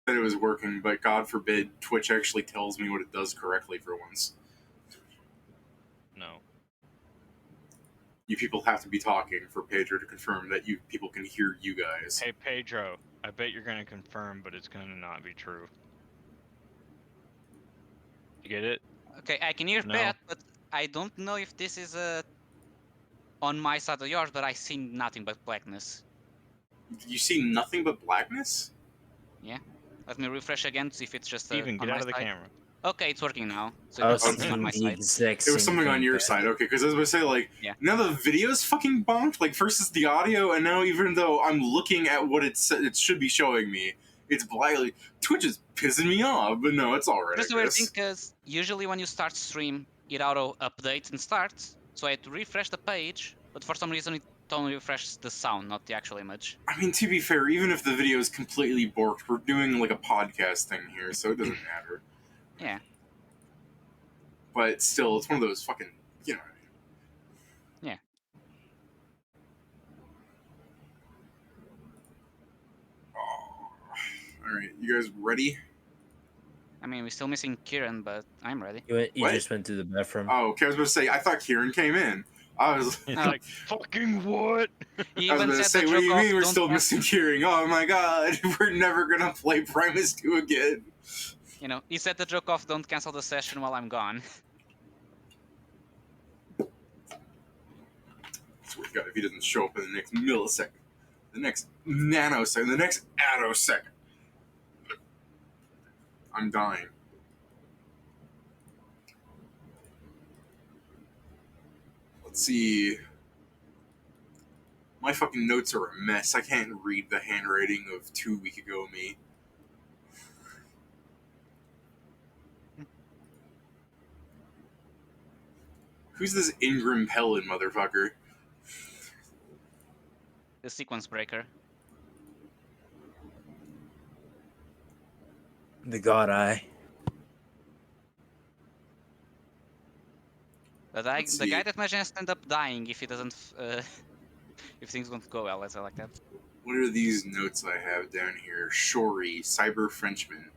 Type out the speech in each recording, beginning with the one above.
that it was working, but God forbid Twitch actually tells me what it does correctly for once. No. You people have to be talking for Pedro to confirm that you people can hear you guys. Hey, Pedro, I bet you're going to confirm, but it's going to not be true. You get it? Okay, I can hear No. Pat, but I don't know if this is on my side or yours, but I see nothing but blackness. You see nothing but blackness? Yeah. Let me refresh again to see if it's just Steven, on get my out of the side. camera. Okay, it's working now. So I it was was something on thinking my the side. exact It was same something on thing, your Pat. side, okay, because I was going to say, like, Yeah. now the video's fucking bonked. Like, first it's the audio, and now even though I'm looking at what it should be showing me, it's black. Like, Twitch is pissing me off, but no, it's alright, Just I a weird guess. thing, because usually when you start stream, it auto updates and starts. So I had to refresh the page, but for some reason it only refreshes the sound, not the actual image. I mean, to be fair, even if the video is completely borked, we're doing, like, a podcast thing here, so it doesn't matter. Yeah. But still, it's one of those fucking, you know. Yeah. Oh. Alright, you guys ready? I mean, we're still missing Kieran, but I'm ready. You What? just went to the bathroom. Oh, okay, I was about to say, I thought Kieran came in. I was It's No. like, fucking what? He I was even going to said say, the what do joke you of, mean we're "Don't still cancel-" missing Kieran? Oh my god, we're never going to play Primus II again. You know, he said the joke of "Don't cancel the session while I'm gone." I swear to God, if he doesn't show up in the next millisecond, the next nanosecond, the next attosecond, I'm dying. Let's see. My fucking notes are a mess. I can't read the handwriting of 2 week ago me. Who's this Ingram Pellin motherfucker? The sequence breaker. The God Eye. The Let's guy see. that might just end up dying if he doesn't, if things don't go well, as I like that. What are these notes I have down here? Shori, Cyber Frenchman.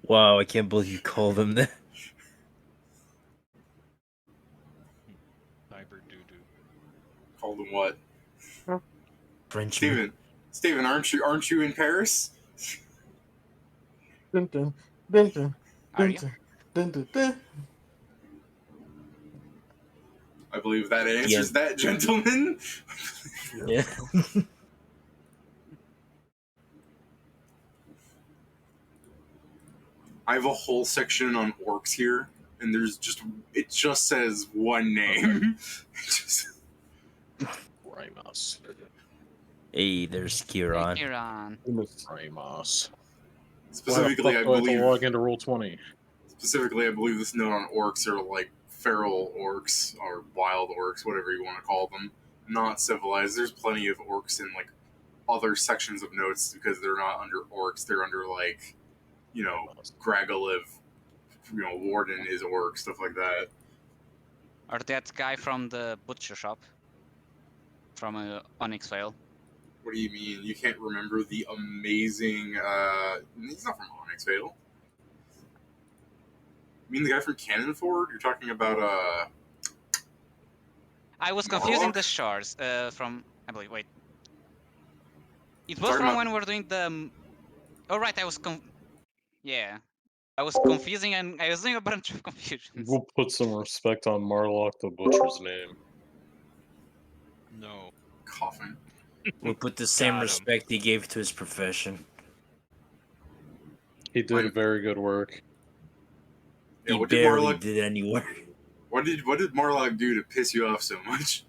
Wow, I can't believe you called him that. Cyber doo-doo. Called him what? Frenchman. Steven, aren't you in Paris? Dun, dun, dun, dun, Are dun, you? dun, dun, dun. I believe that answers that, gentleman. Yeah. I have a whole section on orcs here, and it just says one name. Primus. Hey, there's Hey, Kieran. Kieran. Primus. Specifically, I Why the fuck do I have to believe. log into Roll20? Specifically, I believe this note on orcs are like feral orcs or wild orcs, whatever you want to call them, not civilized. There's plenty of orcs in like other sections of notes because they're not under orcs. They're under like, you know, Gragoliv, Warden is orc, stuff like that. Or that guy from the butcher shop. From Onyx Vale. What do you mean? You can't remember the amazing? He's not from Onyx Vale. You mean the guy from Cannonford? You're talking about I was confusing Morlock? the shores from, I believe, wait. It was Talking from about- when we were doing the... Oh, right, I was yeah. I was confusing and I was doing a bunch of confusions. We'll put some respect on Marlock the Butcher's name. No. coughing. We'll put the same Got him. respect he gave to his profession. He did very good work. Yeah, He what did barely Morlock? did any work. What did Morlock do to piss you off so much?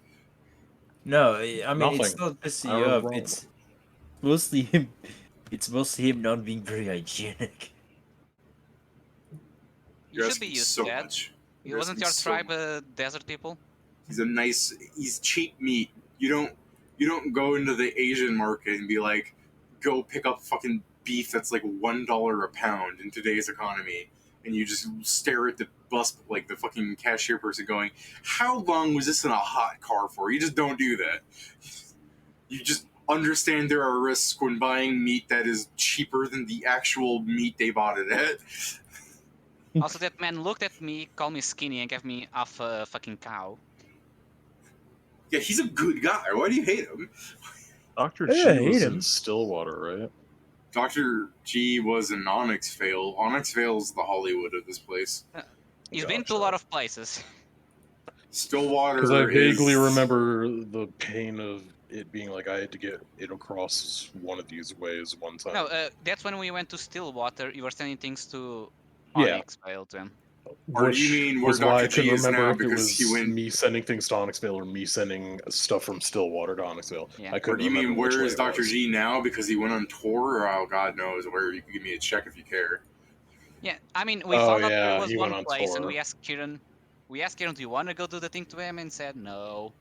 No, I mean it's Nothing. not pissing I you was off. wrong. It's mostly him. It's mostly him not being very hygienic. You You're should be asking used so to that. much. It You're wasn't asking your so tribe much. desert people? He's cheap meat. You don't go into the Asian market and be like, go pick up fucking beef that's like $1 a pound in today's economy, and you just stare at the bus like the fucking cashier person going, how long was this in a hot car for? You just don't do that. You just understand there are risks when buying meat that is cheaper than the actual meat they bought it at. Also, that man looked at me, called me skinny, and gave me half a fucking cow. Yeah, he's a good guy. Why do you hate him? Dr. Yeah, I G was hate in him. Stillwater, right? Dr. G was an Onyx Vale. Onyx Vale's the Hollywood of this place. He's been to a lot of places. Stillwater Because I vaguely is... remember the pain of it being like I had to get it across one of these ways one time. No, that's when we went to Stillwater. You were sending things to Yeah. Onyx Vale to him. Or Which you mean where was why I Dr. G couldn't is remember now if it because he was went... me sending things to Onyxvale or me sending stuff from Stillwater to Onyxvale. Yeah. I Or couldn't do you remember mean which where way is it Dr. was. G now because he went on tour? Or oh, God knows where. You can give me a check if you care. Yeah, I mean, we Oh, found out there yeah, was he one went on place, and tour. we asked Kieran, do you want to go do the thing to him? And said no.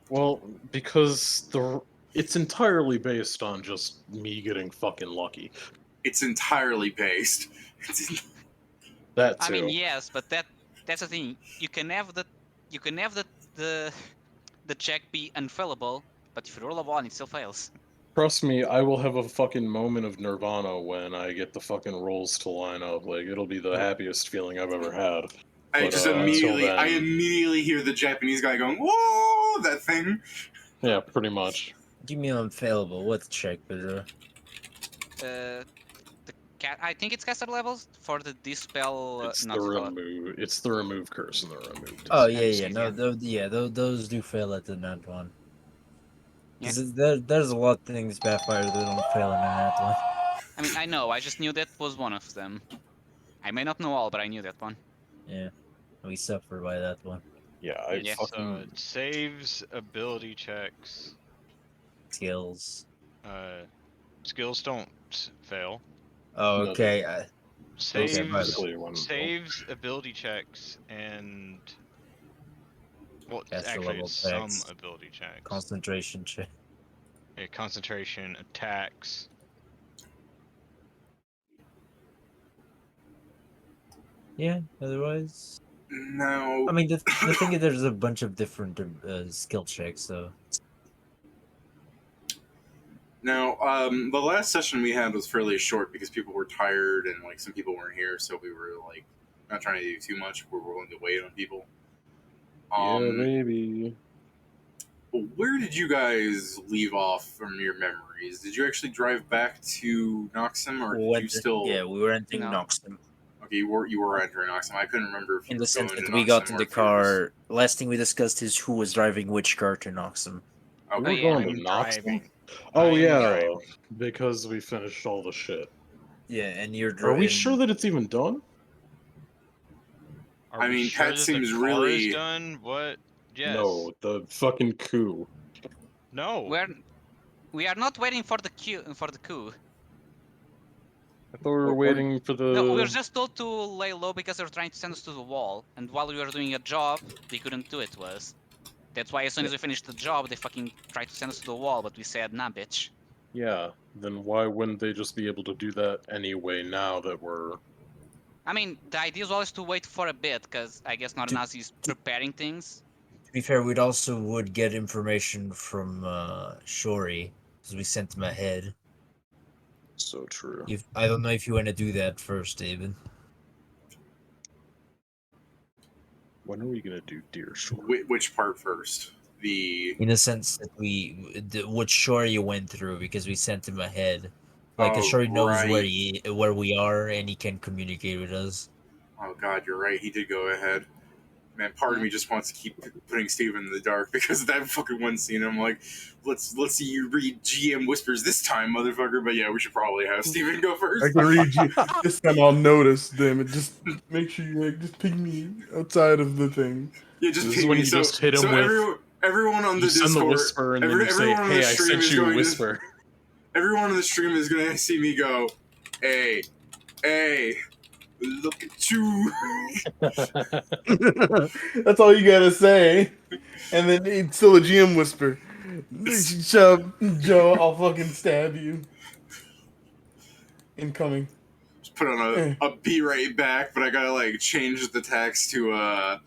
Well, because it's entirely based on just me getting fucking lucky. It's entirely based. That too. I mean, yes, but that's the thing. You can have the the the check be unfailable, but if you roll a 1, it still fails. Trust me, I will have a fucking moment of nirvana when I get the fucking rolls to line up. Like, it'll be the happiest feeling I've ever had. I But, just until immediately, I then- immediately hear the Japanese guy going, "Whoa!" That thing. Yeah, pretty much. Give me unfailable. What check, Pedro? The I think it's caster levels for the dispel. It's Not the spell. remove. It's the remove curse and the remove. Oh disc. yeah, And yeah. disease, No, yeah. those do fail at the nat one. Because there's a lot of things backfire that don't fail in a nat one. I mean, I know. I just knew that was one of them. I may not know all, but I knew that one. Yeah, we suffer by that one. Yeah, I Yeah. So fucking. it saves ability checks. Skills. Skills don't fail. Oh, No, okay. Saves Specifically when- saves ability checks and well, Caster actually level it's some checks. ability checks. Concentration check. Yeah, concentration, attacks. Yeah. Otherwise, No. I mean, the thing is, there's a bunch of different skill checks. So Now, the last session we had was fairly short because people were tired and like some people weren't here, so we were like not trying to do too much. We're willing to wait on people. Yeah, maybe. Where did you guys leave off from your memories? Did you actually drive back to Noxum, or did you still? Yeah, we were entering No. Noxum. Okay, you were entering Noxum. I couldn't remember if you In were the sense going that to we Noxum got in or the if you were just- car. Last thing we discussed is who was driving which car to Noxum. We Okay. were yeah, going to I'm Knoxville? driving. Oh I'm yeah, driving. because we finished all the shit. Yeah, and you're Are driving. we sure that it's even done? Are I we mean, sure Pat that seems the car really- is done? What? Yes. No, the fucking coup. No. We are not waiting for the coup. I thought we were waiting for the. No, we were just told to lay low because they were trying to send us to the wall, and while we were doing a job, they couldn't do it to us. That's why as soon as we finished the job, they fucking tried to send us to the wall, but we said, nah, bitch. Yeah, then why wouldn't they just be able to do that anyway now that we're. I mean, the idea is always to wait for a bit, because I guess Narnazi is preparing things. To be fair, we'd also would get information from Shori because we sent him ahead. So true. I don't know if you want to do that first, David. When are we gonna do Deer Shore? Which part first? The In a sense that what Shori went through because we sent him ahead. Like, Shori knows where we are and he can communicate with us. oh god, you're right. He did go ahead. Man, part of me just wants to keep putting Steven in the dark because of that fucking one scene. I'm like, let's see you read GM whispers this time, motherfucker. But yeah, we should probably have Steven go first. I can read you. This time I'll notice them. Just make sure you just ping me outside of the thing. Yeah, just This ping is when me. you So, just hit him so with. everyone on the You send Discord, the whisper and then you say, everyone on the "Hey, I stream sent is you a going to- whisper." everyone on the stream is going to see me go, hey, look at you. That's all you gotta say. And then it's still a GM whisper. Shove, Joe, I'll fucking stab you. Incoming. Just put on a be right back, but I gotta like change the text to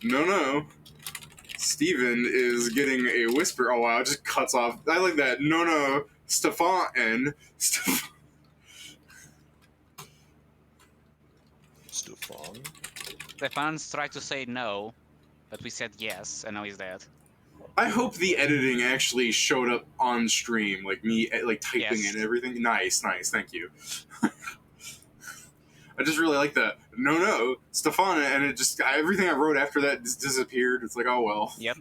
no. Steven is getting a whisper. Oh wow, it just cuts off. I like that. No, Stefan and Stefan? Stefan's tried to say no, but we said yes, and now he's dead. I hope the editing actually showed up on stream, like me like typing Yes. and everything. Nice, thank you. I just really like that. No, Stefan, and it just everything I wrote after that just disappeared. It's like, oh well. Yep.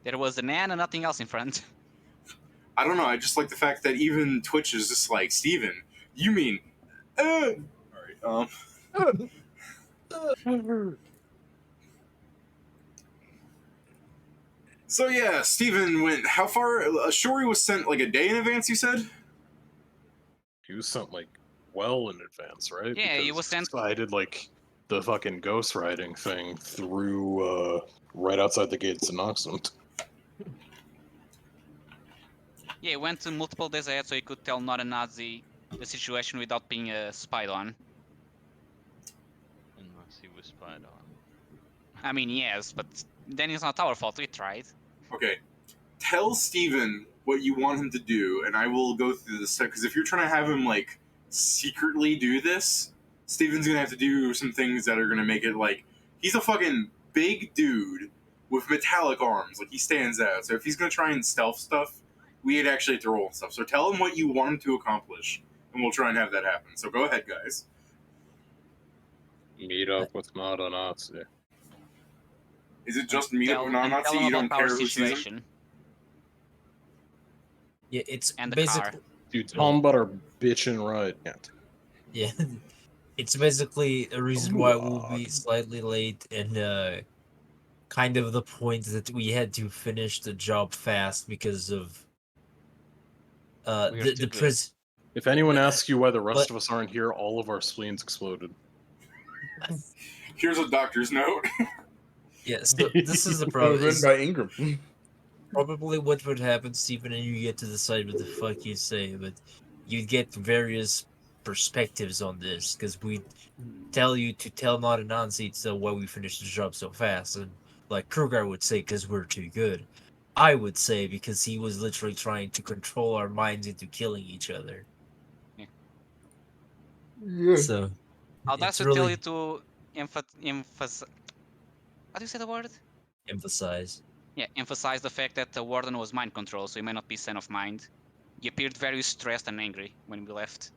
There was an N and nothing else in front. I don't know. I just like the fact that even Twitch is just like, Steven, you mean, all right. So yeah, Steven went. How far? Shori was sent like a day in advance. You said. He was sent like well in advance, right? Yeah, he Because was sent. I did like the fucking ghost riding thing through right outside the gates in Oxford. Yeah, he went to multiple days ahead so he could tell not a Nazi the situation without being spied on. Unless he was spied on. I mean, yes, but then it's not our fault. We tried. Okay. Tell Steven what you want him to do, and I will go through this step. Because if you're trying to have him like secretly do this, Steven's gonna have to do some things that are gonna make it like he's a fucking big dude with metallic arms. Like he stands out. So if he's gonna try and stealth stuff, we'd actually have to roll and stuff. So tell him what you want him to accomplish, and we'll try and have that happen. So go ahead, guys. Meet up with not a Nazi. Is it just meet up Tell, with and non-Nazi? tell him You don't about our care who sees him? situation Yeah, it's and the basically car. Dude, tell him about our bitchin' ride. yeah, it's basically a reason why we'll be Gulag. slightly late, and kind of the point that we had to finish the job fast because of We are the too the good. If anyone asks you why the rest But- of us aren't here, all of our spleens exploded. Here's a doctor's note. Yeah, so this is the It was problem. written Is by Ingram. probably what would happen, Stephen, and you get to decide what the fuck you say, but you'd get various perspectives on this because we tell you to tell not a Nazi so why we finished the job so fast, and like Kruger would say because we're too good. I would say because he was literally trying to control our minds into killing each other. Yeah. So I'll it's also tell really you to emphasize. How do you say the word? emphasize. Yeah, emphasize the fact that the warden was mind control, so he may not be son of mind. He appeared very stressed and angry when we left.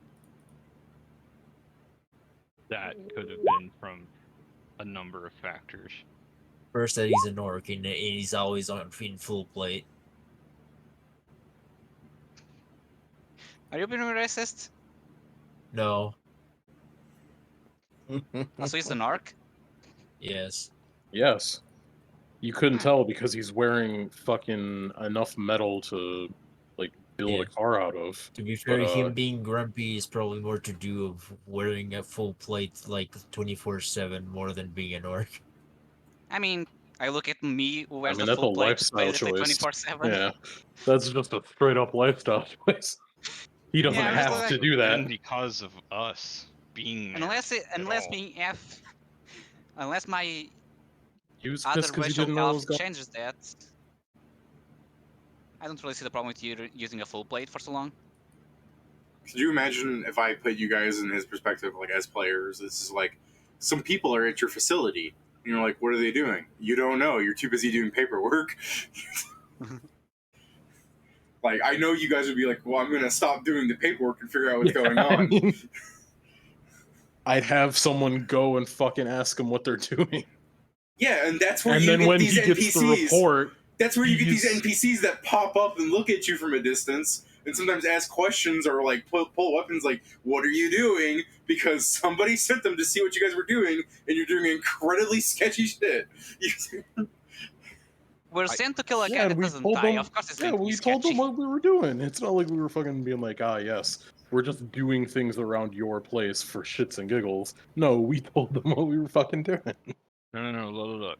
That could have been from a number of factors. First, that he's an orc and he's always on in full plate. Are you being racist? No, Also, he's an orc. yes. Yes. You couldn't tell because he's wearing fucking enough metal to, like, build Yeah. a car out of. To be fair, But, him being grumpy is probably more to do of wearing a full plate like 24/7 more than being an orc. I mean, I look at me who wears mean, the that's full a plate lifestyle basically choice. 24/7. Yeah. That's just a straight up lifestyle choice. He doesn't Yeah, I'm just have like- to do that. And because of us being there Unless at all. being F, unless my He was other pissed because he racial didn't know it health was going. changes that, I don't really see the problem with you using a full plate for so long. Could you imagine if I put you guys in his perspective, like as players? This is like some people are at your facility, and you're like, "What are they doing?" You don't know. You're too busy doing paperwork. Like, I know you guys would be like, "Well, I'm gonna stop doing the paperwork and figure out what's going I on." mean, I'd have someone go and fucking ask him what they're doing. Yeah, and that's where And you then get when these he NPCs. gets the report, That's where you get these he's- NPCs that pop up and look at you from a distance, and sometimes ask questions or like pull weapons. Like, "What are you doing?" Because somebody sent them to see what you guys were doing, and you're doing incredibly sketchy shit. We're sent to kill a guy and that we doesn't told die. them, Of course, it's yeah, going to be we told them sketchy. what we were doing. It's not like we were fucking being like, ah, yes, we're just doing things around your place for shits and giggles. No, we told them what we were fucking doing. No, look.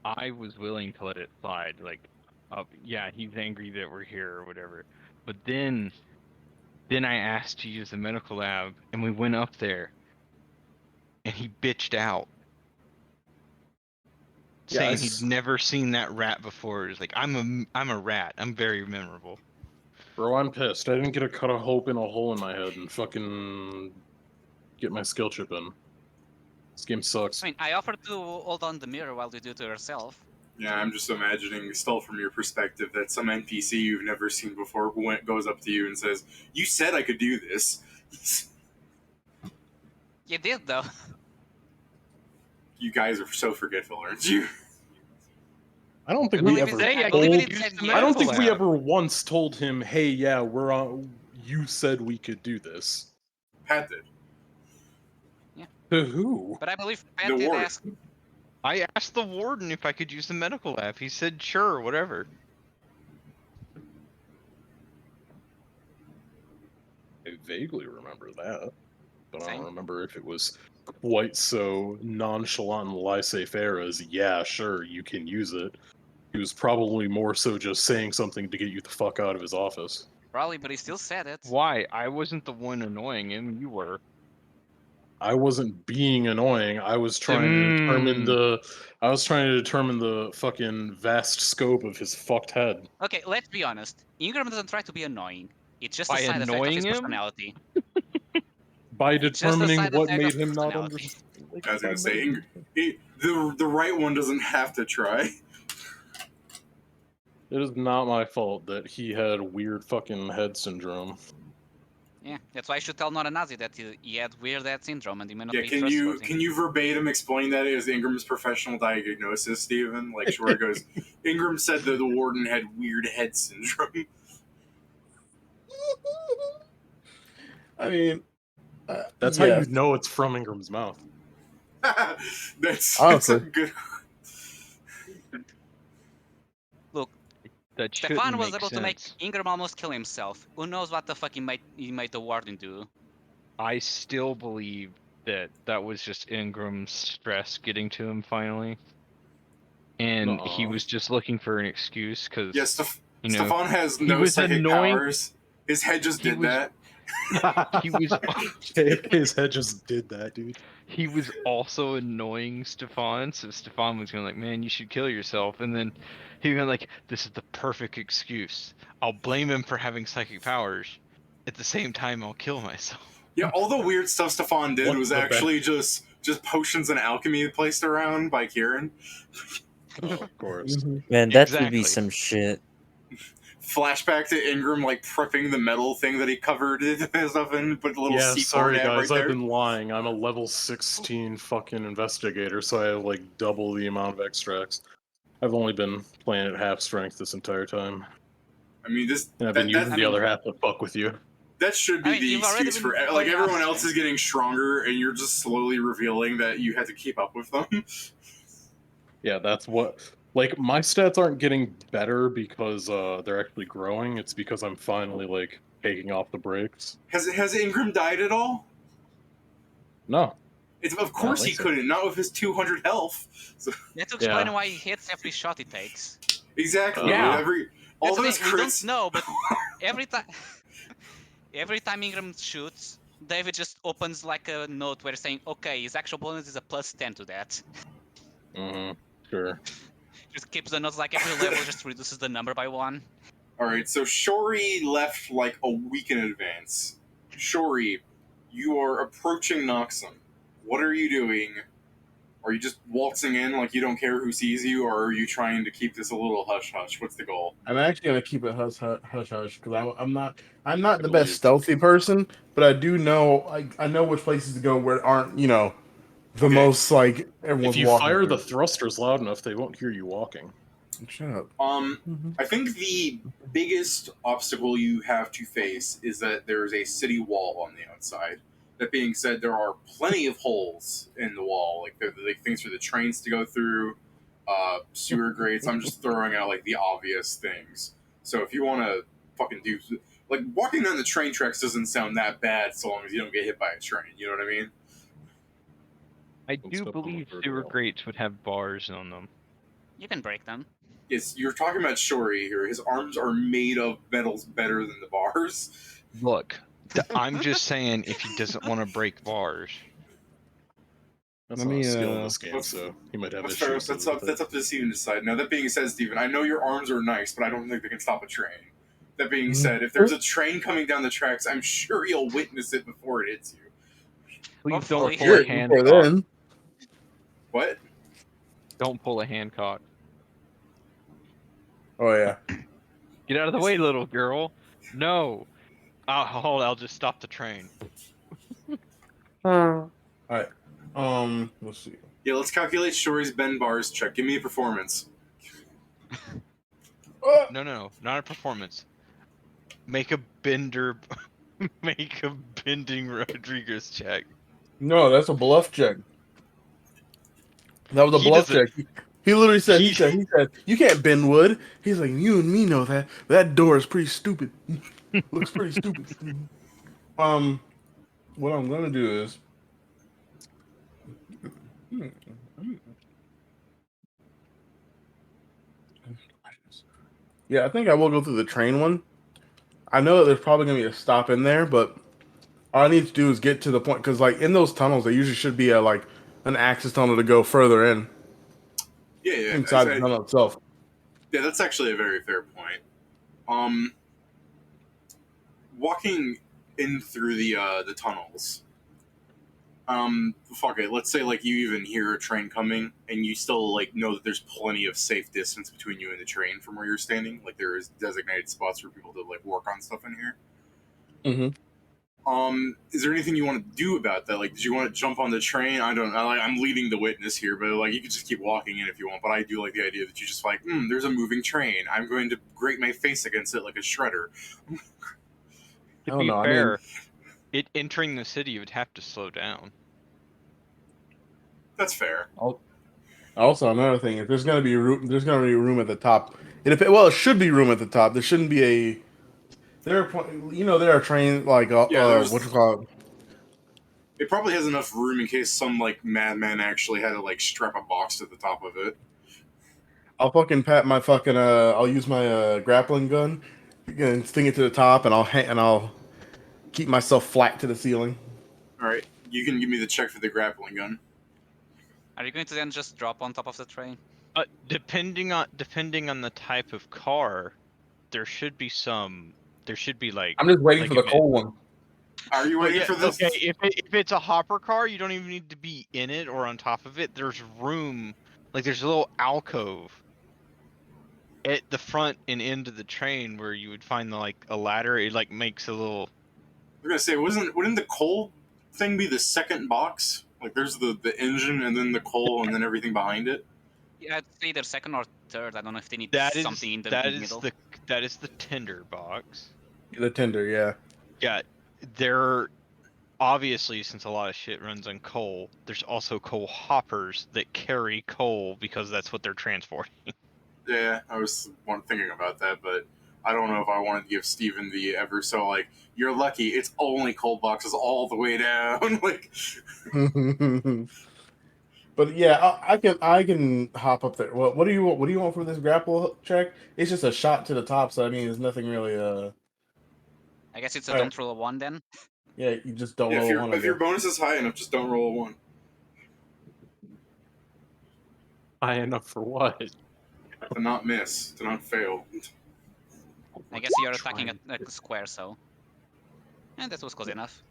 I was willing to let it slide. Like, yeah, he's angry that we're here or whatever. But then I asked to use the medical lab, and we went up there, and he bitched out. Yeah, saying he'd never seen that rat before. He's like, I'm a rat. I'm very memorable. Bro, I'm pissed. I didn't get to cut a hole in my head and fucking get my skill chip in. This game sucks. I mean, I offered to hold on the mirror while you do it to yourself. Yeah, I'm just imagining, still from your perspective, that some NPC you've never seen before goes up to you and says, "You said I could do this." You did, though. You guys are so forgetful, aren't you? I don't think I we believe ever it's- Say I believe could it use said the yes. I don't think medical we lab. ever once told him, "Hey, yeah, we're on. You said we could do this." Pat did. To who? But I believe The Pat did warden. ask. I asked the warden if I could use the medical lab. He said sure, whatever. I vaguely remember that, but I Same. don't remember if it was quite so nonchalant and laissez-faire as, "Yeah, sure, you can use it." He was probably more so just saying something to get you the fuck out of his office. Probably, but he still said it. Why? I wasn't the one annoying him. You were. I wasn't being annoying. I was trying to determine the fucking vast scope of his fucked head. Okay, let's be honest. Ingram doesn't try to be annoying. It's just a By side effect of annoying his him? personality. By It's just a determining side what effect made of him not personality. understand. I was gonna say, the right one doesn't have to try. It is not my fault that he had weird fucking head syndrome. Yeah, that's why I should tell not a Nazi that he had weird head syndrome and he may not Yeah, be can you trustworthy. verbatim explain that as Ingram's professional diagnosis, Steven? Like Shori goes, Ingram said that the warden had weird head syndrome. I mean, That's how yes. you know it's from Ingram's mouth. that's a Honestly. good. Look, That Stefan shouldn't was make able to make sense. Ingram almost kill himself. Who knows what the fuck he made the warden do? I still believe that that was just Ingram's stress getting to him finally, and he Nuh-uh. was just looking for an excuse because Yes, you know Stefan has he no was psychic annoying- powers. His head just he did was- that. he was His head just did that, dude. he was also annoying Stefan, so Stefan was going like, man, you should kill yourself, and then he was like, this is the perfect excuse. I'll blame him for having psychic powers. At the same time, I'll kill myself. Yeah, all the weird stuff Stefan did What's was the actually just potions and alchemy placed around by Kieran. Oh, of course. Man, that would Exactly. be some shit. Flashback to Ingram like prepping the metal thing that he covered and stuff in, put a little Yeah, C4 sorry dab guys, right I've there. been lying. I'm a level 16 fucking investigator, so I have like double the amount of extracts. I've only been playing at half strength this entire time. I mean, this And I've been using I the mean- other half to fuck with you. that should be I mean, the you've already excuse for been like playing everyone off else is strength. getting stronger, and you're just slowly revealing that you had to keep up with them. Yeah, that's what. Like, my stats aren't getting better because they're actually growing. It's because I'm finally, like, taking off the brakes. Has Ingram died at all? No. Of course he think so. couldn't. Not with his 200 health. So, That's explaining Yeah. why he hits every shot he takes. exactly. Yeah. All That's those the thing, we don't crits. know, but every time, every time Ingram shoots, David just opens like a note where he's saying, "Okay, his actual bonus is a +10 to that." Mm-hmm. Sure. Just keeps the notes like every level just reduces the number by 1. All right. So Shori left like a week in advance. Shori, you are approaching Noxum. What are you doing? Are you just waltzing in like you don't care who sees you, or are you trying to keep this a little hush hush? What's the goal? I'm actually gonna keep it hush hush because I'm not the believe. best stealthy person, but I do know I know which places to go where aren't the Okay. most like everyone's If you walking fire the through. thrusters loud enough, they won't hear you walking. Shut up. I think the biggest obstacle you have to face is that there is a city wall on the outside. That being said, there are plenty of holes in the wall, like things for the trains to go through, sewer grates. I'm just throwing out like the obvious things. So if you want to fucking do like walking down the train tracks doesn't sound that bad so long as you don't get hit by a train. You know what I mean? I Don't do step on the believe third sewer rail. grates would have bars on them. You can break them. Yes, you're talking about Shori here. His arms are made of metals better than the bars. Look, I'm just saying if he doesn't want to break bars. That's Let not me, a skill in this game, That's- so he might have That's fair. issues. That's with up. it. That's up to Steven to decide. Now that being said, Steven, I know your arms are nice, but I don't think they can stop a train. That being said, if there's a train coming down the tracks, I'm sure you'll witness it before it hits you. Please don't Hopefully. pull a Before Hancock. then. What? Don't pull a Hancock. Oh yeah. Get out of the way, little girl. No. I'll just stop the train. All right. Let's see. Yeah, let's calculate Shori's bend bars check. Give me a performance. No, not a performance. Make a bender. Make a bending Rodriguez check. No, that's a bluff check. That was a He bluff doesn't- check. He literally said, he- he said, you can't bend wood. He's like, you and me know that. That door is pretty stupid. Looks pretty stupid. What I'm gonna do is, yeah, I think I will go through the train one. I know that there's probably gonna be a stop in there, but all I need to do is get to the point because, like, in those tunnels, there usually should be an access tunnel to go further in Yeah. inside the tunnel itself. Yeah, that's actually a very fair point. Walking in through the tunnels. Fuck it. Let's say like you even hear a train coming, and you still like know that there's plenty of safe distance between you and the train from where you're standing. Like there is designated spots for people to like work on stuff in here. Is there anything you want to do about that? Like, did you want to jump on the train? I don't know. I'm leading the witness here, but like, you could just keep walking in if you want. But I do like the idea that you just like, there's a moving train. I'm going to grate my face against it like a shredder. To be fair, it entering the city would have to slow down. That's fair. Also, another thing, if there's gonna be room, there's gonna be room at the top. It should be room at the top. There shouldn't be a. There are trains like what you call it. It probably has enough room in case some like madman actually had to like strap a box to the top of it. I'll fucking pat my fucking I'll use my grappling gun and sting it to the top, and I'll keep myself flat to the ceiling. All right, you can give me the check for the grappling gun. Are you going to then just drop on top of the train? Depending on the type of car, there should be like. I'm just waiting like for the coal one. Are you waiting for this? Okay, if it's a hopper car, you don't even need to be in it or on top of it. There's room, like there's a little alcove at the front and end of the train where you would find a ladder. It like makes a little. I'm gonna say, wouldn't the coal thing be the second box? Like there's the engine and then the coal and then everything behind it. Yeah, I'd say they're second or third. I don't know if they need something in the middle. That is the tinder box. The tender, yeah. Yeah, they're obviously, since a lot of shit runs on coal, there's also coal hoppers that carry coal because that's what they're transporting. Yeah, I was thinking about that, but I don't know if I wanted to give Steven the ever so like, you're lucky, it's only coal boxes all the way down. Like, but yeah, I can hop up there. What do you want for this grapple check? It's just a shot to the top, so I mean, there's nothing really. I guess it's a don't roll a 1 then. Yeah, you just don't yeah, roll one. If your bonus is high enough, just don't roll a 1. High enough for what? To not miss, to not fail. I guess you're attacking a square, so. And that was close enough.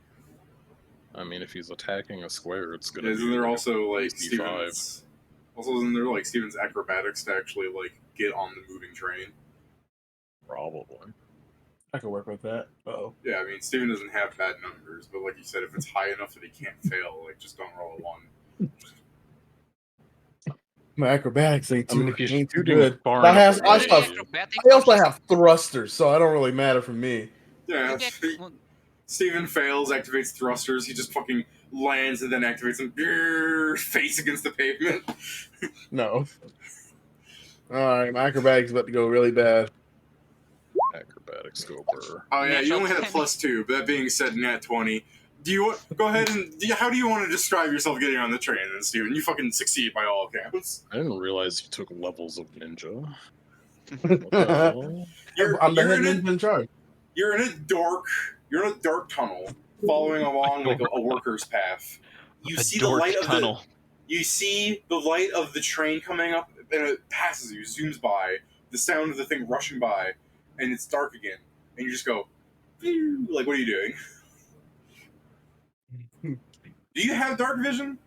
I mean, if he's attacking a square, it's gonna. Isn't there also like Steven's? Isn't there like Steven's acrobatics to actually like get on the moving train? Probably. I could work with that. Oh. Yeah, I mean, Steven doesn't have bad numbers, but like you said, if it's high enough that he can't fail, like just don't roll a 1. My acrobatics ain't too, if you're ain't too shooting good. far I enough away, also have thrusters, so I don't really matter for me. Yeah, Steven fails, activates thrusters, he just fucking lands and then activates them, face against the pavement. No. Alright, my acrobatics about to go really bad. Acrobatics go over. Oh yeah, you only had a Natural +2, but that being said, nat 20. Do you want, go ahead and, how do you want to describe yourself getting on the train then, Steven? You fucking succeed by all accounts. I didn't realize you took levels of ninja. What the hell? I'm the head ninja in charge. You're in a dark tunnel, following along like a worker's path. You see the light of tunnel. You see the light of the train coming up, and it passes you, zooms by, the sound of the thing rushing by, and it's dark again. And you just go, "Phew," like, what are you doing? Do you have dark vision?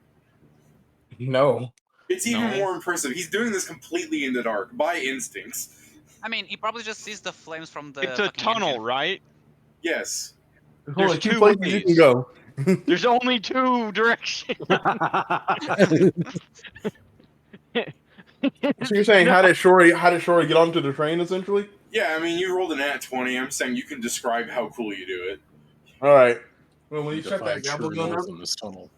No. It's even No. more impressive. He's doing this completely in the dark, by instincts. I mean, he probably just sees the flames from the It's a fucking tunnel, engine. right? Yes. There's There's only two two places you can ways. go. There's only two directions. So you're saying how did Shori get onto the train essentially? Yeah, I mean, you rolled an at 20. I'm saying you can describe how cool you do it. All right. Well, when We you shut that define grapple true gun up, north in this tunnel.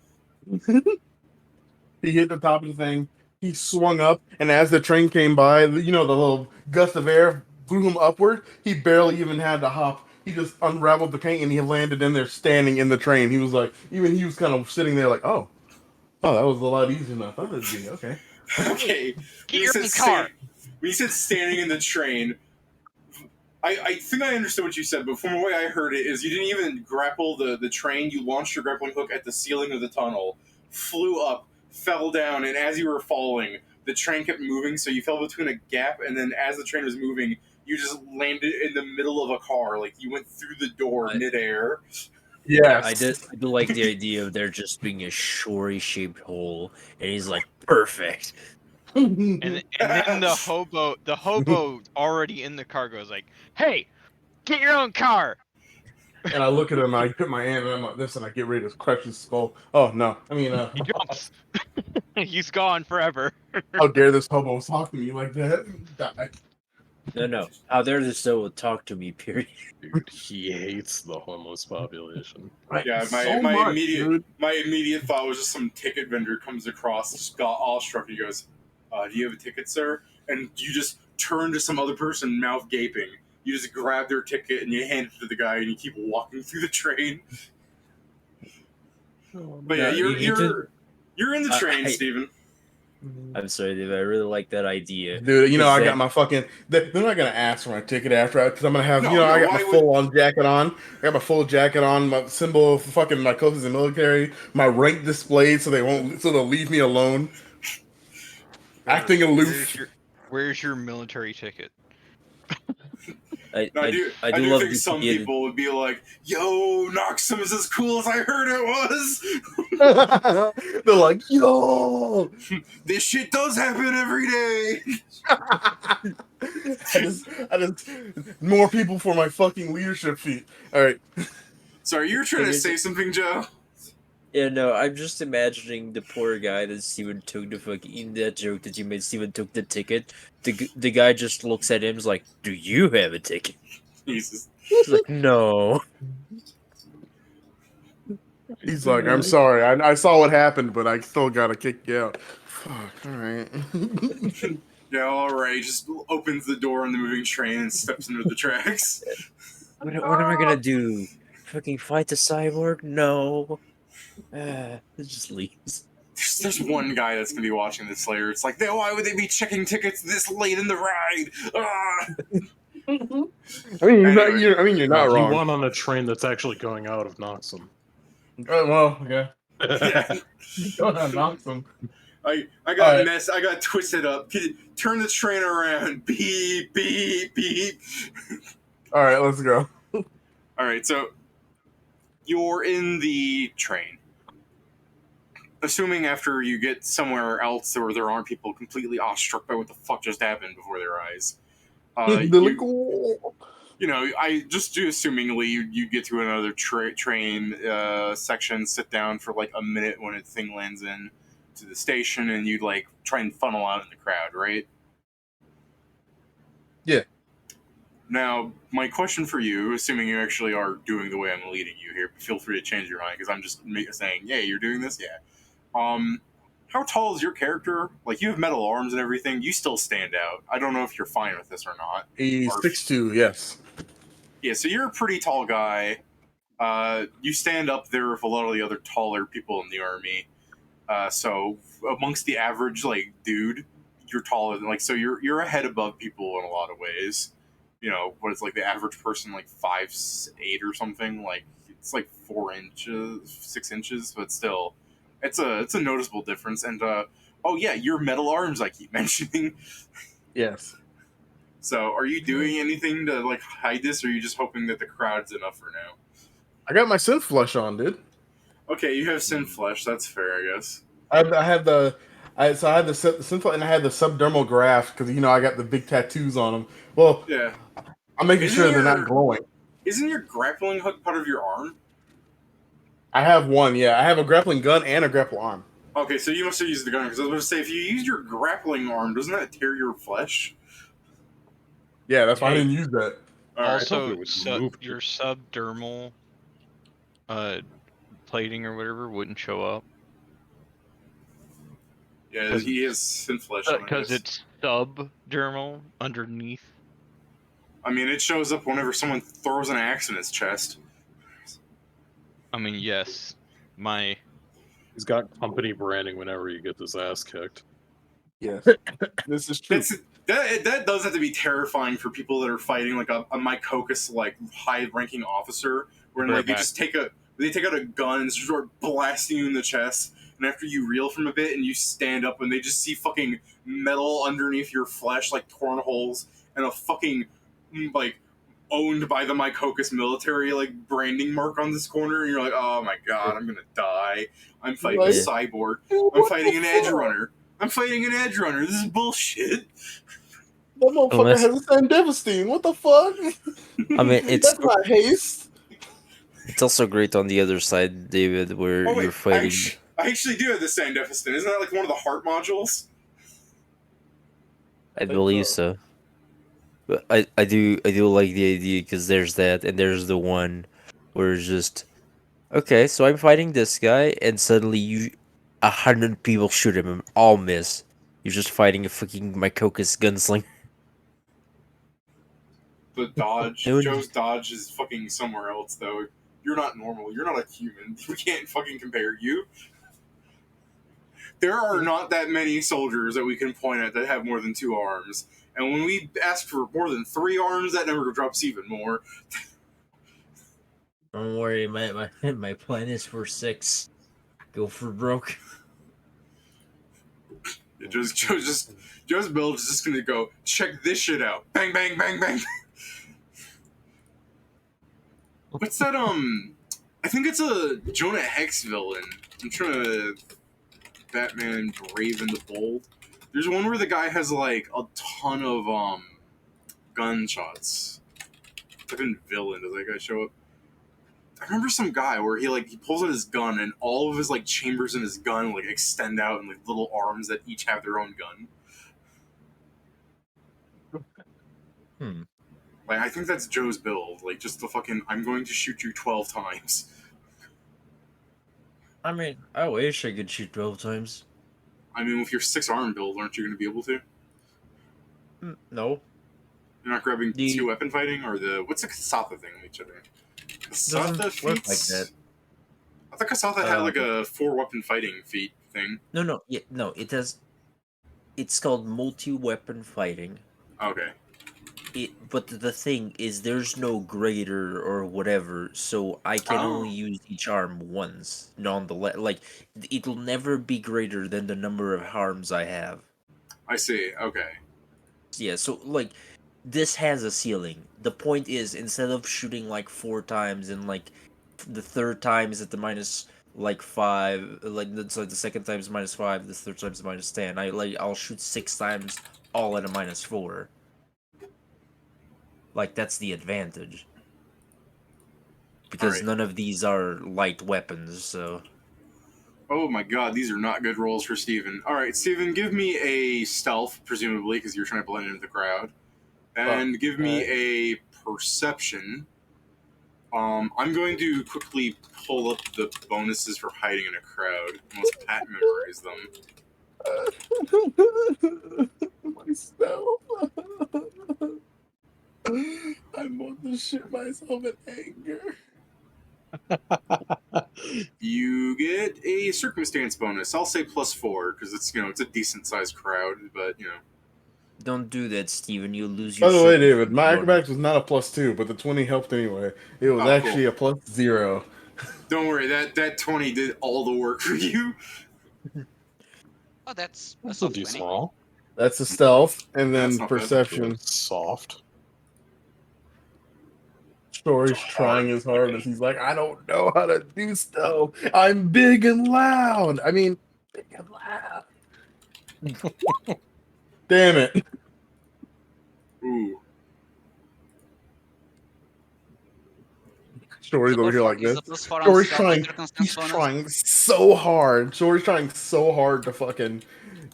he hit the top of the thing. He swung up, and as the train came by, the little gust of air blew him upward. He barely even had to hop. He just unraveled the paint, and he landed in there, standing in the train. He was like, even he was kind of sitting there, like, oh, that was a lot easier than I thought it'd be. Okay. Okay. Get your own car. When you said standing in the train, I think I understood what you said, but from the way I heard it is you didn't even grapple the train. You launched your grappling hook at the ceiling of the tunnel, flew up, fell down, and as you were falling, the train kept moving, so you fell between a gap, and then as the train was moving, you just landed in the middle of a car. Like, you went through the door midair. Yes. I do like the idea of there just being a Shori-shaped hole, and he's like, perfect. And then the hobo already in the car goes like, "Hey, get your own car." And I look at him, and I put my hand on this, and I get ready to crush his skull. Oh no! I mean, He jumps. He's gone forever. how dare this hobo talk to me like that? Die. No. How dare this soul talk to me, period. Dude, he hates the homeless population. Yeah, my immediate thought was just some ticket vendor comes across, just got awestruck. He goes, "Do you have a ticket, sir?" And you just turn to some other person, mouth gaping. You just grab their ticket and you hand it to the guy, and you keep walking through the train. But yeah, you're in the train, Steven. I'm sorry, Dave. I really like that idea. Dude, I Is got my fucking. They're not gonna ask for my ticket after because I'm gonna have. No, I got why my full on jacket on. I got my full jacket on. My symbol of fucking my clothes in the military. My rank displayed so they'll leave me alone. Acting aloof. Where's your military ticket? I do love think this some idea. people would be like, "Yo, Noxum is as cool as I heard it was." They're like, yo, This shit does happen every day. I just more people for my fucking leadership feat. All right. Sorry, you were trying to say something, Joe? Yeah, no, I'm just imagining the poor guy that Steven took the fucking in that joke that you made. Steven took the ticket. The guy just looks at him, is like, "Do you have a ticket?" Jesus. He's like, "No." He's like, I'm sorry. I saw what happened, but I still gotta kick you out. Fuck. All right. Yeah, all right. Just opens the door on the moving train and steps into the tracks. What am I gonna do? Fucking fight the cyborg? No. It just leaves. There's one guy that's gonna be watching this later. It's like, why would they be checking tickets this late in the ride? Ah! You're Anyway. you're not You wrong. want on a train that's actually going out of Noxum. Well, yeah. Yeah. Go ahead, knock some. I got twisted up. Turn the train around. Beep, beep, beep. All right, let's go. All right, so you're in the train. Assuming after you get somewhere else where there aren't people completely awestruck by what the fuck just happened before their eyes. I just do assumingly you get to another train section, sit down for like a minute when a thing lands in to the station, and you'd like try and funnel out in the crowd, right? Yeah. Now, my question for you, assuming you actually are doing the way I'm leading you here, feel free to change your mind because I'm just saying, yeah, you're doing this, yeah. How tall is your character? Like, you have metal arms and everything. You still stand out. I don't know if you're fine with this or not. He's 6'2", yes. Yeah, so you're a pretty tall guy. You stand up there with a lot of the other taller people in the army. So amongst the average dude, you're taller than so you're a head above people in a lot of ways. What is the average person 5'8" or something? It's 4 inches, 6 inches, but still, It's a noticeable difference. And oh yeah, your metal arms I keep mentioning. Yes. So, are you doing anything to like hide this, or are you just hoping that the crowd's enough for now? I got my synth flush on, dude. Okay, you have synth flesh. That's fair, I guess. I had the synth flush and I had the subdermal graft because I got the big tattoos on them. Well, Yeah. I'm making Isn't sure they're not your- glowing. Isn't your grappling hook part of your arm? I have one. Yeah, I have a grappling gun and a grapple arm. Okay, so you must have used the gun because I was going to say if you use your grappling arm, doesn't that tear your flesh? Yeah, that's why I Hey. didn't use that. All right. Also, it would move it. your subdermal plating or whatever wouldn't show up Yeah, he has synth flesh on it. because yes. it's subdermal underneath. I mean, it shows up whenever someone throws an axe in his chest. I mean, yes, my He's got company branding whenever you get his ass kicked. Yes, this is true. That does have to be terrifying for people that are fighting like a mycokus like high-ranking officer, where like they just take out a gun and start blasting you in the chest, and after you reel from a bit and you stand up and they just see fucking metal underneath your flesh like torn holes and a fucking like owned by the mycokus military like branding mark on this corner, and you're like, oh my god, I'm gonna die. I'm fighting a Like- cyborg. I'm What fighting the an edge fuck? runner. I'm fighting an edge runner. This is bullshit. That motherfucker Unless- has the same Devasteen. What the fuck? I mean, it's That's not haste. it's also great on the other side, David, where Oh wait, you're fighting. I actually do have the same deficit. Isn't that like one of the heart modules? I believe so. But I do like the idea because there's that, and there's the one where it's just okay. So I'm fighting this guy, and suddenly 100 people shoot him and all miss. You're just fighting a fucking Mycokus gunslinger. The dodge, Dude. Joe's dodge is fucking somewhere else though. You're not normal. You're not a human. We can't fucking compare you. There are not that many soldiers that we can point at that have more than 2 arms. And when we ask for more than 3 arms, that number drops even more. Don't worry, my plan is for 6. Go for broke. Joe's build is just gonna go, check this shit out. Bang, bang, bang, bang. What's that, I think it's a Jonah Hex villain. I'm trying to... Batman Brave and the Bold. There's one where the guy has, like, a ton of, gunshots. Type in villain, does that guy show up? I remember some guy where he pulls out his gun and all of his, like, chambers in his gun, like, extend out in, like, little arms that each have their own gun. Like, I think that's Joe's build. Like, just the fucking, I'm going to shoot you 12 times. I mean, I wish I could shoot 12 times. I mean, with your 6-arm build, aren't you going to be able to? No. You're not grabbing The- 2-weapon fighting? Or the... What's the Kasatha thing with each other? Kasatha Doesn't work feats? like that. I thought Kasatha had, like, a 4-weapon fighting feat thing. No, it has. It's called multi-weapon fighting. Okay. But the thing is, there's no grader or whatever, so I can Oh. only use each arm once. Nonetheless, like it'll never be greater than the number of arms I have. I see. Okay. Yeah, so like this has a ceiling. The point is, instead of shooting like 4 times and like the third time is at the minus like 5, like so the second time is minus 5, the third time is minus 10. I'll shoot 6 times all at a minus 4. Like that's the advantage. Because Alright. none of these are light weapons, so Oh my god, these are not good rolls for Steven. Alright, Steven, give me a stealth, presumably, because you're trying to blend into the crowd. And give me a perception. I'm going to quickly pull up the bonuses for hiding in a crowd, unless Pat memorized them. Myself. I want to shit myself in anger. You get a circumstance bonus. I'll say +4, because it's a decent sized crowd, but don't do that, Steven. You'll lose your By the way, circumstance David, my bonus. acrobatics was not a +2, but the 20 helped anyway. It was Oh, actually a +0. Don't worry, that 20 did all the work for you. Oh, that's a That's a soft decent 20. roll. That's a stealth, and That's then not bad. perception. Soft. Shori's trying as hard as he's like, I don't know how to do stealth. I'm big and loud. I mean, big and loud. Damn it. Ooh. Shori's over here like Is this. a +4 on Shori's stealth trying. circumstance He's bonus? trying so hard. Shori's trying so hard to fucking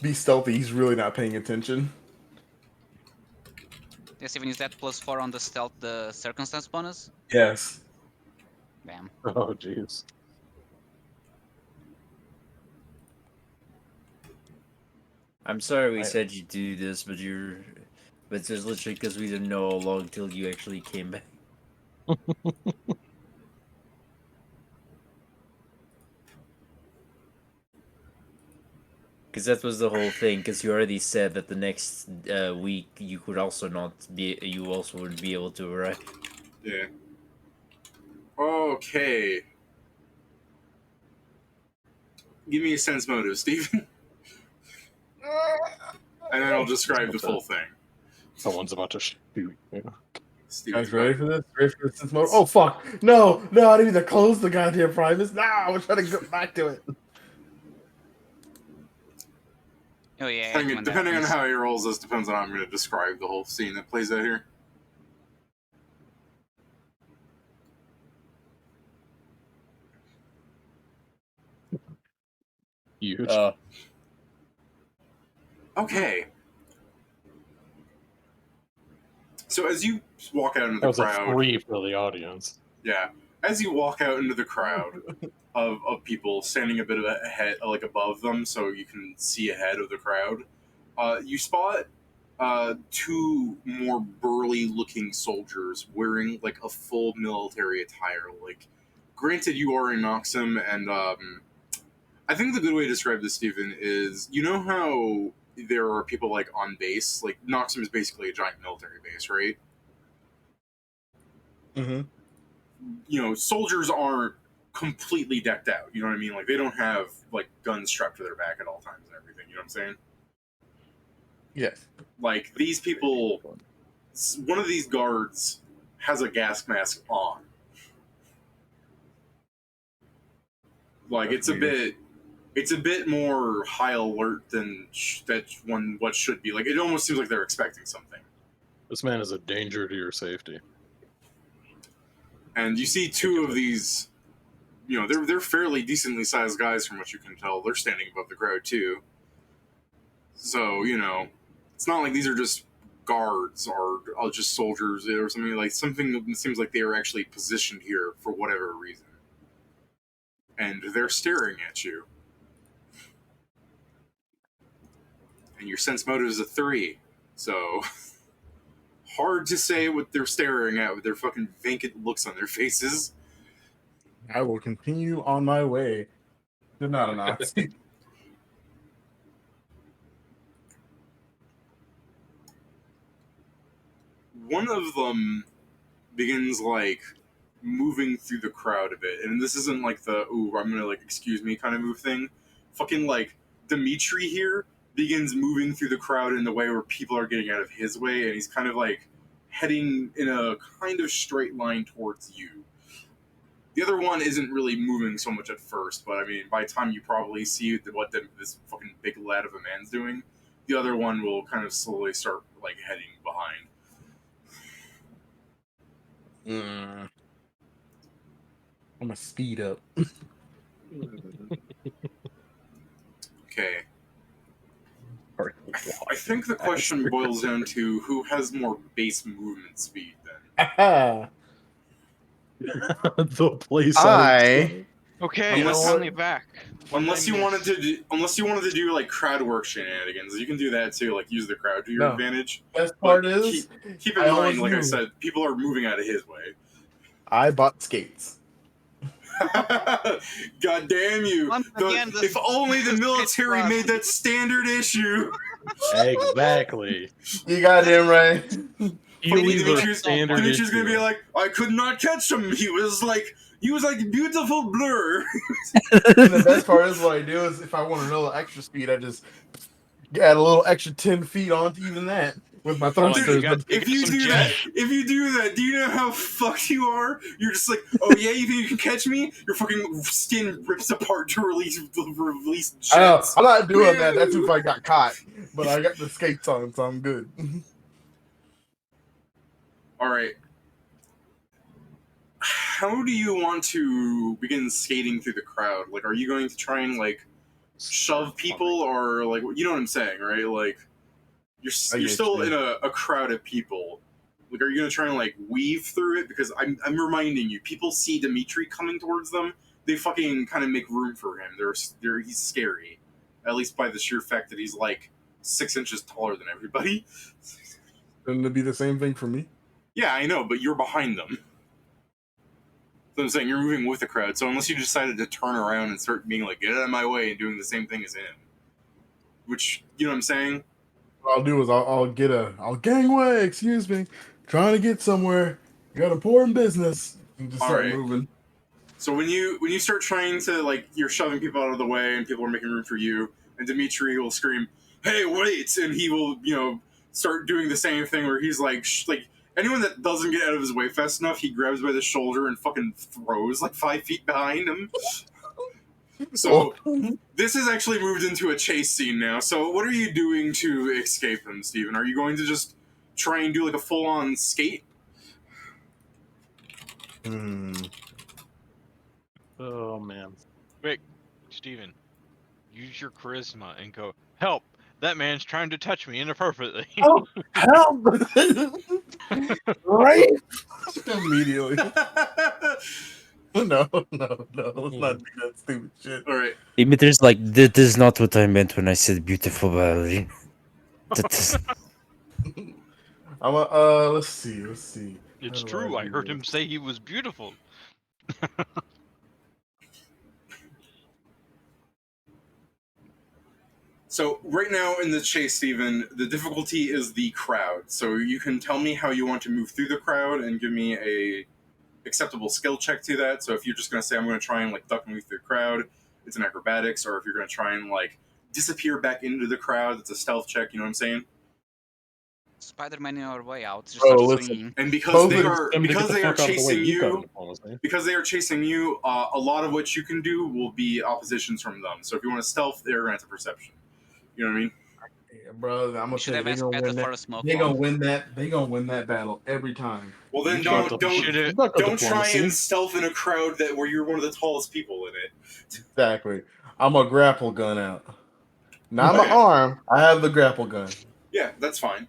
be stealthy. He's really not paying attention. Yes, even is that +4 on the stealth, the circumstance bonus? Yes. Damn. Oh, jeez. I'm sorry we I- said you do this, but it's just literally because we didn't know how long till you actually came back. Because that was the whole thing. Because you already said that the next week you could also not be, you also wouldn't be able to arrive. Yeah. Okay. Give me a sense motive, Steven. And then I'll describe the full thing. Someone's about to shoot you. Steven's Guys, ready for this? Ready for this sense motive? Oh fuck! No, I didn't even close the goddamn Primus. No, I was trying to get back to it. Oh yeah. Depending on how he rolls this depends on how I'm going to describe the whole scene that plays out here. Huge. Okay. So as you walk out into That the was a crowd, 3 for the audience. yeah, as you walk out into the crowd of people standing a bit of ahead, like above them, so you can see ahead of the crowd, you spot two more burly-looking soldiers wearing like a full military attire. Like, granted, you are in Noxum, and I think the good way to describe this, Stephen, is you know how there are people like on base. Like Noxum is basically a giant military base, right? Mm-hmm. You know, soldiers aren't completely decked out. You know what I mean? Like they don't have like guns strapped to their back at all times and everything. You know what I'm saying? Yes. Like these people, one of these guards has a gas mask on. Like That's it's a bit more high alert than what should be. Like it almost seems like they're expecting something. This man is a danger to your safety. And you see two of these, you know, they're fairly decently sized guys from what you can tell. They're standing above the crowd too. So, you know, it's not like these are just guards or just soldiers or something. Like something that seems like they are actually positioned here for whatever reason. And they're staring at you. And your sense motive is a 3. So hard to say what they're staring at with their fucking vacant looks on their faces. I will continue on my way. They're not a Nazi. One of them begins like moving through the crowd a bit, and this isn't like the "ooh, I'm gonna like excuse me" kind of move thing. Fucking like Dimitri here begins moving through the crowd in the way where people are getting out of his way, and he's kind of like heading in a kind of straight line towards you. The other one isn't really moving so much at first, but I mean, by the time you probably see what this fucking big lad of a man's doing, the other one will kind of slowly start like heading behind. I'm gonna speed up. Okay. I think the question boils down to who has more base movement speed then. The place Okay, Unless- I'm finally back. What Unless did I you miss? wanted to do like crowd work shenanigans, you can do that too. Like use the crowd to your No. advantage. Best part But is, keep in I mind, always like I knew. said, people are moving out of his way. I bought skates. God damn you! Once again, this- if only the this military gets made that standard issue. Exactly. You got him right. Healy's are Dimitri's standard Dimitri's gonna be issue. like, I could not catch him. He was like beautiful blur. And the best part is what I do is if I want a little extra speed, I just add a little extra 10 feet onto even that with my thrusters. got- But If you some do jet? that, do you know how fucked you are? You're just like, oh yeah, you think you can catch me? Your fucking skin rips apart to release I know, jets. I'm not doing that. That's if I got caught. But I got the skates on, so I'm good. All right. How do you want to begin skating through the crowd? Like, are you going to try and like shove people, or like, you know what I'm saying, right? Like, you're get still you. in a crowd of people. Like, are you gonna try and like weave through it? Because I'm reminding you, people see Dimitri coming towards them, they fucking kind of make room for him. He's scary, at least by the sheer fact that he's like 6 inches taller than everybody. Wouldn't it be the same thing for me? Yeah, I know, but you're behind them. So I'm saying you're moving with the crowd. So unless you decided to turn around and start being like, get out of my way, and doing the same thing as him, which, you know what I'm saying? What I'll do is I'll gangway, excuse me, trying to get somewhere. Got important business. And just start Alright. moving. So when you start trying to, like, you're shoving people out of the way and people are making room for you, and Dimitri will scream, "Hey, wait!" and he will, start doing the same thing where he's like, anyone that doesn't get out of his way fast enough, he grabs by the shoulder and fucking throws like 5 feet behind him. So this has actually moved into a chase scene now. So what are you doing to escape him, Steven? Are you going to just try and do like a full-on skate? Oh man. Quick, Steven, use your charisma and go, help! That man's trying to touch me inappropriately. Oh, help! Right? Immediately. No, let's not do that stupid shit. All right. Dimitri's like, that is not what I meant when I said beautiful ballerina. That is... Let's see. It's How do true, I do heard this? him say he was beautiful. So right now in the chase, Steven, the difficulty is the crowd. So you can tell me how you want to move through the crowd and give me a acceptable skill check to that. So if you're just going to say, I'm going to try and like duck and move through the crowd, it's an acrobatics. Or if you're going to try and like disappear back into the crowd, it's a stealth check. You know what I'm saying? Spider-Man in our way out. Just Bro, start listen. swinging. And because Both they of are Them to get because the they are fuck out of the way, chasing you got you, diplomacy. because they are chasing you, a lot of what you can do will be oppositions from them. So if you want to stealth, they're going to have to perception. You know what I mean? Yeah, bro, I'm gonna We should tell you, have they're asked gonna Peter win for that. a smoke They're gonna bomb. win that. They're gonna win that battle every time. Well, then You got don't the- don't Should've- you got the don't try diplomacy. and stealth in a crowd where you're one of the tallest people in it. Exactly. I'm a grapple gun out. Not my Okay. arm. I have the grapple gun. Yeah, that's fine.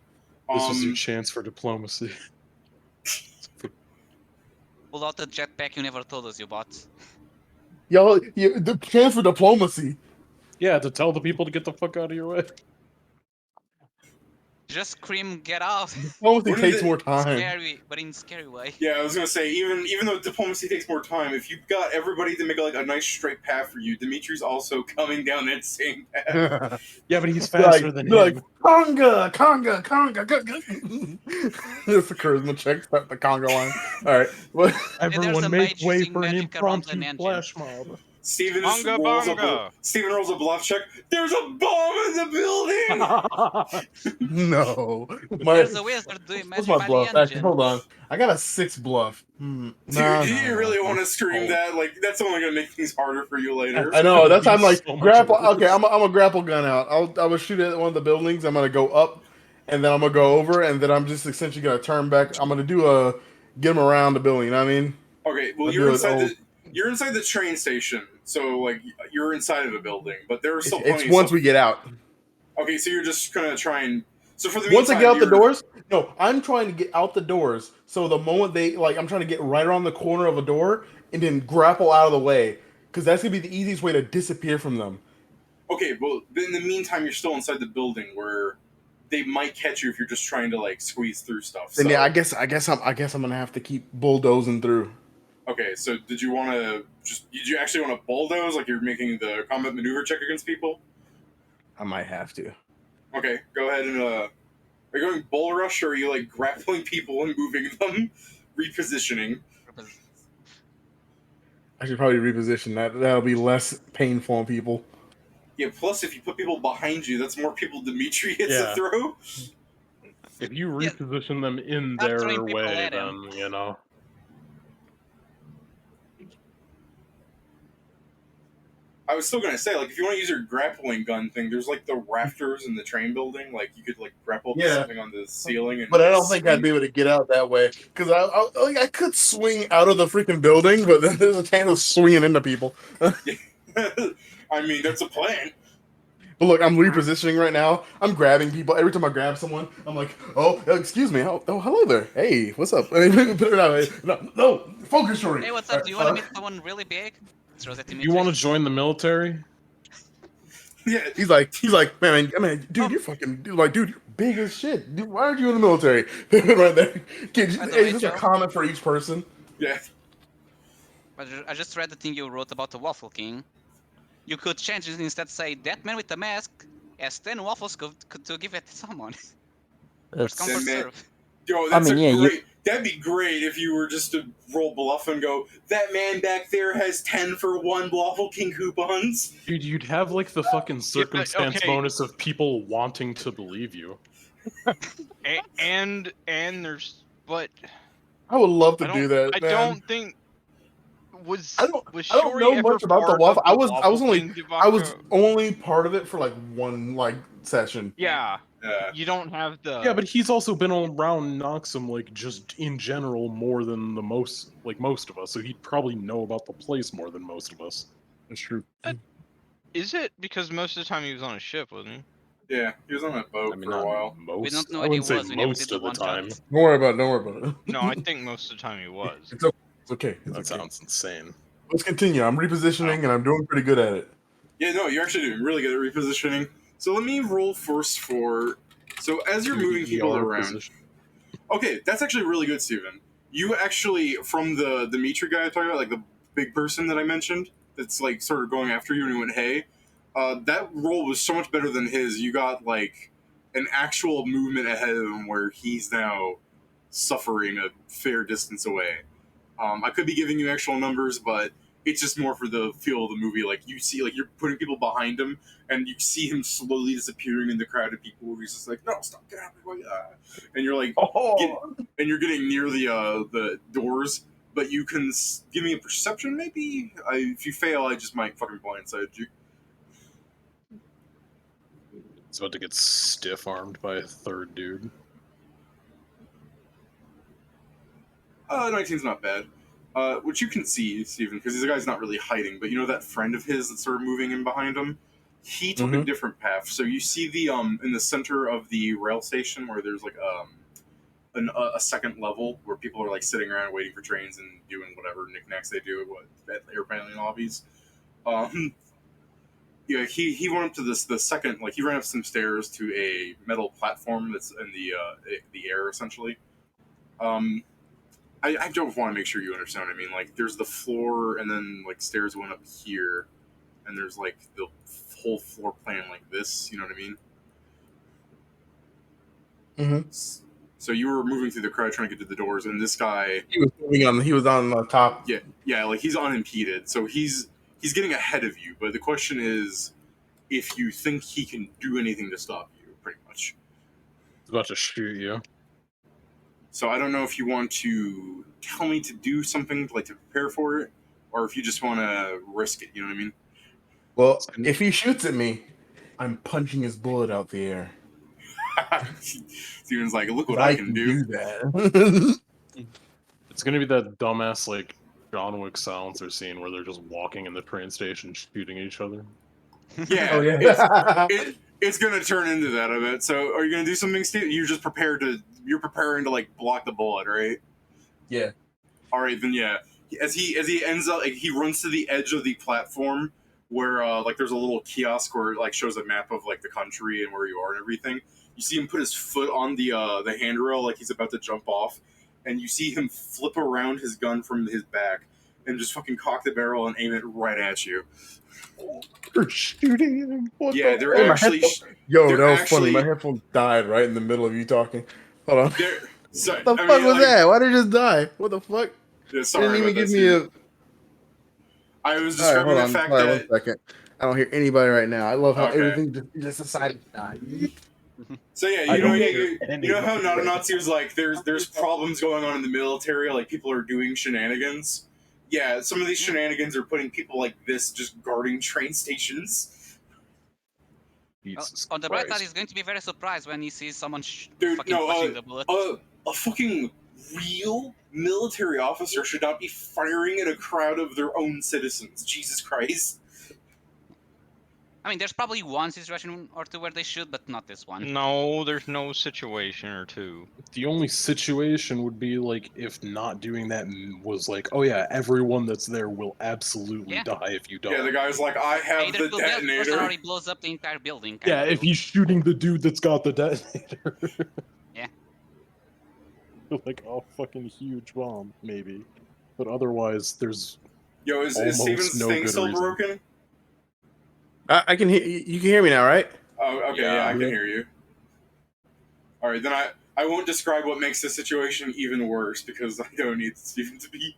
This was your chance for diplomacy. Pull out the jetpack you never told us you bought. Y'all, the chance for diplomacy. Yeah, to tell the people to get the fuck out of your way. Just scream, get out! Diplomacy What is takes it? more time. Scary, but in scary way. Yeah, I was gonna say even though diplomacy takes more time, if you've got everybody to make like a nice straight path for you, Dimitri's also coming down that same path. Yeah, but he's Be faster than be him. conga. It's a charisma check. Start the conga line. All right. Well, there's Everyone a make mage way using for an magic around an impromptu engine. flash mob. Steven just Bunga rolls bunga. Steven rolls a bluff check. There's a bomb in the building. no. There's a wizard doing What's magic my by bluff? the Actually, engine. hold on. I got a 6 bluff. Dude, do you really want to scream that? Like, that's only gonna make things harder for you later. I know. That's why I'm like So much grapple. worse. Okay, I'm a grapple gun out. I will shoot at one of the buildings. I'm gonna go up, and then I'm gonna go over, and then I'm just essentially gonna turn back. I'm gonna do a get him around the building. You know what I mean? Okay, well I'll you're do it inside all- you're inside the train station, so like you're inside of a building, but there are still It's plenty. once we get out. Okay, so you're just gonna try and so for the Once I meantime, get out the you're- doors, no, I'm trying to get out the doors. So the moment they like, I'm trying to get right around the corner of a door and then grapple out of the way, because that's gonna be the easiest way to disappear from them. Okay, well, in the meantime, you're still inside the building where they might catch you if you're just trying to like squeeze through stuff. Then So, yeah, I guess I'm gonna have to keep bulldozing through. okay, so did you actually want to bulldoze like you're making the combat maneuver check against people? I might have to. Okay, go ahead and are Are you going bull rush, or are you like grappling people and moving them, repositioning? I should probably reposition that. That'll be less painful on people. Yeah. Plus, if you put people behind you, that's more people Dimitri gets to throw. If you Yeah. reposition them in Start throwing their people way, at him. then you know. I was still gonna say, like, if you want to use your grappling gun thing, there's like the rafters in the train building. Like, you could like grapple something on the ceiling. And But I don't think I'd be able to get out that way because I could swing out of the freaking building, but then there's a chance of swinging into people. I mean, that's a plan. But look, I'm repositioning right now. I'm grabbing people. Every time I grab someone, I'm like, "Oh, excuse me. Oh, hello there. Hey, what's up?" And then put it out. No, focus, Shori. Hey, what's up? Do you want to meet someone really big? Throws at You want to join the military? Yeah, He's like, man, dude, you're fucking, dude, you're big as shit. Dude, why aren't you in the military? Right there. Kid, By the hey, way, just a Joe. comment for each person. yeah. I just read the thing you wrote about the Waffle King. You could change it and instead say, that man with the mask has 10 waffles to give it to someone. First come, That first man- serve. Yo, that's mean, yeah, great. That'd be great if you were just to roll bluff and go, that man back there has 10 for 1 Waffle King coupons. Dude, you'd have like the fucking circumstance okay. bonus of people wanting to believe you. And there's, but I would love to I do don't. that. I man. don't think was I don't Shori know ever much about the part waffle. of the I was Waffle only King I was debacle? only part of it for like one session. Yeah. Yeah. You don't have the. Yeah, but he's also been around Noxum like just in general more than most of us, so he'd probably know about the place more than most of us. That's true. Is it because most of the time he was on a ship, wasn't he? Yeah, he was on that boat I mean, for a not while. most. don't know I where he wouldn't say was. We never did most the of the one shot. time. Don't worry about it. No, I think most of the time he was. It's okay. It's okay. It's That okay. sounds insane. Let's continue. I'm repositioning and I'm doing pretty good at it. Yeah, no, you're actually doing really good at repositioning. So let me roll first for... So as you're moving people ER around... position. Okay, that's actually really good, Steven. You actually, from the Dimitri guy I talked about, like the big person that I mentioned, that's like sort of going after you and he went, hey, that roll was so much better than his. You got like an actual movement ahead of him where he's now suffering a fair distance away. I could be giving you actual numbers, but it's just more for the feel of the movie. Like you see, like you're putting people behind him, and you see him slowly disappearing in the crowd of people. Where he's just like, "No, stop, get out of my way!" And you're like, and you're getting near the doors. But you can give me a perception, maybe. If you fail, I just might fucking blindside you. He's about to get stiff armed by a third dude. 19's not bad. Which you can see, Steven, because the guy's not really hiding, but you know that friend of his that's sort of moving in behind him? He took a different path. So you see the in the center of the rail station where there's like a second level where people are like sitting around waiting for trains and doing whatever knickknacks they do at airplane lobbies. Yeah, he went up to the second, like he ran up some stairs to a metal platform that's in the air essentially. I don't want to make sure you understand what I mean. Like, there's the floor, and then like stairs went up here, and there's like the whole floor plan like this. You know what I mean? Mm-hmm. So you were moving through the crowd trying to get to the doors, and this guy, He was moving on. He was on the top. yeah, like he's unimpeded, so he's getting ahead of you. But the question is, if you think he can do anything to stop you, pretty much. He's about to shoot you. So I don't know if you want to tell me to do something like to prepare for it, or if you just want to risk it. You know what I mean? Well, if he shoots at me, I'm punching his bullet out the air. Steven's like, look what I can do. that. It's gonna be that dumbass like John Wick silencer scene where they're just walking in the train station shooting at each other. Yeah, Oh yeah. it's gonna turn into that, I bet. So, are you gonna do something, Steve? You're preparing to like block the bullet, right? Yeah. All right, then yeah. As he ends up, like, he runs to the edge of the platform where like there's a little kiosk where it like shows a map of like the country and where you are and everything. You see him put his foot on the handrail like he's about to jump off, and you see him flip around his gun from his back, and just fucking cock the barrel and aim it right at you. They're shooting him. What Yeah, the they're Hey, my actually. headphone- Yo, they're that was actually- funny. My headphone died right in the middle of you talking. Hold on. So, What the I fuck mean, was like, that? Why did it just die? What the fuck? Yeah, sorry Didn't even about give that, me a. Steve. I was All right, describing hold the on. fact Sorry, that. 1 second. I don't hear anybody right now. I love how Okay. everything just decided to die. So yeah, I you know, don't yeah, hear you know how anybody not a right Nazi was like, there's problems going on in the military, like people are doing shenanigans. Yeah, some of these shenanigans are putting people like this just guarding train stations. Jesus On the bright side, Christ. he's going to be very surprised when he sees someone Dude, fucking no, pushing the bullet. a fucking real military officer should not be firing at a crowd of their own citizens. Jesus Christ. I mean, there's probably one situation or two where they should, but not this one. No, there's no situation or two. The only situation would be like if not doing that was like, oh yeah, everyone that's there will absolutely Yeah. die if you don't. Yeah, the guy's like, I have Either the kills the other person or he detonator. blows up the entire building. kind Yeah, of if deal. he's shooting the dude that's got the detonator. Yeah. Like a fucking huge bomb, maybe. But otherwise, there's Yo, is almost Steven's no thing good still reason. broken? I can hear you. Can hear me now, right? Oh, okay, yeah, I can Yeah. hear you. Alright, then I won't describe what makes the situation even worse because I don't need Steven to be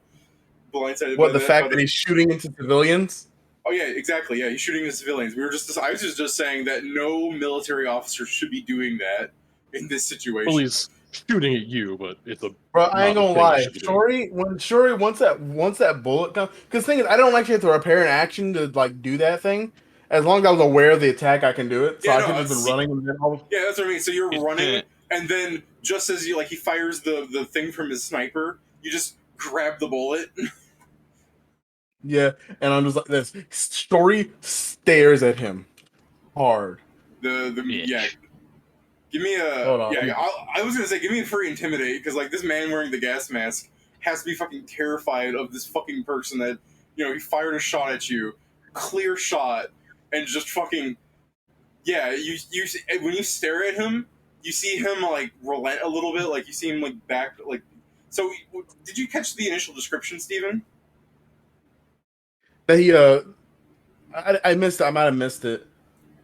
blindsided What by the that. fact that he's shooting into civilians? Oh yeah, exactly. Yeah, he's shooting at civilians. I was just saying that no military officer should be doing that in this situation. Well, he's shooting at you, but it's a Bro, I ain't not a gonna thing you lie. should be doing. Shori, once that bullet comes, because thing is, I don't actually have to repair an action to like do that thing. As long as I was aware of the attack, I can do it. So Yeah, I no, could have been see- running and then all. Yeah, that's what I mean. So you're It's running, been- and then just as he fires the thing from his sniper, you just grab the bullet. Yeah, and I'm just like this. Shori stares at him hard. The Bitch. yeah. Give me a Hold on. yeah. I was gonna say give me a free intimidate because like this man wearing the gas mask has to be fucking terrified of this fucking person that he fired a shot at you, clear shot, and just fucking yeah. You when you stare at him, you see him like relent a little bit, like you see him like back like. So did you catch the initial description, Steven? That he I missed it. I might have missed it.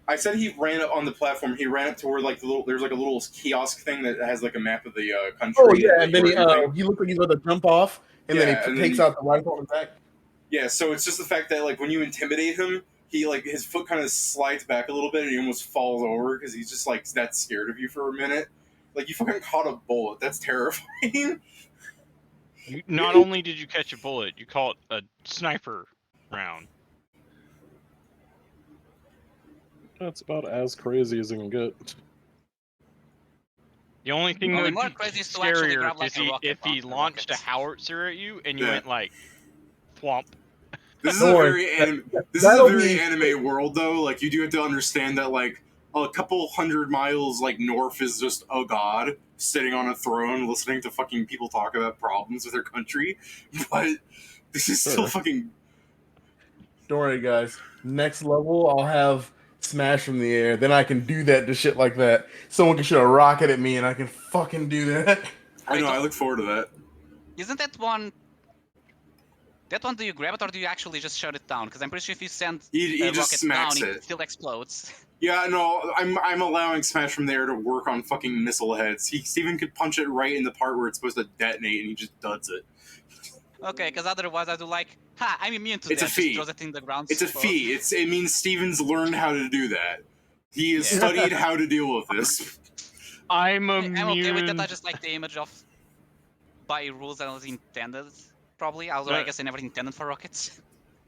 I said he ran up on the platform. He ran up to where like there's like a little kiosk thing that has like a map of the country. Oh yeah, like, and then where everything- he looked like he's about to jump off, and Yeah, then and he then takes he- out the rifle and attack. Yeah, so it's just the fact that like when you intimidate him, he like his foot kind of slides back a little bit and he almost falls over because he's just like that scared of you for a minute. Like you fucking caught a bullet. That's terrifying. Not only did you catch a bullet, you caught a sniper round. That's about as crazy as it can get. The only thing that Only would more be crazy is to actually scarier grab, like, is a rocket if he bomb, a launched a rocket. howitzer at you and you Yeah. went like, thwomp. This is Don't a worry. That'll be- anime world though. Like you do have to understand that like a couple 100 miles like north is just a god sitting on a throne listening to fucking people talk about problems with their country. But this is still Sure. fucking Don't worry, guys. Next level, I'll have smash from the air. Then I can do that to shit like that. Someone can shoot a rocket at me, and I can fucking do that. I know, I look forward to that. Isn't that one? That one, do you grab it or do you actually just shut it down? Because I'm pretty sure if you send He a just rocket smacks down, it. it still explodes. Yeah, no, I'm allowing Smash from there to work on fucking missile heads. Steven could punch it right in the part where it's supposed to detonate, and he just duds it. Okay, because otherwise I do like, ha, I'm immune to It's a that. feat. Just throws it in the ground. It's a so- fee. It means Steven's learned how to do that. He has Yeah. studied how to deal with this. I'm I'm okay with immune. that. I just like the image of by rules that was intended. Probably, although I But- guess I never intended for rockets.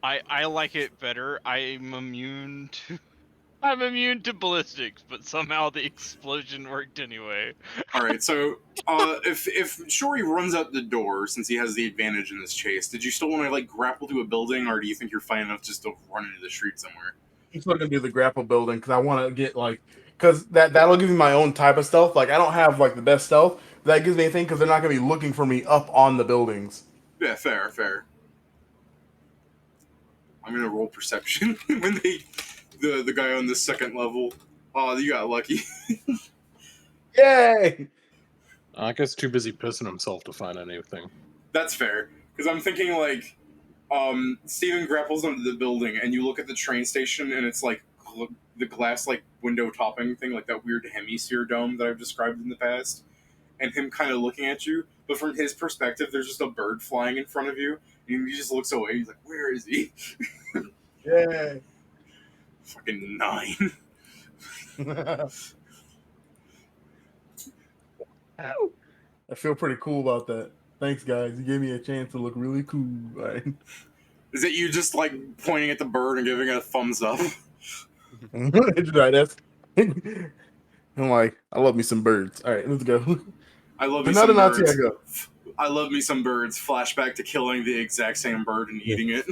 I like it better. I'm immune to ballistics, but somehow the explosion worked anyway. All right, so if Shori runs out the door, since he has the advantage in this chase, did you still want to like grapple to a building, or do you think you're fine enough just to run into the street somewhere? I'm still gonna do the grapple building because I want to get like because that'll give me my own type of stealth. Like I don't have like the best stealth. That gives me a thing because they're not gonna be looking for me up on the buildings. Yeah, fair. I'm gonna roll perception when the guy on the second level. Oh, you got lucky. Yay! I guess too busy pissing himself to find anything. That's fair, because I'm thinking like Steven grapples onto the building, and you look at the train station, and it's like the glass like window topping thing, like that weird hemisphere dome that I've described in the past, and him kind of looking at you. But from his perspective, there's just a bird flying in front of you, and he just looks away. He's like, "Where is he?" Yeah. Fucking 9. I feel pretty cool about that. Thanks, guys. You gave me a chance to look really cool. Right. Is it you just like pointing at the bird and giving it a thumbs up? Right, that's. I'm like, I love me some birds. All right, let's go. I love me Another some Nazi. birds. I go. I love me some birds. Flashback to killing the exact same bird and eating it.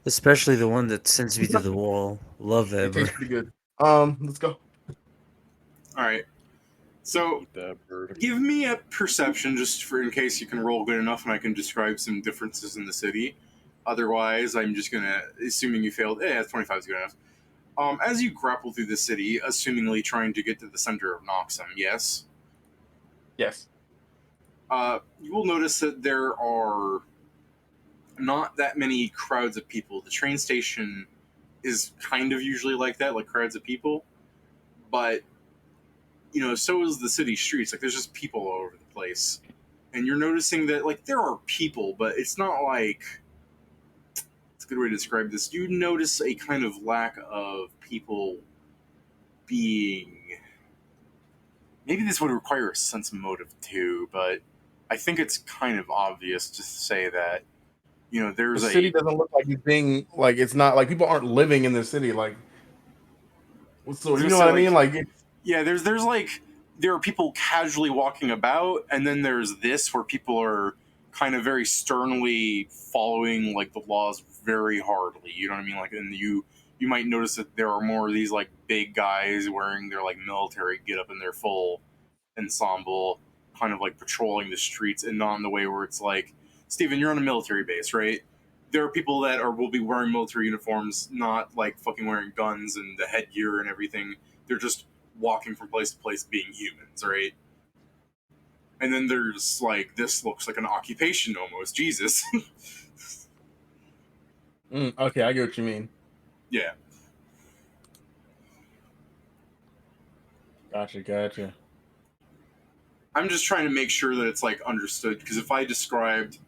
Especially the one that sends me to the wall. Love that It tastes bird. pretty good. Let's go. All right. So Eat that bird. give me a perception just for in case you can roll good enough and I can describe some differences in the city. Otherwise, I'm just gonna assuming you failed. 25 is good enough. As you grapple through the city, assumingly trying to get to the center of Noxum, yes. Yes. You will notice that there are not that many crowds of people. The train station is kind of usually like that, like crowds of people. But, so is the city streets. Like, there's just people all over the place. And you're noticing that, like, there are people, but it's not like... It's a good way to describe this. You notice a kind of lack of people being... Maybe this would require a sense of motive, too, but I think it's kind of obvious to say that, there's The city doesn't look like it's being like it's not like people aren't living in the city. Like, so you know what I mean? Like, yeah, there's like there are people casually walking about, and then there's this where people are kind of very sternly following like the laws very hardly. You know what I mean? Like, and you might notice that there are more of these like big guys wearing their like military get up in their full ensemble, kind of like patrolling the streets, and not in the way where it's like, Steven, you're on a military base, right? There are people that will be wearing military uniforms, not like fucking wearing guns and the headgear and everything. They're just walking from place to place being humans, right? And then there's like, this looks like an occupation almost. Jesus. Okay, I get what you mean. Yeah. Gotcha. I'm just trying to make sure that it's like understood, because if I described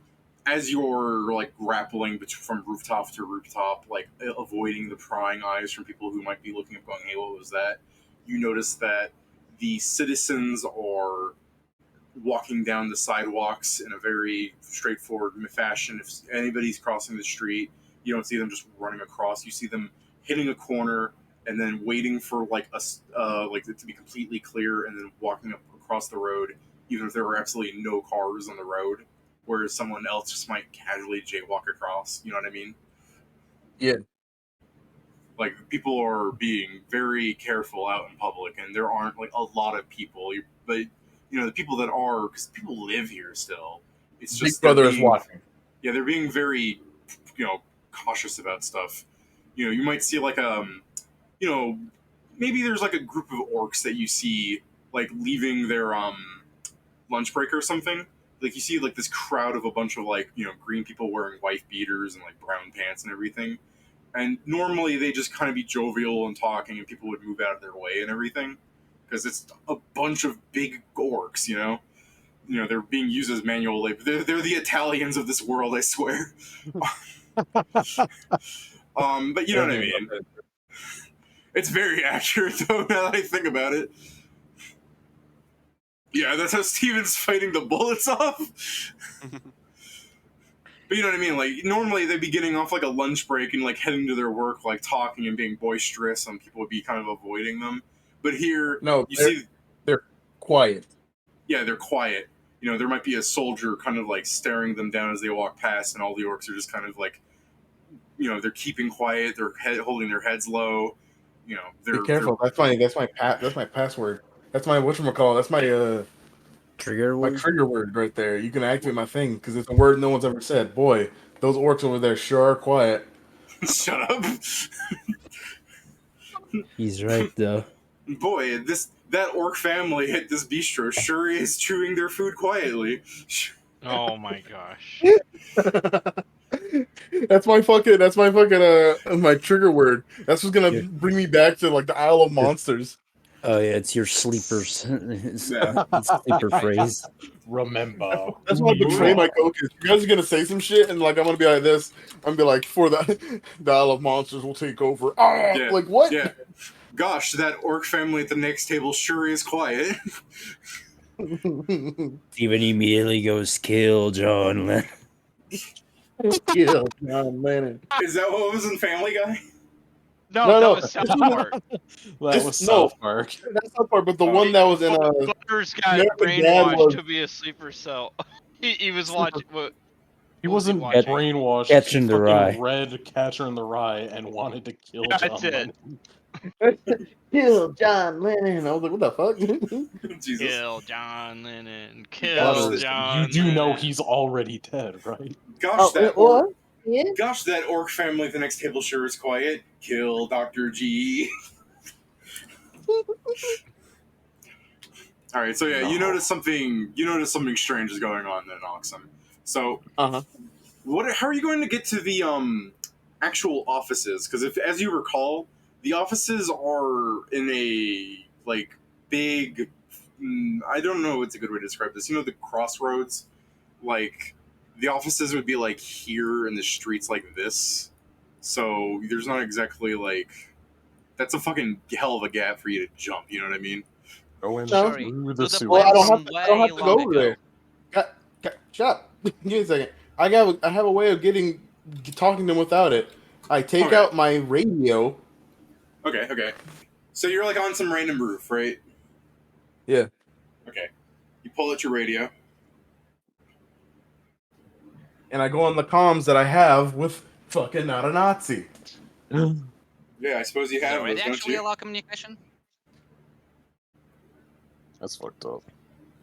as you're like grappling from rooftop to rooftop, like avoiding the prying eyes from people who might be looking up going, hey, what was that? You notice that the citizens are walking down the sidewalks in a very straightforward fashion. If anybody's crossing the street, you don't see them just running across. You see them hitting a corner and then waiting for like it to be completely clear, and then walking up across the road, even if there were absolutely no cars on the road. Whereas someone else just might casually jaywalk across. You know what I mean? Yeah. Like, people are being very careful out in public, and there aren't like a lot of people. But the people that are, because people live here still. It's just Big Brother is watching. Yeah, they're being very, cautious about stuff. You might see like maybe there's like a group of orcs that you see like leaving their lunch break or something. Like, you see like this crowd of a bunch of like green people wearing wife beaters and like brown pants and everything. And normally they just kind of be jovial and talking, and people would move out of their way and everything, because it's a bunch of big orcs. They're being used as manual labor. They're the Italians of this world, I swear. But you know what I mean. It's very accurate, though, now that I think about it. Yeah, that's how Steven's fighting the bullets off. But you know what I mean? Like, normally they'd be getting off like a lunch break and like heading to their work, like talking and being boisterous, and people would be kind of avoiding them. But here, they're quiet. Yeah, they're quiet. There might be a soldier kind of like staring them down as they walk past, and all the orcs are just kind of like, they're keeping quiet. They're holding their heads low. They're Be careful. That's my password. That's my whatchamacallit. That's my Trigger word? My trigger word right there. You can activate my thing because it's a word no one's ever said. Boy, those orcs over there sure are quiet. Shut up. He's right though. Boy, that orc family at this bistro sure is chewing their food quietly. Oh my gosh. That's my fucking my trigger word. That's what's gonna bring me back to like the Isle of Monsters. Oh yeah, it's your sleepers. Yeah. Sleeper phrase. Remember. That's why I who you betray my are. coaches. You guys are gonna say some shit, and like I'm gonna be like this. I'm gonna be like, for the Isle of Monsters will take over. Ah, Yeah. like what? Yeah. Gosh, that orc family at the next table sure is quiet. Steven immediately goes, kill John Lennon. Kill John Lennon. Is that what was in Family Guy? No, No, that no. was South Park. That was No. South Park. That's not part, but the Oh. one that was in Butters got American Dad brainwashed was- to be a sleeper cell. He was watching. What He was he wasn't watching? brainwashed. Catcher He in the fucking Rye. read Catcher in the Rye and wanted to kill Yeah, John that's it. Lennon. Kill John Lennon. I was like, what the fuck? Jesus. Kill John Lennon. Gosh, Kill that- John. You do know Lennon. he's already dead, right? Gosh, that orc. Yeah. Gosh, that orc family at the next table sure is quiet. Kill Dr. G. All right, so yeah, you No. notice something. You notice something strange is going on then, Oxum. So, Uh-huh. how are you going to get to the actual offices? Because as you recall, the offices are in a like big. I don't know what's a good way to describe this. You know, the crossroads. Like, the offices would be like here, and the streets like this. So there's not exactly like. That's a fucking hell of a gap for you to jump. You know what I mean? Going No. through Do the the sewer. Well, I don't From have to, I don't have to way go long over ago. there. Shut up. Give me a second. I have a way of talking to them without it. I take Okay. out my radio. Okay. So you're like on some random roof, right? Yeah. Okay. You pull out your radio. And I go on the comms that I have with fucking not a Nazi. Yeah, I suppose you Does it have already those, don't actually you? allow communication? That's fucked up.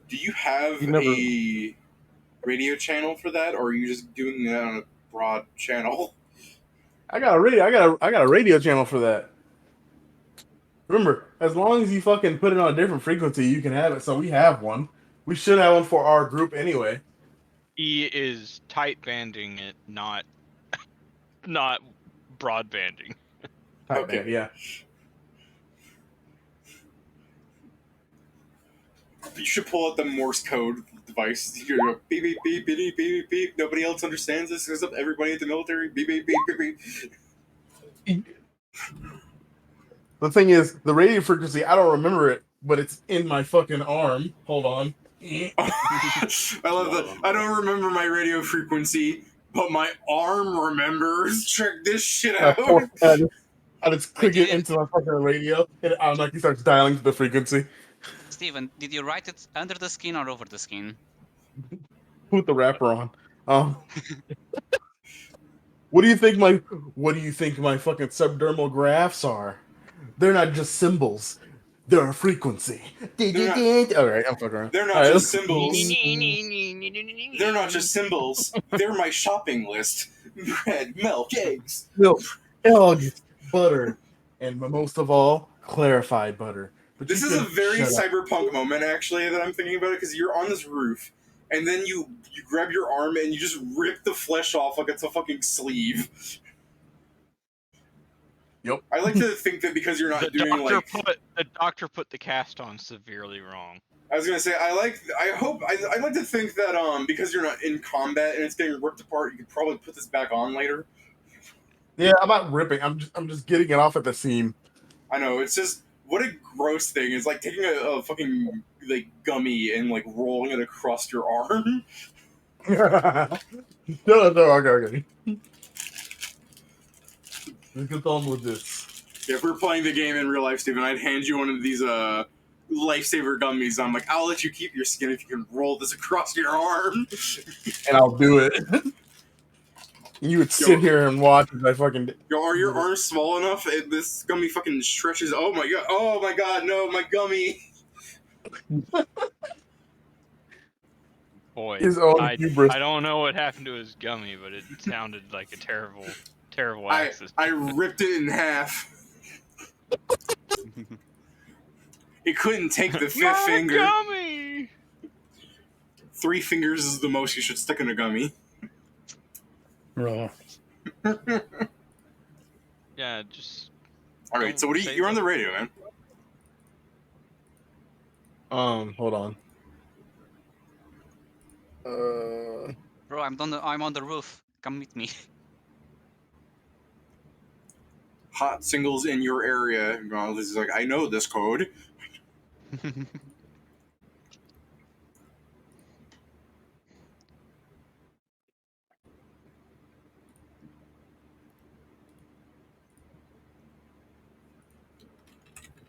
Do you have You never- a radio channel for that, or are you just doing that on a broad channel? I got a radio. I got a radio channel for that. Remember, as long as you fucking put it on a different frequency, you can have it. So we have one. We should have one for our group anyway. He is tight banding it, not broadbanding. Okay. Yeah. You should pull out the Morse code device. You go beep beep beep beep beep beep beep. Nobody else understands this except everybody at the military. Beep beep beep beep beep. The thing is, the radio frequency, I don't remember it, but it's in my fucking arm. Hold on. I love that. I don't remember my radio frequency, but my arm remembers. Check this shit out. I just click it into my fucking radio, and it automatically starts dialing to the frequency. Steven, did you write it under the skin or over the skin? Put the wrapper on. What do you think my fucking subdermal graphs are? They're not just symbols. They're a frequency. All right, I'm fucking around. They're not All right, just let's- symbols. They're not just symbols. They're my shopping list. Bread, milk, eggs. milk, eggs, butter, and most of all, clarified butter. But This you is a can very shut up. cyberpunk moment, actually, that I'm thinking about it, because you're on this roof, and then you grab your arm and you just rip the flesh off like it's a fucking sleeve. Yep. I like to think that because you're not doing like The doctor put the cast on severely wrong. I was gonna say I like to think that because you're not in combat and it's getting ripped apart, you could probably put this back on later. Yeah, I'm not ripping. I'm just getting it off at the seam. I know, it's just what a gross thing. It's like taking a fucking like gummy and like rolling it across your arm. No, okay. Let's get on with this. If we're playing the game in real life, Steven, I'd hand you one of these lifesaver gummies. I'm like, I'll let you keep your skin if you can roll this across your arm. And I'll do it. You would sit here and watch as I fucking... Yo, are your arms small enough? This gummy fucking stretches. Oh my god, no, my gummy. Boy, His own I hubris. don't know what happened to his gummy, but it sounded like a terrible accident. I ripped it in half. It couldn't take the fifth My finger. gummy! 3 fingers is the most you should stick in a gummy. Raw. Yeah, just All right, Don't so what do say you're on the the- radio, man? Hold on. Bro, I'm on the roof. Come meet me. Hot singles in your area. Well, this is like, I know this code.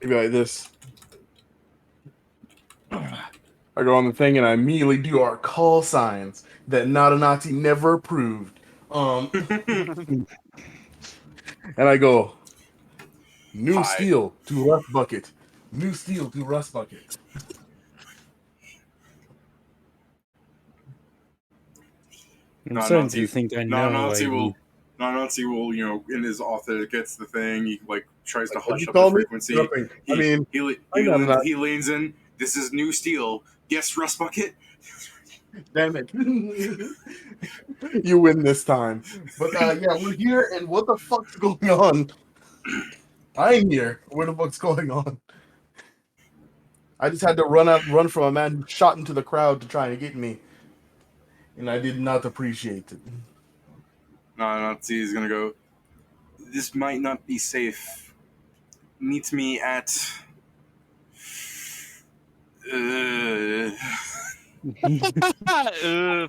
Maybe like this. I go on the thing and I immediately do our call signs that Not a Nazi never approved. And I go, new Hi. steel to rust bucket. New steel to rust bucket. I'm Not starting Nazi. to think I Not know. Nazi I will. Not Nazi will. In his author gets the thing. He like tries to Like, what hush you up the call me? frequency. Nothing. I He mean, he le- I'm he, not a leans, Nazi. he leans in. This is new steel. Yes, rust bucket. Damn it. You win this time. But yeah, we're here and what the fuck's going on? I'm here. What the fuck's going on? I just had to run from a man who shot into the crowd to try and get me. And I did not appreciate it. Not Nazi is gonna go. This might not be safe. Meet me at.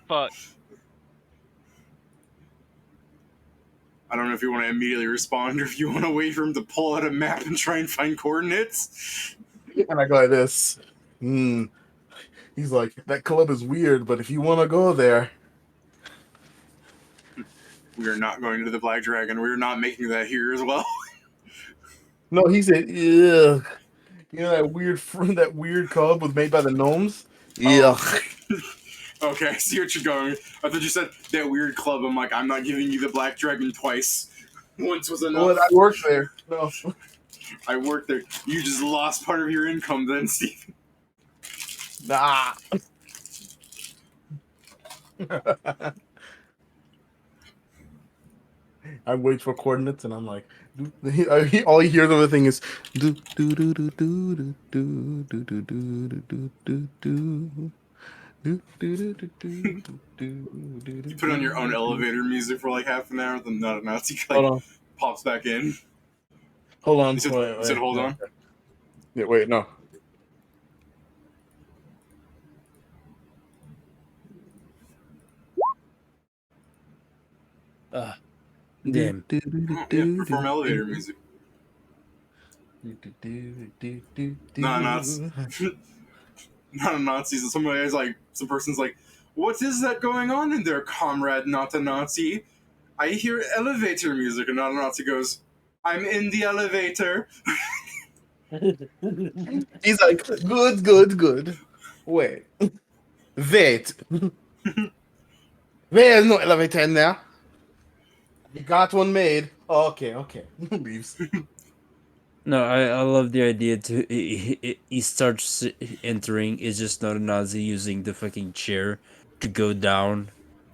Fuck. I don't know if you want to immediately respond or if you want to wait for him to pull out a map and try and find coordinates. And I go like this. He's like, that club is weird, but if you want to go there. We are not going to the Black Dragon. We are not making that here as well. No, he said, ugh. You know that weird club was made by the gnomes? Yeah. Oh. Okay, I see what you're going. I thought you said that weird club. I'm like, I'm not giving you the Black Dragon twice. Once was enough. Well, I worked there. No. I worked there. You just lost part of your income then, Steve. Nah. I wait for coordinates and I'm like, all he hears of the thing is do do do do do do do do do do do do do. You put on your own elevator music for like half an hour, then not a Nazi like pops back in. Hold on. You said hold on? Yeah, wait, no. Damn. Oh, yeah, perform elevator music. Nah, not a Nazi. So somebody's like, some person's like, what is that going on in there, comrade? Not a Nazi. I hear elevator music, and not a Nazi goes, I'm in the elevator. He's like, good. Wait. There's no elevator in there. You got one made. Okay. Leaves. No, I love the idea to he starts entering. Is just not a Nazi using the fucking chair to go down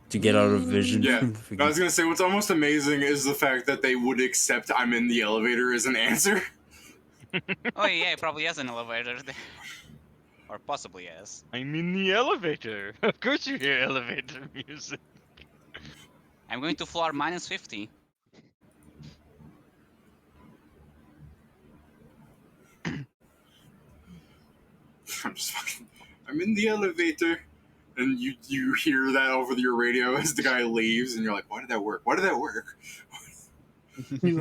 to get out of vision. Yeah, from the I fucking- was gonna say what's almost amazing is the fact that they would accept I'm in the elevator as an answer. Oh yeah, he probably has an elevator there. Or possibly yes. I'm in the elevator. Of course you hear elevator music. I'm going to floor -50. I'm just fucking. I'm in the elevator, and you hear that over your radio as the guy leaves, and you're like, why did that work? Why did that work? He's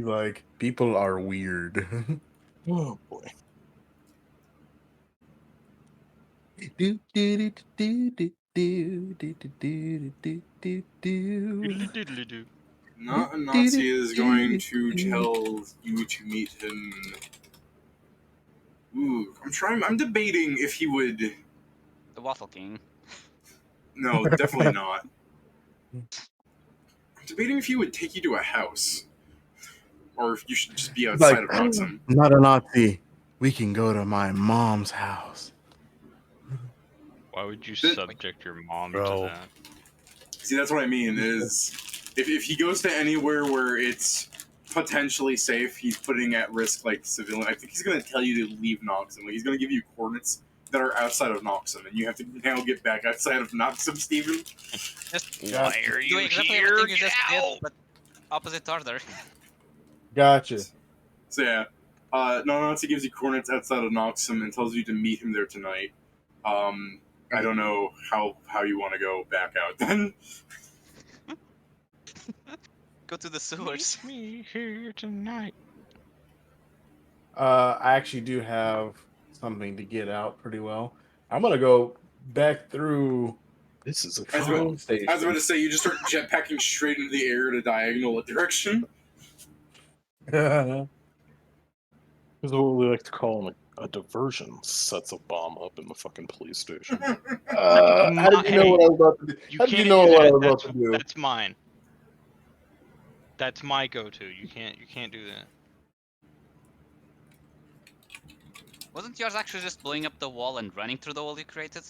like, people are weird. Oh boy. Doodly-doodly-doo. Not a Nazi is going to tell you to meet him. Ooh, I'm debating if he would. The Waffle King. No, definitely not. I'm debating if he would take you to a house, or if you should just be outside of Hudson. Not a Nazi. We can go to my mom's house. Why would you That- subject your mom Bro. to that? See, that's what I mean. Is if he goes to anywhere where it's potentially safe, he's putting at risk like civilian. I think he's going to tell you to leave Noxum. Like, he's going to give you coordinates that are outside of Noxum, and you have to now get back outside of Noxum, Steven. Why are you Doing exactly here? everything you Get just out! did, but opposite order. Gotcha. So yeah, Nanatsu gives you coordinates outside of Noxum and tells you to meet him there tonight. I don't know how you want to go back out then. Go to the sewers. Meet me here tonight. I actually do have something to get out pretty well. I'm gonna go back through. This is a I was train about station. to say, you just start jetpacking straight into the air in a diagonal direction. This is what we like to call a diversion. Sets a bomb up in the fucking police station. How did you know what I was about to do? You How did can't you know do what I that. was about to do? That's mine. That's my go-to. You can't do that. Wasn't yours actually just blowing up the wall and running through the wall you created?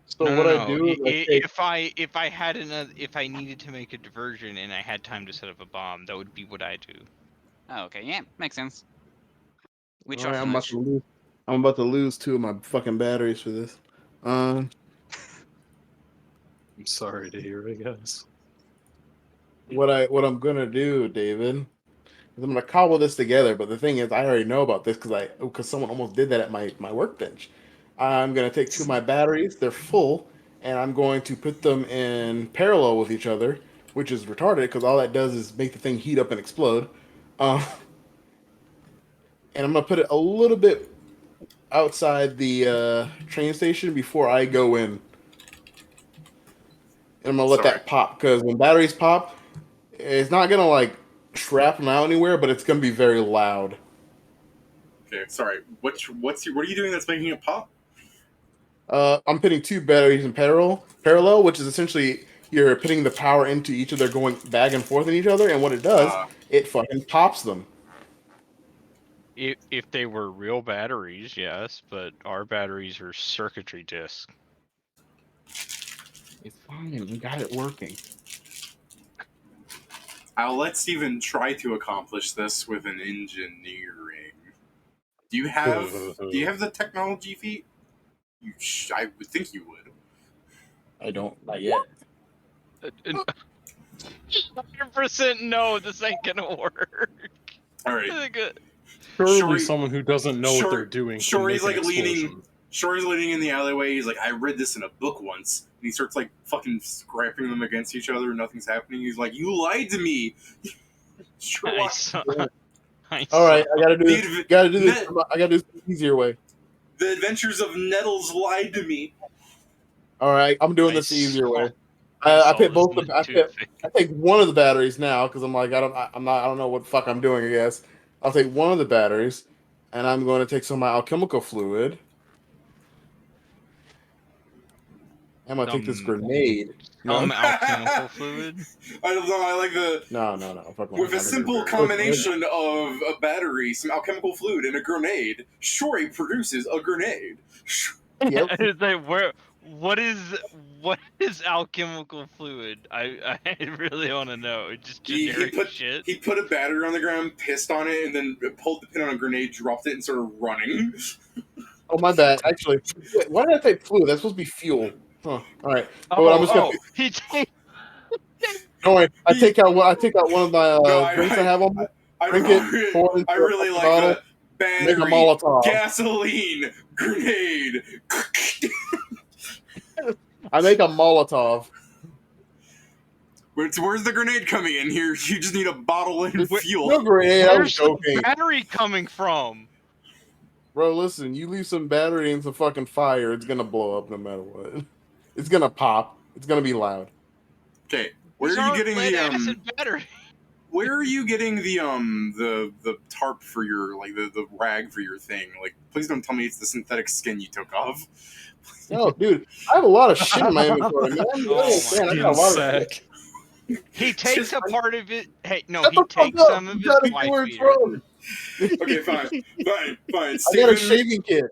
So No, what no, I no. do is If I needed to make a diversion and I had time to set up a bomb, that would be what I do. Oh, okay, yeah, makes sense. Which Alright, I'm about orphanage? to lose. I'm about to lose 2 of my fucking batteries for this. I'm sorry to hear, I guess. What I'm gonna do, David, is I'm gonna cobble this together. But the thing is, I already know about this because someone almost did that at my workbench. I'm gonna take 2 of my batteries; they're full, and I'm going to put them in parallel with each other, which is retarded because all that does is make the thing heat up and explode. And I'm gonna put it a little bit outside the train station before I go in. And I'm gonna let Sorry. that pop because when batteries pop, it's not gonna like trap them out anywhere, but it's gonna be very loud. Okay, sorry. What are you doing that's making it pop? I'm putting 2 batteries in parallel, which is essentially you're putting the power into each of them, going back and forth in each other, and what it does, it fucking pops them. If they were real batteries, yes, but our batteries are circuitry discs. It's fine. We got it working. I'll let Steven try to accomplish this with an engineering. Do you have the technology feat? I would think you would. I don't. Not yet. 100% no, this ain't gonna work. All right. Surely Shori- someone who doesn't know what they're doing can Shori's make an like leaning. explosion. Shori's leaning in the alleyway. He's like, I read this in a book once. And he starts like fucking scrapping them against each other and nothing's happening. He's like, you lied to me. Sure. I saw. All right, I gotta do this. The Gotta do this. I gotta do this the easier way. The Adventures of Nettles lied to me. All right, I'm doing I this the easier saw- way. I saw pick this both in the. toothpick. I take one of the batteries now because I'm like I don't know what the fuck I'm doing. I guess I'll take one of the batteries, and I'm going to take some of my alchemical fluid. I'm gonna take this grenade. Alchemical fluid. I don't know. I like the No. Fuck with a simple combination of a battery, some alchemical fluid, and a grenade. Shori produces a grenade. Yep. It's like what is alchemical fluid? I really want to know. It's just generic shit. He put a battery on the ground, pissed on it, and then pulled the pin on a grenade, dropped it, and started running. Oh my bad. Actually, wait, why did I take fluid? That's supposed to be fuel. Huh. All right. He takes. Don't worry. I take out one of my drinks I have on me. Drink it. Pour it into I really a like bottle. that. Battery, Make a Molotov. gasoline, grenade. I make a Molotov. Where's the grenade coming in here? You just need a bottle and fuel. No grenade. I was Where's joking. the battery coming from? Bro, listen. You leave some battery in some fucking fire, it's gonna blow up no matter what. It's gonna pop. It's gonna be loud. Okay, where These are you aren't getting lead the acid battery? Where are you getting the tarp for your the rag for your thing? Like, please don't tell me it's the synthetic skin you took off. No, dude, I have a lot of shit in my inventory, man. Oh I got a lot of shit. He takes a part of it. Hey, no, Shut he the fuck takes up. some of You his gotta wife get where it's beater. from. Okay, fine. I got a shaving kit.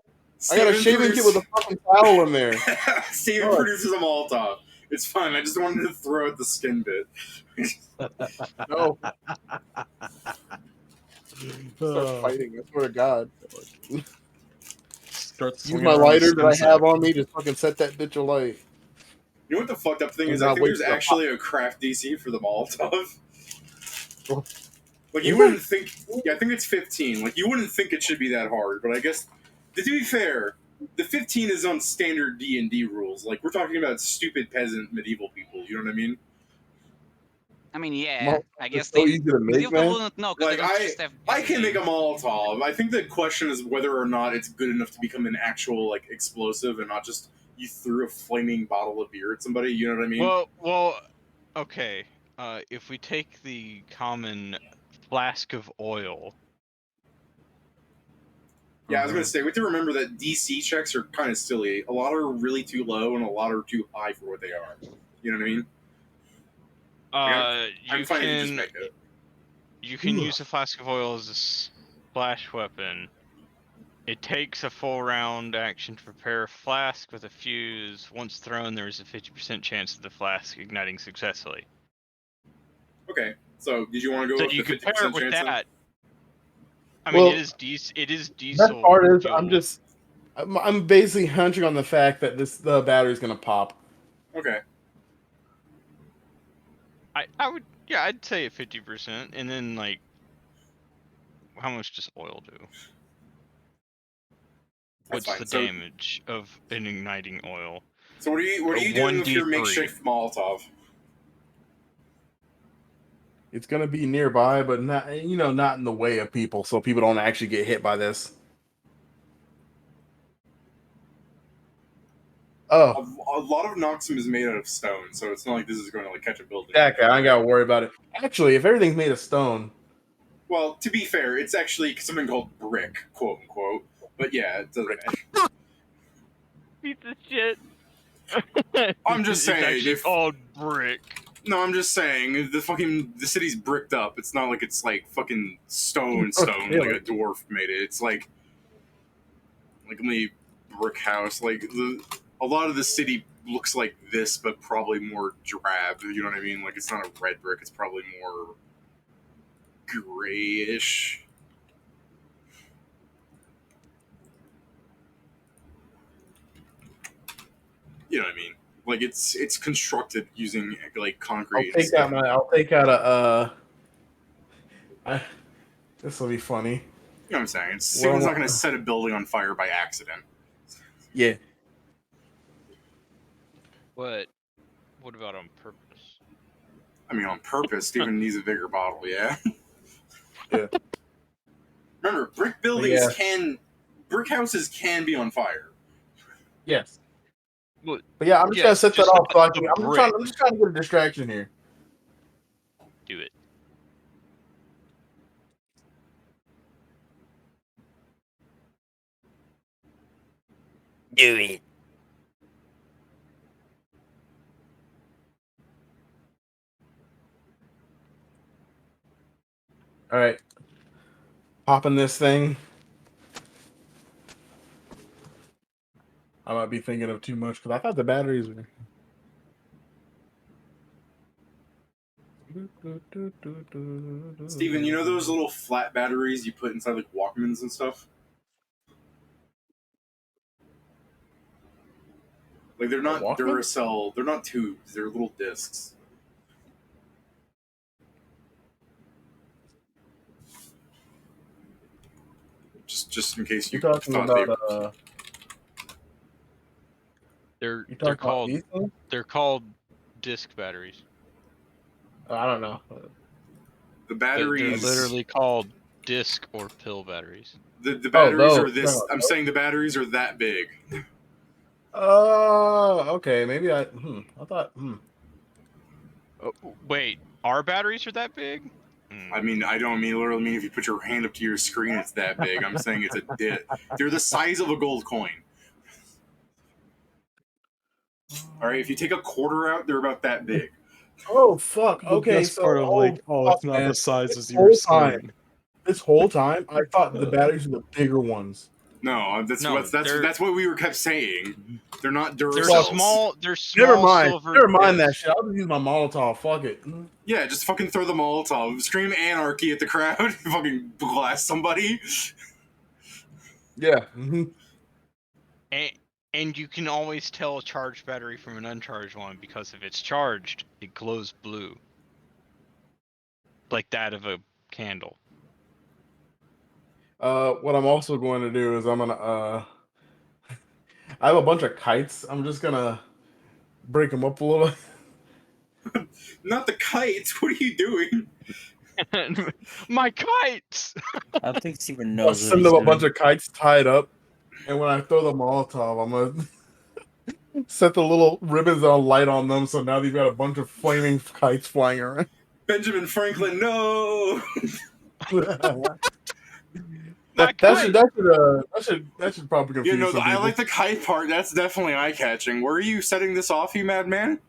I got a shaving kit with a fucking towel in there. Steven What? produces a Molotov. It's fine. I just wanted to throw out the skin bit. No, start Uh, fighting. I swear to God. Start Use swinging my around the lighter skin that I have sack. on me to fucking set that bitch alight. You know what the fucked up thing And is? I not think wait there's for the actually a craft DC for the Molotov. Oh. Like, you Is wouldn't think... Yeah, I think it's 15. Like, you wouldn't think it should be that hard, but I guess... To be fair, the 15 is on standard D&D rules. Like, we're talking about stupid peasant medieval people, you know what I mean? I mean, yeah, Molotov I is guess so they easy to make, medieval people man. wouldn't know because Like, they don't just have. I can make a game. Molotov. I think the question is whether or not it's good enough to become an actual, like, explosive and not just you threw a flaming bottle of beer at somebody, you know what I mean? Well, okay. If we take the common flask of oil, Yeah, I was gonna say, we have to remember that DC checks are kind of silly. A lot are really too low, and a lot are too high for what they are. You know what I mean? I'm you fine if you just can make it. use a flask of oil as a splash weapon. It takes a full round action to prepare a flask with a fuse. Once thrown, there is a 50% chance of the flask igniting successfully. Okay, so did you want to go So with you the 50% compare it with chance then? that. I mean, Well, it is That diesel part is, fuel. I'm basically hunching on the fact that the battery's gonna pop. Okay. I would, yeah, I'd say 50%, and then like, how much does oil do? That's What's fine. the So, damage of an igniting oil? so what are you A doing with your 1d3. makeshift Molotov? It's gonna be nearby, but not not in the way of people, so people don't actually get hit by this. A, Oh, a lot of Noxum is made out of stone, so it's not like this is going to like catch a building. exactly. I ain't gotta worry about it. Actually, if everything's made of stone, Well, to be fair, it's actually something called brick, quote unquote. But yeah, it doesn't matter. Piece of shit. I'm just saying, It's actually if- called brick. No, I'm just saying the city's bricked up. It's not like it's like fucking stone, Okay, like a dwarf made it. It's like a brick house. Like a lot of the city looks like this, but probably more drab. You know what I mean? Like it's not a red brick. It's probably more grayish. You know what I mean? Like it's constructed using like concrete. I'll take out a. This will be funny. You know what I'm saying? Someone's not going to set a building on fire by accident. Yeah. What about on purpose? I mean, on purpose. Steven needs a bigger bottle. Yeah. Yeah. Remember, brick buildings brick houses can be on fire. Yes. Well, But yeah, I'm just gonna yes, set that just off. So the I'm just trying to get a distraction here. Do it. Do it. All right. Popping this thing. I might be thinking of too much because I thought the batteries were. Steven, you know those little flat batteries you put inside like Walkmans and stuff? Like they're not Walkman? Duracell, they're not tubes, they're little discs. Just in case you You're talking thought about They're you talking called about these things? they're called disc batteries. I don't know. the They're batteries literally called disc or pill batteries. the batteries are those. this No, I'm those. saying the batteries are that big. Oh, okay. Maybe I thought. Oh, wait, our batteries are that big? I mean, I don't mean literally mean if you put your hand up to your screen it's that big. I'm saying it's they're the size of a gold coin. All right, if you take a quarter out, they're about that big. Oh fuck. The Okay, best so part of like, fuck, it's not man. the size This as your whole time- screen. This whole time, I thought the batteries were the bigger ones. No, that's No, that's what we were kept saying. They're not They're Duracells. small. They're small. Never mind. Silver Never mind that discs. shit. I'll just use my Molotov. Fuck it. Yeah, just fucking throw the Molotov. Scream anarchy at the crowd. Fucking blast somebody. Yeah. And you can always tell a charged battery from an uncharged one because if it's charged, it glows blue. Like that of a candle. What I'm also going to do is I'm gonna I have a bunch of kites. I'm just gonna break them up a little. Not the kites. What are you doing? My kites! I don't think Steven I'll knows what send he's them a doing. bunch of kites tied up, and when I throw the Molotov, I'm gonna set the little ribbons on light on them. So now you've got a bunch of flaming kites flying around. Benjamin Franklin, no! That should probably confuse You know, some I people. like the kite part. That's definitely eye-catching. Where are you setting this off, you madman?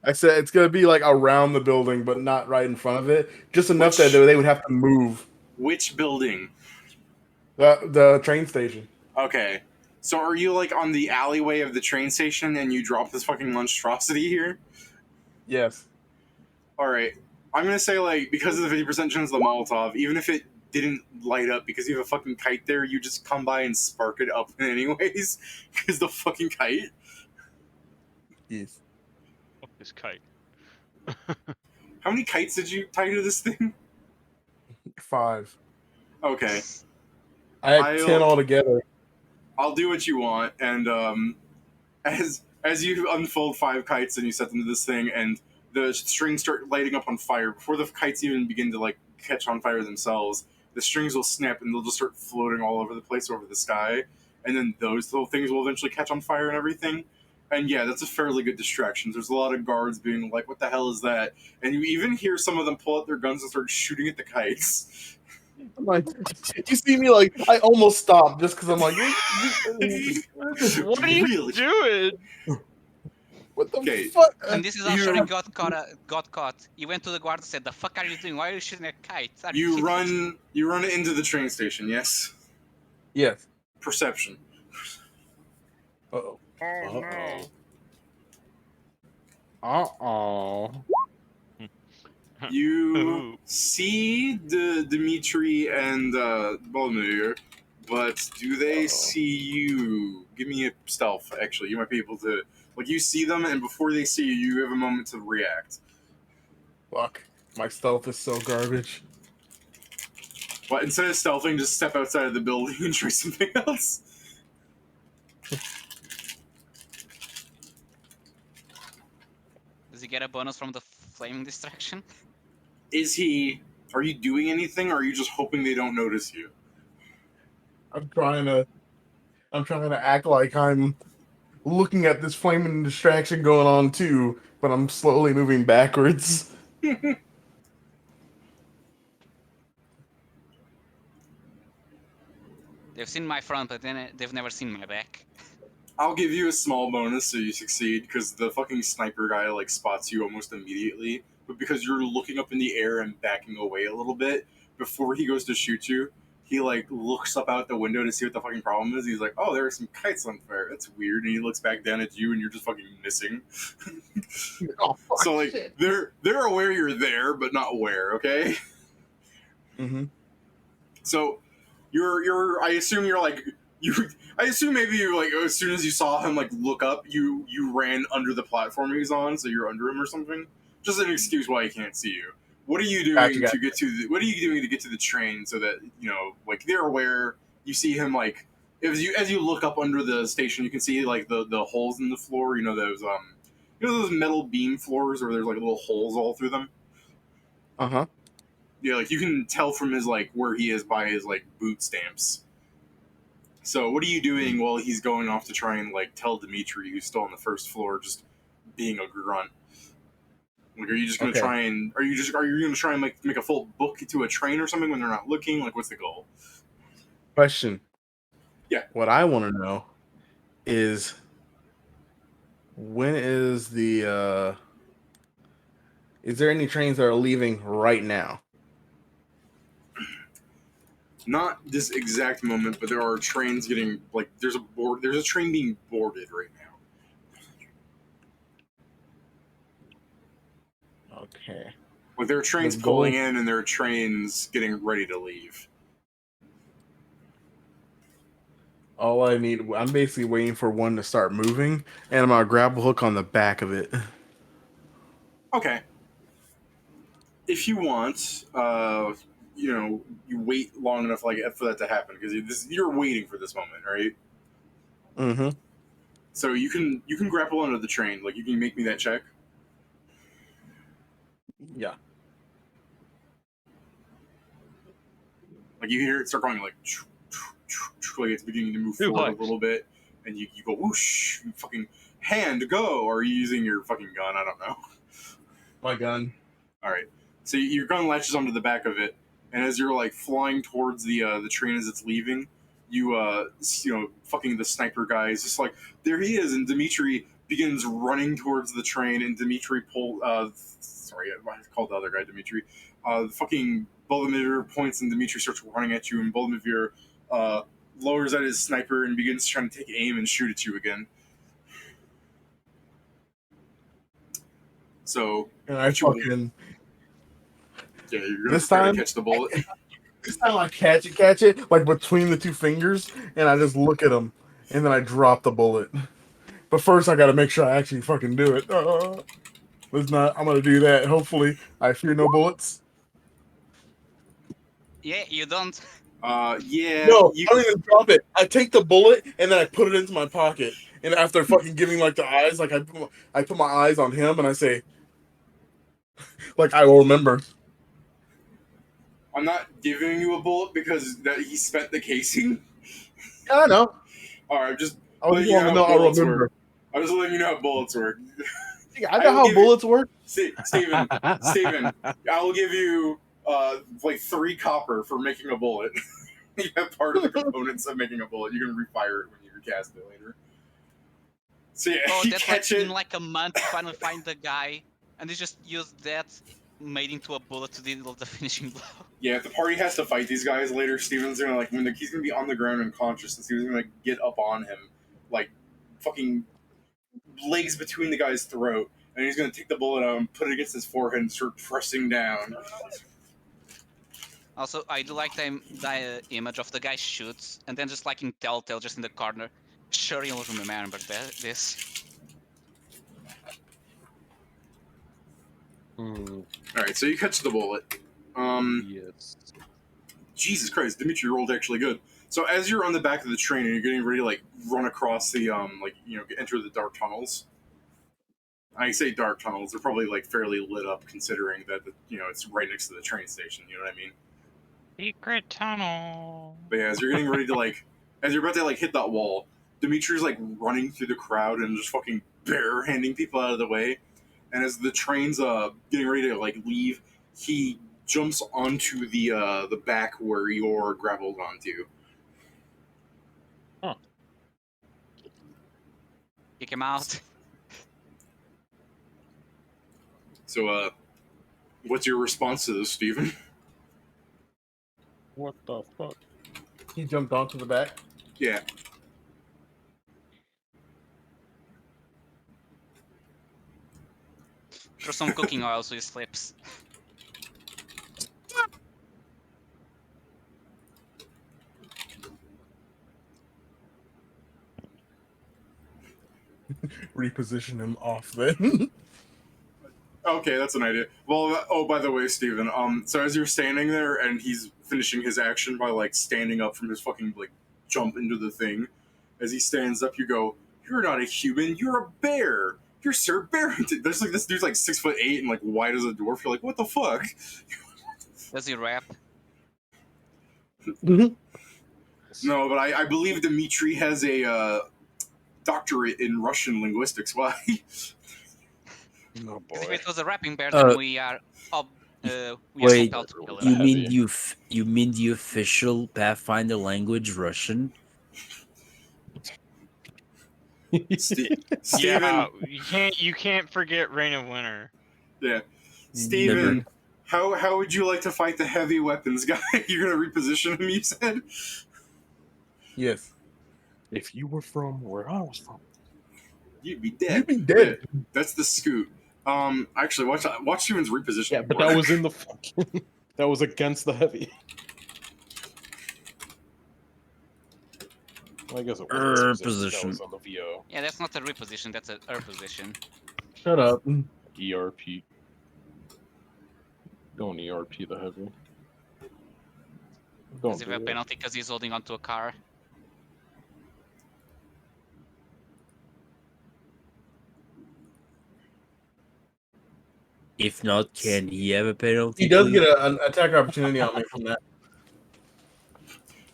I said it's gonna be like around the building, but not right in front of it. Just enough that they would have to move. Which building? The train station. Okay. So are you, like, on the alleyway of the train station and you drop this fucking monstrosity here? Yes. Alright. I'm gonna say, like, because of the 50% chance of the Molotov, even if it didn't light up because you have a fucking kite there, you just come by and spark it up anyways. Because the fucking kite. Yes. Fuck this kite. How many kites did you tie to this thing? 5. Okay. I had 10 altogether. I'll do what you want, and as you unfold 5 kites and you set them to this thing, and the strings start lighting up on fire, before the kites even begin to like catch on fire themselves, the strings will snap and they'll just start floating all over the place over the sky, and then those little things will eventually catch on fire and everything. And yeah, that's a fairly good distraction. There's a lot of guards being like, "What the hell is that?" And you even hear some of them pull out their guns and start shooting at the kites. I'm like, you see me like I almost stopped just because I'm like, What are you doing? what the Okay. fuck? And this is how Shori got caught. He went to the guard and said, "The fuck are you doing? Why are you shooting at kites? Are You kidding?" run into the train station. Yes. Yes. Perception. Uh-oh. Uh-oh. You see Dimitri and Bolmir, but do they see you? Give me a stealth, actually. You might be able to... Like, you see them, and before they see you, you have a moment to react. Fuck. My stealth is so garbage. But instead of stealthing, just step outside of the building and try something else. Does he get a bonus from the flaming distraction? Are you doing anything, or are you just hoping they don't notice you? I'm trying to act like I'm looking at this flaming distraction going on too, but I'm slowly moving backwards. They've seen my front, but then they've never seen my back. I'll give you a small bonus so you succeed, because the fucking sniper guy, like, spots you almost immediately. But because you're looking up in the air and backing away a little bit, before he goes to shoot you, he, like, looks up out the window to see what the fucking problem is. He's like, "Oh, there are some kites on fire. That's weird." And he looks back down at you, and you're just fucking missing. Oh, fuck, So, like, shit. they're aware you're there, but not where, okay? Mm-hmm. So, I assume you're, like... I assume maybe you, like, as soon as you saw him, like, look up, you ran under the platform he's on, so you're under him or something. Just an excuse why he can't see you. What are you doing Gotcha. to get to the? What are you doing to get to the train so that like they're aware? You see him like as you look up under the station, you can see like the holes in the floor. Those metal beam floors where there's like little holes all through them. Uh-huh. Yeah, like you can tell from his like where he is by his like boot stamps. So what are you doing while he's going off to try and like tell Dimitri, who's still on the first floor, just being a grunt? Like, are you just gonna Okay. try and are you gonna try and make a full book to a train or something when they're not looking? Like, what's the goal? Question. Yeah. What I want to know is when is is there any trains that are leaving right now? Not this exact moment, but there are trains getting like there's a train being boarded right now. Okay. Like there are trains The pulling goal- in and there are trains getting ready to leave. All I need, I'm basically waiting for one to start moving, and I'm gonna grab a hook on the back of it. Okay. If you want, you wait long enough like for that to happen because you're waiting for this moment, right? Mm-hmm. So you can grapple onto the train. Like you can make me that check. Yeah. Like you hear it start going like it's beginning to move Two forward hooks. a little bit, and you go whoosh, you fucking hand go. Or are you using your fucking gun? I don't know. My gun. All right. So your gun latches onto the back of it, and as you're like flying towards the train as it's leaving, fucking the sniper guy is just like there he is, and Dimitri begins running towards the train, and Dimitri sorry, I called the other guy Dimitri. Fucking Bolomir points, and Dimitri starts running at you, and Bolomir lowers at his sniper and begins trying to take aim and shoot at you again. So And I fucking yeah, you're gonna this try to time. catch the bullet. This time I catch it like between the two fingers, and I just look at him, and then I drop the bullet. But first, I gotta make sure I actually fucking do it. Let's not. I'm gonna do that. Hopefully, I fear no bullets. Yeah, you don't. Yeah. No, You, I don't even drop it. I take the bullet and then I put it into my pocket. And after fucking giving like the eyes, like I put my eyes on him and I say, like I will remember. I'm not giving you a bullet because that he spent the casing. Yeah, I know. All right, just I was letting just you want know to how know. I bullets remember. work. I was letting you know how bullets work. Yeah, I I know will how give you- bullets work. Steven, I will give you like 3 copper for making a bullet. You have part of the components of making a bullet. You can refire it when you recast it later. So yeah, Oh, you that's like catch it. in like a month you finally find the guy, and they just use that made into a bullet to deal the finishing blow. Yeah, if the party has to fight these guys later, Steven's gonna like he's gonna be on the ground unconscious, and Steven's gonna get up on him, like fucking legs between the guy's throat, and he's gonna take the bullet out and put it against his forehead and start pressing down. Also, I do like the image of the guy shoots, and then just like in Telltale, just in the corner, Shori will remember this. Hmm, All right, so you catch the bullet. yes. Jesus Christ, Dimitri rolled actually good. So as you're on the back of the train and you're getting ready to like run across the enter the dark tunnels. I say dark tunnels; they're probably like fairly lit up, considering that it's right next to the train station. You know what I mean? Secret tunnel. But yeah, as you're getting ready to as you're about to hit that wall, Dimitri's like running through the crowd and just fucking bare-handing people out of the way. And as the train's getting ready to leave, he jumps onto the back where you're grappled onto. Kick him out. So what's your response to this, Steven? What the fuck? He jumped onto the back. Yeah. Throw some cooking oil so he slips. Reposition him off then. Okay, that's an idea. Well, by the way, Steven, so as you're standing there and he's finishing his action by standing up from his fucking jump into the thing, as he stands up, you go, "You're not a human, you're a bear. You're Sir Barrington." There's this dude's 6'8" and white as a dwarf. You're like, what the fuck? Does he rap? No, but I believe Dimitri has a doctorate in Russian linguistics. Why? Oh Because if boy. it was a rapping bear, then we are Wait, compelled to kill You him. mean Heavy. you mean the official Pathfinder language Russian? Steven, Yeah, you can't forget Reign of Winter. yeah, Never. Steven. How would you like to fight the heavy weapons guy? You're gonna reposition him, you said? Yes. If you were from where I was from, You'd be dead. You'd be dead. Yeah, that's the scoot. Actually, watch Steven's repositioning. yeah, but that work. was in the fucking. That was against the heavy. Well, I guess it was position. That was on the VO. Yeah, that's not a reposition, that's a position. Shut up. ERP. Don't ERP the heavy. Does Don't he do have a it. penalty because he's holding onto a car? If not, can he have a penalty? He does please? get an attack opportunity on me from that.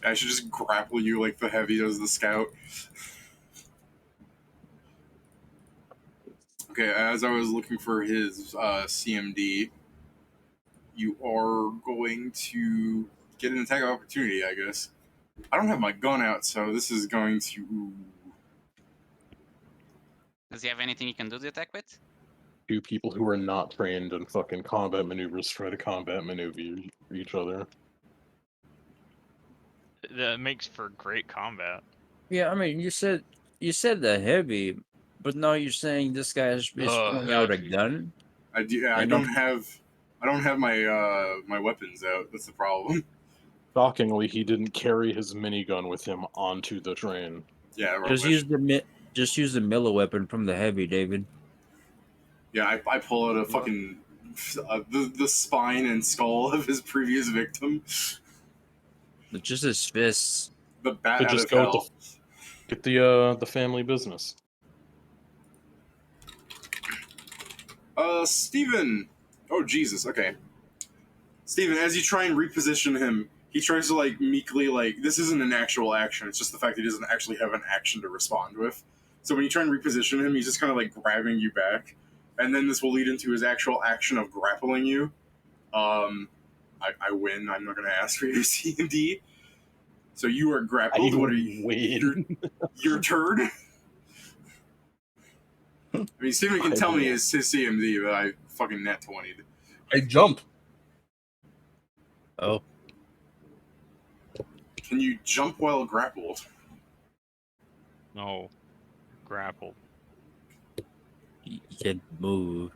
I should just grapple you like the heavy does the scout. Okay, as I was looking for his CMD, you are going to get an attack opportunity, I guess. I don't have my gun out, so this is going to... Does he have anything he can do the attack with? Two people who are not trained in fucking combat maneuvers try to combat maneuver each other. That makes for great combat. Yeah, I mean, you said the heavy, but now you're saying this guy is pulling out a Heavy. gun. I don't have my my weapons out. That's the problem. Shockingly, he didn't carry his minigun with him onto the train. Yeah, Just use the Miller weapon from the heavy, David. Yeah, I pull out a fucking the spine and skull of his previous victim. But just his fists. The bat But out just of go hell. get the family business. Steven. Oh Jesus. Okay. Steven, as you try and reposition him, he tries to like meekly like this isn't an actual action. It's just the fact that he doesn't actually have an action to respond with. So when you try and reposition him, he's just kind of like grabbing you back, and then this will lead into his actual action of grappling you. I win. I'm not going to ask for your C&D. So you are grappled. What are you? Win. Your turn. I mean, Steven can tell me his CMD, but I fucking net 20'd. I jump. Oh, Can you jump while grappled? No. Grappled. you can move.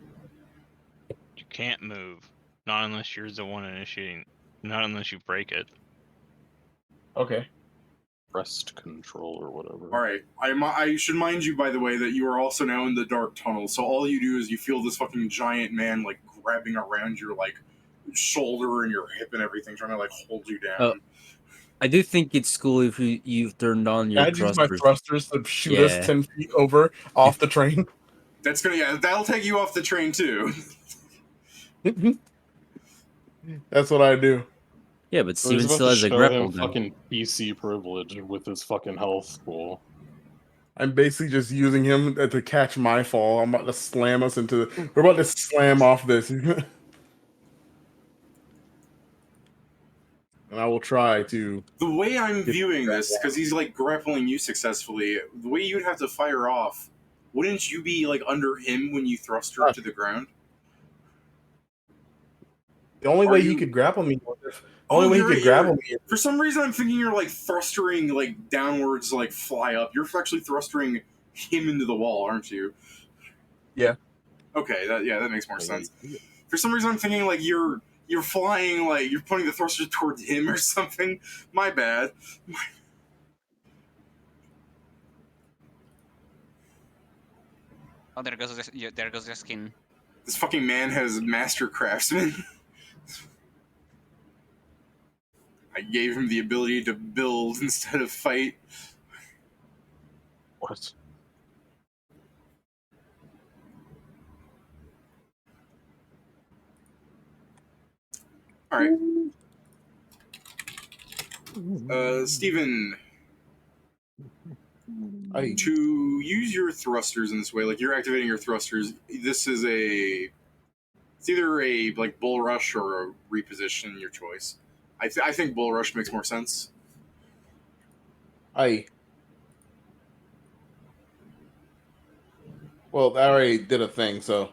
You can't move. Not unless you're the one initiating. Not unless you break it. Okay. Rest control or whatever. All right. I should mind you, by the way, that you are also now in the dark tunnel. So all you do is you feel this fucking giant man like grabbing around your like shoulder and your hip and everything, trying to like hold you down. Oh. I do think it's cool if you've turned on your I'd use my thrusters. thrusters to shoot us Yeah. 10 feet over off the train. That'll take you off the train too. That's what I do. Yeah, but So he's Steven about still to has a show grapple him gun. fucking PC privilege with his fucking health pool. I'm basically just using him to catch my fall. I'm about to slam us into. We're about to slam off this. And I will try to. The way I'm viewing this, because he's like grappling you successfully, the way you'd have to fire off, wouldn't you be like under him when you thrust her to the ground? The only Are way you- he could grapple me. The Oh, only way he you're- could grapple me. For some reason, I'm thinking you're like thrustering like downwards, like fly up. You're actually thrustering him into the wall, aren't you? Yeah. Okay, that makes more sense. For some reason, I'm thinking like you're flying, like you're pointing the thruster towards him or something. My bad. Oh, there goes your skin. This fucking man has master craftsman. I gave him the ability to build instead of fight. What? All right. Steven, to use your thrusters in this way, like you're activating your thrusters, this is it's either a like bull rush or a reposition, your choice. I think bull rush makes more sense. Well, I already did a thing, so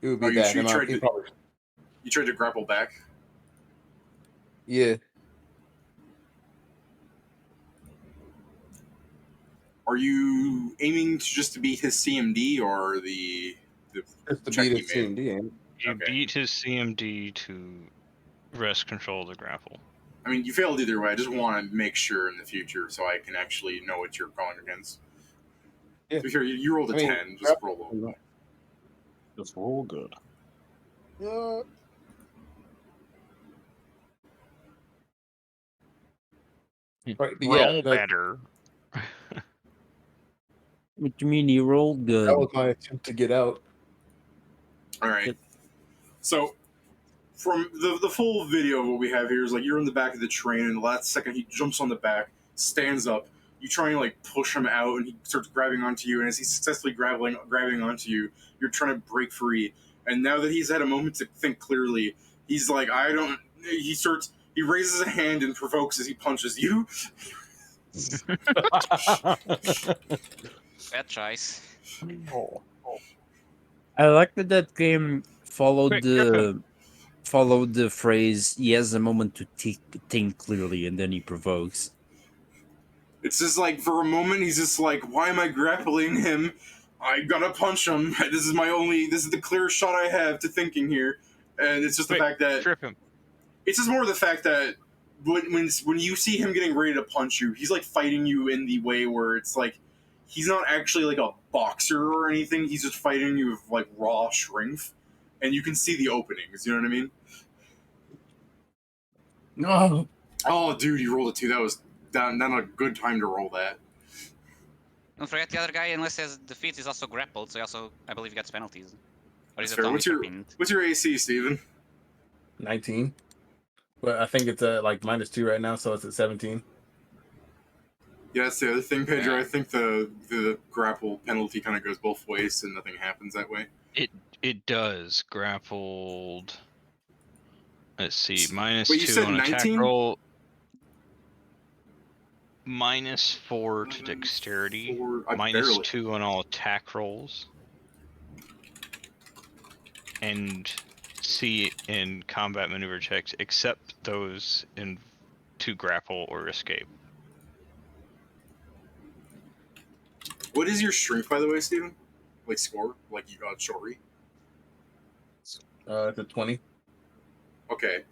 it would be Oh, that. you And tried to- You tried to grapple back. Yeah. Are you aiming just to beat his CMD or the Just to check beat he his made? CMD, ain't it? You Okay. beat his CMD to wrest control of the grapple. I mean, you failed either way. I just want to make sure in the future so I can actually know what you're going against. Yeah. To be fair, you rolled a I mean, 10. Just roll low. Just roll good. Right, but Roll yeah, better. What do you mean you rolled good? that was my attempt to get out. All right. So, from the full video of what we have here is like you're in the back of the train, and the last second he jumps on the back, stands up. You try and like push him out, and he starts grabbing onto you. And as he's successfully grabbing onto you, you're trying to break free. And now that he's had a moment to think clearly, he's like, I don't. He raises a hand and provokes as he punches you. Bad choice. Oh. I like that game followed Quick, trip the phrase. He has a moment to think clearly, and then he provokes. It's just like for a moment he's just like, why am I grappling him? I gotta punch him. This is the clearest shot I have to thinking here. And it's just the fact that Trip him. it's just more the fact that when you see him getting ready to punch you, he's like fighting you in the way where it's like he's not actually like a boxer or anything. He's just fighting you with like raw strength, and you can see the openings. You know what I mean? No. Oh, dude, you rolled a 2. That was not a good time to roll that. Don't forget the other guy, unless he has defeats, is also grappled, so he also, I believe, gets penalties. Or is That's it fair. only What's your for pinned? what's your AC, Steven? 19. But I think it's at like -2 right now, so it's at 17. Yeah, that's the other thing, Pedro. Yeah. I think the grapple penalty kind of goes both ways, and nothing happens that way. It does. Grappled. Let's see. -2 Wait, you said on attack 19? roll. -4 to dexterity. Barely. -2 on all attack rolls. And C in combat maneuver checks, except those to grapple or escape. What is your strength, by the way, Steven? Like score? Like you got Shori? It's at 20. Okay.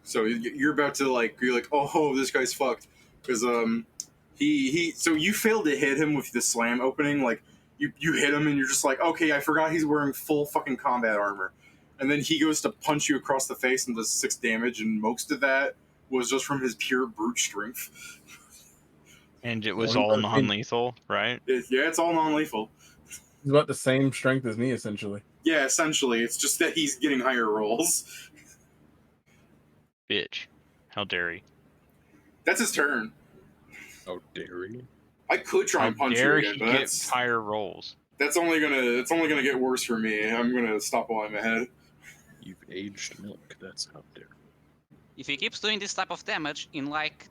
So you're about to like be like, oh, this guy's fucked because so you failed to hit him with the slam opening. Like you hit him and you're just like, okay, I forgot he's wearing full fucking combat armor, and then he goes to punch you across the face and does 6 damage, and most of that was just from his pure brute strength. And it was Well, all non-lethal, right? Yeah, it's all non-lethal. He's about the same strength as me, essentially. Yeah, essentially, it's just that he's getting higher rolls. Bitch. How dare he? That's his turn. How dare you? I could try and How punch you dare again, he but get that's higher rolls? only gonna get worse for me. I'm gonna stop while I'm ahead. You've aged milk. That's how dare. If he keeps doing this type of damage, in like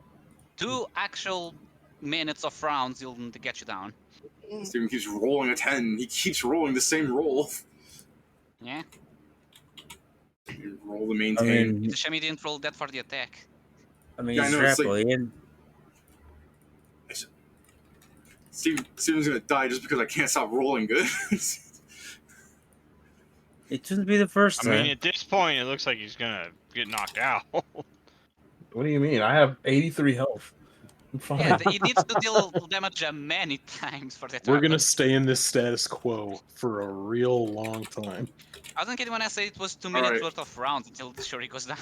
2 actual minutes of rounds, he'll get you down. Steven keeps rolling a 10. He keeps rolling the same roll. Yeah? You roll to I maintain. mean, It's a shame he didn't roll that for the attack. Yeah, I he's know, it's like- grappling. Steven's gonna die just because I can't stop rolling good. It shouldn't be the first I time. mean, at this point, it looks like he's gonna get knocked out. What do you mean? I have 83 health. I'm fine. Yeah, he needs to deal damage many times for that to We're gonna happen. stay in this status quo for a real long time. I don't get when I say it was 2 All minutes right. worth of rounds until Shori goes down.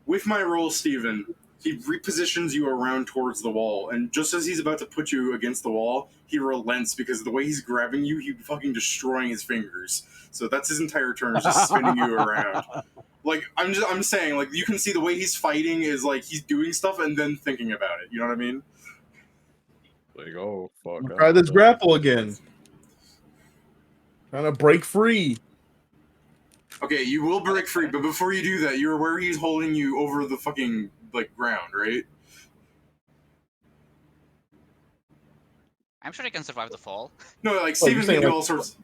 With my roll, Steven, he repositions you around towards the wall, and just as he's about to put you against the wall, he relents because the way he's grabbing you, he's fucking destroying his fingers. So that's his entire turn, is just spinning you around. Like I'm saying, like you can see the way he's fighting is like he's doing stuff and then thinking about it. You know what I mean? Like, oh fuck. Try this grapple again. Trying to break free. Okay, you will break free, but before you do that, you're aware he's holding you over the fucking like ground, right? I'm sure he can survive the fall. No, like Oh, you're Steven can saying, do like- all sorts.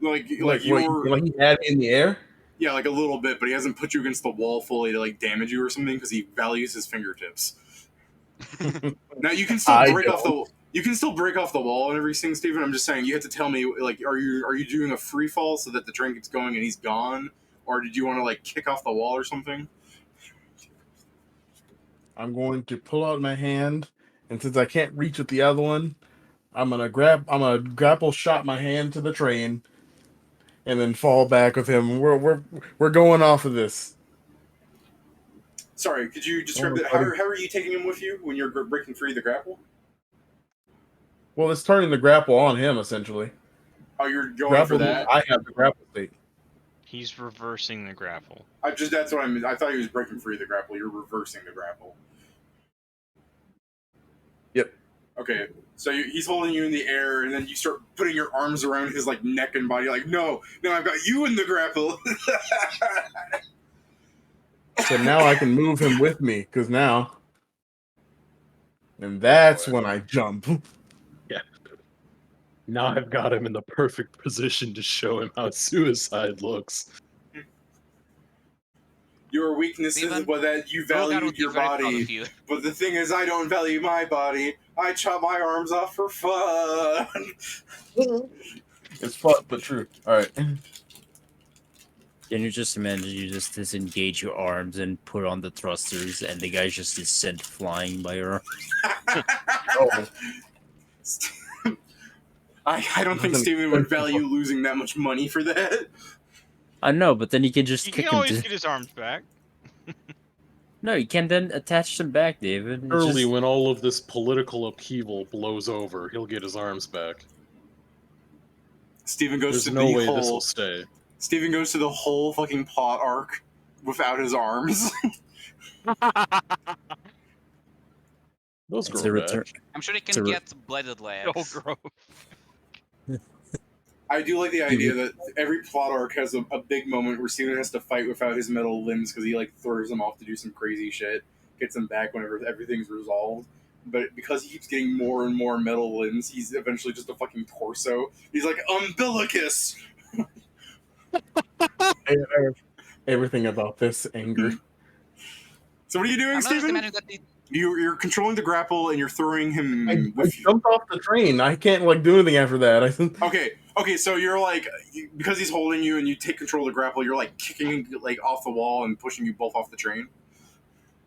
Like Like you're he had me in the air? Yeah, like a little bit, but he hasn't put you against the wall fully to like damage you or something because he values his fingertips. Now you can still break off the wall and everything, Steven. I'm just saying you have to tell me like are you doing a free fall so that the train keeps going and he's gone, or did you want to like kick off the wall or something? I'm going to pull out my hand, and since I can't reach with the other one, I'm gonna grapple shot my hand to the train, and then fall back with him. We're going off of this. Sorry, could you describe that? How are you taking him with you when you're breaking free of the grapple? Well, it's turning the grapple on him essentially. Oh, you're going Grapple for that? I have the grapple state. He's reversing the grapple. That's what I thought he was breaking free of the grapple. You're reversing the grapple. Yep. Okay, so he's holding you in the air, and then you start putting your arms around his like neck and body, like, no, I've got you in the grapple. So now I can move him with me, because now, and that's when I jump. Yeah. Now I've got him in the perfect position to show him how suicide looks. Your weakness is that you value your body, but the thing is, I don't value my body. I chop my arms off for fun. It's fun, but true. All right. Can you just imagine you just disengage your arms and put on the thrusters, and the guy just is sent flying by your arm? Oh. I don't think Steven would value losing that much money for that. I know, but then you can just He kick can always him to... get his arms back. No, you can then attach them back, David. It's Early, just... when all of this political upheaval blows over, he'll get his arms back. Steven goes There's to no the way whole. this will stay. Steven goes to the whole fucking plot arc without his arms. Those It's grow a back. return. I'm sure he can get bladed legs. Oh, gross. I do like the idea that every plot arc has a big moment where Steven has to fight without his metal limbs because he like throws them off to do some crazy shit, gets them back whenever everything's resolved. But because he keeps getting more and more metal limbs, he's eventually just a fucking torso. He's like umbilicus. Everything about this anger. So what are you doing, I'm not just Steven? imagining that You're controlling the grapple and you're throwing him I with you. jumped off the train. I can't like do anything after that. Okay, so you're like, because he's holding you and you take control of the grapple, you're like kicking like off the wall and pushing you both off the train.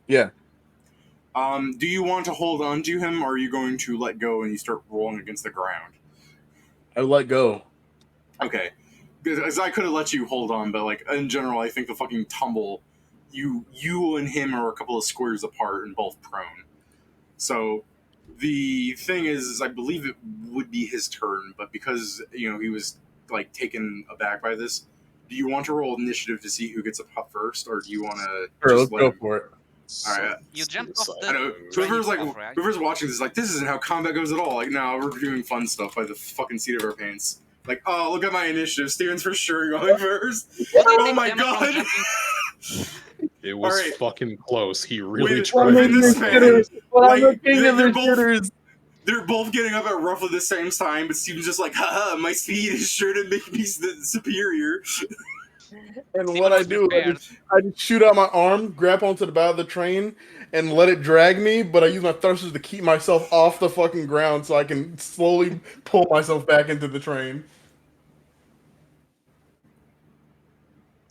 Yeah. Do you want to hold on to him, or are you going to let go and you start rolling against the ground? I let go. Okay, because I could have let you hold on, but like in general, I think the fucking tumble, you and him are a couple of squares apart and both prone. So the thing is I believe it would be his turn, but because he was like taken aback by this, do you want to roll initiative to see who gets up first, or do you want to? Sure, let's go for it. All right. you jumped off I know. the Whoever's watching this is like, this isn't how combat goes at all. Like, no, we're doing fun stuff by the fucking seat of our pants. Like, oh, look at my initiative. Steven's for sure going first. Oh my god. It was Alright. fucking close. He really Wait, tried. in this fan, like, they're They're both getting up at roughly the same time, but Steven's just like, haha, my speed is sure to make me superior. And Steven what I was do, prepared. I just shoot out my arm, grab onto the bow of the train, and let it drag me, but I use my thrusters to keep myself off the fucking ground so I can slowly pull myself back into the train.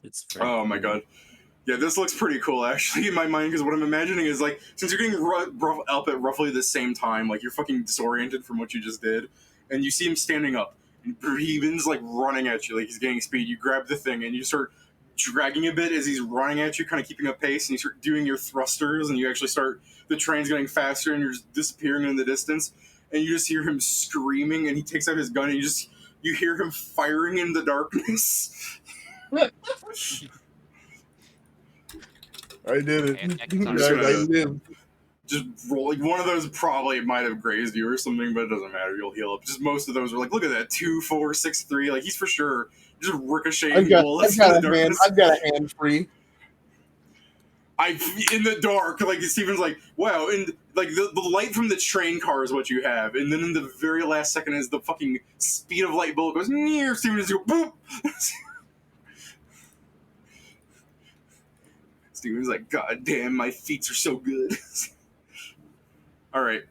It's very Oh my cool. god. Yeah, this looks pretty cool, actually, in my mind, because what I'm imagining is, like, since you're getting up at roughly the same time, like, you're fucking disoriented from what you just did, and you see him standing up, and Breven's, like, running at you, like, he's getting speed, you grab the thing, and you start dragging a bit as he's running at you, kind of keeping up pace, and you start doing your thrusters, and you actually start, the train's getting faster, and you're just disappearing in the distance, and you just hear him screaming, and he takes out his gun, and you hear him firing in the darkness. I did it. Yeah, I did. Just roll, like, one of those probably might have grazed you or something, but it doesn't matter, you'll heal up. Just most of those were like, look at that, 2, 4, 6, 3, like, he's for sure just ricocheting bullets in the darkness. I've got a hand free. In the dark, like, Steven's like, wow, and like the light from the train car is what you have, and then in the very last second, as the fucking speed of light bullet goes near, Steven just go boop. Steven's like, God damn, my feet are so good. All right.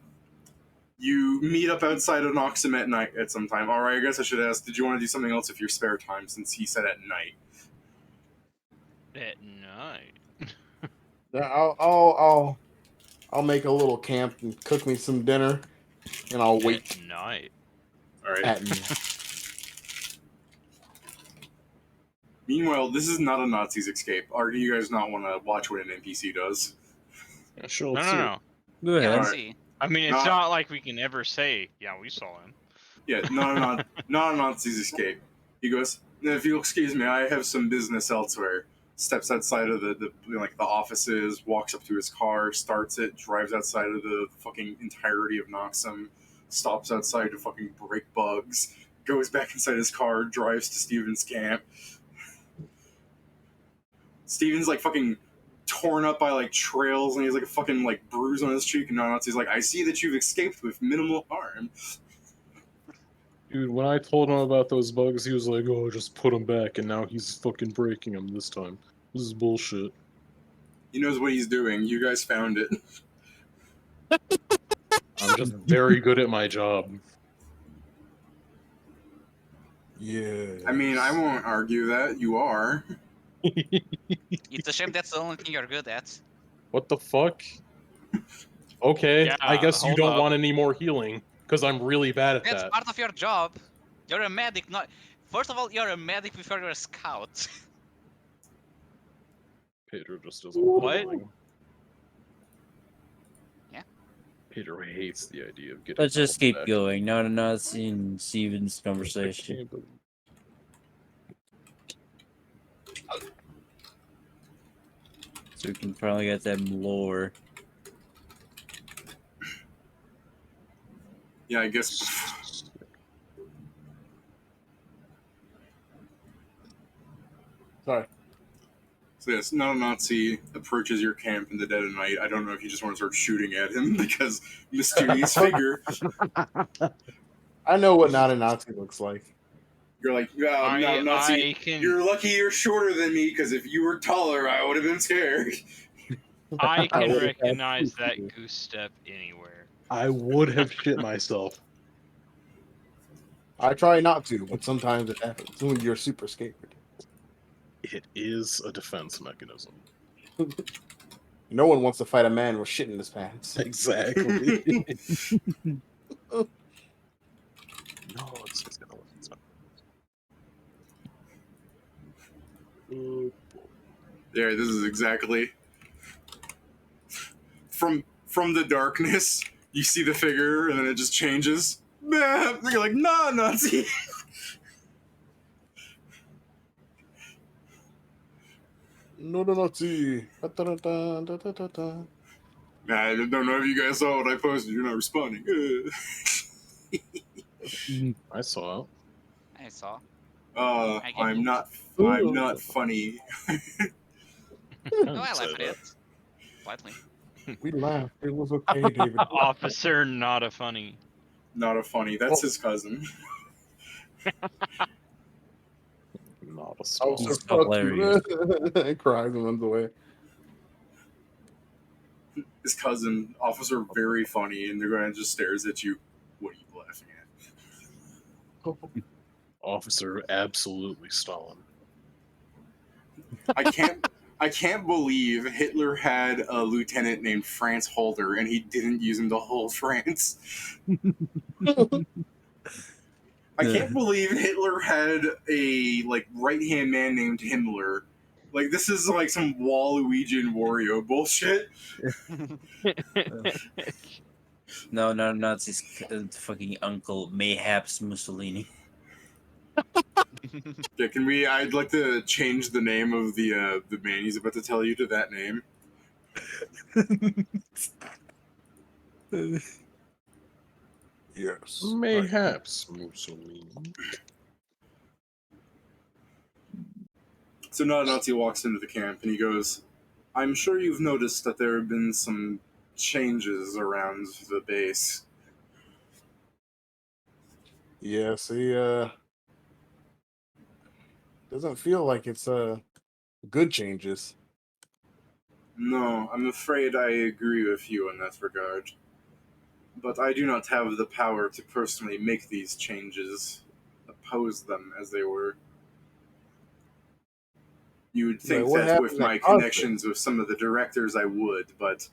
You meet up outside of Noxum at night at some time. All right, I guess I should ask, did you want to do something else with your spare time since he said at night? At night. Yeah, I'll make a little camp and cook me some dinner, and I'll wait At night. All right. at me. Meanwhile, this is not a Nazi's escape. Or do you guys not want to watch what an NPC does? Yeah, sure, No, let's no, see it. no. Go Yeah, ahead. let's Alright. see. I mean, it's Not- not like we can ever say, yeah, we saw him. Yeah, not a Nazi's escape. He goes, if you'll excuse me, I have some business elsewhere. Steps outside of the offices, walks up to his car, starts it, drives outside of the fucking entirety of Noxum, stops outside to fucking break bugs, goes back inside his car, drives to Steven's camp. Steven's like fucking torn up by like trails, and he's like a fucking like bruise on his cheek, and Nazi's like, I see that you've escaped with minimal harm. Dude, when I told him about those bugs, he was like, "Oh, just put them back," and now he's fucking breaking them this time. This is bullshit. He knows what he's doing. You guys found it. I'm just very good at my job. Yeah. I mean, I won't argue that. You are. It's a shame that's the only thing you're good at. What the fuck? Okay, Yeah, I guess you hold don't up. want any more healing, because I'm really bad at That's that. part of your job. You're a medic, not. First of all, you're a medic before you're a scout. Pedro just doesn't What? want healing. Yeah. Pedro hates the idea of getting. Let's just health keep back. going. Not a Nazi and Steven's I conversation. can't believe- So we can probably get them lore. Yeah, I guess. Sorry. So yes, not a Nazi approaches your camp in the dead of night. I don't know if you just want to start shooting at him because mysterious figure. I know what not a Nazi looks like. You're like, not a Nazi. I can You're lucky you're shorter than me because if you were taller, I would have been scared. I can would've had recognize to that do. goose step anywhere. I would have shit myself. I try not to, but sometimes it happens when you're super scared. It is a defense mechanism. No one wants to fight a man with shit in his pants. Exactly. No, it's gonna look. It's not. There, this is exactly from the darkness. You see the figure, and then it just changes. You're like, nah, Nazi. No, Nazi. Da-da-da-da-da-da-da. I don't know if you guys saw what I posted. You're not responding. I saw it. I saw. I'm not funny. No, I laughed at it. Slightly. We laughed. It was okay, David. Officer, not a funny. Not a funny. That's his cousin. Not a Oh, small. so He's fuck hilarious. you. He cries and runs away. His cousin, Officer, very funny, and they're going to just stares at you. What are you laughing at? Officer, absolutely Stalin. I can't believe Hitler had a lieutenant named Franz Holder, and he didn't use him to hold France. I can't believe Hitler had a like right-hand man named Himmler. Like, this is like some Waluigi and Wario bullshit. No, not a Nazi's fucking uncle, mayhaps Mussolini. Yeah, I'd like to change the name of the man he's about to tell you to that name. Yes. Mayhaps Mussolini. So now Nazi walks into the camp and he goes, I'm sure you've noticed that there have been some changes around the base. Yeah, see, doesn't feel like it's good changes. No, I'm afraid I agree with you in that regard. But I do not have the power to personally make these changes, oppose them as they were. You would Wait, think what that with happened that my caused it? connections with some of the directors I would, but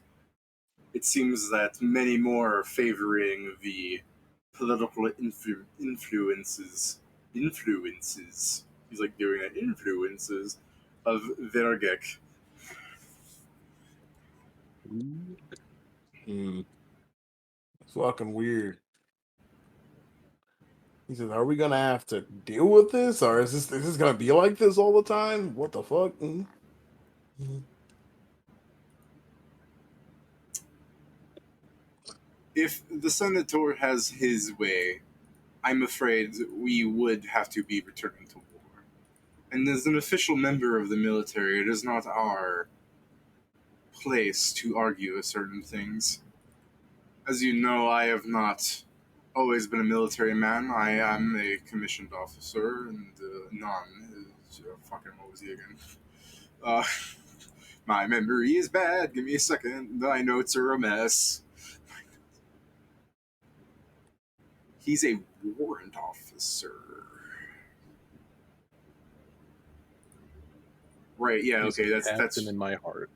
it seems that many more are favoring the political influences. He's like doing that. Influences of Vairgek. It's fucking weird. He says, "Are we gonna have to deal with this, or is this gonna be like this all the time? What the fuck?" If the Senator has his way, I'm afraid we would have to be returning to war. And as an official member of the military, it is not our place to argue certain things. As you know, I have not always been a military man. I am a commissioned officer and fucking, what was he again? Uh, my memory is bad. Give me a second. My notes are a mess. He's a warrant officer. Right, yeah, He's okay, a that's captain in my heart.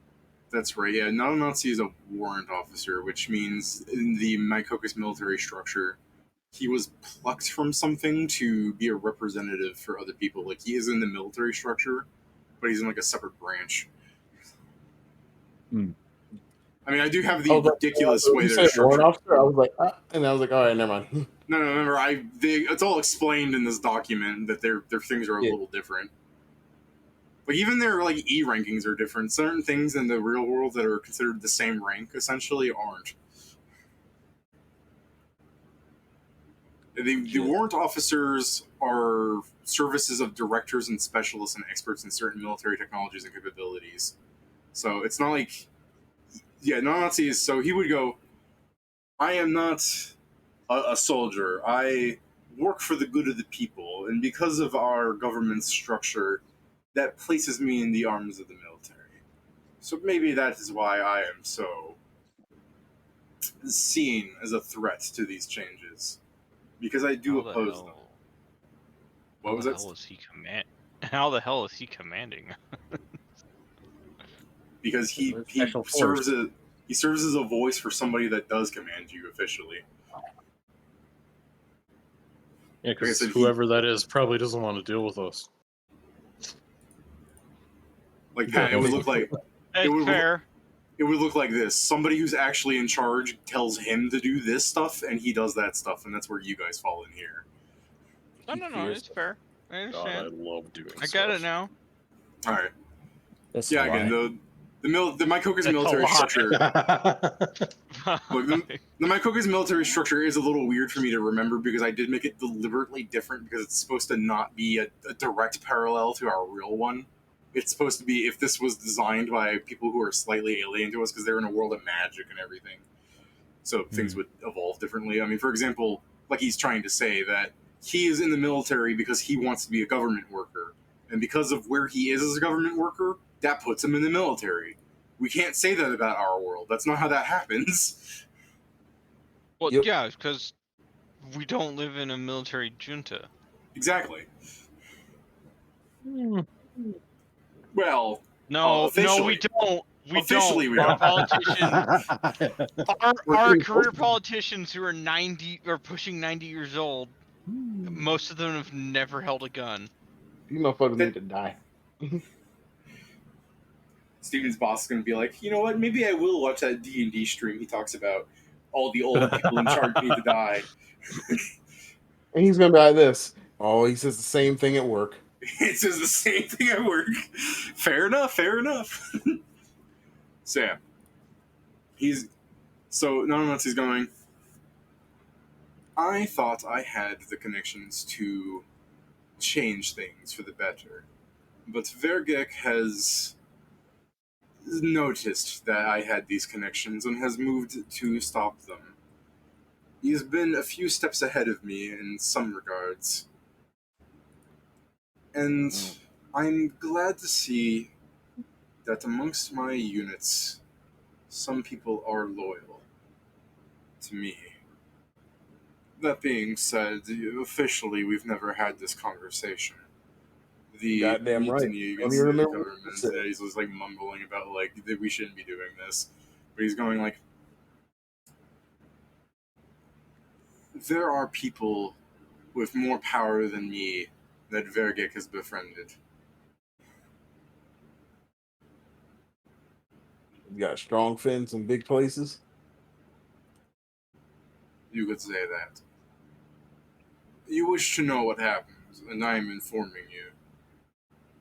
That's right, yeah. Nazi is a warrant officer, which means in the Mycokus military structure, he was plucked from something to be a representative for other people. Like, he is in the military structure, but he's in, like, a separate branch. Hmm. I mean, I do have I the was like, ridiculous way you they're said warrant structured. officer. I was like, and I was like, all right, never mind. No, remember, it's all explained in this document that their things are a Yeah. little different. Like, even their, like, E rankings are different. Certain things in the real world that are considered the same rank, essentially, aren't. The warrant officers are services of directors and specialists and experts in certain military technologies and capabilities. So it's not like, yeah, Nazis. So he would go, I am not a soldier. I work for the good of the people, and because of our government structure, that places me in the arms of the military. So maybe that is why I am so seen as a threat to these changes, because I do How the oppose them. hell? What How was the that? hell is he How the hell is he commanding? Because he Special force. serves as a voice for somebody that does command you officially. Yeah, Like I because said, whoever that is probably doesn't want to deal with us. like Pat, it would look like That's would- fair. it would look like this. Somebody who's actually in charge tells him to do this stuff, and he does that stuff, and that's where you guys fall in here. No, it's fair. I God, I understand. love doing I stuff. got it now. All right. That's Yeah. a Again, lie. the Mycokus That's a military lie. structure. Look, the Mycokus military structure is a little weird for me to remember because I did make it deliberately different because it's supposed to not be a direct parallel to our real one. It's supposed to be if this was designed by people who are slightly alien to us because they're in a world of magic and everything. So things would evolve differently. I mean, for example, like he's trying to say that he is in the military because he wants to be a government worker. And because of where he is as a government worker, that puts him in the military. We can't say that about our world. That's not how that happens. Well, Yep. yeah, because we don't live in a military junta. Exactly. Well, No, we officially. don't. We Officially, don't. we Our don't. politicians, our career politicians who are 90 or pushing 90 years old, most of them have never held a gun. You motherfuckers need to die. Steven's boss is going to be like, you know what? Maybe I will watch that D&D stream he talks about. All the old people in charge need to die. And he's gonna be like this. Oh, he says the same thing at work. It says the same thing at work. Fair enough, fair enough. So yeah. He's going, I thought I had the connections to change things for the better. But Vairgek has noticed that I had these connections and has moved to stop them. He's been a few steps ahead of me in some regards. And I'm glad to see that amongst my units, some people are loyal to me. That being said, officially, we've never had this conversation. The Goddamn right. mutiny Don't against even the remember what government, you said. he's just like mumbling about like that we shouldn't be doing this, but he's going like, there are people with more power than me that Vairgek has befriended. You got strong fins in big places. You could say that. You wish to know what happened, and I am informing you.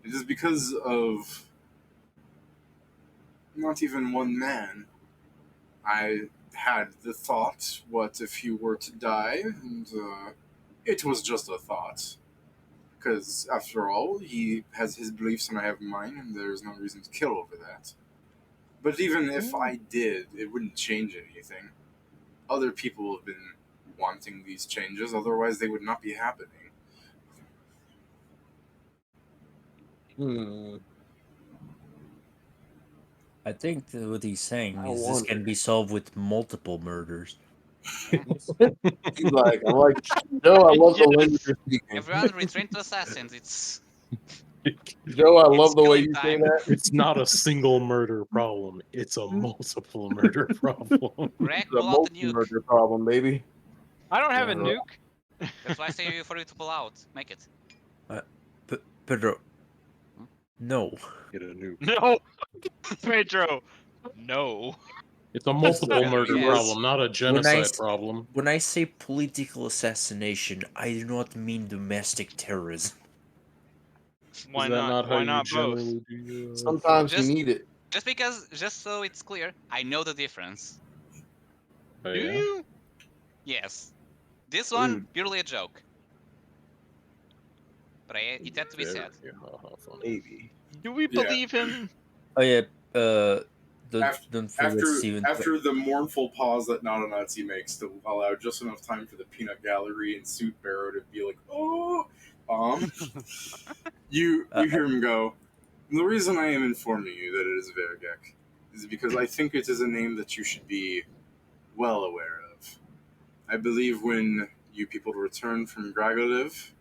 It is because of not even one man. I had the thought, what if he were to die? And it was just a thought. Because, after all, he has his beliefs and I have mine, and there's no reason to kill over that. But even if I did, it wouldn't change anything. Other people have been wanting these changes, otherwise they would not be happening. I think that what he's saying I is this wonder. can be solved with multiple murders. He's like, I'm like, Joe, I love the way Yes. you're speaking. Everyone retrain to assassins. It's Joe, I It's love the way killing you say time. that. It's not a single murder problem. It's a multiple murder problem. Greg, It's a pull out the nuke. multi-murder problem, baby. I don't have a Yeah, nuke. That's why I say for you to pull out. Make it. Pedro, Hmm? no. Get a nuke. No, Pedro. No. It's a multiple Pedro, murder yes. problem, not a genocide s- problem. When I say political assassination, I do not mean domestic terrorism. Why Is that not how Why you not both? generally do your... sometimes Just- you need it. Just so it's clear, I know the difference. Oh, Do yeah? you? Yes. This one, Rude. purely a joke. But it had to be said. Very funny. Maybe. Do we Yeah. believe him? Oh yeah, don't After, forget Steven. after the mournful pause that Not a Nazi makes to allow just enough time for the peanut gallery and Suit Barrow to be like, oh, you hear him go, the reason I am informing you that it is Vairgek is because I think it is a name that you should be well aware of. I believe when you people return from Dragoliv,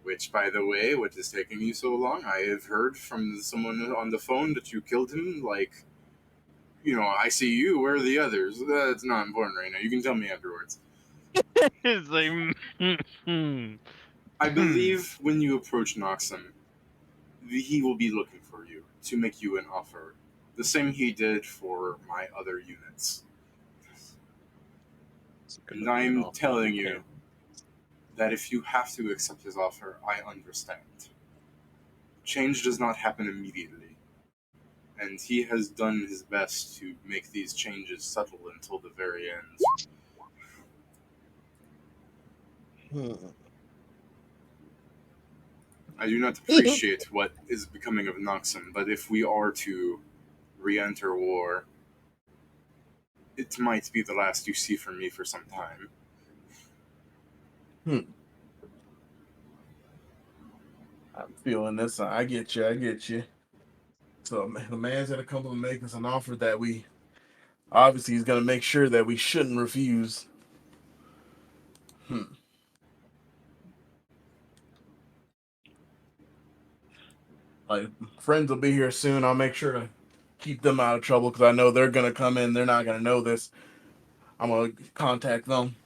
which, by the way, what is taking you so long? I have heard from someone on the phone that you killed him, like, I see you, where are the others? That's not important right now. You can tell me afterwards. It's like, I believe when you approach Noxum, he will be looking for you to make you an offer. The same he did for my other units. And I'm telling you that if you have to accept his offer, I understand. Change does not happen immediately. And he has done his best to make these changes subtle until the very end. I do not appreciate what is becoming of Noxum, but if we are to re-enter war, it might be the last you see from me for some time. I'm feeling this. I get you. I get you. So the man's gonna come and make us an offer that we obviously he's gonna make sure that we shouldn't refuse. Like friends will be here soon. I'll make sure to keep them out of trouble because I know they're gonna come in. They're not gonna know this. I'm gonna contact them.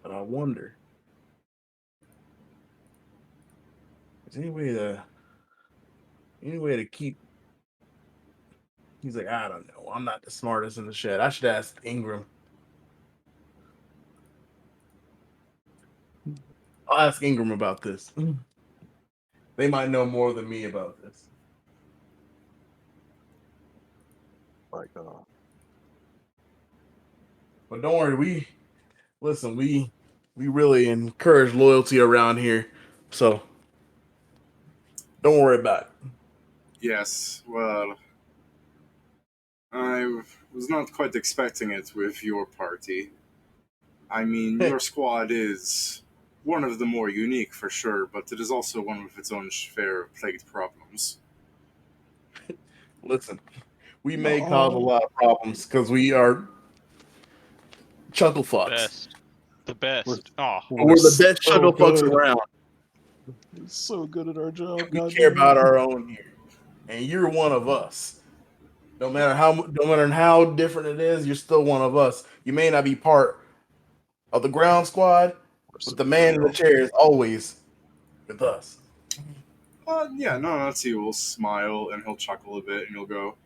But I wonder, is there any way to keep? He's like, I don't know. I'm not the smartest in the shed. I should ask Ingram. I'll ask Ingram about this. They might know more than me about this. Like, But don't worry, we really encourage loyalty around here. So don't worry about it. Yes, well, I was not quite expecting it with your party. I mean, your squad is one of the more unique for sure, but it is also one with its own share of plagued problems. Listen, we may cause a lot of problems because we are chuckle fucks. Best. The best. We're- Oh, But we're the best so chuckle fucks good. around. We're so good at our job. We God care damn it. about our own here, and you're one of us. No matter how different it is, you're still one of us. You may not be part of the ground squad, but the man in the chair is always with us. Yeah, no, Nazi will smile and he'll chuckle a bit and he'll go,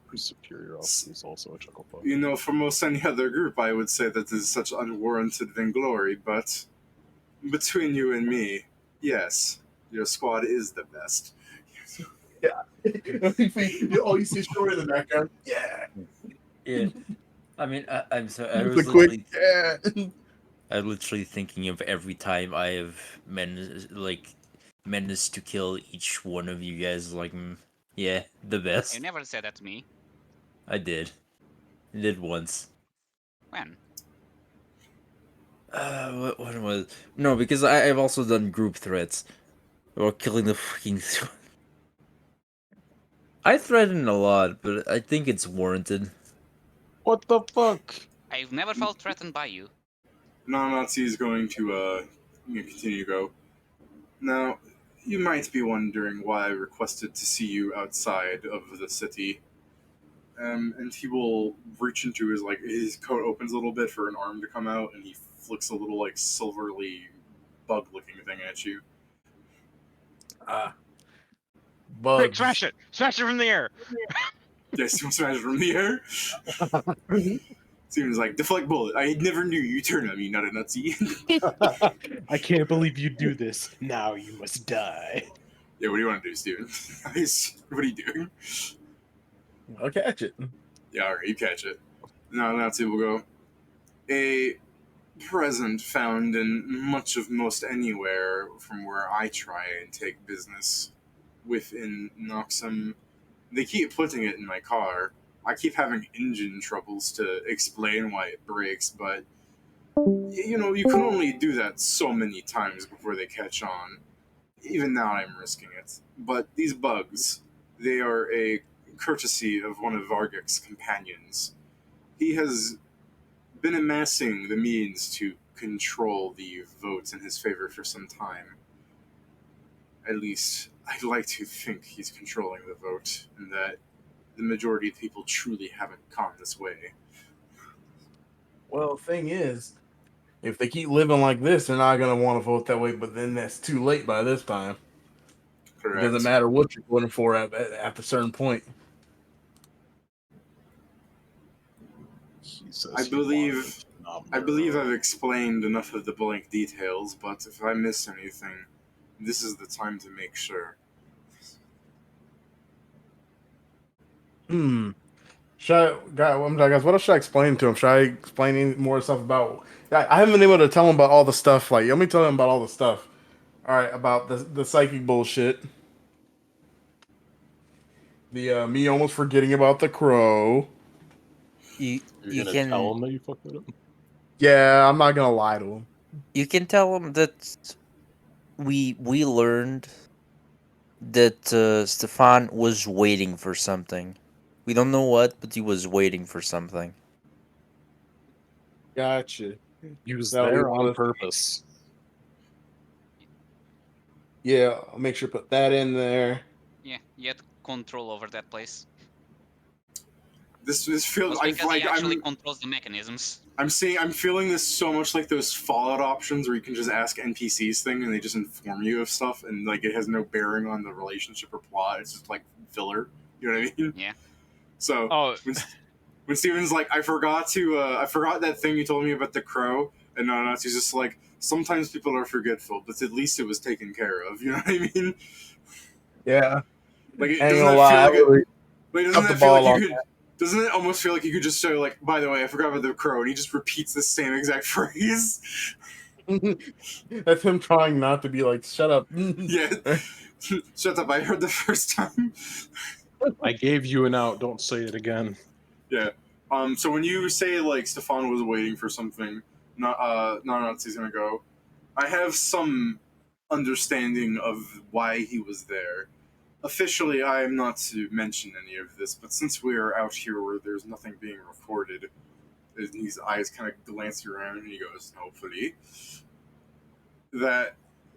Whose superior officer is also a chuckle fuck. you know, for most any other group, I would say that this is such unwarranted vainglory, but between you and me, yes, your squad is the best. Oh, you see Shori in the background? Yeah. Yeah. I mean, I'm sorry. I It's was a quick literally, yeah. I'm literally thinking of every time I have managed to kill each one of you guys. Like, yeah, the You best. never said that to me. I did. I did once. When? What was? No, because I've also done group threats or killing the fucking. I threaten a lot, but I think it's warranted. What the fuck? I've never felt threatened by you. Non-Nazi is going to continue to go. Now, you might be wondering why I requested to see you outside of the city. And he will reach into his coat opens a little bit for an arm to come out, and he flicks a little silverly bug-looking thing at you. Bugs. Rick, smash it! Smash it from the air! Yes, you smash it from the air. Seems like deflect bullet. I never knew you turn on me, not a Nazi. I can't believe you do this. Now you must die. Yeah, what do you want to do, Steven? What are you doing? I'll catch it. Yeah, alright, you catch it. Now Nazi will go. A present found in much of most anywhere from where I try and take business within Noxum. They keep putting it in my car. I keep having engine troubles to explain why it breaks, but you know, you can only do that so many times before they catch on. Even now I'm risking it. But these bugs, they are a courtesy of one of Vairgek's companions. He has been amassing the means to control the votes in his favor for some time. At least, I'd like to think he's controlling the vote, and that the majority of people truly haven't gone this way. Well, the thing is, if they keep living like this, they're not gonna want to vote that way. But then that's too late by this time. Correct. It doesn't matter what you're voting for at a certain point. He says I he believe- wanted to not I believe murder. I've explained enough of the blank details, but if I miss anything, this is the time to make sure. Guys, what else should I explain to him? Should I explain any more stuff about? I haven't been able to tell him about all the stuff. Like, let me tell him about all the stuff. All right, about the psychic bullshit. The me almost forgetting about the crow. You You're gonna tell him that you fucked that up? Yeah, I'm not gonna lie to him. you can tell him that we learned that Stefan was waiting for something. We don't know what, but he was waiting for something. Gotcha. He was That'll be there one on of the- purpose. Yeah, I'll make sure to put that in there. Yeah, you had control over that place. This feels That's because he actually I'm controls the mechanisms. I'm feeling this so much like those Fallout options where you can just ask NPCs thing and they just inform you of stuff and like it has no bearing on the relationship or plot. It's just like filler. You know what I mean? Yeah. So Oh, when Steven's like, I forgot that thing you told me about the crow, and Nazi's just like, sometimes people are forgetful, but at least it was taken care of. You know what I mean? Yeah. Like, Ain't doesn't gonna that lie, feel like really doesn't up that the feel ball like on you could? Doesn't it almost feel like you could just say, like, by the way, I forgot about the crow, and he just repeats the same exact phrase? That's him trying not to be like, shut up. Yeah. Shut up, I heard the first time. I gave you an out. Don't say it again. Yeah. So when you say, like, Stefan was waiting for something, Nanatsu's gonna go. I have some understanding of why he was there. Officially, I am not to mention any of this, but since we are out here where there's nothing being recorded, and his eyes kind of glance around and he goes, hopefully, that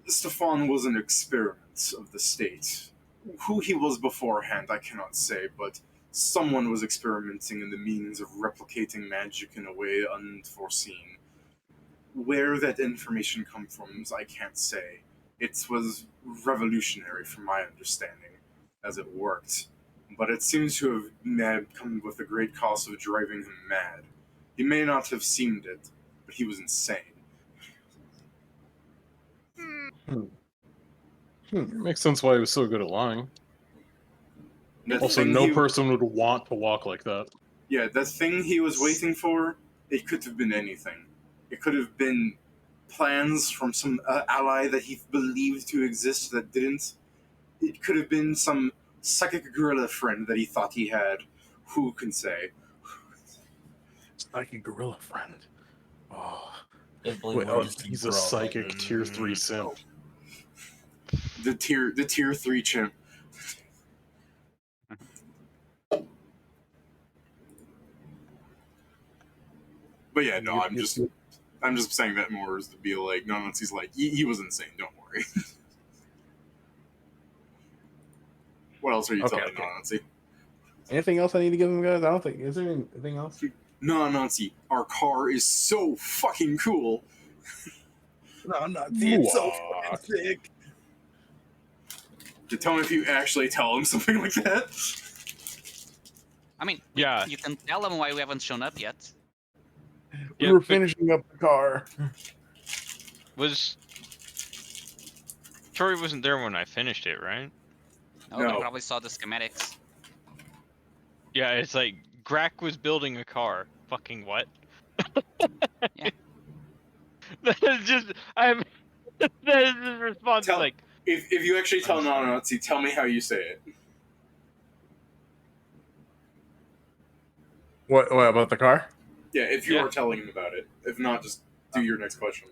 Stefan was an experiment of the state. Who he was beforehand, I cannot say, but someone was experimenting in the means of replicating magic in a way unforeseen. Where that information comes from, I can't say. It was revolutionary from my understanding, as it worked. But it seems to have come with a great cost of driving him mad. He may not have seemed it, but he was insane. It makes sense why he was so good at lying. That Also, thing no he- person would want to walk like that. Yeah, that thing he was waiting for, it could have been anything. It could have been plans from some ally that he believed to exist that didn't. It could have been some psychic gorilla friend that he thought he had. Who can say? Psychic gorilla friend. Oh, Can't believe Wait, we oh, just He's a brought that. psychic tier 3 simp. The tier 3 chimp. But yeah, no, I'm just saying that more as to be like, no, he's like, he was insane. Don't worry. What else are you Okay, telling okay. Nancy? Anything else I need to give them, guys? I don't think. Is there anything else? No, Nancy, our car is so fucking cool. No, I'm not. It's so fucking sick. To tell him if you actually tell him something like that. I mean, Yeah. you can tell them why we haven't shown up yet. We Yeah, were but- finishing up the car. Was Shori wasn't there when I finished it, right? No, No. they probably saw the schematics. Yeah, it's like Grak was building a car. Fucking what? Yeah. That is just that is his response. Tell- Like, If you actually tell I'm sorry. Nancy, tell me how you say it. What about the car? Yeah, if you Yeah. are telling him about it. If not, just do your next question.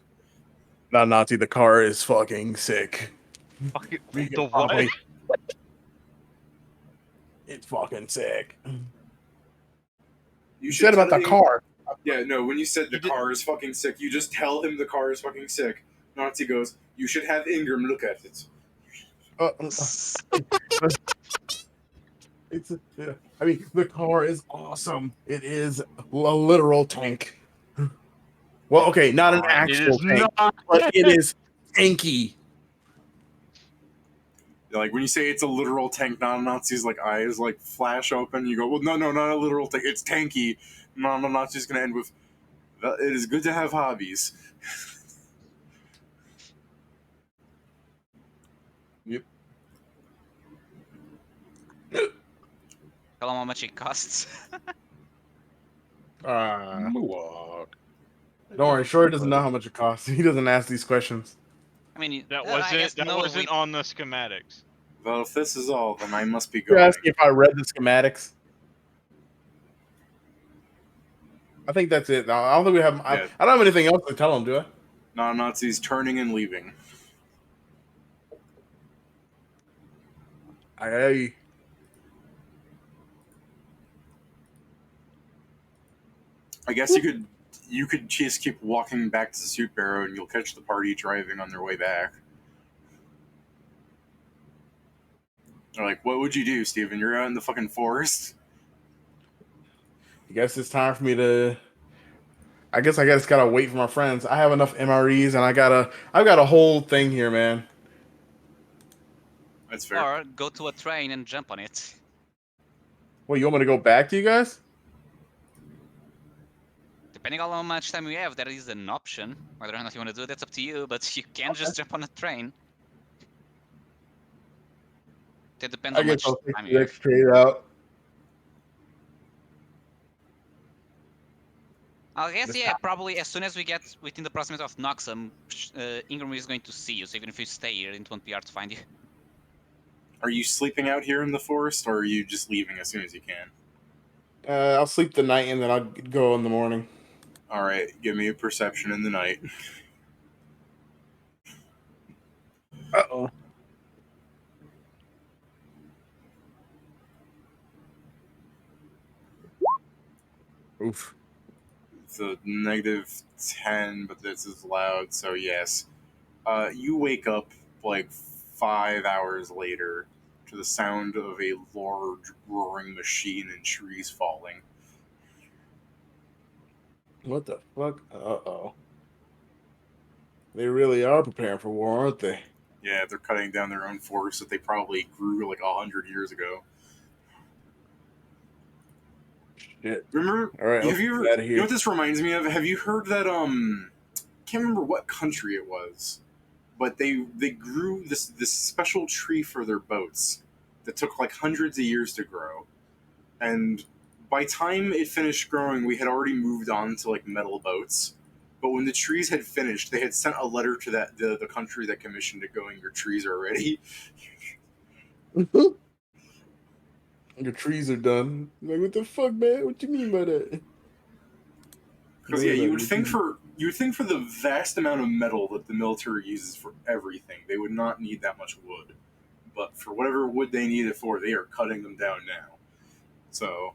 Not Nazi. The car is fucking sick. fucking We the can what? probably- It's fucking sick. You should said about tell the him- car. Yeah, no, when you said the You did- car is fucking sick, you just tell him the car is fucking sick. Nazi goes, you should have Ingram look at it. It's. I mean, the car is awesome. It is a literal tank. Well, okay, not an It actual is tank, not. but it is tanky. Like, when you say it's a literal tank, Nazi's like eyes like flash open. You go, well, no, not a literal tank. It's tanky. Nazi's gonna end with, it is good to have hobbies. Tell them how much it costs. Muak. Don't worry, Short doesn't know how much it costs. He doesn't ask these questions. I mean, That I guess wasn't no, wasn't on the schematics. Well, if this is all, then I must be You're going. asking if I read the schematics. I think that's it. I don't think we have. Yeah. I don't have anything else to tell him, do I? Nazi's turning and leaving. I guess you could just keep walking back to the suit barrow and you'll catch the party driving on their way back. They're like, what would you do, Steven? You're out in the fucking forest? I guess it's time for me to. I guess I just gotta wait for my friends. I have enough MREs, and I've got a whole thing here, man. That's fair. or go to a train and jump on it. Well, you want me to go back to you guys? Depending on how much time we have, that is an option. Whether or not you want to do it, that's up to you. But you can't just jump on a train. That depends I on how guess much I'll take time the you have. next trade out. I guess, yeah, probably as soon as we get within the proximity of Noxham, Ingram is going to see you. So even if you stay here, it won't be hard to find you. Are you sleeping out here in the forest, or are you just leaving as soon as you can? I'll sleep the night, and then I'll go in the morning. All right, give me a perception in the night. Uh-oh. Oof. It's a -10, but this is loud, so yes. You wake up like 5 hours later to the sound of a large roaring machine and trees falling. What the fuck? Uh-oh. They really are preparing for war, aren't they? Yeah, they're cutting down their own forest that they probably grew like 100 years ago. Shit. Remember? All right, Have you ever? out of You here. know what this reminds me of? Have you heard that? Can't remember what country it was, but they grew this special tree for their boats that took like hundreds of years to grow, and by time it finished growing, we had already moved on to like metal boats. But when the trees had finished, they had sent a letter to the country that commissioned it, going, "Your trees are ready." Your trees are done. Like, what the fuck, man? What you mean by that? Because yeah, you would think for the vast amount of metal that the military uses for everything, they would not need that much wood. But for whatever wood they need it for, they are cutting them down now. So,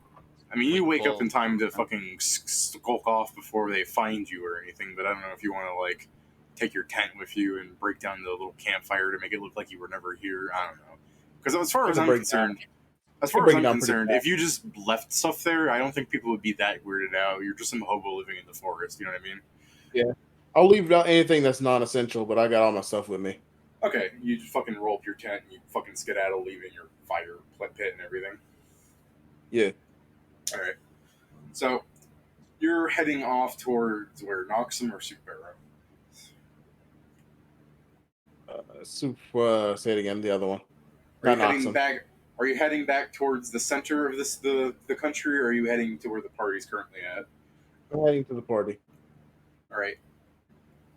I mean, you wake up in time to fucking skulk off before they find you or anything. But I don't know if you want to like take your tent with you and break down the little campfire to make it look like you were never here. I don't know. Because as far as I'm concerned. As far as I'm concerned, if you just left stuff there, I don't think people would be that weirded out. You're just some hobo living in the forest, you know what I mean? Yeah. I'll leave out anything that's non-essential, but I got all my stuff with me. Okay, you just fucking roll up your tent and you fucking skedaddle, leaving your fire pit and everything. Yeah. Alright. So, you're heading off towards where? Noxum or Supero? Say it again, the other one. Are you heading back? Are you heading back towards the center of the country, or are you heading to where the party's currently at? I'm heading to the party. All right.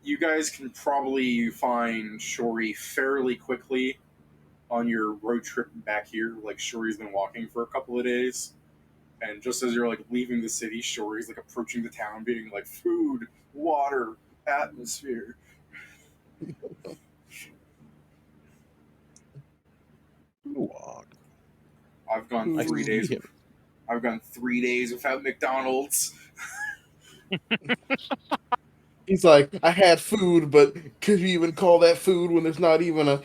You guys can probably find Shori fairly quickly on your road trip back here. Like, Shori's been walking for a couple of days, and just as you're like leaving the city, Shori's like approaching the town, being like, "Food, water, atmosphere." I've gone 3 days. I've gone 3 days without McDonald's. He's like, I had food, but could you even call that food when there's not even a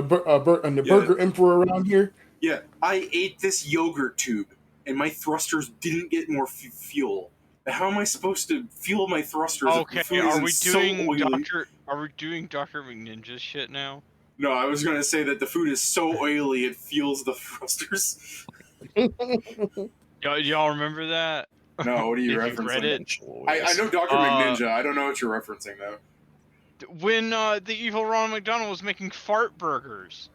burger emperor around here? Yeah, I ate this yogurt tube, and my thrusters didn't get more fuel. How am I supposed to fuel my thrusters? Okay, if the food are we so doing oily? Dr. McNinja shit now? No, I was gonna say that the food is so oily it fuels the thrusters. Y'all remember that? No, what are you If referencing? you read it? I know Dr. McNinja. I don't know what you're referencing though. When the evil Ronald McDonald was making fart burgers.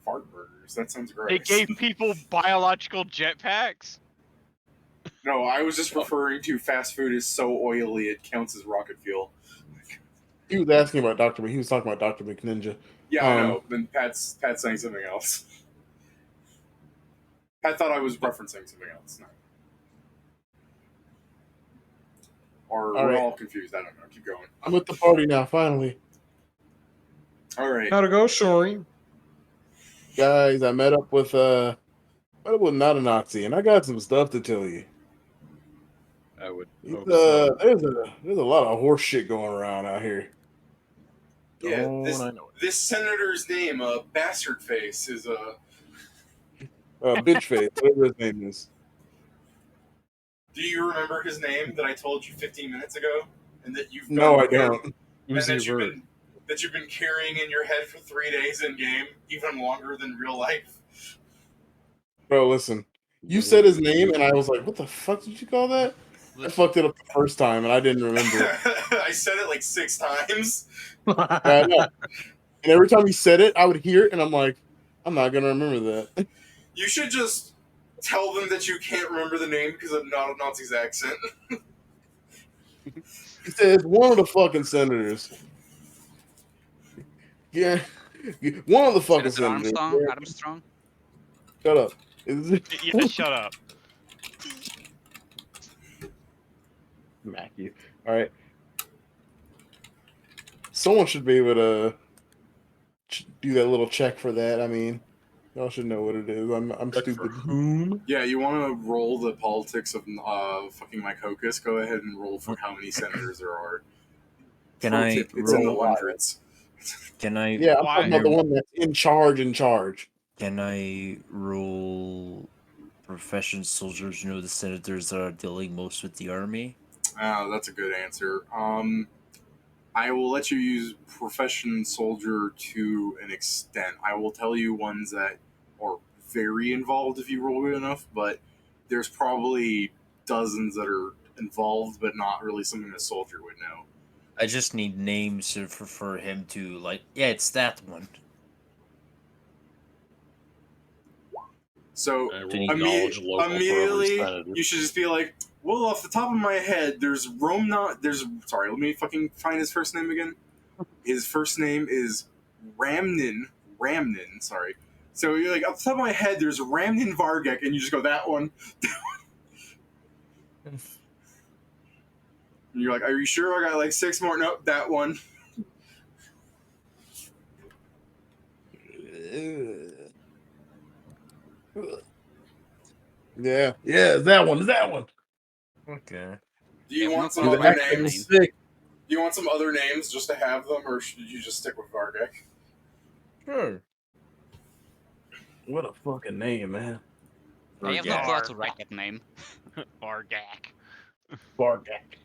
Fart burgers? That sounds gross. They gave people biological jetpacks? No, I was just referring to fast food is so oily it counts as rocket fuel. He was asking about he was talking about Dr. McNinja. Yeah, I know. Then Pat's saying something else. Pat thought I was referencing something else. No. Or we're all confused. I don't know. Keep going. I'm at the party now, finally. All right. How'd it go, Shori? Guys, I met up with not a Nazi, and I got some stuff to tell you. I would. There's a lot of horse shit going around out here. Yeah, this senator's name, Bastard Face, is Bitch Face, whatever his name is. Do you remember his name that I told you 15 minutes ago, and that you've No, I don't. And that you've been carrying in your head for 3 days in game, even longer than real life. Bro, listen. You said his name, and I was like, "What the fuck did you call that?" I fucked it up the first time, and I didn't remember it. I said it like 6 times. I know. And every time he said it, I would hear it, and I'm like, I'm not gonna remember that. You should just tell them that you can't remember the name because of not a Nazi's accent. He said it's one of the fucking senators. Yeah, one of the fucking senators. Armstrong. Shut up. Yeah, shut up. Smack you. All right. Someone should be able to do that little check for that. I mean, y'all should know what it is. I'm Check for stupid. whom? Yeah, you want to roll the politics of fucking my caucus? Go ahead and roll for how many senators there are. Can Pro I tip, it's in the roll? hundreds. Can I? Yeah, I'm Why? talking about the one that's in charge. In charge. Can I roll profession soldiers? You know, the senators that are dealing most with the army. That's a good answer. I will let you use profession soldier to an extent. I will tell you ones that are very involved if you roll good enough, but there's probably dozens that are involved, but not really something a soldier would know. I just need names for him to like. Yeah, it's that one. So I roll Did he- knowledge local for every immediately, senator. you should just be like, well, off the top of my head, sorry, let me fucking find his first name again. His first name is Ramnin, sorry. So you're like, off the top of my head, there's Ramnin Vairgek, and you just go, that one. And you're like, are you sure? I got like 6 more. Nope, that one. Yeah, that one. That one. Okay. Do you Have want no some clue other about That that names? was name. sick. Do you want some other names just to have them, or should you just stick with Vairgek? Sure. What a fucking name, man. I have no clue how to write that name. Vairgek. Vairgek.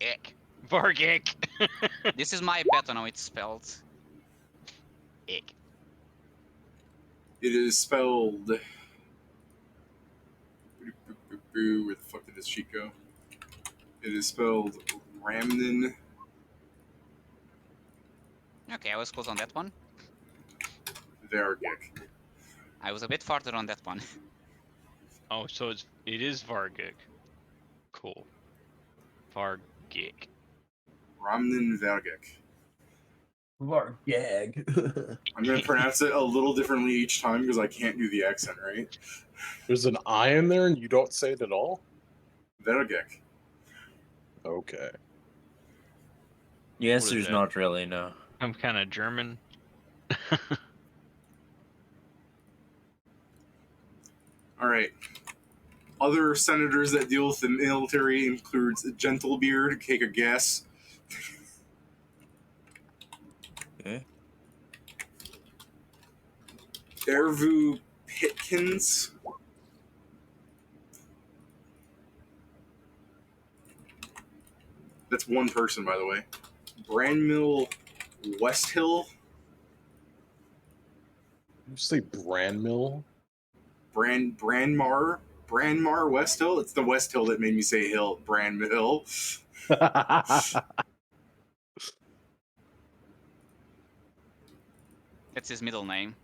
Ick. Vairgek. This is my bet on how it's spelled. Ick. It is spelled. Where the fuck did this sheet go? It is spelled Ramnin. Okay, I was close on that one. Vairgek. I was a bit farther on that one. Oh, so it is Vairgek. Cool. Vairgek. Ramnin Vairgek. Vairgek. I'm going to pronounce it a little differently each time because I can't do the accent right. There's an I in there and you don't say it at all? Vairgek. Okay. The answer is that? not really no. I'm kind of German. All right. Other senators that deal with the military includes Gentlebeard. Take a guess. Okay. Ervu Pitkins. That's one person, by the way. Branmill Westhill. You say Brandmill? Brandmar Westhill. It's the Westhill that made me say hill. Brandmill. That's his middle name.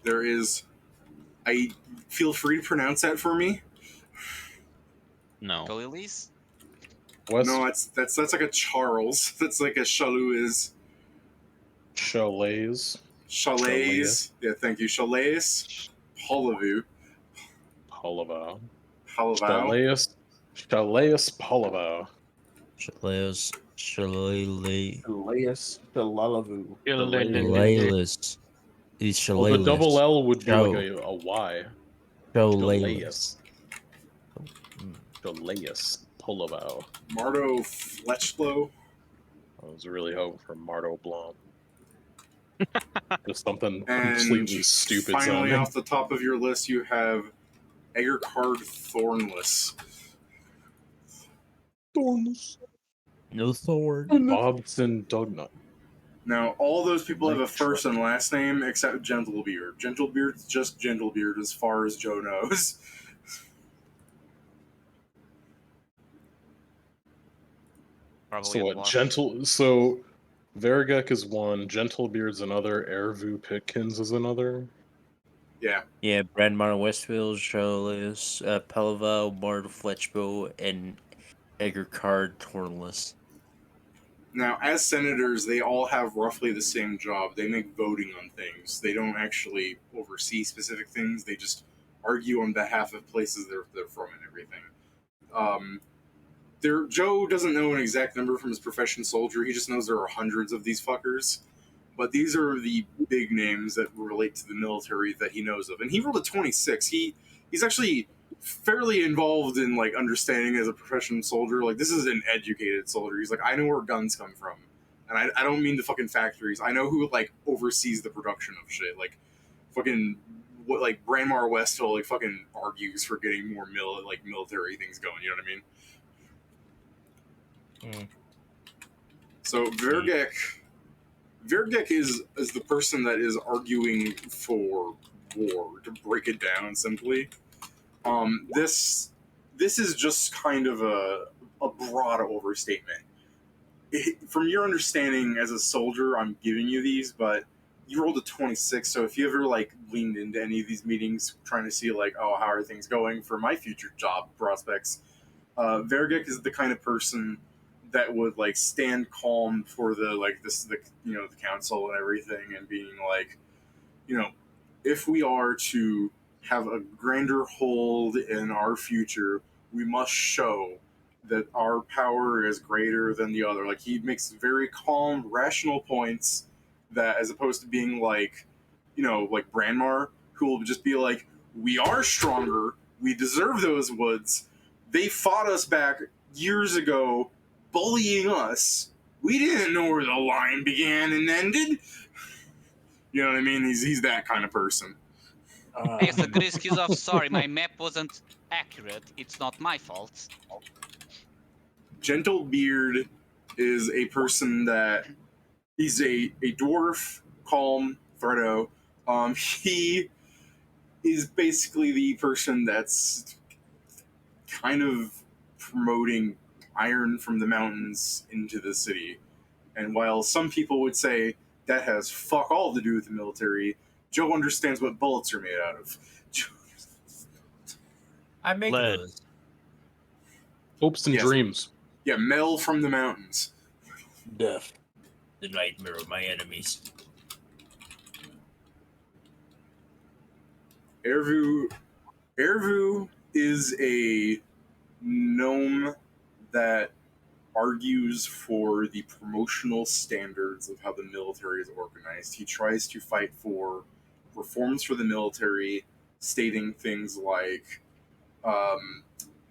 There is. I feel free to pronounce that for me. No. Galilees? West No, that's like a Charles. That's like a Chalouis. Chalets. Chalets. Yeah, thank you. Chalets. Polavu. Palavau. Halavau. Chaleus Palavau. Shaleus. Shalele. Elias Shalalavu. Shalelis. It's Well, the double Shalelis. L would be like Show. a Y. Shalelis. Chaleus Palavau. Mardo Fletchlow. I was really hoping for Mardo Blanc. Just something And completely stupid finally, sounding. off the top of your list, you have Egercard Thornless. Thorns. No sword. Bobson Dognut. Now, all those people have a Like first and last name except Gentlebeard. Gentlebeard's just Gentlebeard as far as Joe knows. Probably So a what? dwarf. So Vairgek is one, Gentlebeard's another, Ervu Pitkins is another. Yeah. Yeah, Brandmar Westfield, Shaleus, Pelavo, Bard Fletchbow, and Egercard Tornless. Now, as senators, they all have roughly the same job. They make voting on things. They don't actually oversee specific things. They just argue on behalf of places they're from and everything. Joe doesn't know an exact number from his profession soldier. He just knows there are hundreds of these fuckers. But these are the big names that relate to the military that he knows of. And he rolled a 26. He's actually fairly involved in like understanding as a professional soldier. Like, this is an educated soldier. He's like, I know where guns come from. And I don't mean the fucking factories. I know who like oversees the production of shit. Like fucking what, like Brandmar Westville like fucking argues for getting more military things going, you know what I mean? So Vairgek is the person that is arguing for war, to break it down simply. This is just kind of a broad overstatement. From your understanding as a soldier, I'm giving you these, but you rolled a 26, so if you ever like leaned into any of these meetings trying to see like, oh, how are things going for my future job prospects, Vairgek is the kind of person that would like stand calm for the council and everything, and being like, if we are to have a grander hold in our future, we must show that our power is greater than the other. Like, he makes very calm, rational points that, as opposed to being like, like Brandmar, who will just be like, we are stronger, we deserve those woods, they fought us back years ago, bullying us. We didn't know where the line began and ended. You know what I mean? He's that kind of person. It's a good excuse of, sorry, my map wasn't accurate. It's not my fault. Gentle Beard is a person that he's a dwarf, calm, Thredo. He is basically the person that's kind of promoting iron from the mountains into the city. And while some people would say that has fuck all to do with the military, Joe understands what bullets are made out of. I make Lead. those. Hopes and Yes. dreams. Yeah, Mel from the mountains. Death. The nightmare of my enemies. Ervu is a gnome that argues for the promotional standards of how the military is organized. He tries to fight for reforms for the military, stating things like,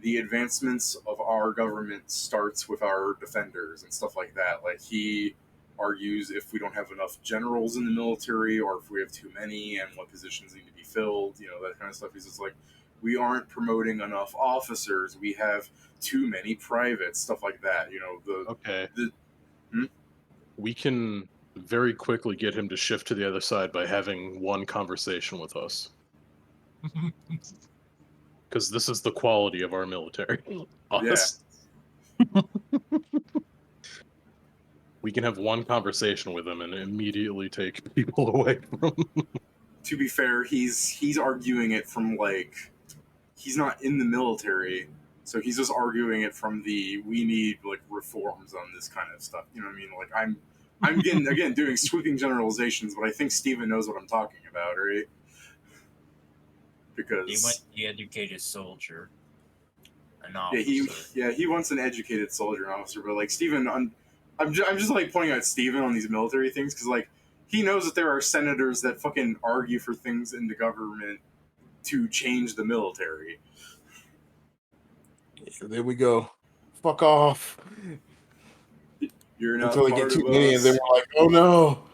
the advancements of our government starts with our defenders and stuff like that. Like, he argues if we don't have enough generals in the military, or if we have too many, and what positions need to be filled, that kind of stuff. He's just like, we aren't promoting enough officers, we have too many privates, stuff like that. Okay. Hmm? We can very quickly get him to shift to the other side by having one conversation with us. Because this is the quality of our military. Us. We can have one conversation with him and immediately take people away from him. To be fair, he's arguing it from like, he's not in the military, so he's just arguing it from we need like reforms on this kind of stuff. You know what I mean? Like, I'm again doing sweeping generalizations, but I think Steven knows what I'm talking about, right? Because He went the educated soldier. An officer. he wants an educated soldier and officer, but like Steven, I'm just like pointing out Steven on these military things, because like, he knows that there are senators that fucking argue for things in the government to change the military. There we go. Fuck off. You're not Until they part get too of many, and then we're like, oh no,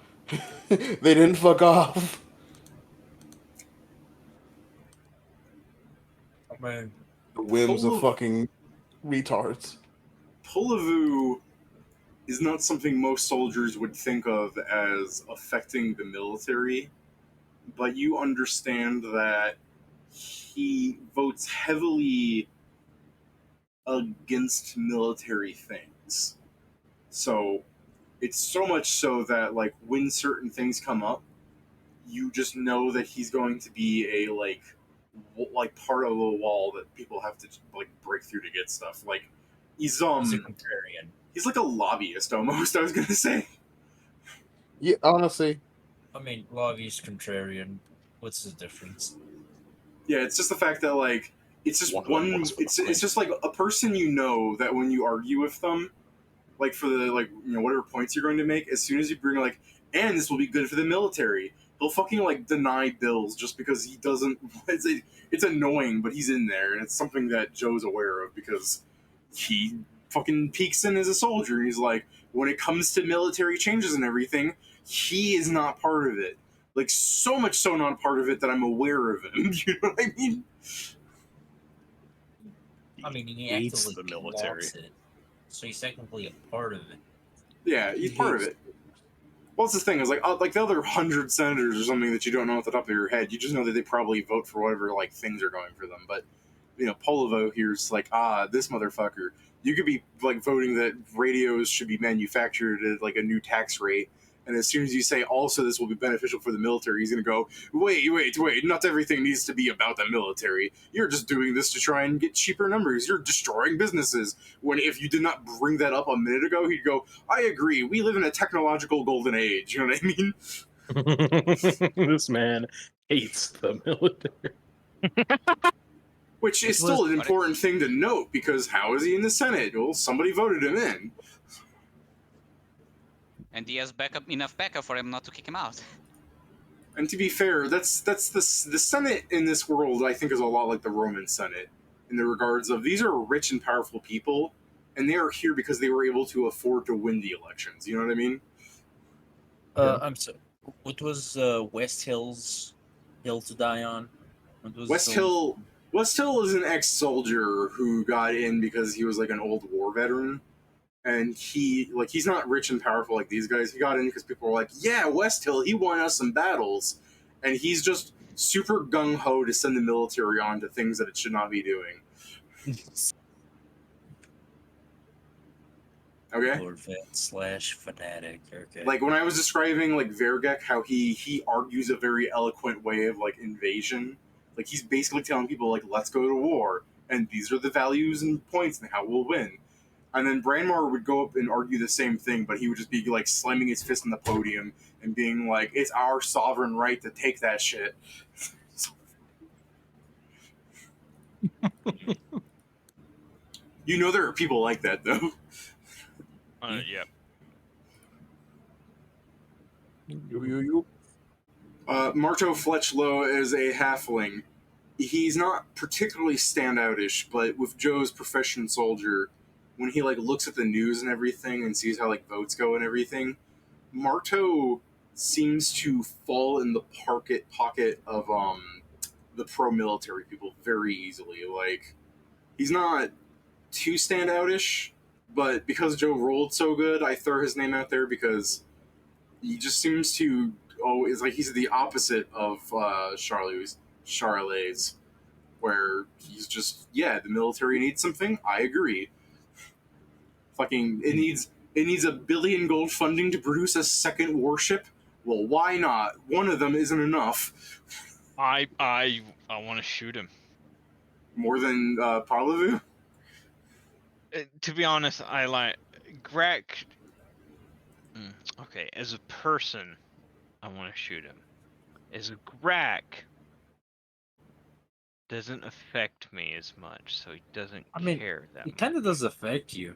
they didn't fuck off. I mean, The whims of fucking retards. Pulavu is not something most soldiers would think of as affecting the military, but you understand that he votes heavily against military things. So it's so much so that like, when certain things come up, you just know that he's going to be a like part of the wall that people have to like break through to get stuff. Like, he's he's a contrarian. he's like a lobbyist almost, I was gonna say. Yeah, honestly, I mean, lobbyist, contrarian. What's the difference? Yeah, it's just the fact that like it's just One of them looks for the it's just like a person you know that when you argue with them, like for the like whatever points you're going to make, as soon as you bring like, and this will be good for the military, he'll fucking like deny bills just because he doesn't. It's annoying, but he's in there, and it's something that Joe's aware of because he fucking peeks in as a soldier. He's like, when it comes to military changes and everything, he is not part of it. Like so much so not part of it that I'm aware of him. You know what I mean? I mean, he hates actively the military. wants it, so he's technically a part of it. Yeah, he's part of it. What's the thing is like the other 100 senators or something that you don't know off the top of your head. You just know that they probably vote for whatever like things are going for them. But Polovo here's like, this motherfucker. You could be like voting that radios should be manufactured at like a new tax rate, and as soon as you say also this will be beneficial for the military, he's gonna go, wait, not everything needs to be about the military. You're just doing this to try and get cheaper numbers. You're destroying businesses. When if you did not bring that up a minute ago, he'd go, I agree, we live in a technological golden age. You know what I mean? This man hates the military. Which is still an important thing to note, because how is he in the Senate? Well, somebody voted him in. And he has enough backup for him not to kick him out. And to be fair, that's the Senate in this world, I think, is a lot like the Roman Senate, in the regards of these are rich and powerful people, and they are here because they were able to afford to win the elections. You know what I mean? I'm sorry. What was West Hill's hill to die on? West Hill is an ex-soldier who got in because he was like an old war veteran, and he's not rich and powerful like these guys. He got in because people were like, yeah, West Hill, he won us some battles, and he's just super gung-ho to send the military on to things that it should not be doing. Okay. Lord vet / fanatic. Okay. Like when I was describing like Vairgek, how he argues a very eloquent way of like invasion. Like he's basically telling people like, let's go to war, and these are the values and points and how we'll win. And then Branmar would go up and argue the same thing, but he would just be like slamming his fist on the podium and being like, it's our sovereign right to take that shit. There are people like that though. Yep. Marto Fletchlow is a halfling. He's not particularly standoutish, but with Joe's profession soldier, when he like looks at the news and everything and sees how like votes go and everything, Marto seems to fall in the pocket of the pro-military people very easily. Like he's not too standoutish, but because Joe rolled so good, I throw his name out there because he just seems to it's like he's the opposite of Charlot's, where he's just, the military needs something, I agree. Fucking it needs $1 billion gold funding to produce a second warship. Well, why not? One of them isn't enough. I want to shoot him. More than Parlevu? To be honest, I like Greg. Okay, as a person, I want to shoot him. As a Greg, doesn't affect me as much, so he doesn't care that much. It kind of does affect you,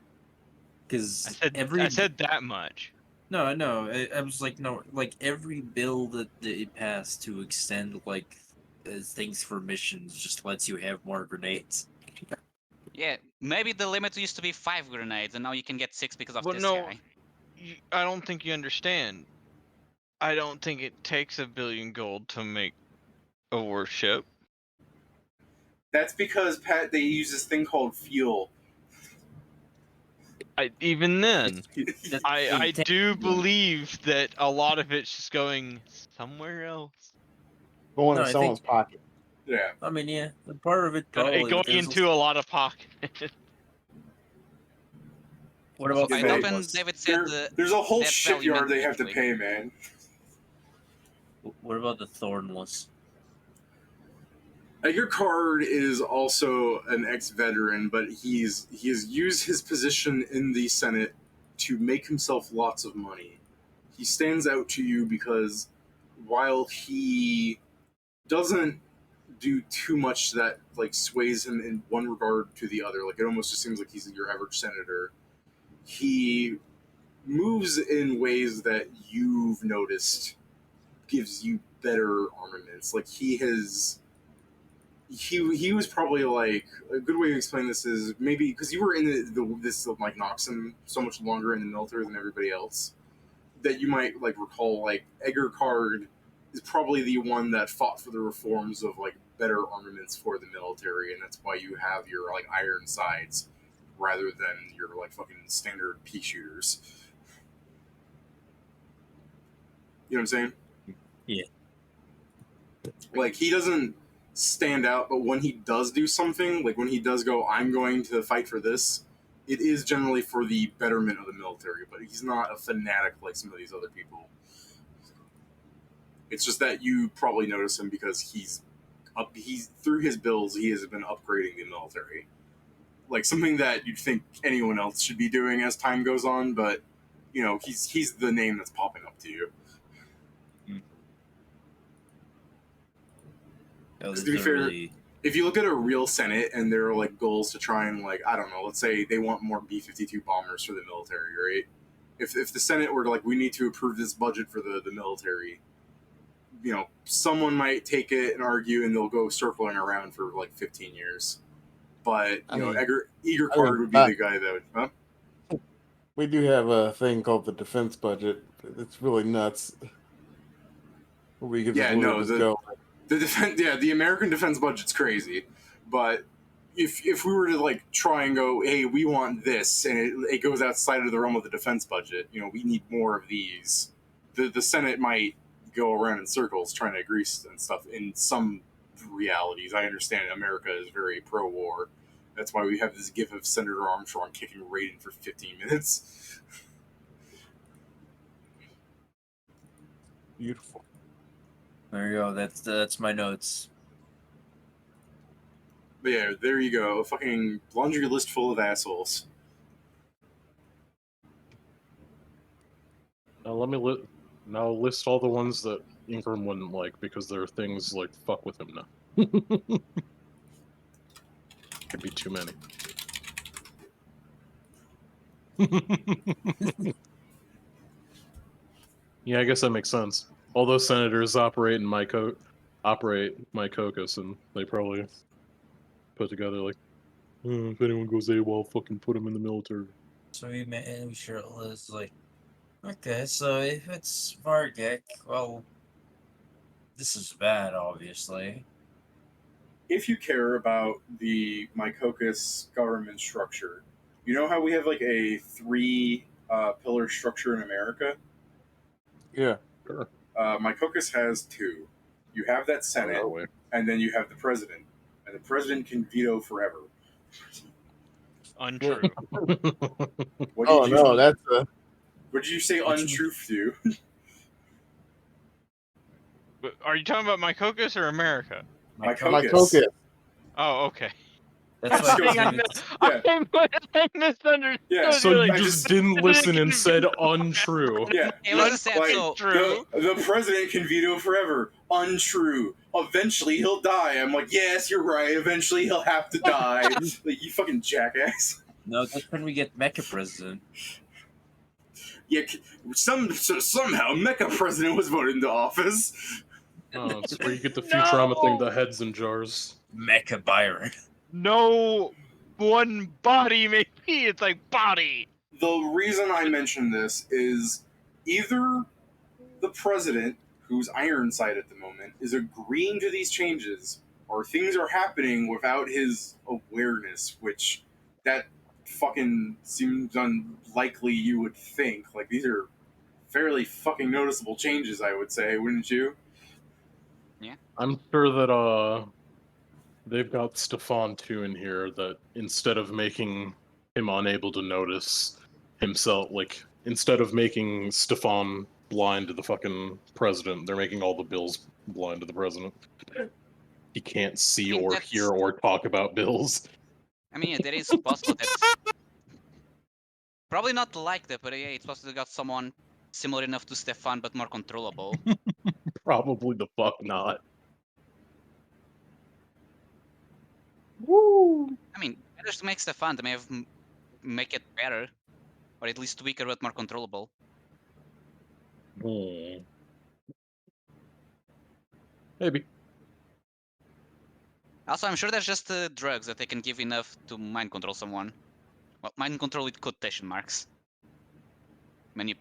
because I said that much. No, I was like, no, like every bill that it passed to extend like things for missions just lets you have more grenades. Yeah, maybe the limit used to be 5 grenades, and now you can get 6 because of this guy. I don't think you understand. I don't think it takes $1 billion gold to make a warship. That's because, Pat, they use this thing called fuel. Even then, I do believe that a lot of it's just going somewhere else. Going in someone's pocket. Yeah. I mean, yeah, the part of it probably going into a lot of pockets. What about David said there's a whole shipyard they have to pay, man. What about the Thornless? Your card is also an ex-veteran, but he has used his position in the Senate to make himself lots of money. He stands out to you because while he doesn't do too much that like sways him in one regard to the other. Like it almost just seems like he's your average senator. He moves in ways that you've noticed gives you better armaments. Like he was probably like a good way to explain this is maybe because you were in this like knocks him so much longer in the military than everybody else that you might like recall like Edgar Card is probably the one that fought for the reforms of like better armaments for the military, and that's why you have your like iron sides rather than your like fucking standard pea shooters. You know what I'm saying? Yeah. Like he doesn't stand out, but when he does do something, like when he does go, I'm going to fight for this, it is generally for the betterment of the military, but he's not a fanatic like some of these other people. It's just that you probably notice him because he's through his bills, he has been upgrading the military. Like something that you'd think anyone else should be doing as time goes on, but you know, he's the name that's popping up to you. Oh, To be fair, if you look at a real Senate and there are like goals to try and like, I don't know, let's say they want more B-52 bombers for the military, right? If the Senate were to like, we need to approve this budget for the military, you know, someone might take it and argue and they'll go circling around for like 15 years. But, you know, Edgar Card would be the guy that would, huh? We do have a thing called the defense budget. It's really nuts. We could just go. The American defense budget's crazy, but if we were to like try and go, hey, we want this, and it goes outside of the realm of the defense budget, you know, we need more of these. The Senate might go around in circles trying to agree and stuff. In some realities, I understand America is very pro-war. That's why we have this gif of Senator Armstrong kicking Reagan for 15 minutes. Beautiful. There you go. That's my notes. But yeah, there you go. A fucking laundry list full of assholes. Now now list all the ones that Ingram wouldn't like because there are things like fuck with him now. Could be too many. Yeah, I guess that makes sense. All those senators operate my caucus, and they probably put together like, if anyone goes AWOL, fucking put him in the military. So we sure was like, okay, so if it's Vairgek, well, this is bad, obviously. If you care about the Mycoccus government structure, you know how we have like a 3 pillar structure in America? Yeah. Sure. Mycoccus has 2. You have that Senate, and then you have the president. And the president can veto forever. Untrue. What did you say untruth to? But are you talking about Mycoccus or America? Mycoccus. Oh, okay. That's I misunderstood. Yeah. So really. you just didn't listen and said untrue. Yeah. It was a set, so the president can veto forever. Untrue. Eventually he'll die. I'm like, yes, you're right. Eventually he'll have to die. Like, you fucking jackass. No, that's when we get Mecha President. Yeah, somehow Mecha President was voted into office. Oh, it's where you get the Futurama thing, the heads in jars. Mecha Byron. No one body, maybe it's like body. The reason I mention this is either the president, who's Ironside at the moment, is agreeing to these changes, or things are happening without his awareness, which that fucking seems unlikely you would think. Like, these are fairly fucking noticeable changes, I would say, wouldn't you? Yeah. I'm sure that they've got Stefan too in here, that instead of making him unable to notice himself, like instead of making Stefan blind to the fucking president, they're making all the bills blind to the president. He can't see or hear or talk about bills. I mean, there is possible that probably not like that, but yeah, it's possible they got someone similar enough to Stefan but more controllable. Probably the fuck not. Woo! I mean, better to make stuff fun. They may have make it better, or at least weaker but more controllable. Maybe. Also, I'm sure there's just drugs that they can give enough to mind control someone. Well, mind control with quotation marks.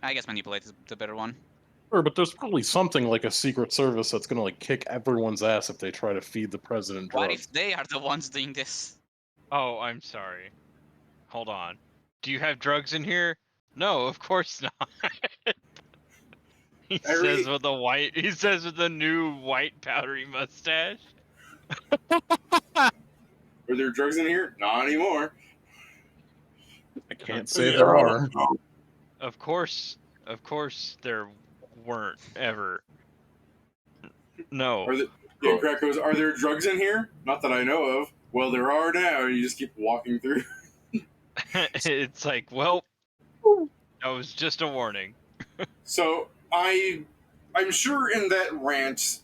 I guess manipulate is the better one. Sure, but there's probably something like a secret service that's gonna like kick everyone's ass if they try to feed the president What drugs. if they are the ones doing this? Oh, I'm sorry. Hold on. Do you have drugs in here? No, of course not. He says with the new white powdery mustache. Are there drugs in here? Not anymore. I can't say Yeah. there are. Of course there weren't ever. No. Crack goes, are there drugs in here? Not that I know of. Well, there are now. You just keep walking through. It's like, well, that was just a warning. So I'm sure in that rant,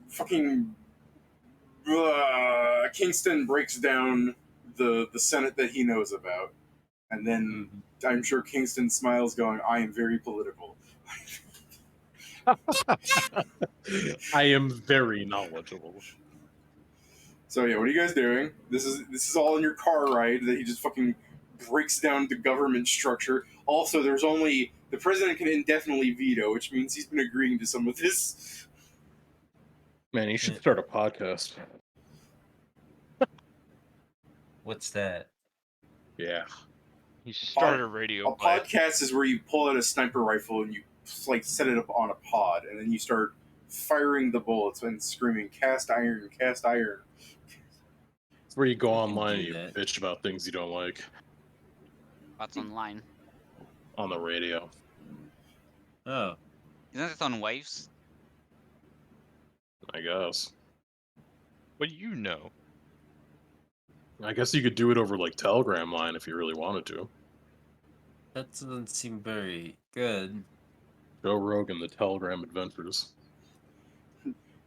fucking Kingston breaks down the Senate that he knows about, and then I'm sure Kingston smiles, going, "I am very political." I am very knowledgeable. So yeah, what are you guys doing? This is all in your car ride that he just fucking breaks down the government structure. Also, there's only the president can indefinitely veto, which means he's been agreeing to some of this. Man, you should start a podcast. What's that? Yeah. He started a radio play. Podcast is where you pull out a sniper rifle and you like set it up on a pod, and then you start firing the bullets and screaming "Cast iron, cast iron." It's where you go I can online do and you that. bitch about things you don't like What's online? on the radio. Oh, Isn't it on Waves? I guess. What do you know? I guess you could do it over like Telegram line if you really wanted to. that doesn't seem very good. Joe Rogan, the Telegram Adventures.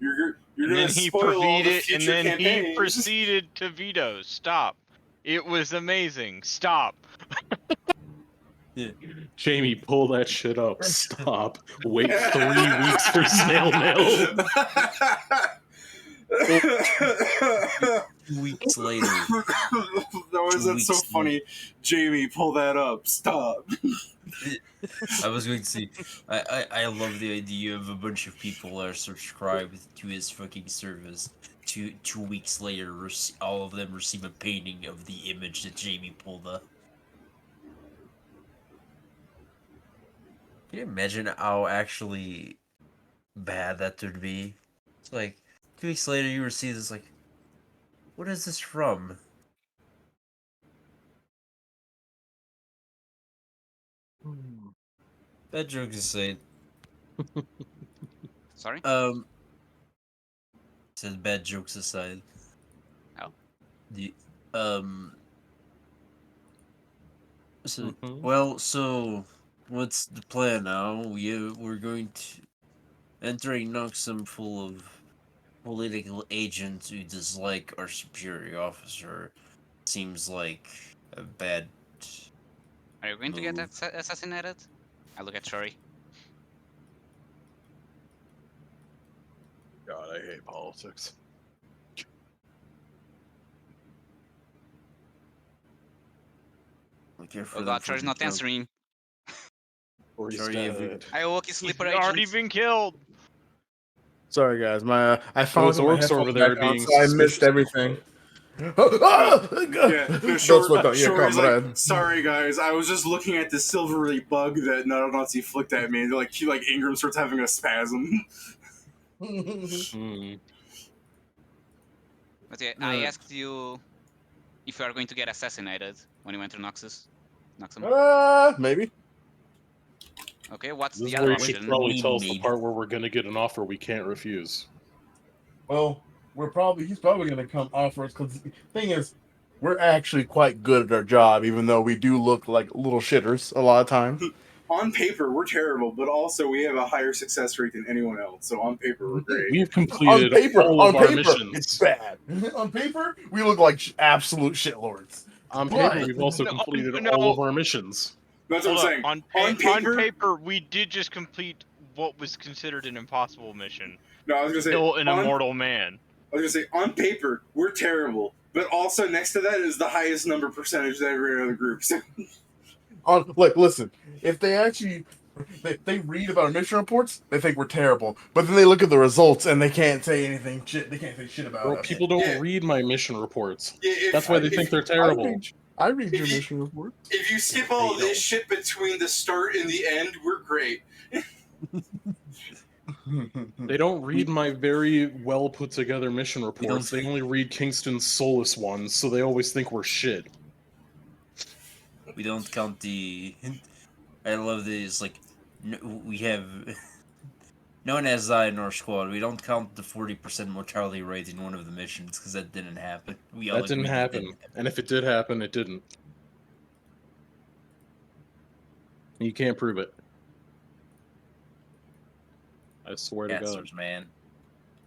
You're And gonna then he spoil all the and future then he campaigns. proceeded to veto. Stop. It was amazing. Stop. Jamie, pull that shit up. Stop. Wait 3 weeks for snail mail. 2 weeks later. That's so funny. Jamie, pull that up. Stop. I was going to say, I love the idea of a bunch of people are subscribed to his fucking service. 2 weeks later, all of them receive a painting of the image that Jamie pulled up. Can you imagine how actually bad that would be? It's like 2 weeks later, you receive this. Like, what is this from? Bad jokes aside. Sorry? Says bad jokes aside. Oh. So, well, so what's the plan now? We're going to enter a Noxum full of political agents who dislike our superior officer. Seems like a bad. Are you going to get move. assassinated? I look at Shori. God, I hate politics. Oh god, Shori's not answering. Or he's Sorry, dead. I awoke his He's sleeper already agent. been killed. Sorry, guys. I found Those my orcs headphones over there back on, being so I missed suspicious. everything. Yeah, That's what. Yeah, come Shori's on. like, sorry guys, I was just looking at this silvery bug that Nazi flicked at me, and like Ingram starts having a spasm. But yeah, I asked you if you are going to get assassinated when you enter Noxum. Maybe. Okay, what's This the is other where you should option? probably tell us the Maybe. part where we're going to get an offer we can't refuse. Well, he's probably going to come offer us, because the thing is, we're actually quite good at our job, even though we do look like little shitters a lot of times. on paper we're terrible, but also we have a higher success rate than anyone else. So on paper we're great. We've completed all on of our paper, missions. it's bad. On paper, we look like absolute shitlords. On But- paper, we've also No, completed no. all of our missions. That's what Hold I'm up. saying. On paper, we did just complete what was considered an impossible mission. No, I was gonna say Kill an on, immortal man. I was gonna say on paper we're terrible, but also next to that is the highest number percentage than every other group. So Look, listen. If they actually they read about our mission reports, they think we're terrible. But then they look at the results and they can't say anything. Shit, they can't say shit about Bro, us. people don't Yeah. read my mission reports. if, That's why they think they're terrible. I read your If you- mission reports. If you skip all They this don't. shit between the start and the end, we're great. They don't read my very well put together mission reports. don't- They only read Kingston's soulless ones, so they always think we're shit. We don't count the. I love this. Like, we have. No one has died in our squad. We don't count the 40% mortality rate in one of the missions because that didn't happen. We all That didn't agreed it happen. didn't happen. And if it did happen, it didn't. You can't prove it. I swear to God. Answers, man.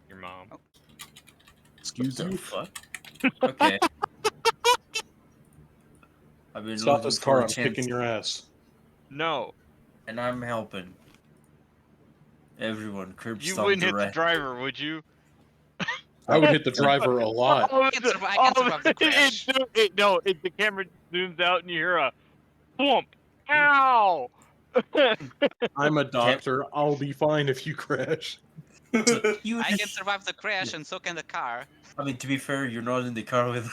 Your mom. Excuse What the you? fuck? Okay. I've been Stop looking this for car, a I'm chance, kicking your ass. No, and I'm helping. Everyone, curb you stop wouldn't hit the direct. driver, would you? I would hit the driver a lot. I can survive the crash. The camera zooms out and you hear a thump. Ow! I'm a doctor. I'll be fine if you crash. You I can survive the crash, and so can the car. I mean, to be fair, you're not in the car with.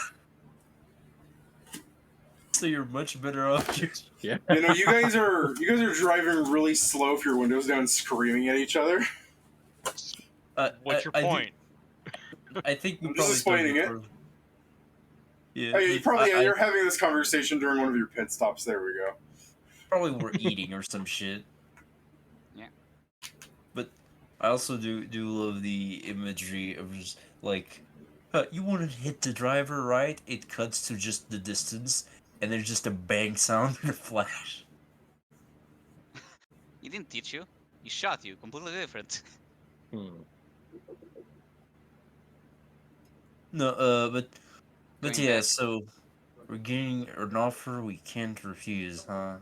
So you're much better off. Yeah. You know, you guys are driving really slow with your windows down, screaming at each other. What's your point? I think we I'm just probably explaining it. Yeah, Oh, yeah, you probably I you're having this conversation during one of your pit stops. There we go. probably were eating or some shit. Yeah. But I also do love the imagery of just like, you want to hit the driver, right? It cuts to just the distance, and there's just a bang sound and a flash. He didn't teach you. He shot you. Completely different. No, but Going yeah. back. So we're getting an offer we can't refuse, huh?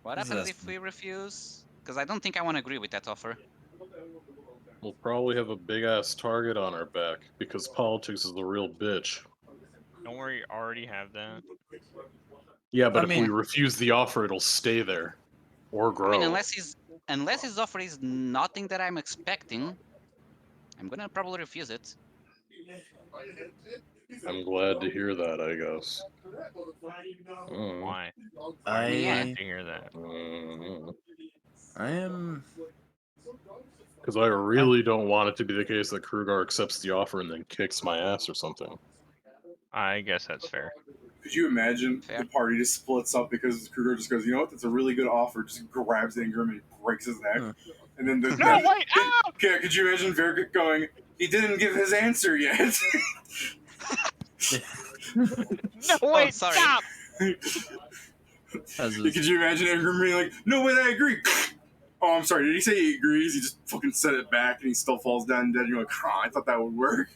What Who's happens if asking? we refuse? Because I don't think I want to agree with that offer. We'll probably have a big ass target on our back because politics is the real bitch. Don't worry, I already have that. Yeah, but I if mean- we refuse the offer, it'll stay there or grow. I mean, unless his offer is nothing that I'm expecting, I'm gonna probably refuse it. I'm glad to hear that, I guess. Why? I Glad to hear that. I am. Because I really don't want it to be the case that Krugar accepts the offer and then kicks my ass or something. I guess that's fair. Could you imagine Fair. the party just splits up because Kruger just goes, you know what, that's a really good offer, just grabs Ingram and breaks his neck. Huh. And then the No, wait! Ow! yeah, could you imagine Vairgek going, he didn't give his answer yet? No, wait! sorry. Stop! Could you imagine Ingram being like, no, wait, I agree. Oh, I'm sorry, did he say he agrees? He just fucking said it back and he still falls down dead. You're like, I thought that would work.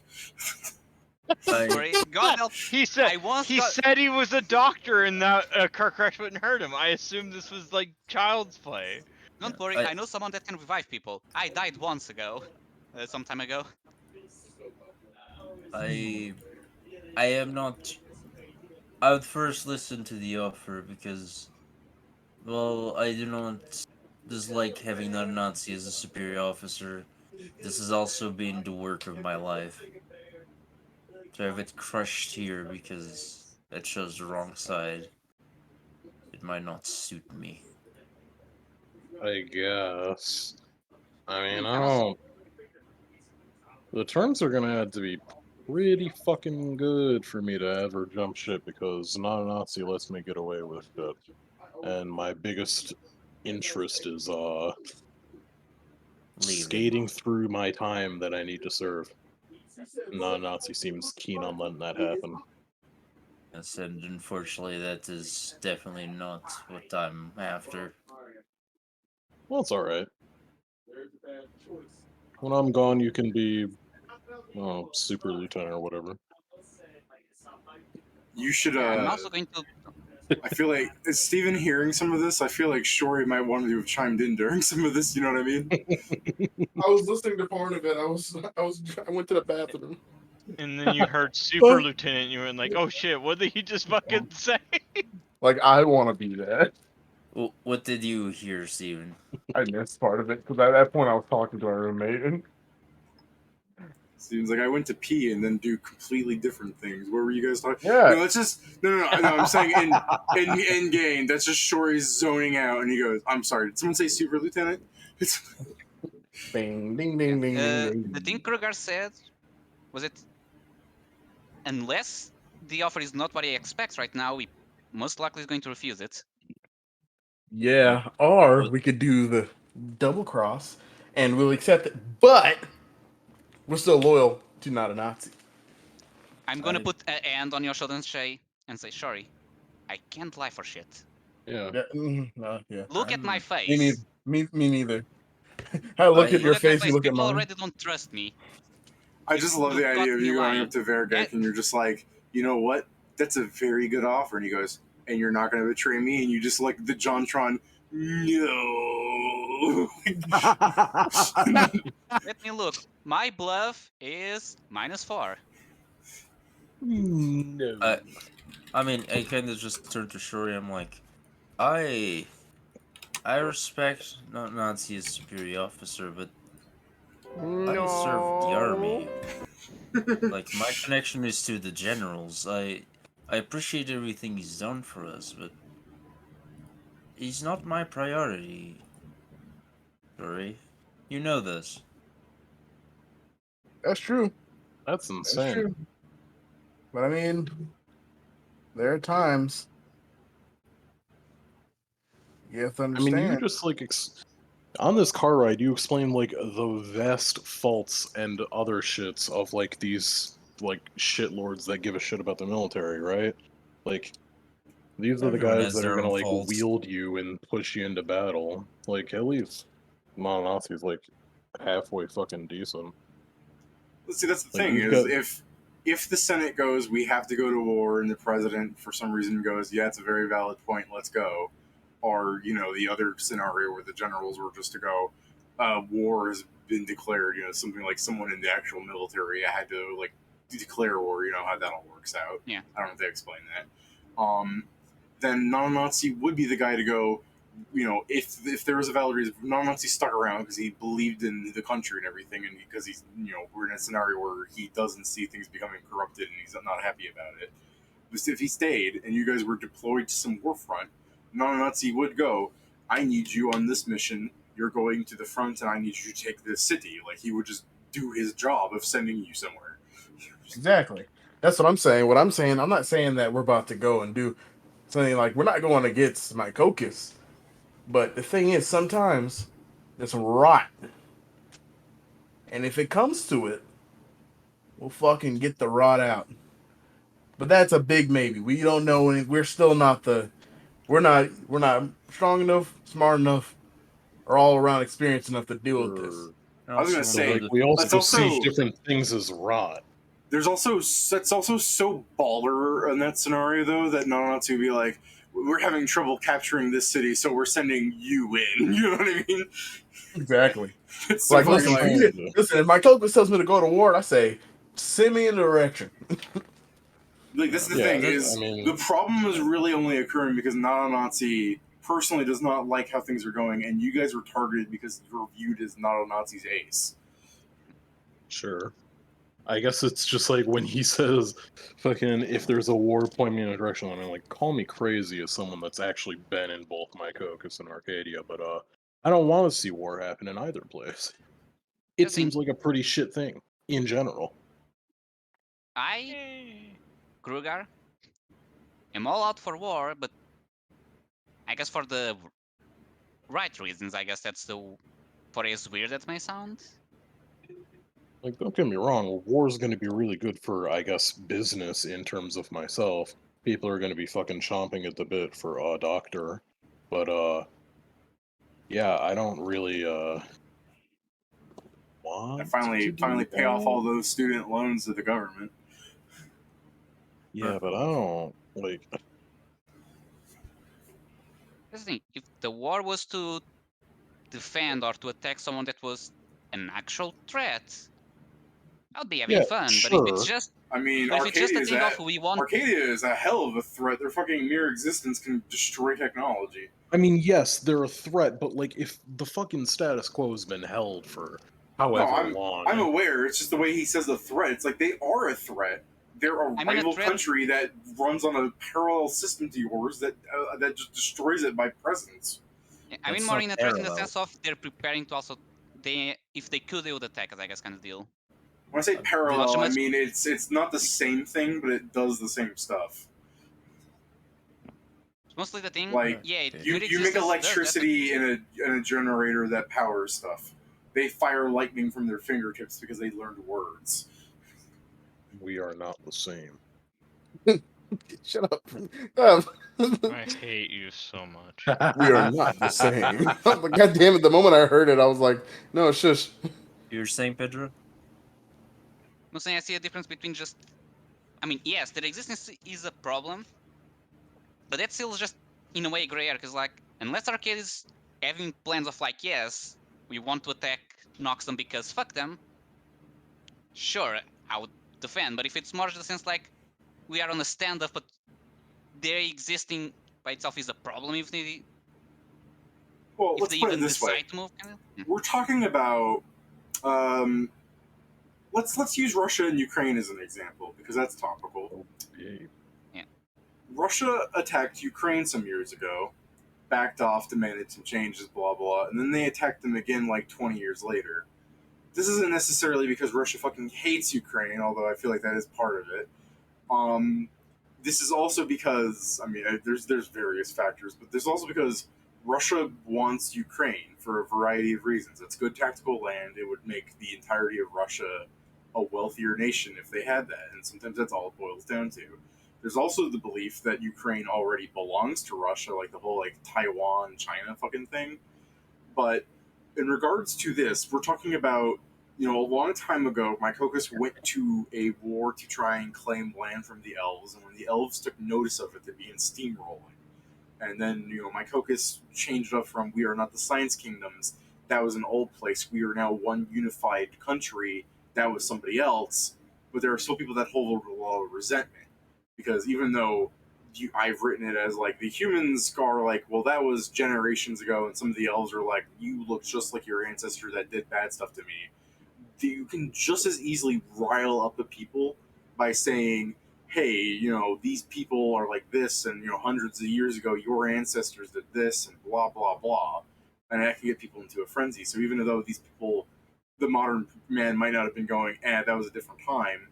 Sorry, God help. He said I once he got- said he was a doctor and that car crash wouldn't hurt him. I assumed this was like child's play. Don't worry, I know someone that can revive people. I died once ago, some time ago. I am not. I would first listen to the offer because, well, I do not dislike having a Nazi as a superior officer. This has also been the work of my life. To have it crushed here because it shows the wrong side, it might not suit me. I guess. I mean, I I was- don't. The terms are gonna have to be pretty fucking good for me to ever jump ship because not a Nazi lets me get away with shit. And my biggest interest is Leaving. skating through my time that I need to serve. Non Nazi seems keen on letting that happen. Yes, and unfortunately, that is definitely not what I'm after. Well, it's all right. When I'm gone, you can be, super lieutenant or whatever. You should. Yeah, I'm also going to. I feel like is Steven hearing some of this? I feel like Shori might want to have chimed in during some of this. You know what I mean? I was listening to part of it. I went to the bathroom. And then you heard super lieutenant, and you were like, "Oh shit! What did he just fucking say?" Like I want to be that. What did you hear, Steven? I missed part of it because at that point I was talking to my roommate and Seems like I went to pee and then do completely different things. What were you guys talking? yeah. No, that's just no. I'm saying in game. That's just Shori's zoning out, and he goes, "I'm sorry. Did someone say super lieutenant?" It's Bing, ding, ding, ding, ding, ding. The thing Kruger said was it. Unless the offer is not what he expects right now, he most likely is going to refuse it. Yeah, or we could do the double cross and we'll accept it, but we're still loyal to not a Nazi. I'm gonna put a hand on your shoulder and say, Shori, I can't lie for shit. Yeah. Yeah. Look at my Me face. neither. Me neither. I look at I- your Look at my face, you face. look at People mine. already don't trust me. I just love the You idea caught of me you going lying. up to Vairgek and you're just like, you know what? That's a very good offer. And he goes, and you're not going to betray me. And you just like the JonTron, no. Let me look. My bluff is -4. No. I mean, I kind of just turned to Shori. I'm like, I respect not Nazi as superior officer, but I served the army. Like my connection is to the generals. I appreciate everything he's done for us, but he's not my priority. Shori, you know this. That's true. That's That's insane. true. But I mean, there are times you have to I understand. mean, you just like on this car ride, you explain like the vast faults and other shits of like these like shitlords that give a shit about the military, right? Like these are the Everyone guys has that are their gonna own like faults. wield you and push you into battle. Like at least Mononazi's like halfway fucking decent. See, that's the Like thing you've is got if the Senate goes, we have to go to war, and the president for some reason goes, yeah, it's a very valid point, let's go, or the other scenario where the generals were just to go, war has been declared, something like someone in the actual military had to like declare war, how that all works out. Yeah. I don't know if they explain that. Then non-Nazi would be the guy to go. If there was a valid reason, non-Nazi stuck around because he believed in the country and everything, and because he's, we're in a scenario where he doesn't see things becoming corrupted and he's not happy about it. But if he stayed and you guys were deployed to some war front, non-Nazi would go, I need you on this mission, you're going to the front, and I need you to take this city. Like, he would just do his job of sending you somewhere. Exactly. That's what I'm saying. What I'm saying, I'm not saying that we're about to go and do something like we're not going against my caucus. But the thing is, sometimes there's some rot. And if it comes to it, we'll fucking get the rot out. But that's a big maybe. We don't know any, we're still not we're not strong enough, smart enough, or all around experienced enough to deal with this. I was gonna so say, like we also that's also- perceive different things as rot. That's also so baller in that scenario though that non-Nazi would be like, we're having trouble capturing this city, so we're sending you in. You know what I mean? Exactly. It's so Like, fucking listen, if my caucus tells me to go to war, I say, send me in the direction. Like, this is the Yeah, thing, that's- is I mean- the problem is really only occurring because non-Nazi personally does not like how things are going, and you guys were targeted because you're viewed as non-Nazi's ace. Sure. I guess it's just like when he says, fucking, if there's a war, point me in a direction. I mean, like, call me crazy as someone that's actually been in both my caucus and Arcadia, but, I don't want to see war happen in either place. It The thing- seems like a pretty shit thing, in general. Kruger, am all out for war, but I guess for the right reasons. I guess that's for as weird that may sound. Like, don't get me wrong, war is going to be really good for, I guess, business in terms of myself. People are going to be fucking chomping at the bit for a doctor. But, Yeah, I don't really want And finally to do pay off that. all those student loans to the government. Yeah, but I don't like. Here's the thing: if the war was to defend or to attack someone that was an actual threat, I'd be having Yeah, fun. But if it's sure. just I mean, But if it's just a thing of we want, Arcadia is a hell of a threat. Their fucking mere existence can destroy technology. I mean, yes, they're a threat, but like, if the fucking status quo has been held for however long, I'm aware. It's just the way he says a threat. It's like they are a threat. They're a I mean, a rival threat- country that runs on a parallel system to yours that just destroys it by presence. I mean That's more not in a threat in the parallel. sense of they're preparing to also if they could they would attack us, I guess, kind of deal. When I say Not parallel, so I much- mean it's not the same thing, but it does the same stuff. It's mostly the thing. Like, Yeah, okay. You good make existence does that, but- electricity in a generator that powers stuff. They fire lightning from their fingertips because they learned words. we are not the same. Shut up. I hate you so much. We are not the same. But God damn it! The moment I heard it, I was like, "No, shush." You're saying, Pedro? Mostly I see a difference between just. I mean, yes, their existence is a problem, but that's still just in a way gray area because, like, unless Arcade is having plans of like, yes, we want to attack Noxton because fuck them. Sure, I would defend, but if it's more the sense like we are on a standoff, but their existing by itself is a problem if they Well, let's they put it even this way: decide to move. Kind of? we're talking about. Let's use Russia and Ukraine as an example because that's topical. Yeah. Russia attacked Ukraine some years ago, backed off, demanded some changes, blah blah, and then they attacked them again like 20 years later. This isn't necessarily because Russia fucking hates Ukraine, although I feel like that is part of it. This is also because there's various factors, but there's also because Russia wants Ukraine for a variety of reasons. It's good tactical land. It would make the entirety of Russia a wealthier nation if they had that, and sometimes that's all it boils down to. There's also the belief that Ukraine already belongs to Russia, like the whole like Taiwan, China fucking thing. But in regards to this, we're talking about, a long time ago, Mycokus went to a war to try and claim land from the elves, and when the elves took notice of it, they began steamrolling. And then, Mycokus changed up from "we are not the Science Kingdoms," that was an old place, "we are now one unified country," that was somebody else. But there are still people that hold a lot of resentment. Because even though I've written it as like the humans are like, well, that was generations ago, and some of the elves are like, you look just like your ancestor that did bad stuff to me. You can just as easily rile up the people by saying, hey, these people are like this, and hundreds of years ago your ancestors did this, and blah blah blah, and that can get people into a frenzy. So even though these people, the modern man might not have been going, that was a different time,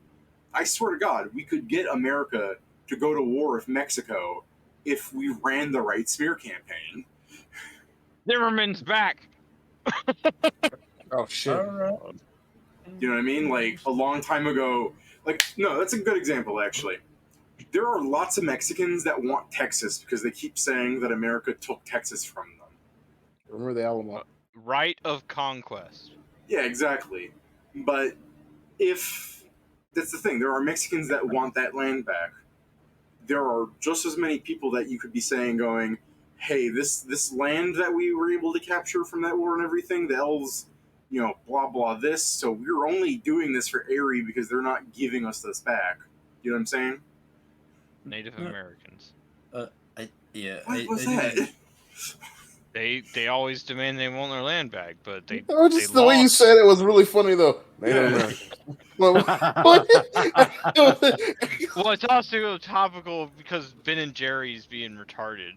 I swear to God, we could get America to go to war with Mexico if we ran the right smear campaign. Zimmerman's back. Oh shit! Alright. You know what I mean? Like a long time ago. No, that's a good example actually. There are lots of Mexicans that want Texas because they keep saying that America took Texas from them. Remember the Alamo? Right of conquest. Yeah, exactly. But if that's the thing, there are Mexicans that want that land back. There are just as many people that you could be saying going, hey, this land that we were able to capture from that war and everything, the elves, blah blah this, so we're only doing this for Erie because they're not giving us this back. You know what I'm saying? Native Americans. What was that? They always demand they want their land back, but they Just they the way you lost. said it was really funny though. Native Yeah. Americans. What? Well, it's also topical because Ben and Jerry's being retarded.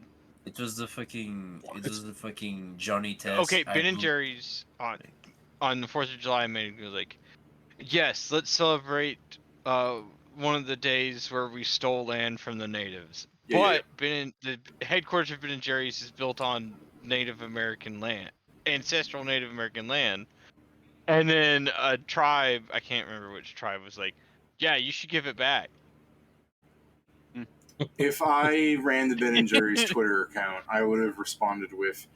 It was the fucking Johnny Test. Okay, Ben and Jerry's on the 4th of July made me like, yes, let's celebrate one of the days where we stole land from the natives. Yeah, but the headquarters of Ben and Jerry's is built on Native American land, ancestral Native American land. And then a tribe, I can't remember which tribe, was like, yeah, you should give it back. If I ran the Ben and Jerry's Twitter account, I would have responded with,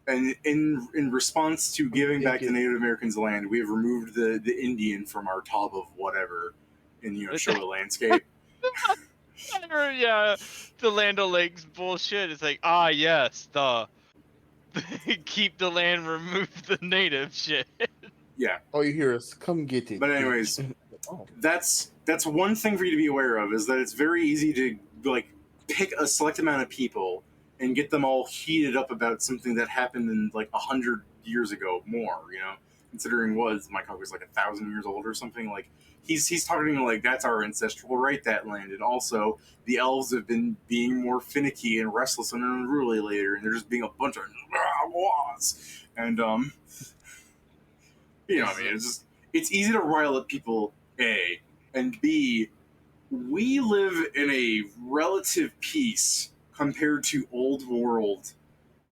And in response to giving back the Okay. Native Americans land, we have removed the Indian from our top of whatever in Showa landscape. Yeah, the Land O'Lakes bullshit. It's like, ah, yes, the keep the land, remove the native shit. Yeah. All you hear is "Come get it." But bitch." anyways, Oh. that's one thing for you to be aware of, is that it's very easy to like pick a select amount of people and get them all heated up about something that happened in like 100 years ago more, considering Mike Hawk was like 1,000 years old or something. Like he's talking like that's our ancestral right, that land. And also the elves have been being more finicky and restless and unruly later, and they're just being a bunch of laws. And I mean, it's easy to rile up people, A, and B, we live in a relative peace compared to old world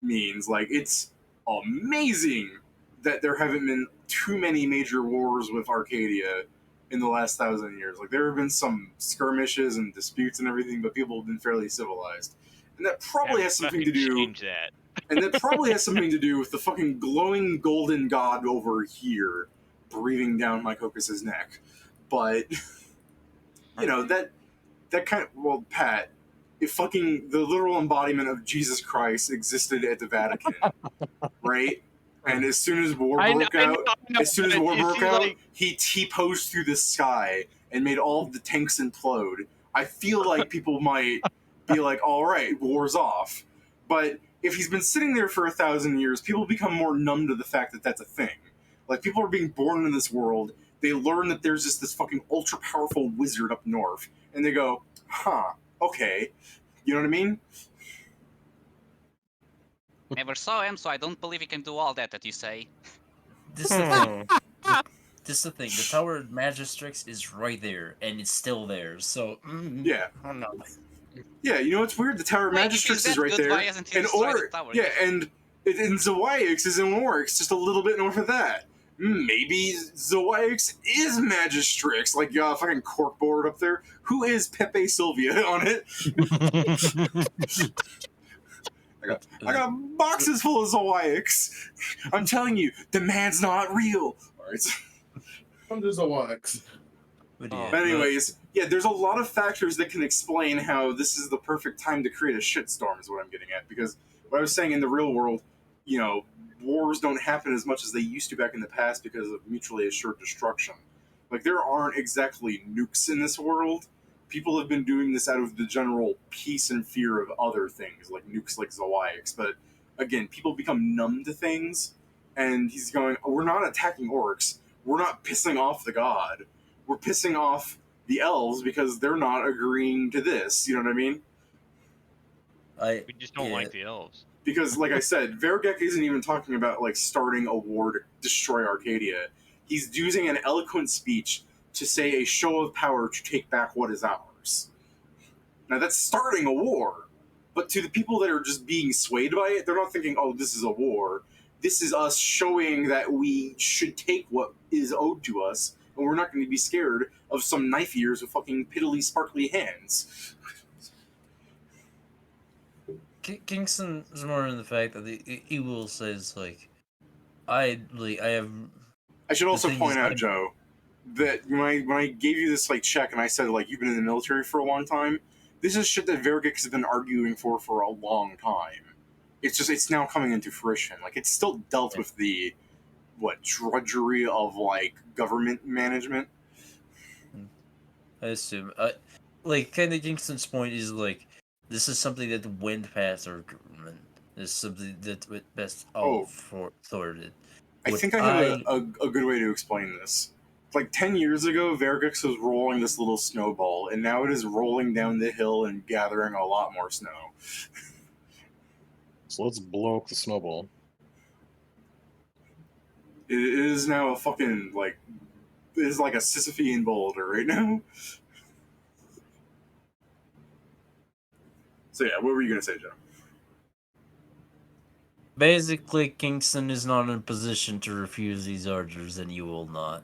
means. Like, it's amazing that there haven't been too many major wars with Arcadia in the last 1,000 years. Like, there have been some skirmishes and disputes and everything, but people have been fairly civilized. And that probably Yeah, has something to fucking do change that. and that probably has something to do with the fucking glowing golden god over here breathing down my Cocos's neck. But that kind of, well, Pat, if fucking the literal embodiment of Jesus Christ existed at the Vatican, right? And as soon as war broke out, he T-posed through the sky and made all of the tanks implode. I feel like people might be like, all right, war's off. But if he's been sitting there for 1,000 years, people become more numb to the fact that that's a thing. Like, people are being born in this world. They learn that there's just this fucking ultra powerful wizard up north, and they go, huh, okay. You know what I mean? Never saw him, so I don't believe he can do all that you say. This is the thing. This is the thing. The Tower of Magistrix is right there, and it's still there. So Yeah. I don't know. Yeah, you know what's weird? The Tower of Like, if he's Magistrix is that right good, there. why hasn't he destroyed the tower yet? and Zawaiix is in Oryx, just a little bit north of that. Maybe Zawaiix is Magistrix, like fucking corkboard up there. Who is Pepe Sylvia on it? I got boxes full of Zawaiix. I'm telling you, the man's not real. All right. There's a wax. But yeah, But anyways, yeah, there's a lot of factors that can explain how this is the perfect time to create a shitstorm, is what I'm getting at. Because what I was saying, in the real world, wars don't happen as much as they used to back in the past because of mutually assured destruction. Like, there aren't exactly nukes in this world. People have been doing this out of the general peace and fear of other things, like nukes like Zawaiix. But again, people become numb to things, and he's going, oh, we're not attacking orcs. We're not pissing off the god. We're pissing off the elves because they're not agreeing to this. You know what I mean? We just don't like the elves. Because, like I said, Vairgek isn't even talking about like starting a war to destroy Arcadia. He's using an eloquent speech to say a show of power to take back what is ours. Now that's starting a war, but to the people that are just being swayed by it, they're not thinking, "Oh, this is a war." This is us showing that we should take what is owed to us, and we're not going to be scared of some knife ears with fucking piddly, sparkly hands. Kingston is more in the fact that he will says like, I have. I should also thing point is, out, I- Joe, that when I gave you this like check and I said like you've been in the military for a long time, this is shit that Vairgek has been arguing for a long time. It's now coming into fruition. Like, it's still dealt with the drudgery of like government management. I assume. Like, kind of Kingston's point is like, this is something that went past our government. This is something that went best thwarted. I think I have a good way to explain this. Like 10 years ago, Vairgek was rolling this little snowball, and now it is rolling down the hill and gathering a lot more snow. So let's blow up the snowball. It is now a fucking like, it is like a Sisyphean boulder right now. So yeah, what were you gonna say, Joe? Basically, Kingston is not in a position to refuse these orders, and you will not.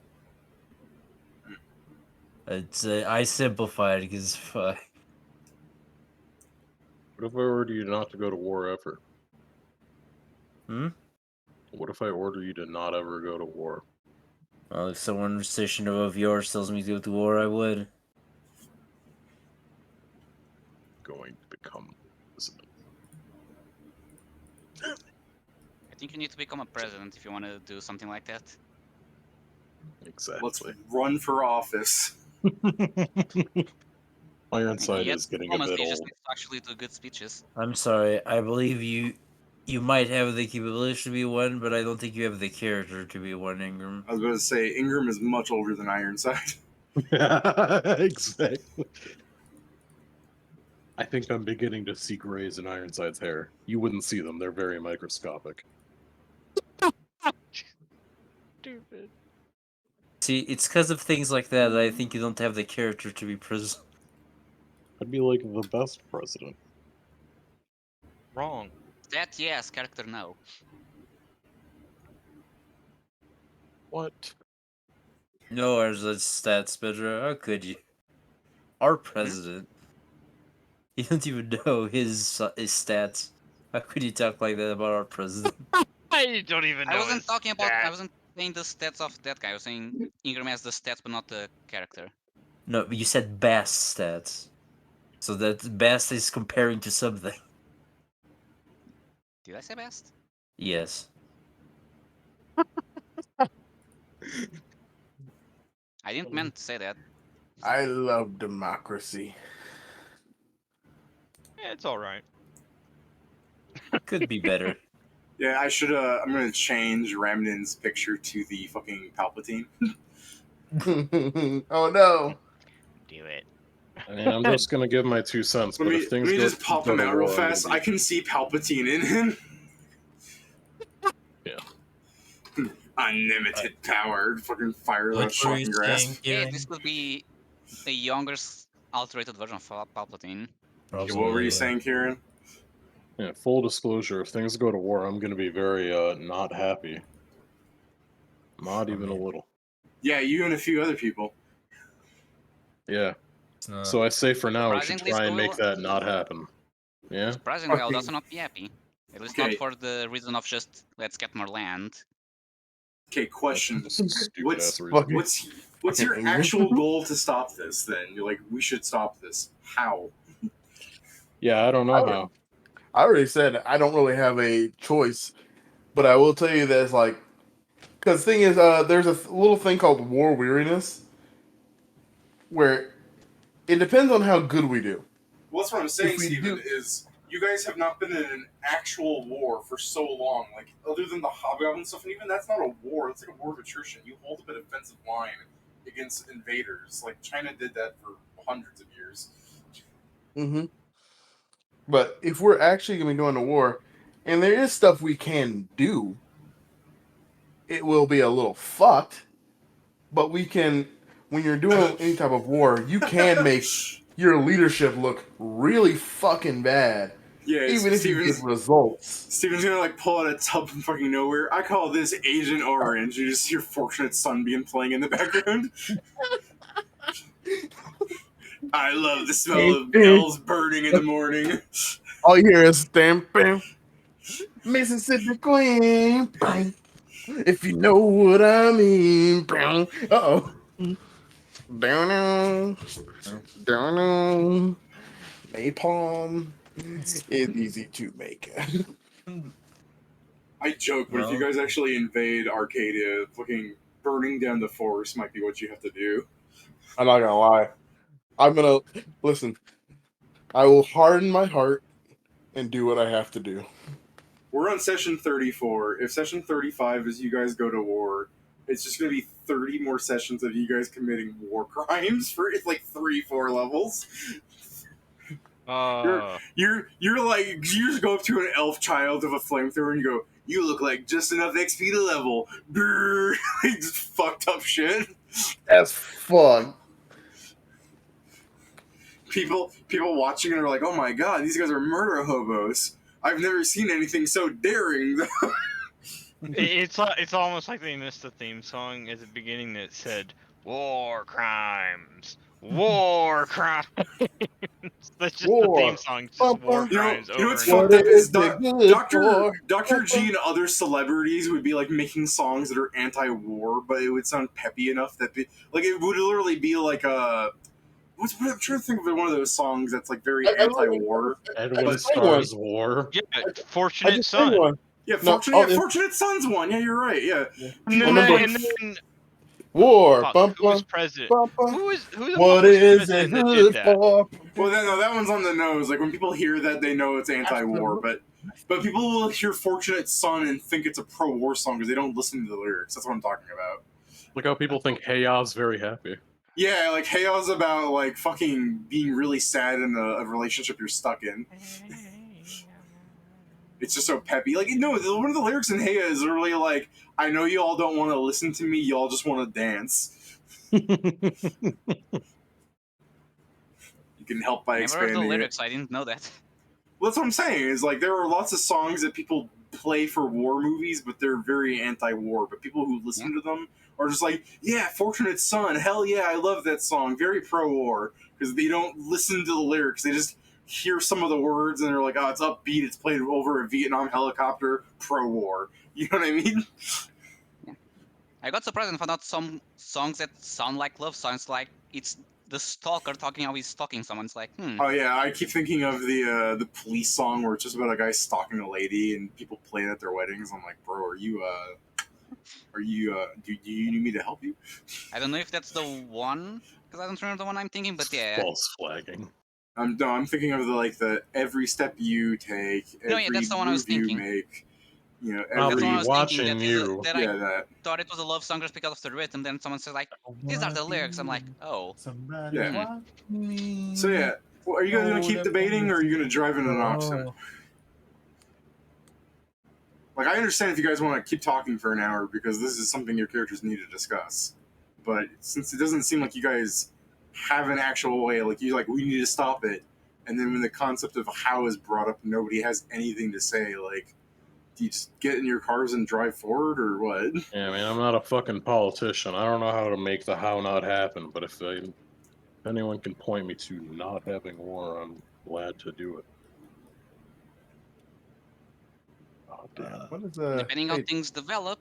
I simplified it because What if I ordered you not to go to war ever? What if I order you to not ever go to war? Well, if someone stationed above yours tells me to go to war, I would. Going to become president. I think you need to become a president if you want to do something like that. Let's Exactly. run for office. Ironside Yet is getting a diplomacy bit just old. needs to actually do good speeches. I'm sorry. I believe you might have the capability to be one, but I don't think you have the character to be one, Ingram. I was going to say Ingram is much older than Ironside. Exactly. I think I'm beginning to see grays in Ironside's hair. You wouldn't see them; they're very microscopic. Stupid. See, it's because of things like that I think you don't have the character to be president. I'd be like the best president. Wrong. That yes, character no. What? No, ours is stats, Pedro. How could you? Our president. You don't even know his stats. How could you talk like that about our president? I don't even know. I wasn't his talking about. stats. I wasn't saying the stats of that guy. I was saying Ingram has the stats, but not the character. No, you said best stats. So that best is comparing to something. Did I say best? Yes. I didn't meant to say that. I love democracy. Yeah, it's all right. Could be better. Yeah, I should. I'm going to change Ramnan's picture to the fucking Palpatine. Oh no. Do it. I mean, I'm just gonna give my 2 cents. Let But me, if let things me go, just pop go him to out real war, I'm gonna fast. be- I can see Palpatine in him. Yeah. Unlimited power. Fucking fire What that were you fucking grass. saying, Yeah, Kieran? this could be a younger, alterated version of Palpatine. Okay, what were you saying, Kieran? Yeah, full disclosure, if things go to war, I'm gonna be very not happy. Not even a little. Yeah, you and a few other people. Yeah. It's not. So I say for now we should Surprisingly, try and so make that not happen. Yeah? Surprisingly, I'll Fucking- also not be happy. At least Okay. not for the reason of just let's get more land. Okay, question. That's a stupid What's ass reason. fucking- what's your fucking actual goal to stop this? Then you're like, we should stop this. How? Yeah, I don't know how. I already said I don't really have a choice, but I will tell you that it's like, because the thing is, there's a little thing called war weariness, where it depends on how good we do. Well, that's what I'm saying, we Steven, do- is you guys have not been in an actual war for so long. Like, other than the Hobgoblin stuff, and even that's not a war. It's like a war of attrition. You hold up a defensive line against invaders. Like, China did that for hundreds of years. Mm-hmm. But if we're actually going to be going to war, and there is stuff we can do, it will be a little fucked. But we can, when you're doing any type of war, you can make your leadership look really fucking bad, Yeah, even if you get results. Steven's gonna like pull out a tub from fucking nowhere. I call this Agent Orange. You just hear Fortunate Sunbeam playing in the background. I love the smell of bells burning in the morning. All you hear is stamping, Mississippi Queen. Bang. If you know what I mean. Uh oh. Down, down. Napalm is easy to make. I joke, but if you guys actually invade Arcadia, fucking burning down the forest might be what you have to do. I'm not gonna lie. I'm gonna listen. I will harden my heart and do what I have to do. We're on session 34. If session 35 is you guys go to war, it's just going to be 30 more sessions of you guys committing war crimes for like 3-4 levels. You're like, you just go up to an elf child of a flamethrower and you go, you look like just enough XP to level. Brrr. Just fucked up shit. That's fun. People watching it are like, oh my god, these guys are murder hobos. I've never seen anything so daring. It's almost like they missed the theme song at the beginning that said "War crimes, War crimes. That's just the War. theme song, just war You know- crimes You know over what's and over. fucked up is it good for? Dr. G and other celebrities would be like making songs that are anti-war, but it would sound peppy enough that like it would literally be like a. I'm trying to think of one of those songs that's like very anti-war. Edwin But- Starr's War. Yeah, I Fortunate just sang Son. one. Yeah, No, Fortunate Son's one. Yeah, you're right. Yeah. And People then, remember- and then War. fuck, Bum, who was bum, president? bum, bum. Who the fuck What was is it president that did good that? for? Well, that one's on the nose. Like when people hear that, they know it's anti-war. But people will hear "Fortunate Son" and think it's a pro-war song because they don't listen to the lyrics. That's what I'm talking about. Look how people think Hey Ya's very happy. Yeah, like "Hey, I was about like fucking being really sad in a relationship you're stuck in." It's just so peppy. Like no, one of the lyrics in "Hey" is really like, "I know you all don't want to listen to me. You all just want to dance." You can help by Never heard the expanding it. lyrics, I didn't know that. Well, that's what I'm saying. Is like there are lots of songs that people play for war movies, but they're very anti-war. But people who listen to them are just like, yeah, Fortunate Son, hell yeah, I love that song, very pro-war, because they don't listen to the lyrics. They just hear some of the words and they're like, oh, it's upbeat, it's played over a Vietnam helicopter, pro-war. You know what I mean? I got surprised and found out some songs that sound like love songs, like it's the stalker talking how he's stalking someone. It's like, Oh yeah, I keep thinking of the Police song where it's just about a guy stalking a lady and people play it at their weddings. I'm like, bro, do you need me to help you? I don't know if that's the one, because I don't remember the one I'm thinking, but yeah. False flagging. I'm thinking of the every step you take, No, every yeah, that's the one I was move you thinking. make. You know, I'll That's every the one I be was watching thinking, you. that yeah, I that. thought it was a love song just because of the rhythm. Then someone says like, these are the lyrics. I'm like, oh. Somebody Yeah. watch me. So yeah, well, are you guys gonna keep debating, or are you gonna drive into an option? Oh, Like, I understand if you guys want to keep talking for an hour because this is something your characters need to discuss. But since it doesn't seem like you guys have an actual way, like you we need to stop it, and then when the concept of how is brought up, nobody has anything to say. Like, do you just get in your cars and drive forward, or what? Yeah, I mean, I'm not a fucking politician. I don't know how to make the how not happen, but if anyone can point me to not having war, I'm glad to do it. Oh, damn. What is Depending how things develop,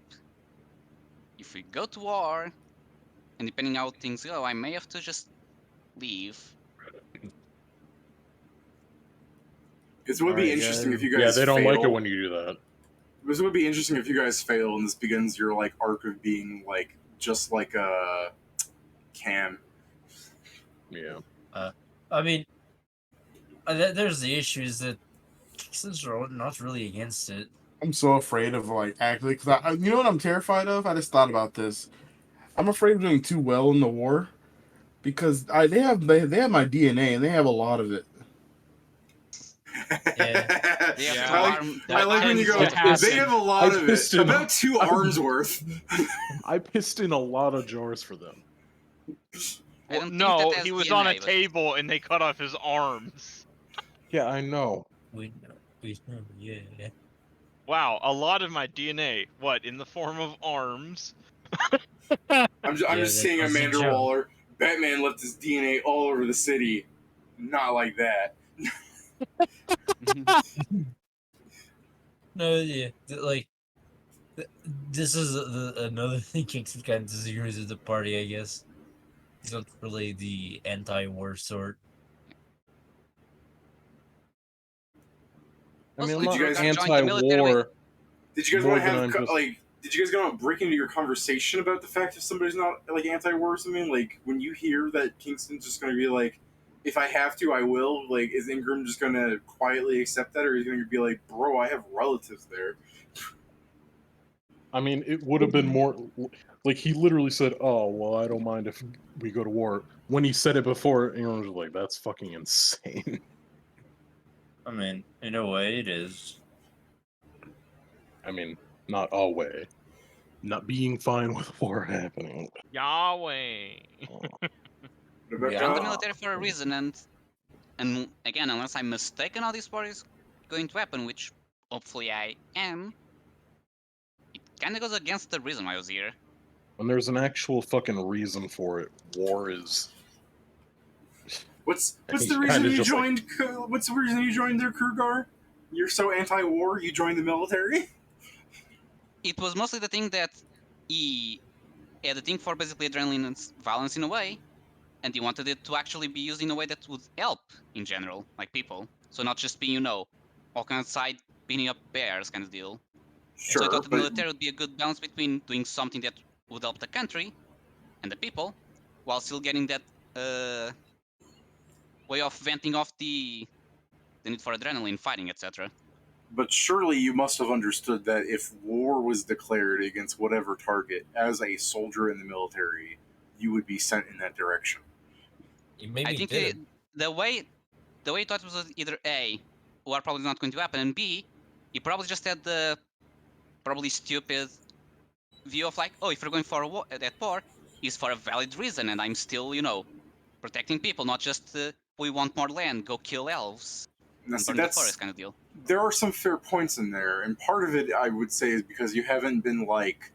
if we go to war, and depending how things go, I may have to just leave. It would be Alright, interesting if you Yeah, guys they don't fail. like it when you do that. This would be interesting if you guys fail and this begins your like arc of being like just like a Cam. Yeah. I mean, there's the issue is that Kingston's not really against it. I'm so afraid of like actually because you know what I'm terrified of. I just thought about this. I'm afraid of doing too well in the war because they have my DNA and they have a lot of it. Yeah. They have Yeah. to I like, arm I like when you go. tends to happen. They have a lot I of pissed it. in- About 2 arms worth. I pissed in a lot of jars for them. I don't think No, that has he was on a DNA, but- table and they cut off his arms. Yeah, I know. We know, yeah. Wow, a lot of my DNA. What, in the form of arms? I'm just that seeing was a Amanda joke. Waller. Batman left his DNA all over the city. Not like that. No, yeah, this is another thing Kingston kind of disagrees with the party, I guess. He's not really the anti-war sort. I mean, I'm Also, Did not you guys join the military anti-war. Did you guys More want to than have I'm just- like? Did you guys want to break into your conversation about the fact if somebody's not like anti-war or something? Like when you hear that Kingston's just going to be like, if I have to, I will. Like, is Ingram just going to quietly accept that, or is he going to be like, bro, I have relatives there? I mean, it would have been more like he literally said, "Oh, well, I don't mind if we go to war." When he said it before, Ingram was like, "That's fucking insane." I mean, in a way, it is. I mean, not all way. Not being fine with war happening. Yahweh. What about Yeah. joined the y'all? military for a reason, and again, unless I'm mistaken, how this war is going to happen, which hopefully I am, it kind of goes against the reason why I was here. When there's an actual fucking reason for it, war is What's He's the reason kinda you just like- joined? What's the reason you joined their Krugar? You're so anti-war. You joined the military. It was mostly the thing that he had a thing for basically adrenaline and violence in a way, and he wanted it to actually be used in a way that would help in general, like people. So not just being, walking outside beating up bears kind of deal. So I Sure, thought the but military would be a good balance between doing something that would help the country and the people, while still getting that way of venting off the need for adrenaline, fighting, etc. But surely you must have understood that if war was declared against whatever target, as a soldier in the military, you would be sent in that direction. I think the way he thought was either A, war probably not going to happen, and B, he probably just had the probably stupid view of like, oh, if we're going for a war, that war is for a valid reason, and I'm still, protecting people, not just we want more land, go kill elves Now, and see, burn the forest kind of deal. there are some fair points in there, and part of it I would say is because you haven't been like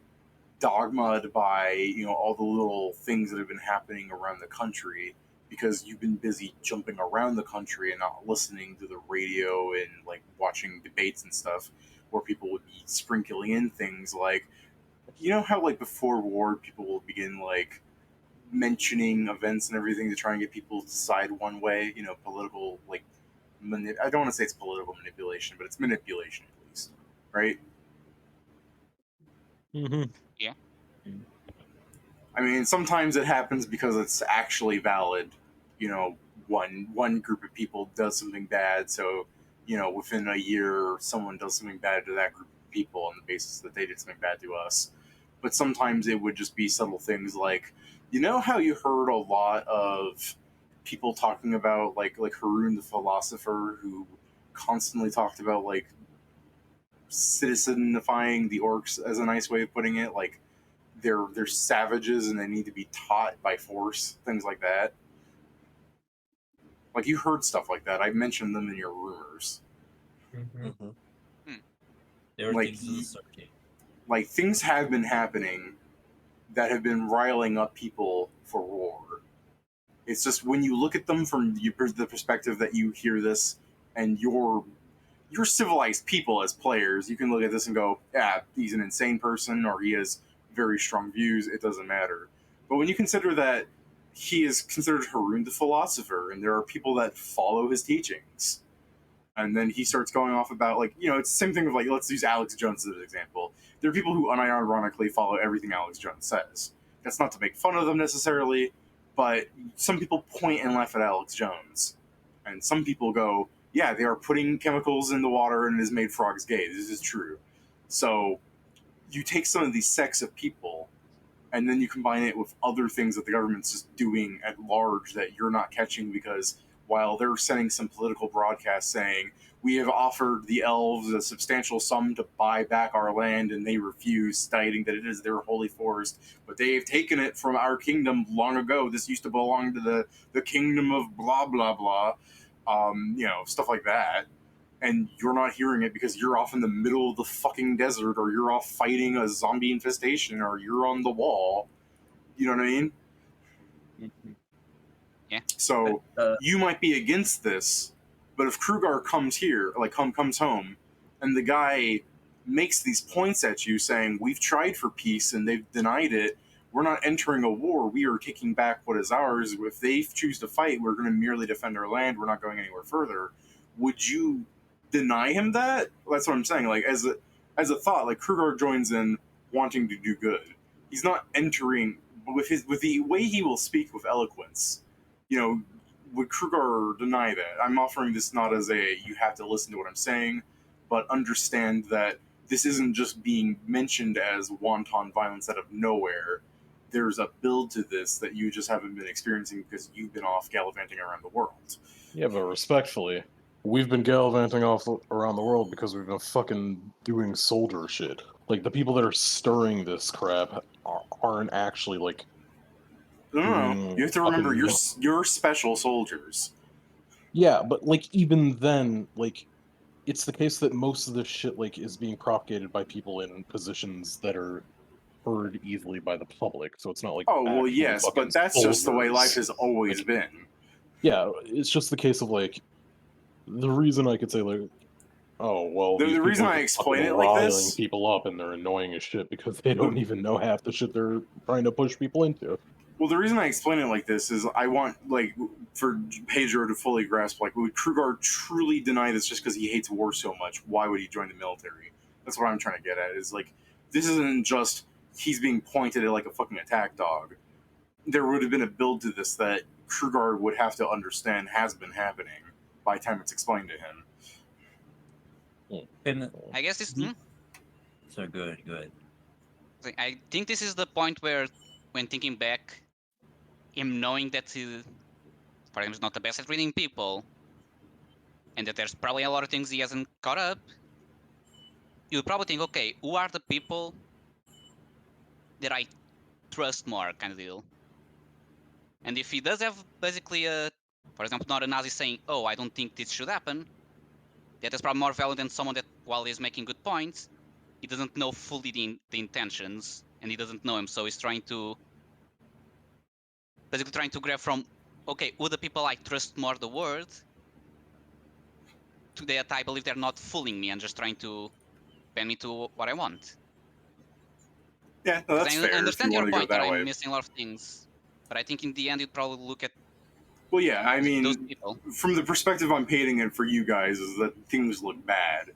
dogmaed by all the little things that have been happening around the country, because you've been busy jumping around the country and not listening to the radio and like watching debates and stuff where people would be sprinkling in things like, how like before war people will begin like mentioning events and everything to try and get people to side one way, political like I don't want to say it's political manipulation, but it's manipulation at least, right? Mm-hmm. Yeah. I mean, sometimes it happens because it's actually valid. One group of people does something bad, so within a year, someone does something bad to that group of people on the basis that they did something bad to us. But sometimes it would just be subtle things like, how you heard a lot of people talking about like Haroon the philosopher, who constantly talked about like citizenifying the orcs, as a nice way of putting it, like they're savages and they need to be taught by force, things like that. Like, you heard stuff like that. I mentioned them in your rumors. Mm-hmm. Hmm. There are Like, things in the circuit. Like, things have been happening that have been riling up people for war. It's just when you look at them from the perspective that you hear this, and you're civilized people as players, you can look at this and go, yeah, he's an insane person, or he has very strong views, it doesn't matter. But when you consider that he is considered Haroon the philosopher, and there are people that follow his teachings, and then he starts going off about, like, it's the same thing with, like, let's use Alex Jones as an example. There are people who unironically follow everything Alex Jones says. That's not to make fun of them necessarily, but some people point and laugh at Alex Jones. And some people go, yeah, they are putting chemicals in the water and it has made frogs gay. This is true. So you take some of these sects of people and then you combine it with other things that the government's just doing at large that you're not catching, because while they're sending some political broadcast saying, we have offered the elves a substantial sum to buy back our land, and they refuse, stating that it is their holy forest, but they have taken it from our kingdom long ago. This used to belong to the kingdom of blah, blah, blah. Stuff like that. And you're not hearing it because you're off in the middle of the fucking desert, or you're off fighting a zombie infestation, or you're on the wall. You know what I mean? Yeah. So you might be against this, but if Krugar comes here, like comes home, and the guy makes these points at you saying, we've tried for peace and they've denied it, we're not entering a war, we are taking back what is ours, if they choose to fight, we're going to merely defend our land, we're not going anywhere further, would you deny him that? That's what I'm saying. Like, as a thought, like, Krugar joins in wanting to do good. He's not entering with the way he will speak with eloquence. Would Krugar deny that? I'm offering this not as a you have to listen to what I'm saying, but understand that this isn't just being mentioned as wanton violence out of nowhere. There's a build to this that you just haven't been experiencing because you've been off gallivanting around the world. Yeah, but respectfully, we've been gallivanting off around the world because we've been fucking doing soldier shit. Like, the people that are stirring this crap aren't actually, like... No. You have to remember, you're special soldiers. Yeah, but, like, even then, like, it's the case that most of this shit, like, is being propagated by people in positions that are heard easily by the public, so it's not like Oh, well, actual yes, fucking but that's just the way life soldiers. has always Like, been. Yeah, it's just the case of like the reason I could say like, oh well, The these people reason are I just explain fucking it like riling this, people up and they're annoying as shit because they don't even know half the shit they're trying to push people into. well, the reason I explain it like this is I want like for Pedro to fully grasp like, would Krugar truly deny this just because he hates war so much? Why would he join the military? That's what I'm trying to get at. Is like this isn't just he's being pointed at like a fucking attack dog. There would have been a build to this that Krugar would have to understand has been happening by the time it's explained to him. And I guess this. so good. I think this is the point where, when thinking back, him knowing that for him is not the best at reading people, and that there's probably a lot of things he hasn't caught up, you'll probably think, okay, who are the people that I trust more, kind of deal. And if he does have basically for example, not a Nazi saying, oh, I don't think this should happen, that is probably more valid than someone that, while he's making good points, he doesn't know fully the intentions, and he doesn't know him, so he's basically trying to grab from, okay, who the people I trust more the word, to that I believe they're not fooling me and just trying to bend me to what I want. Yeah, no, that's I fair if you understand your want to go point that that I'm way. missing a lot of things, but I think in the end you'd probably look at Well, yeah, I those mean, people. from the perspective I'm painting it for you guys is that things look bad.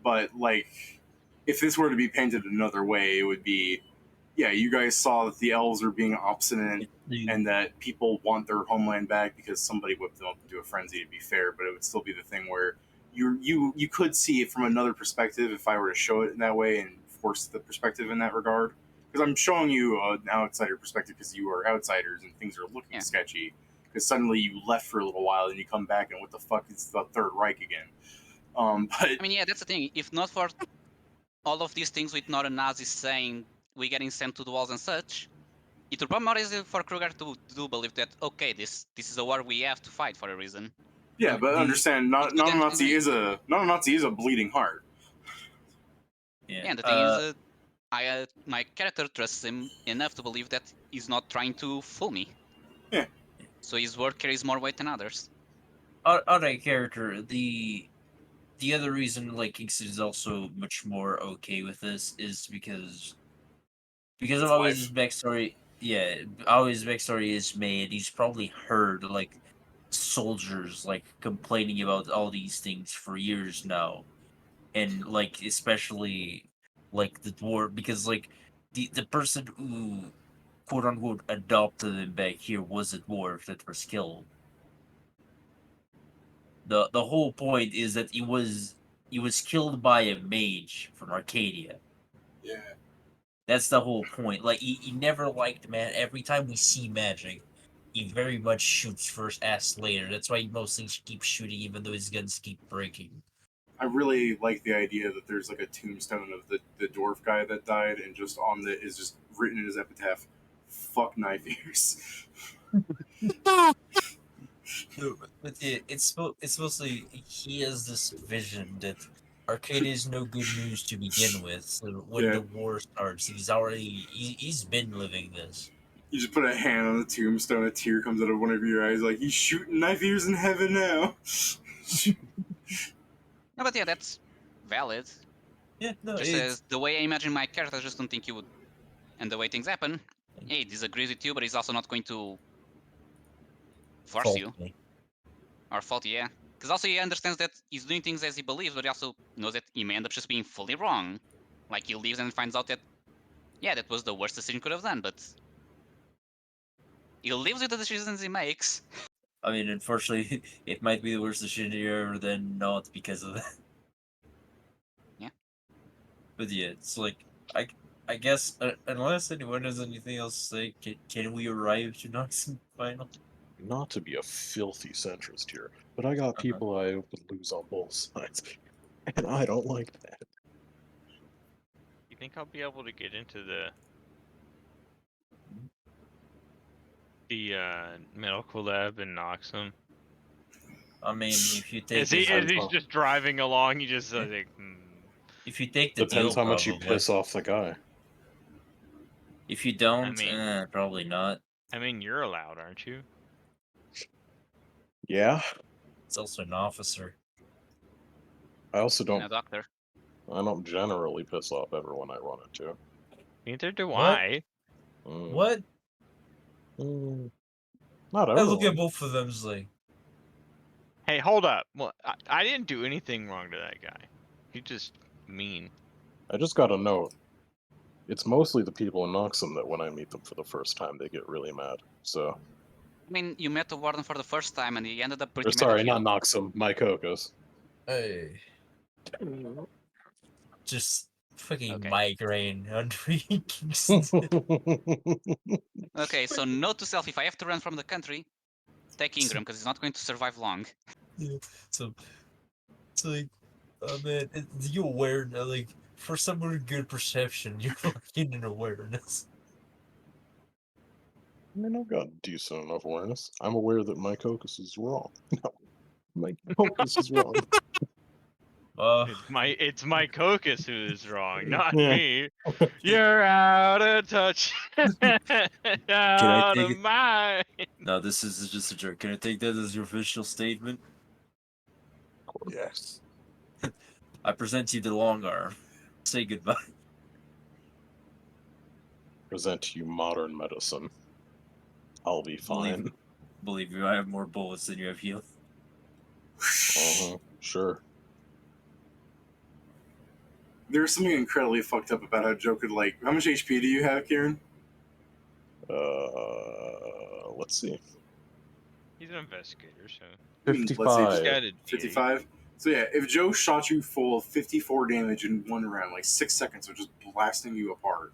But, like, if this were to be painted another way, it would be, yeah, you guys saw that the elves are being obstinate and that people want their homeland back because somebody whipped them up into a frenzy, to be fair, but it would still be the thing where you could see it from another perspective if I were to show it in that way and force the perspective in that regard. Because I'm showing you an outsider perspective because you are outsiders and things are looking sketchy. Because suddenly you left for a little while and you come back and what the fuck is the Third Reich again? But I mean, yeah, that's the thing. If not for all of these things with not a Nazi saying we getting sent to the walls and such, it would probably more easy for Kruger to do believe that, okay, this is a war we have to fight for a reason. yeah, but understand, not a Nazi is a bleeding heart. Yeah, and the thing is, my character trusts him enough to believe that he's not trying to fool me. Yeah. So his word carries more weight than others. On a character, the other reason like Kingston is also much more okay with this is because of always his backstory. Yeah, always his backstory is made. He's probably heard like soldiers like complaining about all these things for years now, and like especially like the dwarf, because like the person who quote unquote adopted him back here was a dwarf that was killed. The whole point is that he was killed by a mage from Arcadia. Yeah. That's the whole point. Like he never liked man. Every time we see magic, he very much shoots first, asks later. That's why he mostly keeps shooting, even though his guns keep breaking. I really like the idea that there's like a tombstone of the dwarf guy that died, and just on the is just written in his epitaph, "Fuck knife ears." No, but it's mostly he has this vision that Arcadia is no good news to begin with. So when the war starts, he's been living this. You just put a hand on the tombstone, a tear comes out of one of your eyes, like he's shooting knife ears in heaven now. No, but yeah, that's valid. Yeah, no, just as the way I imagine my character, I just don't think he would. And the way things happen, he disagrees with you, but he's also not going to force you. Or fault you, yeah. Because also he understands that he's doing things as he believes, but he also knows that he may end up just being fully wrong. Like he leaves and finds out that, yeah, that was the worst decision he could have done, but he lives with the decisions he makes. I mean, unfortunately, it might be the worst decision ever than not because of that. Yeah. But yeah, it's like I guess unless anyone has anything else to say, can we arrive to Nox final? Not to be a filthy centrist here, but I got people I would lose on both sides, and I don't like that. You think I'll be able to get into the medical lab in Noxum? I mean, if you take as he's just driving along, you just like. If you take the Depends deal, how much you piss off the guy. If you don't, I mean, probably not. I mean, you're allowed, aren't you? Yeah. It's also an officer. I also And a don't. doctor. I don't generally piss off everyone I run into. Neither do What? I. Mm, What? Not I look at everyone. both of them as like, Hey, hold up. Well, I didn't do anything wrong to that guy. He just mean. I just got a note. It's mostly the people in Noxum that when I meet them for the first time, they get really mad. So, I mean, you met the warden for the first time and he ended up or pretty mad sorry, at not you. Noxum, my Cocos. hey, just fucking Okay. migraine on weeks. Okay, so note to self, if I have to run from the country, take Ingram, because he's not going to survive long. Yeah, so it's like, man, you aware now, like, for someone with good perception, you're fucking in awareness. I mean, I've got decent enough awareness. I'm aware that my Cocos is wrong. No, my Cocos is wrong. It's my Cocos who is wrong, not Yeah. me. You're out of touch. Out take of it? mind. No, this is just a joke. Can I take that as your official statement? Yes. I present you the long arm. Say goodbye. Present to you modern medicine. I'll be fine. Believe me, I have more bullets than you have healed. Sure. There's something incredibly fucked up about how Joe could, like, how much HP do you have, Kieran? Let's see. He's an investigator, so I mean, let's say 55. got it. 55. So yeah, if Joe shot you full of 54 damage in one round, like 6 seconds of just blasting you apart,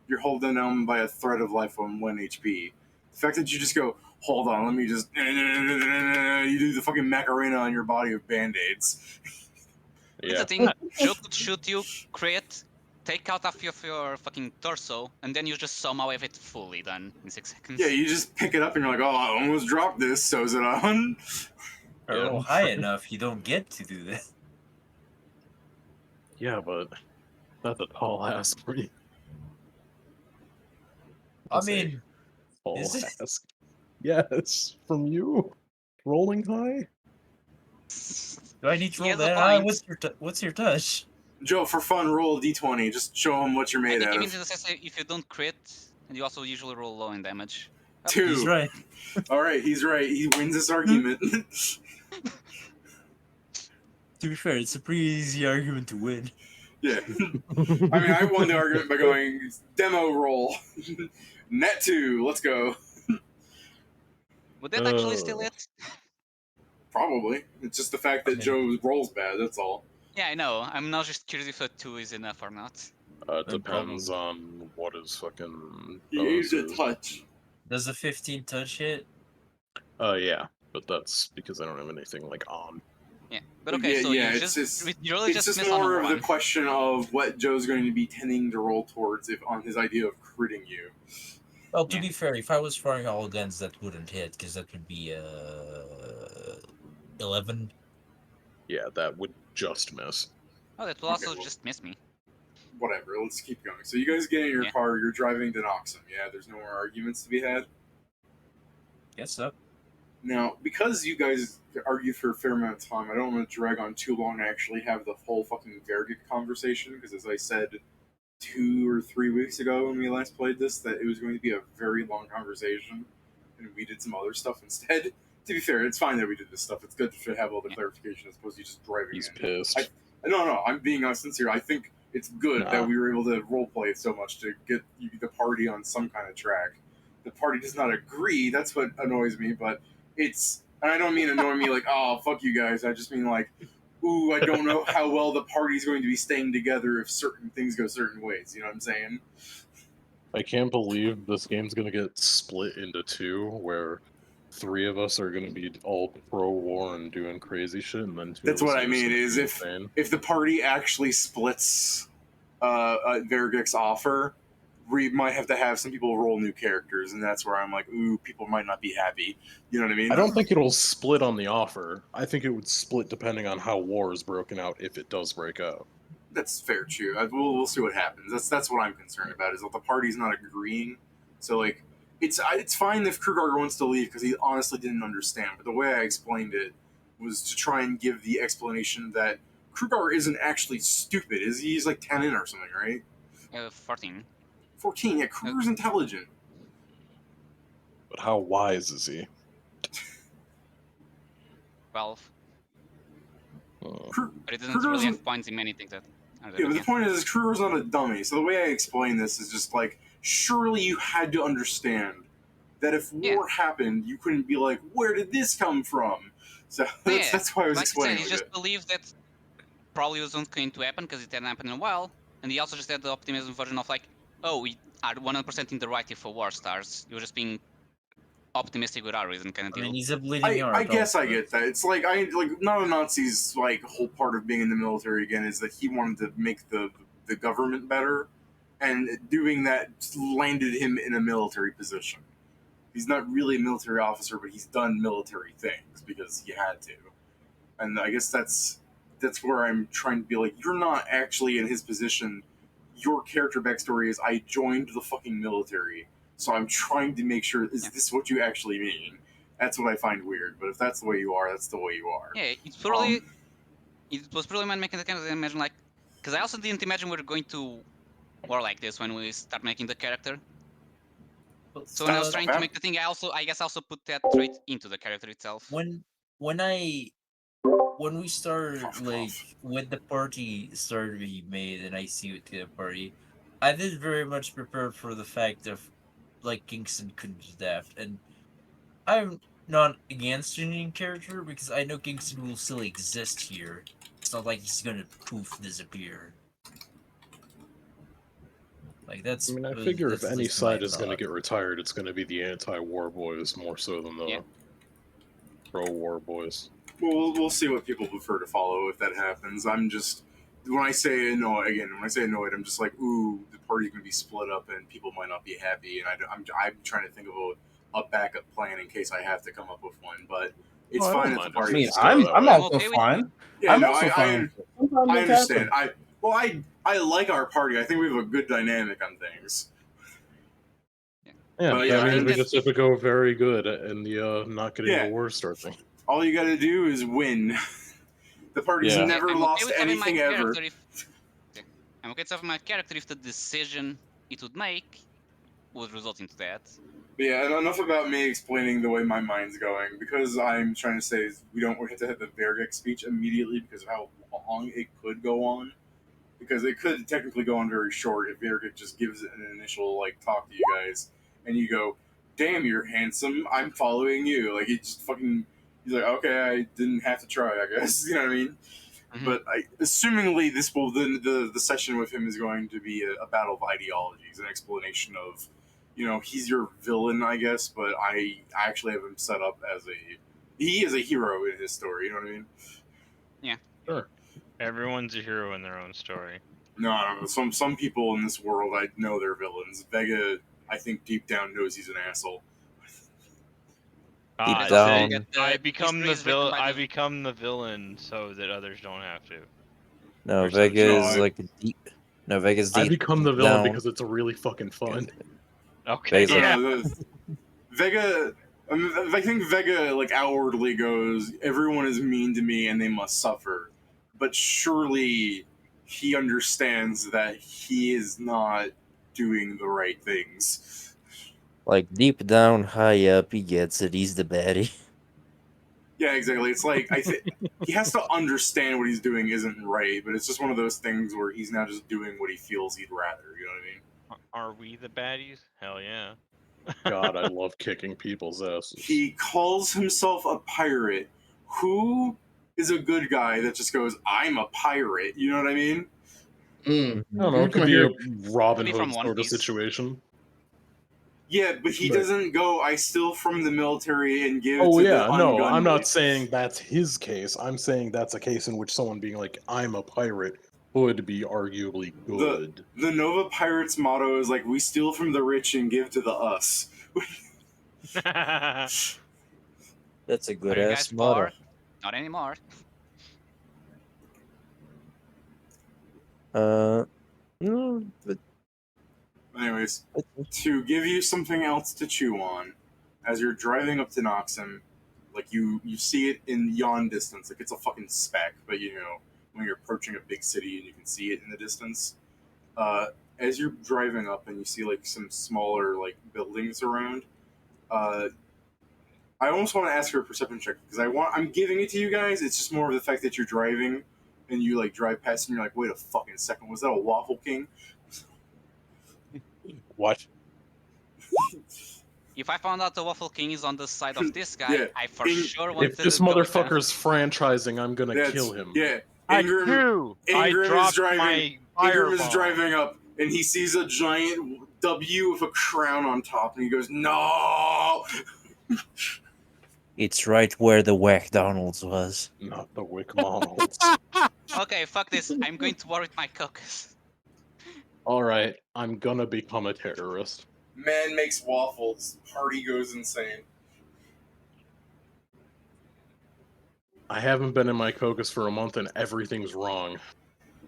you're holding them by a thread of life on 1 HP. The fact that you just go, hold on, let me just, you do the fucking Macarena on your body with band-aids. That's Yeah. the thing, Joe could shoot you, crit, take out half of your fucking torso, and then you just somehow have it fully done in 6 seconds. Yeah, you just pick it up and you're like, oh, I almost dropped this, so's it on. I roll high enough, you don't get to do that. Yeah, but that's a tall ask for you. I mean, Tall is it? ask. Yes, from you. Rolling high. Do I need to He roll has a that high? point. What's your touch? Joe, for fun, roll a d20. Just show him what you're I made think out even of. if you don't crit, and you also usually roll low in damage. 2. He's right. All right, he's right. He wins this argument. To be fair, it's a pretty easy argument to win. Yeah. I mean, I won the argument by going demo roll. Net 2, let's go. Would that actually still it? Probably. It's just the fact that Joe rolls bad, that's all. Yeah, I know. I'm now just curious if a 2 is enough or not. It Then depends probably. on what is fucking He used a bonuses. touch. Does the 15 touch hit? Yeah, but that's because I don't have anything like on. Yeah, but okay, so yeah, you it's just just, you really it's just miss more on of the one. question of what Joe's going to be tending to roll towards if on his idea of critting you. Well, to Yeah. be fair, if I was firing all guns, that wouldn't hit, because that would be 11. Yeah, that would just miss. Oh, that will Okay, also well. just miss me. Whatever, let's keep going. So you guys get in your Yeah. car, you're driving to Noxum. Yeah, there's no more arguments to be had. Guess so. Now, because you guys argue for a fair amount of time, I don't want to drag on too long to actually have the whole fucking Vairgek conversation, because as I said 2 or 3 weeks ago when we last played this, that it was going to be a very long conversation, and we did some other stuff instead. To be fair, it's fine that we did this stuff. It's good to have all the clarification as opposed to just driving He's in. pissed. No, I'm being sincere. I think it's good Nah. that we were able to roleplay it so much to get the party on some kind of track. The party does not agree. That's what annoys me, but it's... And I don't mean annoy me like, oh, fuck you guys. I just mean like, ooh, I don't know how well the party's going to be staying together if certain things go certain ways. You know what I'm saying? I can't believe this game's gonna get split into 2, where 3 of us are gonna be all pro-war and doing crazy shit, and then 2 That's of us what are I just mean, gonna is be if insane. the party actually splits Vairgek's offer, we might have to have some people roll new characters, and that's where I'm like, ooh, people might not be happy. You know what I mean? I don't think it'll split on the offer. I think it would split depending on how war is broken out, if it does break out. That's fair, too. We'll see what happens. That's what I'm concerned about, is that the party's not agreeing. So, like, it's fine if Krugar wants to leave because he honestly didn't understand. But the way I explained it was to try and give the explanation that Krugar isn't actually stupid. Is he? He's like 10 in or something, right? 14. 14. Yeah, Krugar's intelligent. But how wise is he? 12. Kru- But it doesn't Kruger's really an- have points in many things that are Yeah, there. but the Yeah. point is, Kruger's not a dummy. So the way I explain this is just like, surely you had to understand that if Yeah. war happened, you couldn't be like, where did this come from? So Yeah, that's why I was like I explaining said, he it. just believed that probably wasn't going to happen because it hadn't happened in a while. And he also just had the optimism version of like, oh, we are 100% in the right if a war starts. You're just being optimistic with our reason kind of I deal. mean, he's a bleeding I heart. guess I also. get that. It's like not a Nazi's like whole part of being in the military again is that he wanted to make the government better, and doing that landed him in a military position. He's not really a military officer, but he's done military things because he had to. And I guess that's where I'm trying to be like, you're not actually in his position. Your character backstory is I joined the fucking military, so I'm trying to make sure is this what you actually mean? That's what I find weird. But if that's the way you are, that's the way you are. Yeah, it's purely. It was purely man making the kind of imagine like, because I also didn't imagine we were going to war like this when we start making the character. So when I was trying to make the thing, I guess I also put that trait into the character itself. when we started Cough, like cough. when the party started being made and I see it to the party, I did very much prepare for the fact of like Kingston couldn't adapt, and I'm not against changing character because I know Kingston will still exist here. It's not like he's gonna poof disappear. Like that's. I mean, I uh, figure that's if at any least my side is going to thought. get retired, it's going to be the anti-war boys more so than the Yeah. pro-war boys. Well, we'll see what people prefer to follow if that happens. I'm just when I say annoyed, I'm just like, ooh, the party's gonna be split up and people might not be happy, and I'm trying to think of a backup plan in case I have to come up with one. But it's Oh, I don't fine if the mind if I party. mean, it's going that I'm way. also Okay with- fine. Yeah, I'm no, also fine with it. Sometimes I it understand. happens. I like our party. I think we have a good dynamic on things. Yeah, But that yeah, means I we just- just have to go very good in the not getting Yeah. the war start thing. All you got to do is win. The party's Yeah. never I'm lost okay with having my anything ever. character if. Okay. I'm okay with having my character if the decision it would make would result into that. But yeah, and enough about me explaining the way my mind's going, because I'm trying to say is we have to have the Vairgek speech immediately because of how long it could go on. Because it could technically go on very short if Vairgek just gives an initial like talk to you guys, and you go, "Damn, you're handsome. I'm following you." Like he just fucking, he's like, "Okay, I didn't have to try, I guess." You know what I mean? Mhm. But assumingly, this will the session with him is going to be a battle of ideologies, an explanation of, he's your villain, I guess, but I actually have him set up as he is a hero in his story. You know what I mean? Sure. Everyone's a hero in their own story. No, I don't know. Some people in this world, I know they're villains. Vega, I think deep down knows he's an asshole. Deep But down. also saying that, I become history the is written villain. by I the- become the villain so that others don't have to. No, Or Vega something. is like a deep. No, Vega's I deep become the villain down. because it's really fucking fun. Okay, Vega's yeah. Vega, I think Vega like outwardly goes, everyone is mean to me and they must suffer, but surely he understands that he is not doing the right things. like deep down, high up, he gets it. He's the baddie. Yeah, exactly. It's like I think he has to understand what he's doing isn't right, but it's just one of those things where he's now just doing what he feels he'd rather. You know what I mean? Are we the baddies? Hell yeah. God, I love kicking people's asses. He calls himself a pirate. Who is a good guy that just goes, "I'm a pirate"? You know what I mean? I don't know. It could be a Robin Could be from Hood One sort of Piece. situation. Yeah, but he Right. doesn't go, "I steal from the military and give Oh to yeah, the no, ungunly." I'm not saying that's his case. I'm saying that's a case in which someone being like, "I'm a pirate," would be arguably good. The Nova Pirates motto is like, "We steal from the rich and give to the us." That's a good Are you ass guys motto. poor? Not anymore. No, but Anyways, to give you something else to chew on, as you're driving up to Noxham, like you see it in yon distance, like it's a fucking speck, but you know, when you're approaching a big city and you can see it in the distance, as you're driving up and you see like some smaller like buildings around, I almost want to ask for a perception check because I'm giving it to you guys. It's just more of the fact that you're driving and you like drive past and you're like, wait a fucking second, was that a Waffle King? What? If I found out the Waffle King is on the side of this guy, Yeah, I for sure wanted If this to go with them. motherfucker's franchising, I'm gonna kill him. Yeah, I Ingram, do. I Ingram is dropped driving. my Ingram is fireball. driving up and he sees a giant W with a crown on top and he goes, no! It's right where the McDonald's was. Not the McDonald's. Okay, fuck this. I'm going to war with my caucus. Alright, I'm gonna become a terrorist. Man makes waffles. Party goes insane. I haven't been in my caucus for a month and everything's wrong.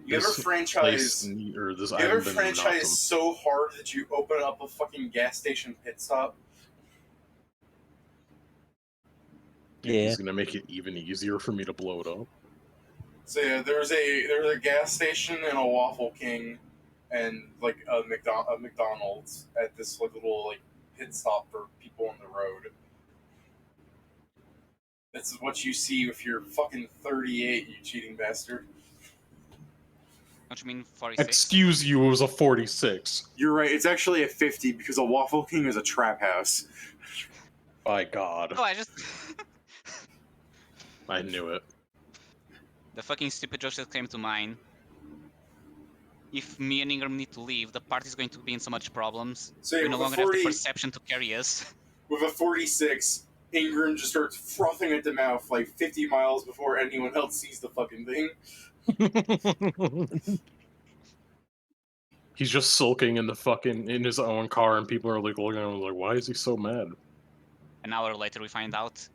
You ever This franchise? place or this, You I ever haven't been in franchise Noxham. so hard that you open up a fucking gas station pit stop? Yeah. He's gonna make it even easier for me to blow it up. So yeah, there's a gas station and a Waffle King, and like a McDonald's at this like little like pit stop for people on the road. This is what you see if you're fucking 38, you cheating bastard. What you mean 46? Excuse you, it was a 46. You're right. It's actually a 50 because a Waffle King is a trap house. By God. Oh, I just... I knew it. The fucking stupid joke that came to mind. If me and Ingram need to leave, the party's going to be in so much problems. So We yeah, no with a longer have 40 the perception to carry us. with a 46, Ingram just starts frothing at the mouth like 50 miles before anyone else sees the fucking thing. He's just sulking in his own car, and people are like looking at him like, "Why is he so mad?" An hour later, we find out.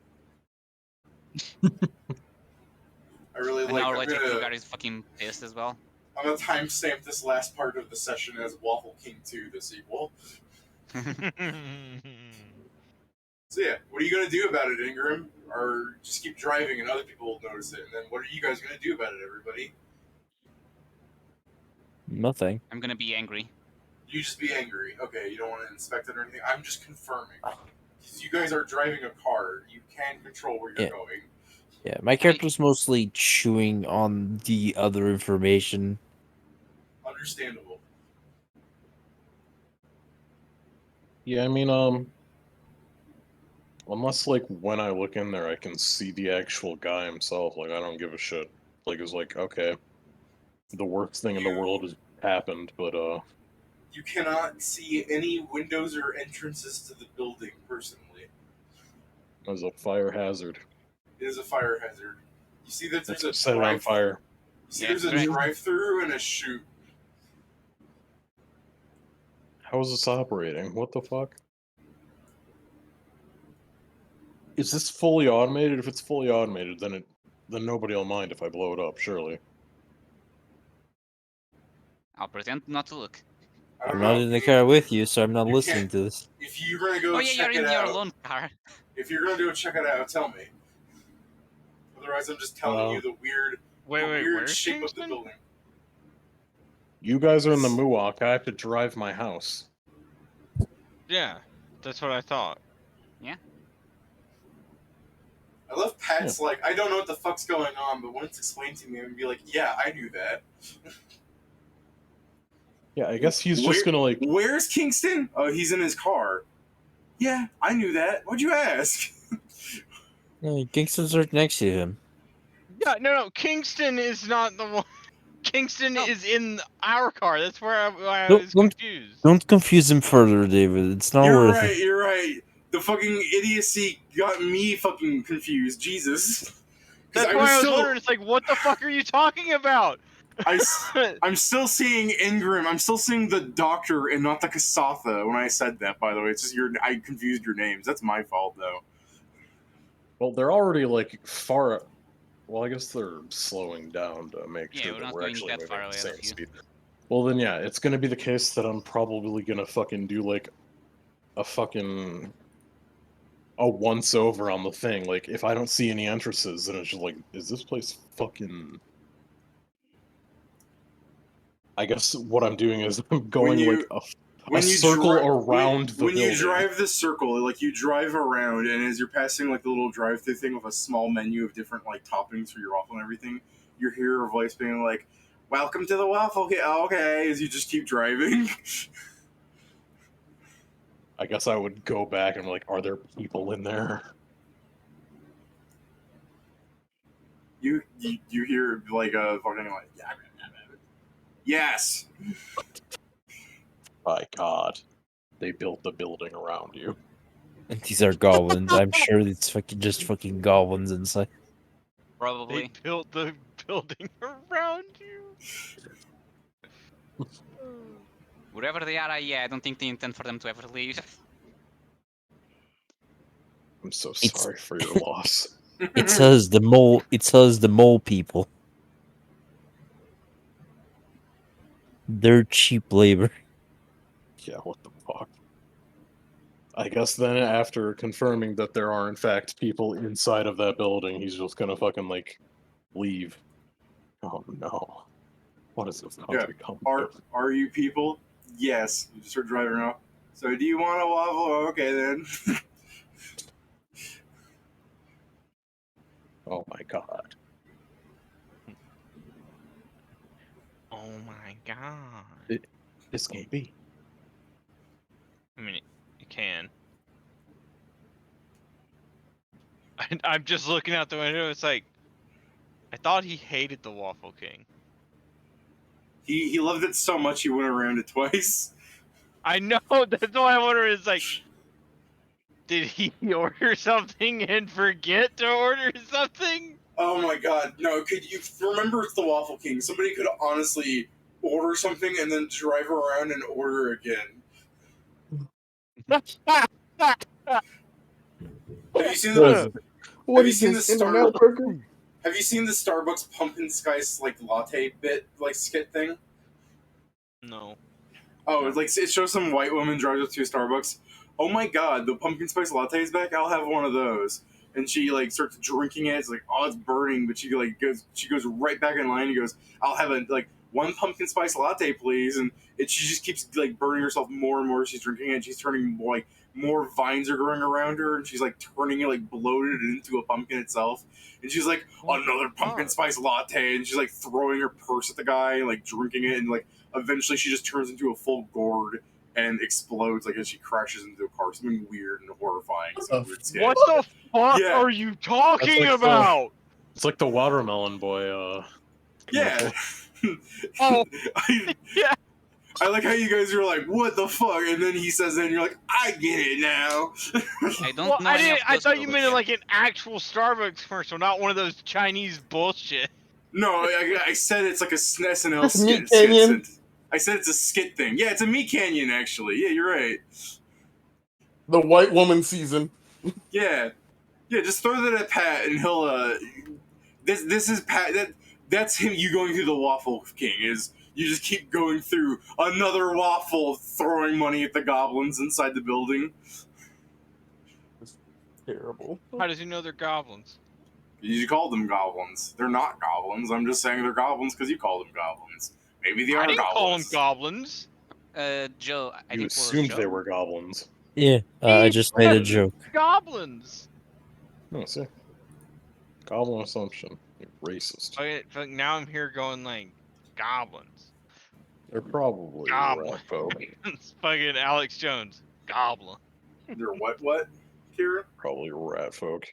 I really An like. hour I'm later, gonna, Kugar is fucking pissed as well. I'm gonna timestamp this last part of the session as Waffle King 2, the sequel. So yeah, what are you gonna do about it, Ingram? Or just keep driving and other people will notice it? And then what are you guys gonna do about it, everybody? Nothing. I'm gonna be angry. You just be angry. Okay, you don't want to inspect it or anything. I'm just confirming. Because you guys are driving a car, you can control where you're Yeah. going. Yeah, my character's mostly chewing on the other information. Understandable. Yeah, I mean, unless like when I look in there, I can see the actual guy himself. Like, I don't give a shit. Like, it's like, okay, the worst thing in the world has happened, but You cannot see any windows or entrances to the building, personally. there's a fire hazard. It is a fire hazard. You see that there's a Set it on fire. You see Yeah, there's a correct. drive-through and a chute. How is this operating? What the fuck? Is this fully automated? If it's fully automated, then nobody will mind if I blow it up, surely. I'll pretend not to look. I don't I'm know. not in the car with you, so I'm not You listening can't- to this. If you're gonna go Oh yeah, check you're it in your out, lone car. if you're gonna do it, check it out. Tell me. Otherwise, I'm just telling you the weird, Wait, weird where's shape of the Kingston? building. You guys are in the Muwok. I have to drive my house. Yeah, that's what I thought. I love Pat's like, I don't know what the fuck's going on, but when it's explained to me, I'm gonna be like, yeah, I knew that. Yeah, I guess he's just gonna like. Where's Kingston? Oh, he's in his car. Yeah, I knew that. What'd you ask? Yeah, Kingston's right next to him. Yeah, no, Kingston is not the one. Kingston is in our car. That's where I Don't- was don't- confused. Don't confuse him further, David. It's not You're worth right, it. you're right. The fucking idiocy got me fucking confused. Jesus. 'Cause That's why I was wondering. It's like, what the fuck are you talking about? I'm still seeing Ingram. I'm still seeing the doctor and not the Kasatha when I said that, by the way. It's just I confused your names. That's my fault, though. Well, they're already like far. Well, I guess they're slowing down to make Yeah, sure we're that not we're going actually that moving far at the ahead of same you. speed. Well, then yeah, it's gonna be the case that I'm probably gonna fucking do like a once over on the thing. Like, if I don't see any entrances, then it's just like, is this place fucking? I guess what I'm doing is I'm going you- like a When you circle dri- around the when you building. drive the circle, like you drive around, and as you're passing like the little drive-through thing with a small menu of different like toppings for your waffle and everything, you hear a voice being like, "Welcome to the waffle." Okay, as you just keep driving. I guess I would go back and like, are there people in there? you hear like a fucking like, yes. My God, they built the building around you. And these are goblins. I'm sure it's just fucking goblins inside. They Probably. built the building around you. Wherever they are, I don't think they intend for them to ever leave. I'm so It's- sorry for your loss. It's us, the mole. It's us, the mole people. They're cheap labor. Yeah, what the fuck? I guess then after confirming that there are in fact people inside of that building, he's just gonna fucking like leave. Oh no. What is this about Yeah. to become? Are you people? Yes. You just start driving around. So do you want a waffle? Okay then. Oh my God. Oh my god. This can't be. I mean, you can. I'm just looking out the window. It's like, I thought he hated the Waffle King. He loved it so much he went around it twice. I know. That's why I wonder. Is like, did he order something and forget to order something? Oh my god, no, could you remember it's the Waffle King? Somebody could honestly order something and then drive around and order again. Have you seen What the is, what Have you is seen this, the Star- In-N-Out Burger? Have you seen the Starbucks pumpkin spice like latte bit like skit thing? No. Oh, it's like it shows some white woman drives up to a Starbucks. Oh my god, the pumpkin spice latte is back. I'll have one of those. And she like starts drinking it. It's like, oh, it's burning. But she goes right back in line. And goes, I'll have a like one pumpkin spice latte, please. And she just keeps like burning herself more and more as she's drinking it. And she's turning like more vines are growing around her, and she's like turning it like bloated into a pumpkin itself. And she's like, another pumpkin spice latte. And she's like throwing her purse at the guy, and, like drinking it, and like eventually she just turns into a full gourd and explodes like as she crashes into a car. Something weird and horrifying. Some weird skit. What the fuck Yeah. are you talking That's like the- about? It's like the watermelon boy, Yeah. Oh. I, Yeah. I like how you guys are like, what the fuck? And then he says that and you're like, I get it now. I don't Well, know I any didn't. of I those thought you products. meant like an actual Starbucks commercial, not one of those Chinese bullshit. No, I said it's like a SNL That's skit. Meat Canyon. I said it's a skit thing. Yeah, it's a Meat Canyon, actually. Yeah, you're right. The white woman season. Yeah. Yeah, just throw that at Pat and he'll, this is Pat, that's him, you going through the Waffle King, is you just keep going through another waffle, throwing money at the goblins inside the building. Terrible. How does he know they're goblins? You call them goblins. They're not goblins. I'm just saying they're goblins because you call them goblins. Maybe they I are didn't call them goblins. goblins. Joe, I you think was assumed Joe. they were goblins. Yeah, I just made a He- joke. Goblins. No, see? Goblin assumption. You're racist. Fuck, now I'm here going like goblins. They're probably Goblin. rat folk. It's fucking Alex Jones. Goblin. They're what, Kira? Probably rat folk.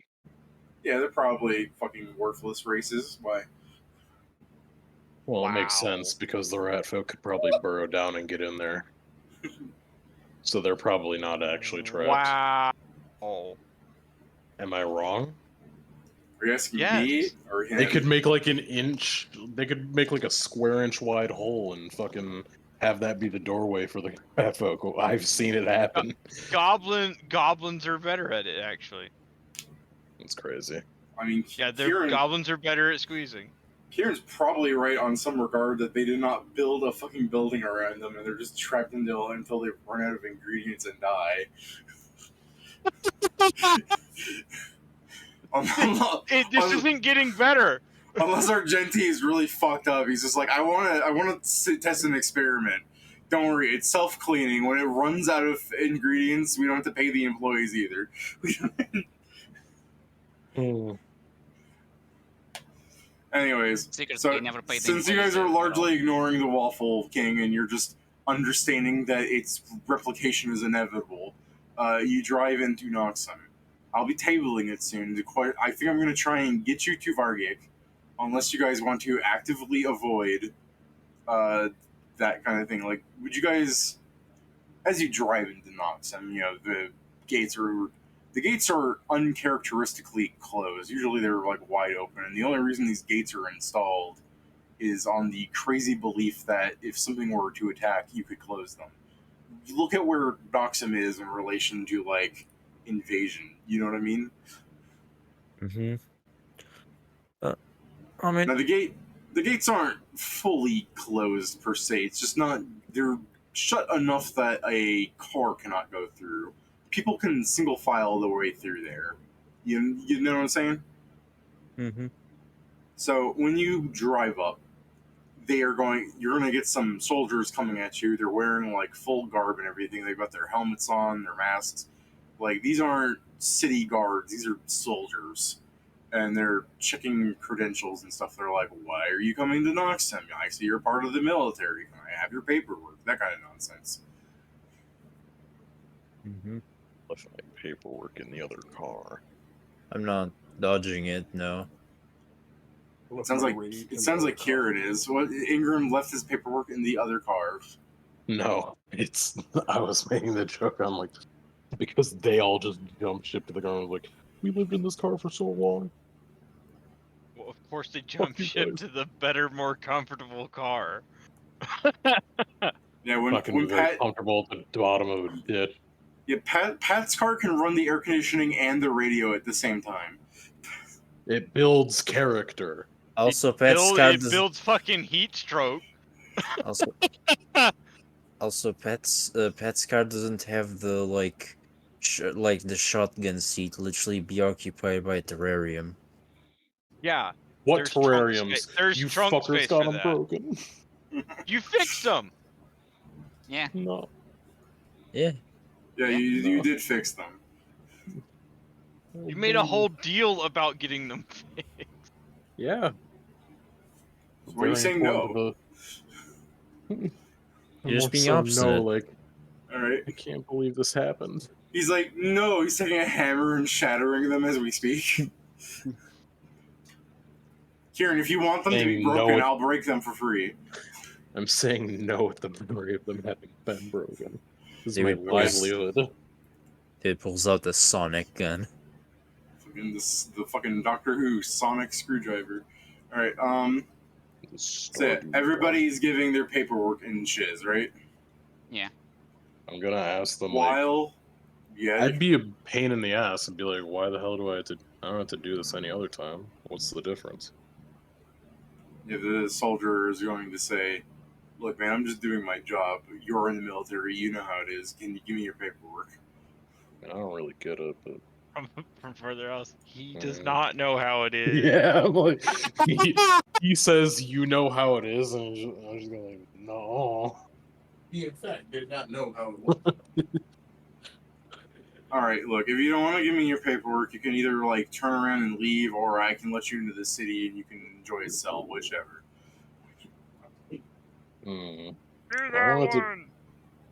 Yeah, they're probably fucking worthless races. Why? Well, it makes Wow. sense because the rat folk could probably burrow down and get in there. So they're probably not actually trapped. Wow. Oh. Am I wrong? Are you asking Yes. me or him? They could make like an inch. They could make like a square inch wide hole and fucking have that be the doorway for the rat folk. I've seen it happen. Goblins are better at it, actually. It's crazy. I mean, Yeah, Kieran, goblins are better at squeezing. Kieran's probably right on some regard that they did not build a fucking building around them and they're just trapped until they run out of ingredients and die. This isn't getting better. Unless Argenti is really fucked up, he's just like, I want to test an experiment. Don't worry, it's self-cleaning. When it runs out of ingredients, we don't have to pay the employees either. Anyways, Secretly, they never paid the since you guys employees are at all. largely ignoring the Waffle King and you're just understanding that its replication is inevitable, you drive into Noxum. I'll be tabling it soon. I think I'm going to try and get you to Vairgek, unless you guys want to actively avoid that kind of thing. Like, would you guys, as you drive into Noxum, the gates are uncharacteristically closed. Usually they're like wide open, and the only reason these gates are installed is on the crazy belief that if something were to attack, you could close them. You look at where Noxum is in relation to like invasion. You know what I mean? Mm-hmm. I mean, Now the gates aren't fully closed per se. It's just not. They're shut enough that a car cannot go through. People can single file their way through there. You know what I'm saying? mm-hmm. So when you drive up, you're going to get some soldiers coming at you. They're wearing like full garb and everything. They've got their helmets on, their masks. Like, these aren't city guards. These are soldiers. And they're checking credentials and stuff. They're like, why are you coming to Noxum? I see you're part of the military. Can I have your paperwork? That kind of nonsense. Mm-hmm. Left my paperwork in the other car. I'm not dodging it, no. It sounds like Kieran is. What, Ingram left his paperwork in the other car. No, I was making the joke. I'm like, because they all just jump ship to the car. I was like, we lived in this car for so long. Well, of course they jump you ship guys. to the better, more comfortable car. Yeah, Fucking when very Pat, comfortable at the bottom of a ditch. yeah, Pat's car can run the air conditioning and the radio at the same time. It builds character. Also, Pet's car It builds fucking heat stroke. Also, Pet's car doesn't have the like the shotgun seat. Literally be occupied by a terrarium. Yeah. What There's trunk terrariums? space- there's you trunk fuckers space got for them that. broken. You fixed them. Yeah. No. Yeah. Yeah, you did fix them. You made a whole deal about getting them fixed. Yeah. Why are you saying no? You're just being No, obstinate. like, All right. I can't believe this happened. He's like, no. He's taking a hammer and shattering them as we speak. Kieran, if you want them to be Saying broken, no. I'll break them for free. I'm saying no at the memory of them having been broken. This is They my would post- livelihood. It pulls out the sonic gun. The fucking Doctor Who sonic screwdriver. All right. So everybody's giving their paperwork and shiz, right? Yeah. I'm gonna ask them. Like, While, yeah, I'd be a pain in the ass and be like, why the hell do I have to? I don't have to do this any other time. What's the difference? the soldier is going to say, "Look, man, I'm just doing my job. You're in the military. You know how it is. Can you give me your paperwork?" I don't really get it, but From further else, he does not know how it is. yeah, I'm like, he says, "You know how it is," and I'm just going like, no. He in fact did not know how it was. All right, look, if you don't want to give me your paperwork, you can either like turn around and leave, or I can let you into the city and you can enjoy a cell, whichever. Hmm. Do I that wanted to- one.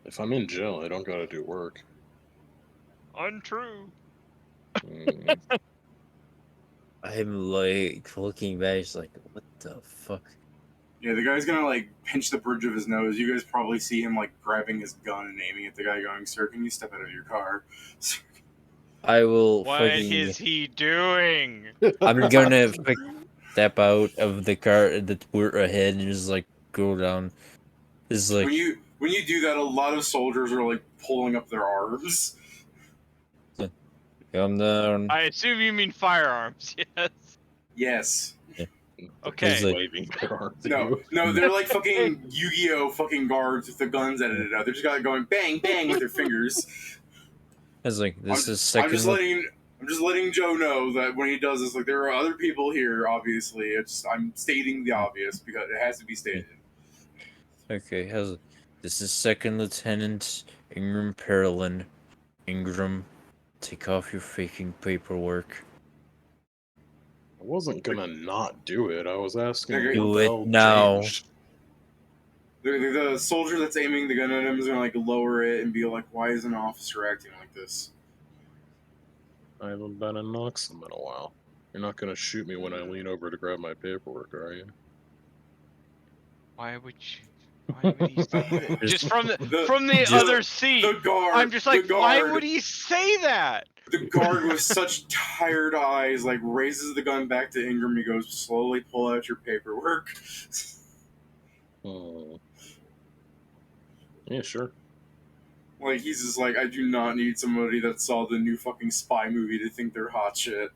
If I'm in jail, I don't gotta do work. Untrue. Hmm. I'm like looking back, it's like, what the fuck? Yeah, the guy's gonna like pinch the bridge of his nose. You guys probably see him like grabbing his gun and aiming at the guy, going, "Sir, can you step out of your car?" I will What fucking. is he doing? I'm gonna step out of the car that we're ahead and just like go down. It's like When you do that, a lot of soldiers are like pulling up their arms. come down. I assume you mean firearms. Yes. Yes. Okay. like- Waving their arms at No, you. no, they're like fucking Yu-Gi-Oh fucking guards with the guns edited out. They're just got it going bang bang with their fingers. It's like this is I'm second. just letting Joe know that when he does this, like there are other people here. Obviously, I'm stating the obvious because it has to be stated. Okay, this is Second Lieutenant Ingram Perlin. Ingram, take off your faking paperwork. I wasn't gonna not do it. I was asking Okay. what Do the it hell now. changed. The soldier that's aiming the gun at him is gonna like lower it and be like, "Why is an officer acting like this?" I haven't been in Noxum in a while. You're not gonna shoot me when I lean over to grab my paperwork, are you? Why would he say that? Just from the The- other seat. The guard. I'm just the like, why guard- would he say that? The guard with such tired eyes like raises the gun back to Ingram. He goes, "Slowly pull out your paperwork." Yeah, sure. Like he's just like, I do not need somebody that saw the new fucking spy movie to think they're hot shit.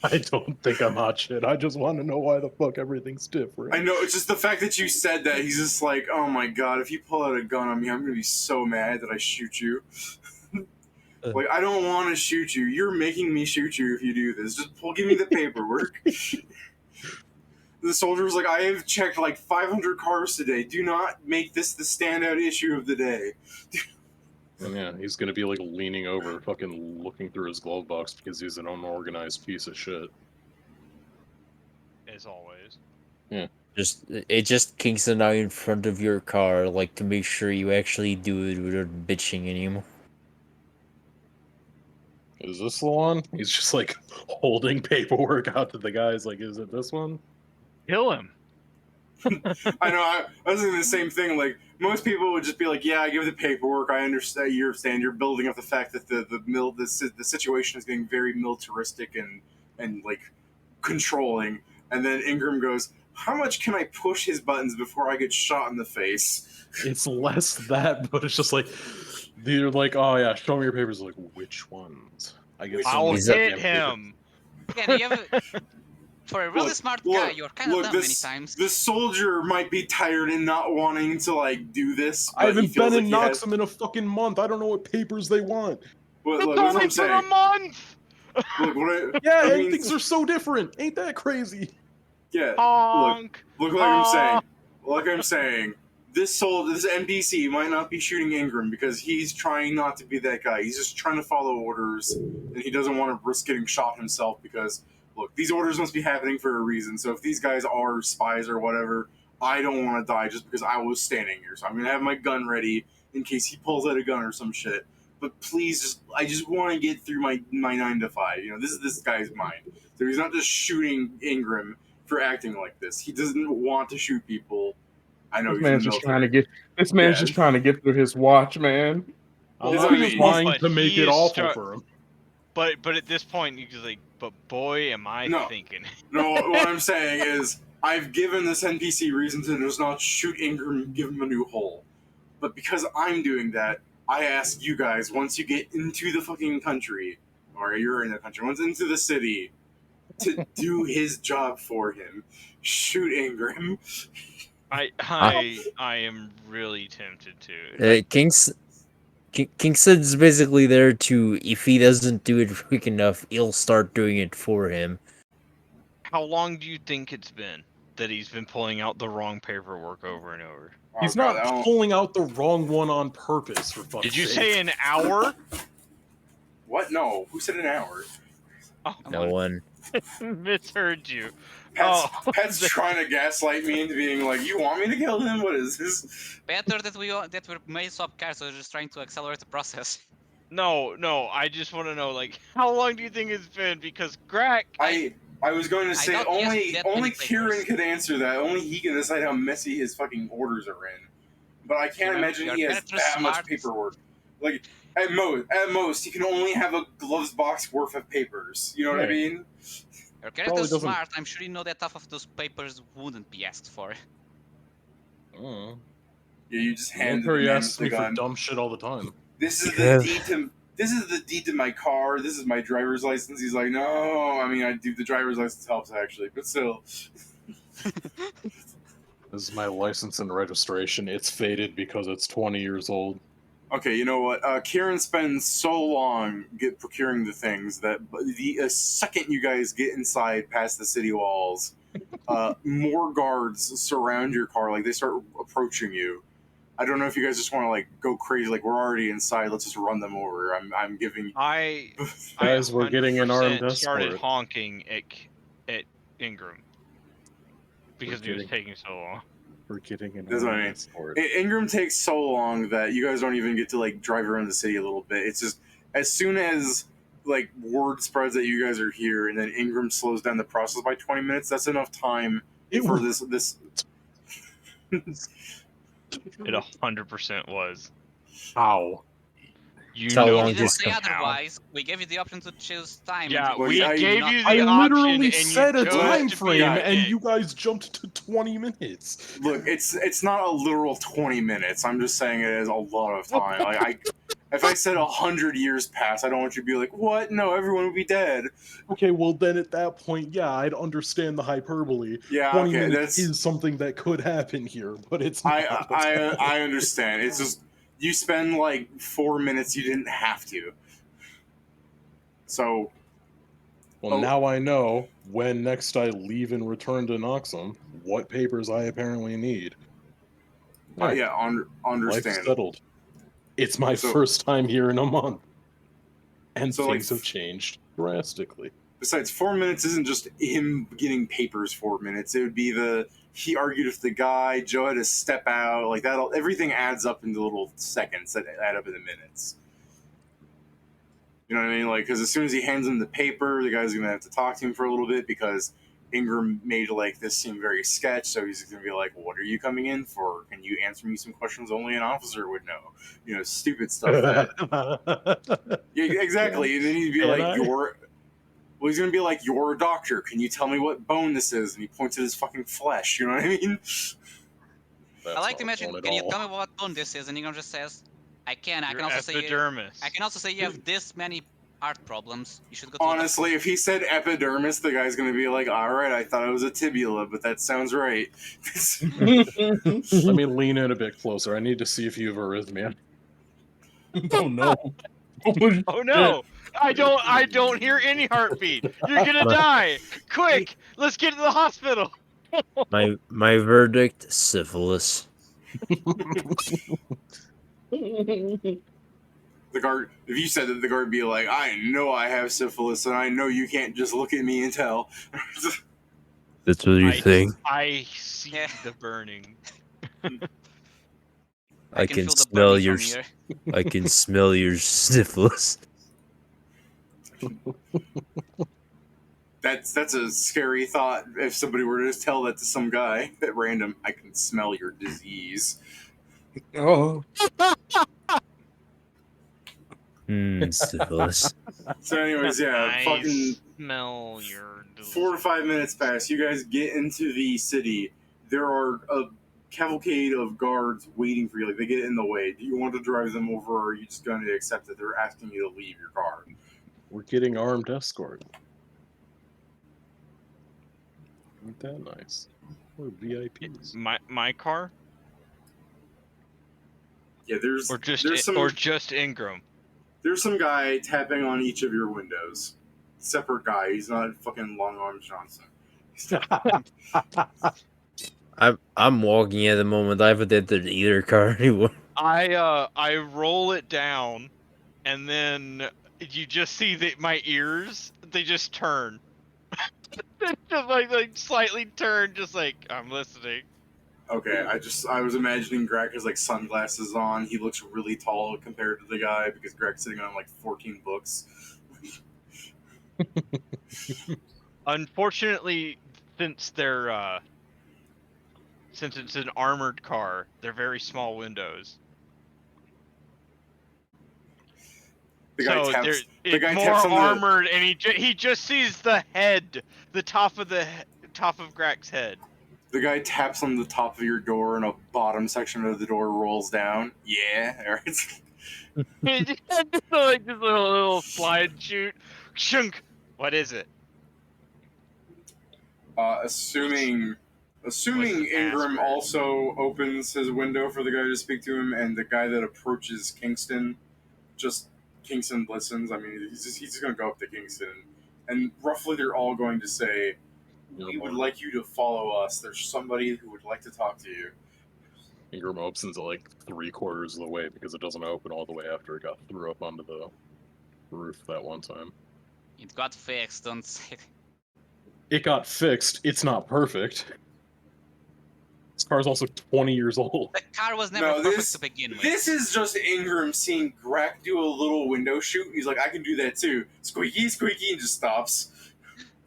I don't think I'm hot shit. I just want to know why the fuck everything's different. I know, it's just the fact that you said that. He's just like, oh my god, if you pull out a gun on me, I'm gonna be so mad that I shoot you. Like, I don't want to shoot you. You're making me shoot you if you do this. Just give me the paperwork. The soldier was like, I have checked like 500 cars today. Do not make this the standout issue of the day. And yeah, he's gonna be like leaning over, fucking looking through his glove box because he's an unorganized piece of shit. As always. It just kinks it out in front of your car, like to make sure you actually do it without bitching anymore. Is this the one? He's just like holding paperwork out to the guys. Like, is it this one? Kill him. I know, I was thinking the same thing. Like, most people would just be like, yeah, I give the paperwork. I understand. You're building up the fact that the situation is getting very militaristic and like controlling. And then Ingram goes, how much can I push his buttons before I get shot in the face? It's less that, but it's just like they're like, oh yeah, show me your papers. Like, which ones? I guess I'll Is that- hit him. Yeah, you have for a really Look, smart look, guy, you're kind of look, dumb this- many times. The soldier might be tired and not wanting to like do this. I But he haven't feels been in like he has- Noxum in a fucking month. I don't know what papers they want. But It's look, that's what only I'm been a saying. month. Look, Yeah, I and mean, things are so different. Ain't that crazy? yeah. Honk. Look, like I'm saying. Like I'm saying. This NPC might not be shooting Ingram because he's trying not to be that guy. He's just trying to follow orders, and he doesn't want to risk getting shot himself because, look, these orders must be happening for a reason. So if these guys are spies or whatever, I don't want to die just because I was standing here. So I'm gonna have my gun ready in case he pulls out a gun or some shit. But please, I just want to get through my 9 to 5. You know, this is this guy's mind. So he's not just shooting Ingram for acting like this. He doesn't want to shoot people. I know This he's man's in the just trying to military. get. This man's Yeah. just trying to get through his watch, man. I'm That's not what I mean. trying But to make he it is awful for him. But at this point, he's like, but boy, am I No. thinking. No, what I'm saying is, I've given this NPC reason to just not shoot Ingram and give him a new hole. But because I'm doing that, I ask you guys, once you get into the fucking country, or you're in the country, once into the city, to do his job for him. Shoot Ingram. I am really tempted to. Kingston's basically there to, if he doesn't do it quick enough, he'll start doing it for him. How long do you think it's been that he's been pulling out the wrong paperwork over and over? He's Oh, God, I not don't- pulling out the wrong one on purpose, for fuck's Did you sake. say an hour? What? No. Who said an hour? Oh, No one. misheard you. Pet's trying to gaslight me into being like, you want me to kill him? What is this? Better that we're made swap cars, so we're just trying to accelerate the process. No, I just want to know, like, how long do you think it's been? Because Grak, I was going to say don't guess only that many Kieran papers. could answer that. Only he can decide how messy his fucking orders are in. But I can't imagine You're he has better that much smart. paperwork. Like at most he can only have a gloves box worth of papers. You know what I Right. mean? Your Probably character's doesn't- smart, I'm sure you know that half of those papers wouldn't be asked for. Oh. Yeah, you just hand the Military man asks with me the for gun. dumb shit all the time. This is Yeah. the this is the deed to my car. This is my driver's license. He's like, no, I mean, I do the driver's license helps actually, but still. This is my license and registration. It's faded because it's 20 years old. Okay, you know what? Kieran spends so long procuring the things that the second you guys get inside past the city walls, more guards surround your car. Like, they start approaching you. I don't know if you guys just want to, like, go crazy. Like, we're already inside. Let's just run them over. I'm giving... Guys, we're getting an armed 100% started escort. honking at Ingram because he was taking so long. We're getting an That's what I armed mean. escort. Ingram takes so long that you guys don't even get to, like, drive around the city a little bit. It's just, as soon as, like, word spreads that you guys are here, and then Ingram slows down the process by 20 minutes, that's enough time for this... It 100% was. How? You How know long You didn't this say how? otherwise. We gave you the option to choose time. Yeah, and you we did gave not- you the I option, literally and said you a chose time to be frame, a and dick. you guys jumped to 20 minutes. Look, it's not a literal 20 minutes. I'm just saying it is a lot of time. Like, if I said 100 years pass, I don't want you to be like, what? No, everyone would be dead. Okay, well then at that point, yeah, I'd understand the hyperbole. Yeah, 20 okay, minutes that's... is something that could happen here, but it's not. I understand. It's just, you spend like 4 minutes you didn't have to. So... Well, now I know when next I leave and return to Noxum, what papers I apparently need. yeah, understand. Life's settled. It's my So- first time here in a month. And So, like, things have changed drastically. Besides, 4 minutes isn't just him getting papers 4 minutes. It would be he argued with the guy, Joe had to step out, like that. Everything adds up into little seconds that add up into minutes. You know what I mean? Like, because as soon as he hands him the paper, the guy's going to have to talk to him for a little bit because Ingram made, like, this seem very sketch, so he's going to be like, what are you coming in for? Can you answer me some questions only an officer would know? You know, stupid stuff. Yeah, exactly. And then he'd be like, well, he's going to be like, you're a doctor. Can you tell me what bone this is? And he points at his fucking flesh. You know what I mean? I like to imagine, can you tell me what bone this is? And Ingram just says, I can. I Your can also say epidermis. I can also say you have this many heart problems. You should go to Honestly, if he said epidermis, the guy's going to be like, all right, I thought it was a tibula, but that sounds right. Let me lean in a bit closer. I need to see if you have arrhythmia. Oh no. Oh no! I don't hear any heartbeat. You're gonna die! Quick! Let's get to the hospital! My verdict: syphilis. The guard, if you said that, the guard would be like, I know I have syphilis, and I know you can't just look at me and tell. That's what you think? I see the burning. I feel can the smell burning your. from here. I can smell your syphilis. That's a scary thought. If somebody were to just tell that to some guy at random, I can smell your disease. Oh. Syphilis. So, anyways, yeah, I fucking smell your 4 to 5 minutes pass. You guys get into the city. There are a cavalcade of guards waiting for you. Like, they get in the way. Do you want to drive them over, or are you just going to accept that they're asking you to leave your car? We're getting armed escort. Ain't that nice? We're VIPs. My car? Yeah, there's Or just Ingram? There's some guy tapping on each of your windows. Separate guy. He's not fucking Long Arms Johnson. I'm walking at the moment. I haven't entered either car anymore. I roll it down, and then you just see that my ears, they just turn. Just like slightly turn, just like I'm listening. Okay, I was imagining Greg has like sunglasses on. He looks really tall compared to the guy because Greg's sitting on like 14 books. Unfortunately, since it's an armored car, they're very small windows. The guy So taps. The it's guy more taps on armored, and he just sees the head, the top of Greg's head. The guy taps on the top of your door, and a bottom section of the door rolls down. Yeah, just like this little slide shoot. Shunk. What is it? Assuming What's the Ingram password? also opens his window for the guy to speak to him, and the guy that approaches Kingston, Kingston listens. I mean, he's just going to go up to Kingston, and roughly they're all going to say, "We would like you to follow us. There's somebody who would like to talk to you." Ingram opens it like 3/4 of the way because it doesn't open all the way after it got threw up onto the roof that one time. It got fixed, don't say. It got fixed. It's not perfect. This car's also 20 years old. The car was never No, perfect this to begin with. this is just Ingram seeing Grack do a little window shoot. He's like, "I can do that too." Squeaky, squeaky, and just stops.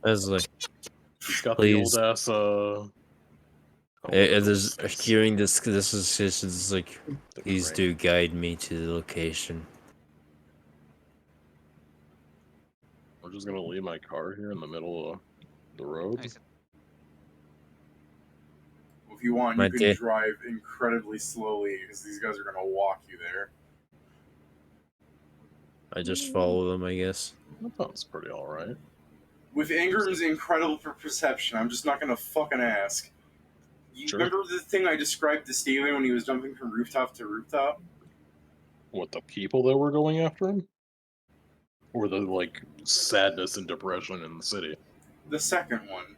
I was like, He's got Please. the old ass it is hearing this decision is like, the please crane. do guide me to the location. We're just gonna leave my car here in the middle of the road. I said, If you want, My you can day- drive incredibly slowly because these guys are going to walk you there. I just follow them, I guess. That sounds pretty alright. With Ingram's incredible perception, I'm just not going to fucking ask. You Sure. remember the thing I described to Steven when he was jumping from rooftop to rooftop? What, the people that were going after him? Or the, like, sadness and depression in the city? The second one.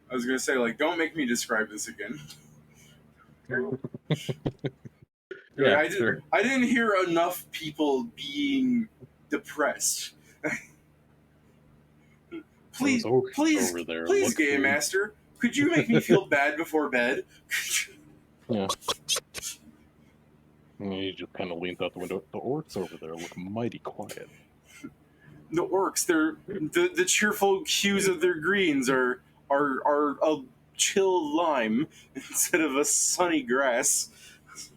I was going to say, like, don't make me describe this again. Yeah, Like, I didn't hear enough people being depressed. Please, over please, there. please, Look, Game dude. Master, could you make me feel bad before bed? Yeah. And he just kind of leans out the window. The orcs over there look mighty quiet. The orcs, they're the cheerful hues of their greens are a chill lime instead of a sunny grass.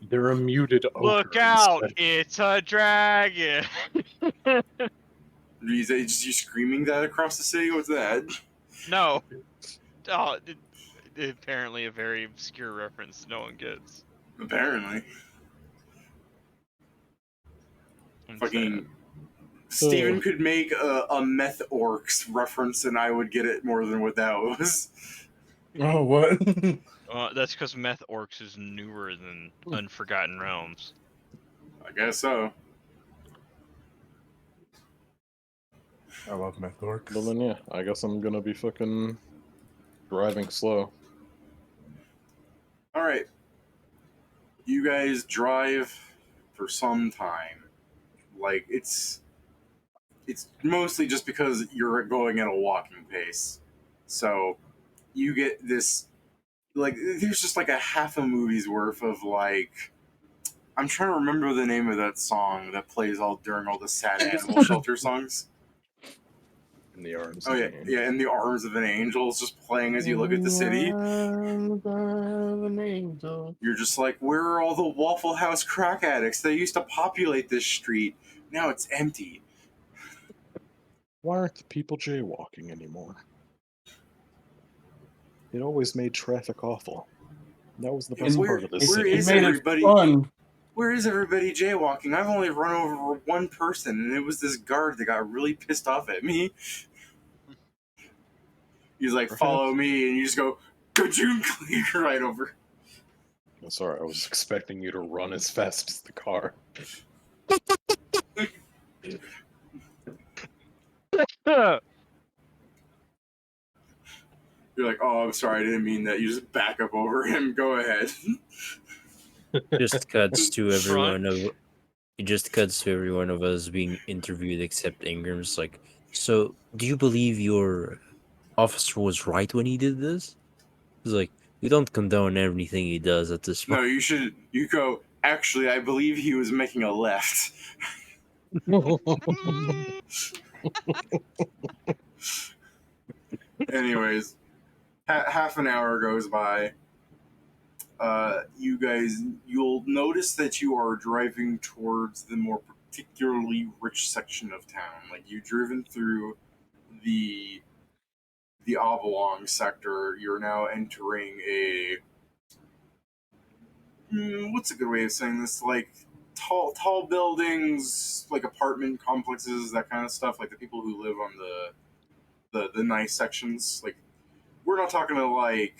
They're a muted ochre. Look out! instead. It's a dragon. Is that just you screaming that across the city? What's that? No. Oh, apparently a very obscure reference no one gets. Apparently, I'm fucking Steven could make a meth orcs reference, and I would get it more than what that was. Oh, what? That's because Meth Orcs is newer than Unforgotten Realms. I guess so. I love meth orcs. But then, yeah, I guess I'm gonna be fucking driving slow. All right, you guys drive for some time. Like it's mostly just because you're going at a walking pace. So you get this, like, there's just like a half a movie's worth of, like, I'm trying to remember the name of that song that plays all during all the sad animal shelter songs. In the arms. Oh of yeah, an yeah, In the Arms of an Angel is just playing as you look at the city. You're just like, where are all the Waffle House crack addicts? They used to populate this street. Now it's empty. Why aren't the people jaywalking anymore? It always made traffic awful. That was the best Where- part of this where city. is It made everybody? it fun. Where is everybody jaywalking? I've only run over one person, and it was this guard that got really pissed off at me. He's like, follow me, and you just go, ka-choon, click right over. I'm sorry, I was expecting you to run as fast as the car. You're like, oh, I'm sorry, I didn't mean that. You just back up over him. Go ahead. Just cuts to Front. it just cuts to every one of us being interviewed except Ingram's like, so do you believe your officer was right when he did this? He's like, we don't condone everything he does at this No, point. you go, actually, I believe he was making a left. Anyways, half an hour goes by. You'll notice that you are driving towards the more particularly rich section of town. Like, you've driven through the Oblong sector. You're now entering a what's a good way of saying this? Like tall buildings, like apartment complexes, that kind of stuff. Like the people who live on the nice sections. Like we're not talking to like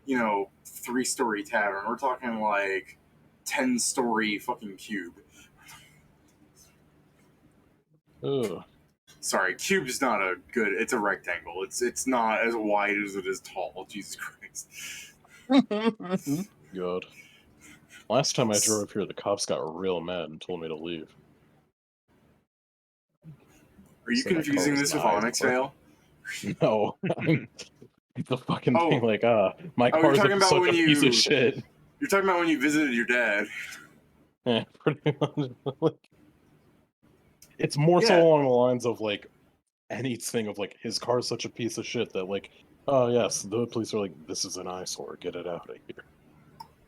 3-story tavern. We're talking like 10-story fucking cube. Ugh. Sorry, cube is not a good. It's a rectangle. It's not as wide as it is tall. Jesus Christ. God. Last time I drove here, the cops got real mad and told me to leave. Are you So my car confusing was this an with eye Onyx park. Vale? No, the fucking thing. Like, my you're car's talking about such when a piece you- of shit. You're talking about when you visited your dad. Yeah, pretty much. Like, it's more so Yeah. along the lines of like anything of like his car's such a piece of shit that like, oh yes, the police are like, this is an eyesore, get it out of here.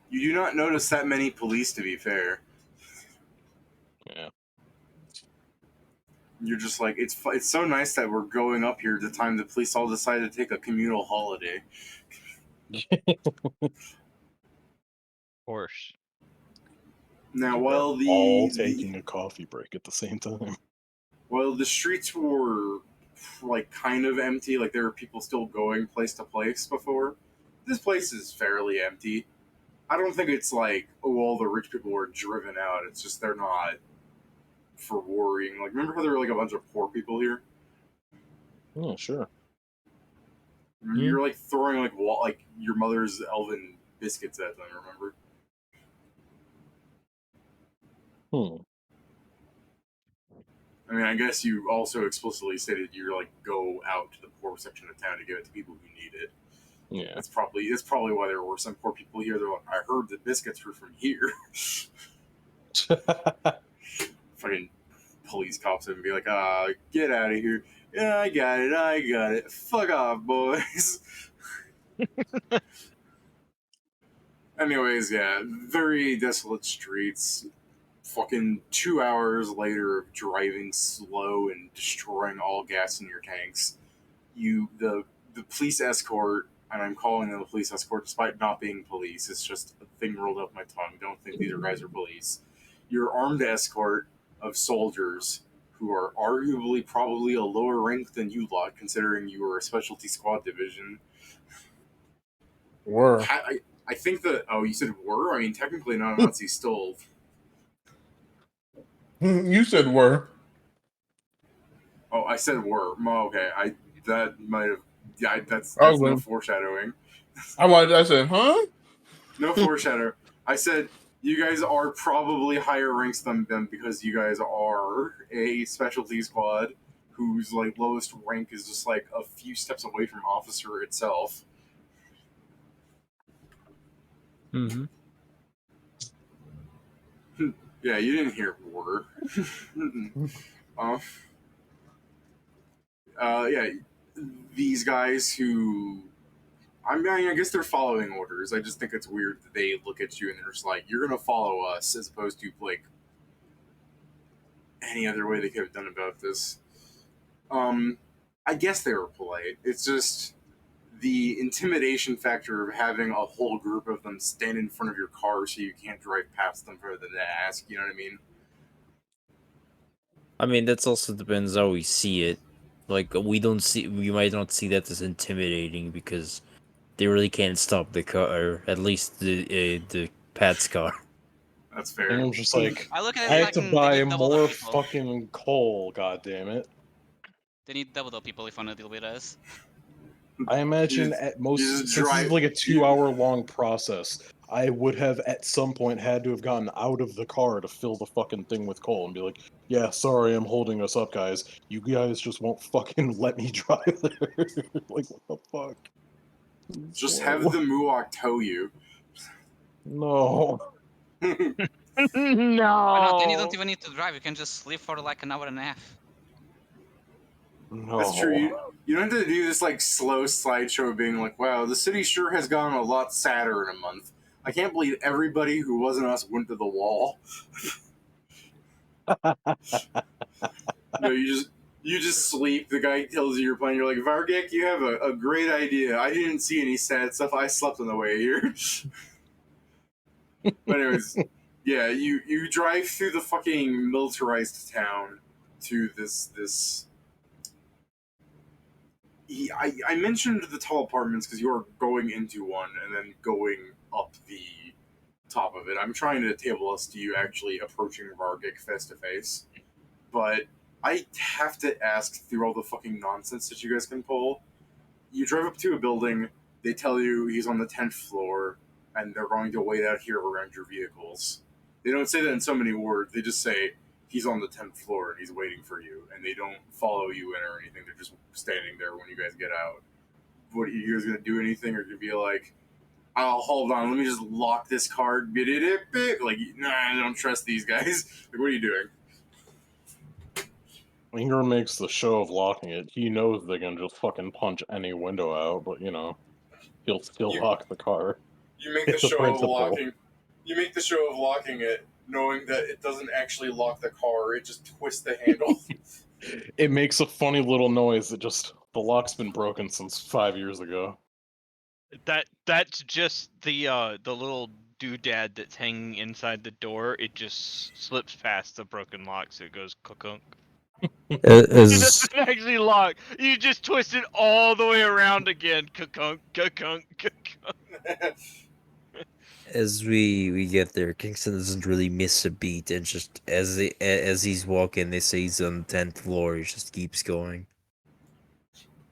You do not notice that many police, to be fair. Yeah. You're just like, it's so nice that we're going up here the time the police all decided to take a communal holiday. Of course. Now, We're while all taking a coffee break at the same time. while the streets were like kind of empty, like there were people still going place to place before, this place is fairly empty. I don't think it's like, oh, all the rich people were driven out. It's just they're not for worrying. Like, remember how there were like a bunch of poor people here? Yeah, sure. You're like throwing like your mother's elven biscuits at them. Remember? I mean, I guess you also explicitly stated you're like go out to the poor section of town to give it to people who need it. Yeah. That's probably why there were some poor people here. They're like, I heard the biscuits were from here. Fucking police cops would be like, get out of here. Yeah, I got it. Fuck off, boys. Anyways, yeah, very desolate streets. Fucking 2 hours later of driving slow and destroying all gas in your tanks. The police escort, and I'm calling them a police escort despite not being police, it's just a thing rolled up my tongue. Don't think these guys are police. Your armed escort of soldiers who are arguably probably a lower rank than you lot, considering you were a specialty squad division. Were. I think that. Oh, you said were? I mean, technically, non-Nazi still. You said were. Oh, I said were. Okay, that might have. Yeah, that's Oh, no well. foreshadowing. I said, huh? No foreshadow. I said you guys are probably higher ranks than them because you guys are a specialty squad whose like lowest rank is just like a few steps away from officer itself. Mm-hmm. Yeah, you didn't hear were. Yeah, these guys who, I mean, I guess they're following orders. I just think it's weird that they look at you and they're just like, you're gonna follow us, as opposed to like any other way they could have done about this. I guess they were polite. It's just the intimidation factor of having a whole group of them stand in front of your car so you can't drive past them further than ask. You know what I mean? I mean, that's also depends how we see it. Like, we might not see that as intimidating because they really can't stop the car, or at least the Pat's car. That's And fair. I'm just like, I look at I it have like to they buy need double the more people. fucking coal, goddammit. They need double the people if you want to deal with us. I imagine just- at most, you just since this drive- is like a 2-hour long process, I would have at some point had to have gotten out of the car to fill the fucking thing with coal and be like, yeah, sorry, I'm holding us up, guys. You guys just won't fucking let me drive there. Like, what the fuck? Just Whoa. have the Muak tow you. No. No. Why not? Then you don't even need to drive. You can just sleep for like an hour and a half. No. That's true. You don't have to do this like slow slideshow being like, wow, the city sure has gone a lot sadder in a month. I can't believe everybody who wasn't us went to the wall. No, you just sleep. The guy tells you you're playing. You're like, Vairgek, you have a great idea. I didn't see any sad stuff. I slept on the way here. But anyways, Yeah, you drive through the fucking militarized town to this. I mentioned the tall apartments because you are going into one and then going up the top of it. I'm trying to table us to you actually approaching Vairgek face to face, but I have to ask through all the fucking nonsense that you guys can pull. You drive up to a building, they tell you he's on the 10th floor, and they're going to wait out here around your vehicles. They don't say that in so many words, they just say he's on the 10th floor and he's waiting for you, and they don't follow you in or anything, they're just standing there when you guys get out. What, are you guys gonna do anything, or gonna be like, oh, hold on, let me just lock this card, like, nah, I don't trust these guys. Like, what are you doing? Ingram makes the show of locking it. He knows they can just fucking punch any window out, but he'll still lock the car. You make the It's a show of principle. locking. You make the show of locking it, knowing that it doesn't actually lock the car; it just twists the handle. It makes a funny little noise that just the lock's been broken since 5 years ago. That's just the little doodad that's hanging inside the door. It just slips past the broken lock, so it goes kunk. It doesn't actually lock. You just twist it all the way around again. Kunk. As we get there, Kingston doesn't really miss a beat, and just as he's walking, they say he's on the 10th floor. He just keeps going.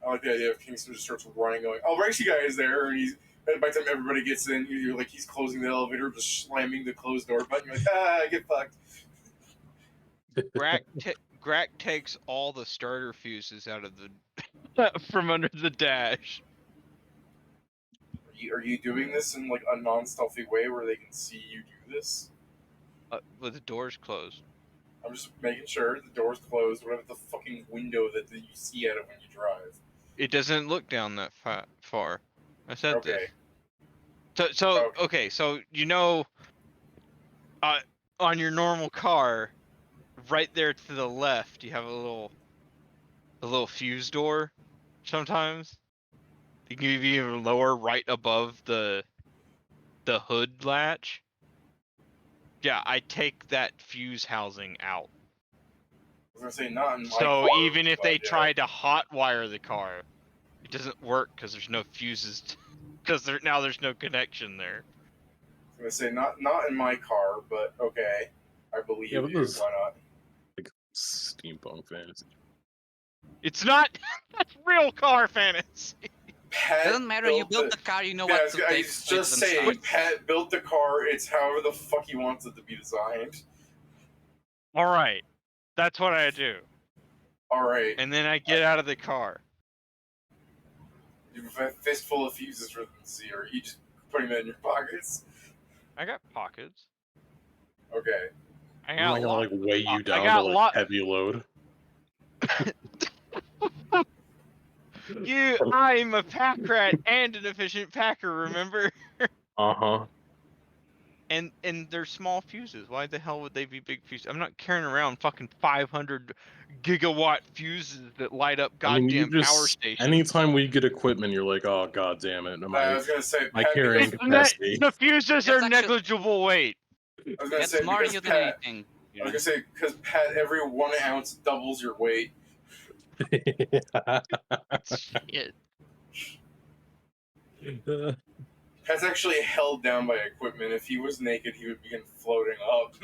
I like the idea of Kingston just starts running, going, "I'll race you guys there," and by the time everybody gets in, you're like, he's closing the elevator, just slamming the closed door button. You're like, get fucked. Grak takes all the starter fuses out of the from under the dash. Are you doing this in like a non-stealthy way where they can see you do this? With the doors closed. I'm just making sure the door's closed, whatever the fucking window that you see out of when you drive. It doesn't look down that far. I said Okay. this. So okay, so on your normal car, right there to the left, you have a little fuse door. Sometimes you can be even lower, right above the hood latch. Yeah, I take that fuse housing out. I was gonna say not in my So car, even if they but, yeah. try to hotwire the car, it doesn't work because there's no fuses. Because there's no connection there. I was gonna say not in my car, but okay, I believe Yeah, but you. those- Why not? Like steampunk fantasy. It's not. That's real car fantasy. Pat Doesn't matter. You build the car, you know Yeah, what to I take. was just saying, Pat built the car. It's however the fuck he wants it to be designed. All right, that's what I do. All right. And then I get out of the car. You have a fistful of fuses for them to see, or you just putting them in your pockets. I got pockets. Okay. I I'm got not gonna like weigh you down to like heavy load. I'm a pack rat and an efficient packer, remember? Uh-huh. And they're small fuses. Why the hell would they be big fuses? I'm not carrying around fucking 500 gigawatt fuses that light up goddamn power stations. Anytime we get equipment, you're like, oh god damn it. I was gonna say, my Pat, carrying because capacity. The fuses are negligible weight. I was gonna That's say smarter because than Pat. anything. I was gonna say because Pat, every 1 ounce doubles your weight. Shit. Pat's actually held down by equipment. If he was naked, he would begin floating up.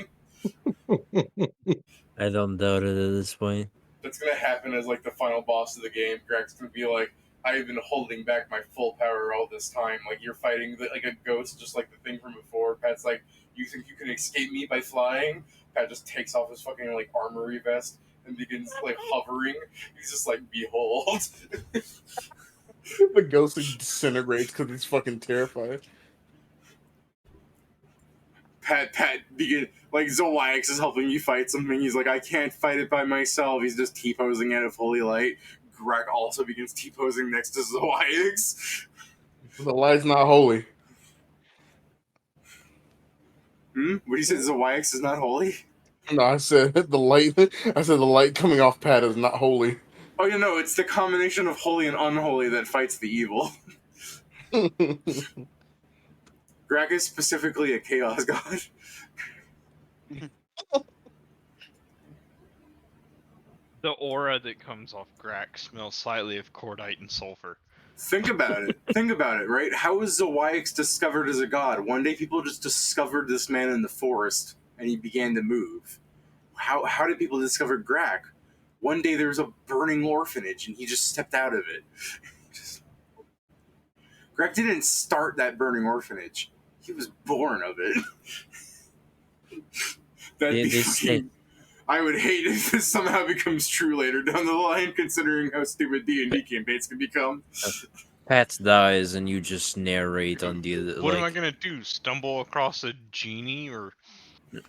I don't doubt it at this point. That's gonna happen as like the final boss of the game. Greg's gonna be like, "I've been holding back my full power all this time. Like you're fighting like a ghost, just like the thing from before." Pat's like, "You think you can escape me by flying?" Pat just takes off his fucking like armory vest and begins like hovering. He's just like, "Behold." The ghost disintegrates because he's fucking terrified. Pat begin like Zoax is helping you fight something. He's like, "I can't fight it by myself." He's just T-posing out of holy light. Greg also begins T-posing next to Zoax. The light's not holy. What do you say? Zoax is not holy? No, I said the light. I said the light coming off Pat is not holy. Oh, it's the combination of holy and unholy that fights the evil. Greg is specifically a chaos god. The aura that comes off Grak smells slightly of cordite and sulfur. Think about it. Think about it, right? How was Zawaiix discovered as a god? One day people just discovered this man in the forest and he began to move. How did people discover Grak? One day there was a burning orphanage and he just stepped out of it. Grak didn't start that burning orphanage. He was born of it. That'd be fucking... I would hate if this somehow becomes true later down the line, considering how stupid D&D campaigns can become. Pat dies and you just narrate on the What am I gonna do? Stumble across a genie or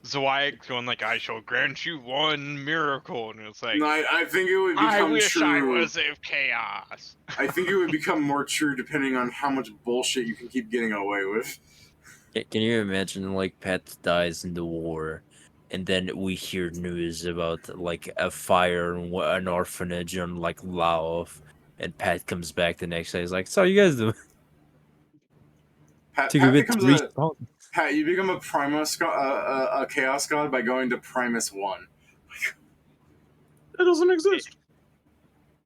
Zawaiix going like, "I shall grant you one miracle," and it's like, No, I think it would become I wish true. I was of chaos. I think it would become more true depending on how much bullshit you can keep getting away with. Can you imagine, like, Pat dies in the war, and then we hear news about, like, a fire and an orphanage on, like, Laos, and Pat comes back the next day, he's like, so you guys do Pat to becomes Pat, you become a Primus, a Chaos God by going to Primus 1. It doesn't exist.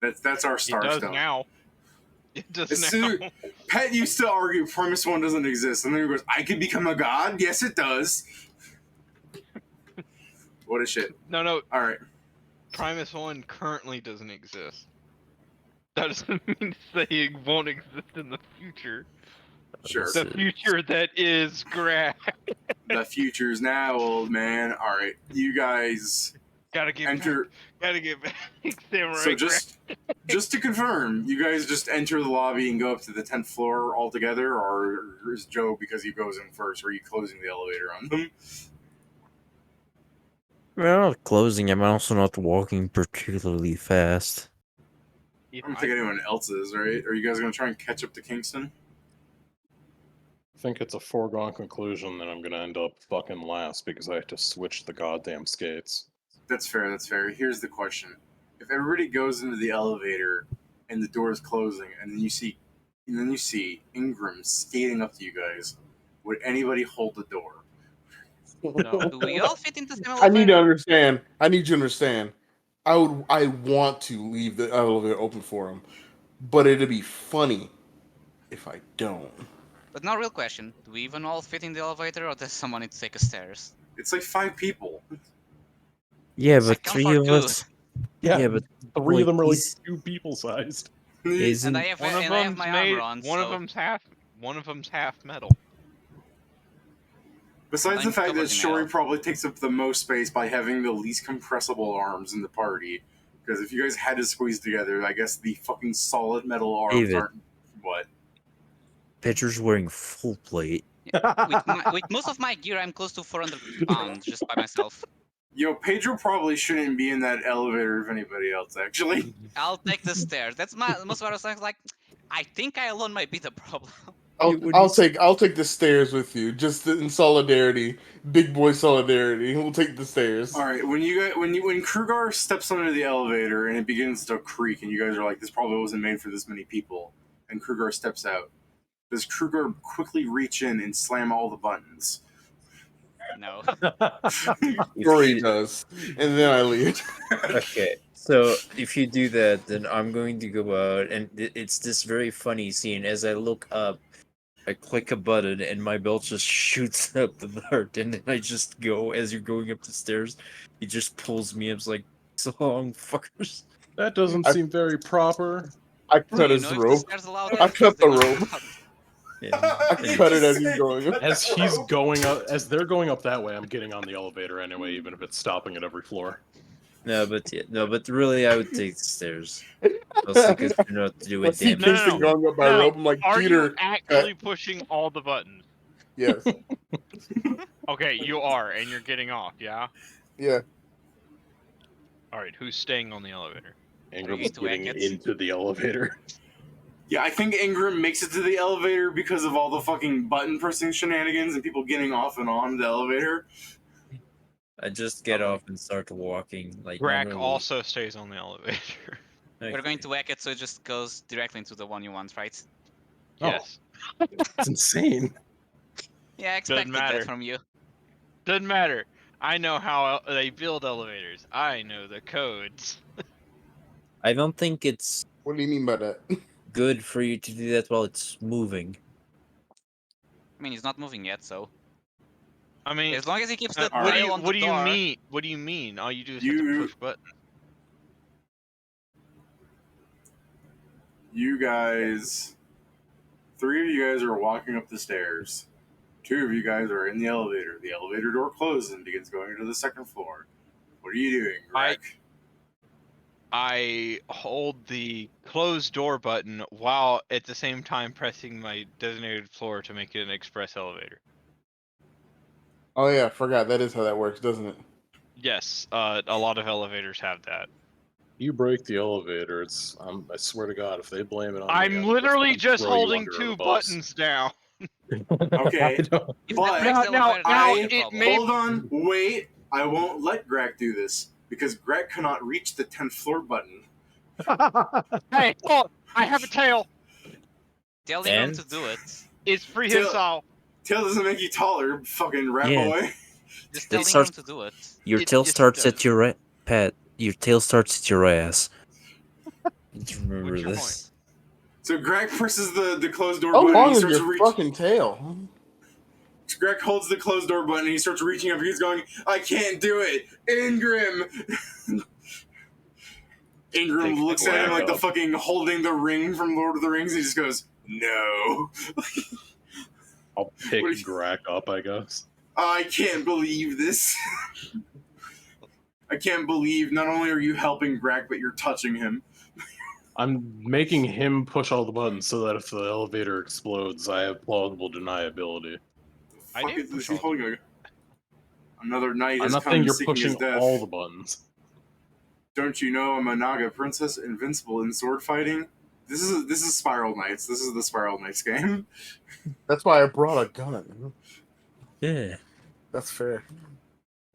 That's our It star does stone. now. It does As now. soon- Pat used to argue Primus 1 doesn't exist, and then he goes, I could become a god? Yes, it does. What a shit. No. Alright. Primus 1 currently doesn't exist. That doesn't mean to say it won't exist in the future. Sure. The future that is Grak. The future's now, old man. Alright, you guys Gotta get enter... back. Samurai So Grak. just to confirm, you guys just enter the lobby and go up to the 10th floor all together, or is Joe, because he goes in first, or are you closing the elevator on them? I'm not closing, I'm also not walking particularly fast. I don't think anyone else is, right? Are you guys going to try and catch up to Kingston? I think it's a foregone conclusion that I'm gonna end up fucking last because I have to switch the goddamn skates. That's fair, that's fair. Here's the question. If everybody goes into the elevator and the door is closing, and then you see Ingram skating up to you guys, would anybody hold the door? No. Do we all fit into the same I need to elevator? understand. I need you to understand. I want to leave the elevator open for him, but it'd be funny if I don't. But now, real question: do we even all fit in the elevator, or does someone need to take a stairs? It's like 5 people. Yeah, I but count 3 for of 2. us. Yeah, but 3 like, of them are like he's- 2 people sized. isn't And I have, One of and I have them's my made. armor on. One of so them's half metal. Besides the I'm fact that covered in metal. Shori probably takes up the most space by having the least compressible arms in the party, because if you guys had to squeeze together, I guess the fucking solid metal arms David. aren't... What? Pitcher's wearing full plate. with most of my gear, I'm close to 400 pounds just by myself. Yo, Pedro probably shouldn't be in that elevator if anybody else, actually. I'll take the stairs. That's most of what I was saying. Like, I think I alone might be the problem. I'll take the stairs with you, just in solidarity, big boy solidarity. We'll take the stairs. All right, when Krugar steps under the elevator and it begins to creak, and you guys are like, "This probably wasn't made for this many people," and Krugar steps out, does Krugar quickly reach in and slam all the buttons? No. Shori does, and then I leave. Okay, so if you do that, then I'm going to go out, and it's this very funny scene. As I look up, I click a button, and my belt just shoots up the dart, and then I just go, as you're going up the stairs, he just pulls me up, it's like, so long, fuckers. That doesn't seem very proper. I cut You his know if the rope. stairs allow I that, cut they the might rope. not. Yeah. I cut it as he's going up. As he's going up, as they're going up that way, I'm getting on the elevator anyway, even if it's stopping at every floor. No, but really, I would take the stairs. Also, because you know what to do I with see damage. Kingston going up by No. rope. I'm like, Are Peter. you actually pushing all the buttons? Yes. Okay, you are, and you're getting off, yeah? Yeah. Alright, who's staying on the elevator? Ingram's used to getting Wackets? into the elevator. Yeah, I think Ingram makes it to the elevator because of all the fucking button pressing shenanigans and people getting off and on the elevator. I just get off and start walking. Like Grak normally. also stays on the elevator. We're going to whack it, so it just goes directly into the one you want, right? Yes. It's insane. Yeah, I expected matter. that from you. Doesn't matter. I know how they build elevators. I know the codes. I don't think it's What do you mean by that? good for you to do that while it's moving. I mean, he's not moving yet, so I mean, as long as he keeps the what do nail you on what the do you door. mean? What do you mean? All you do is have to push buttons. You guys, 3 of you guys are walking up the stairs. 2 of you guys are in the elevator. The elevator door closes and begins going to the 2nd floor. What are you doing, Greg? I hold the closed door button while at the same time pressing my designated floor to make it an express elevator. Oh yeah, I forgot. That is how that works, doesn't it? Yes, a lot of elevators have that. You break the elevator, it's I swear to God, if they blame it on me, I'm literally just throw you holding under the 2 bus. buttons down. Okay. I don't- If But- that breaks the Now- elevator, now that might be it a problem. may- Hold on, wait. I won't let Greg do this because Greg cannot reach the 10th floor button. Hey, oh, I have a tail. Tell Ingram And- to do it. It's prehensile. Tail doesn't make you taller, fucking rat Yeah. boy. Just It tell Ingram starts- to do it. Your It- tail yes, it starts at does. your Pat. Your tail starts at your ass. Just remember What's your this. So Greg presses the closed door How button. long And he is starts your to reach. fucking tail? Greg holds the closed door button and he starts reaching up. He's going, I can't do it. Ingram! Ingram Take looks the at him like the up. fucking holding the ring from Lord of the Rings. And he just goes, no. I'll pick What do you- Grak up, I guess. I can't believe this. I can't believe not only are you helping Greg, but you're touching him. I'm making him push all the buttons so that if the elevator explodes, I have plausible deniability. I Fuck did is push this? He's all the holding another knight I'm has not come saying you're seeking his pushing death. all the buttons. Don't you know I'm a Naga princess, invincible in sword fighting? This is Spiral Knights. This is the Spiral Knights game. That's why I brought a gun. Yeah. That's fair.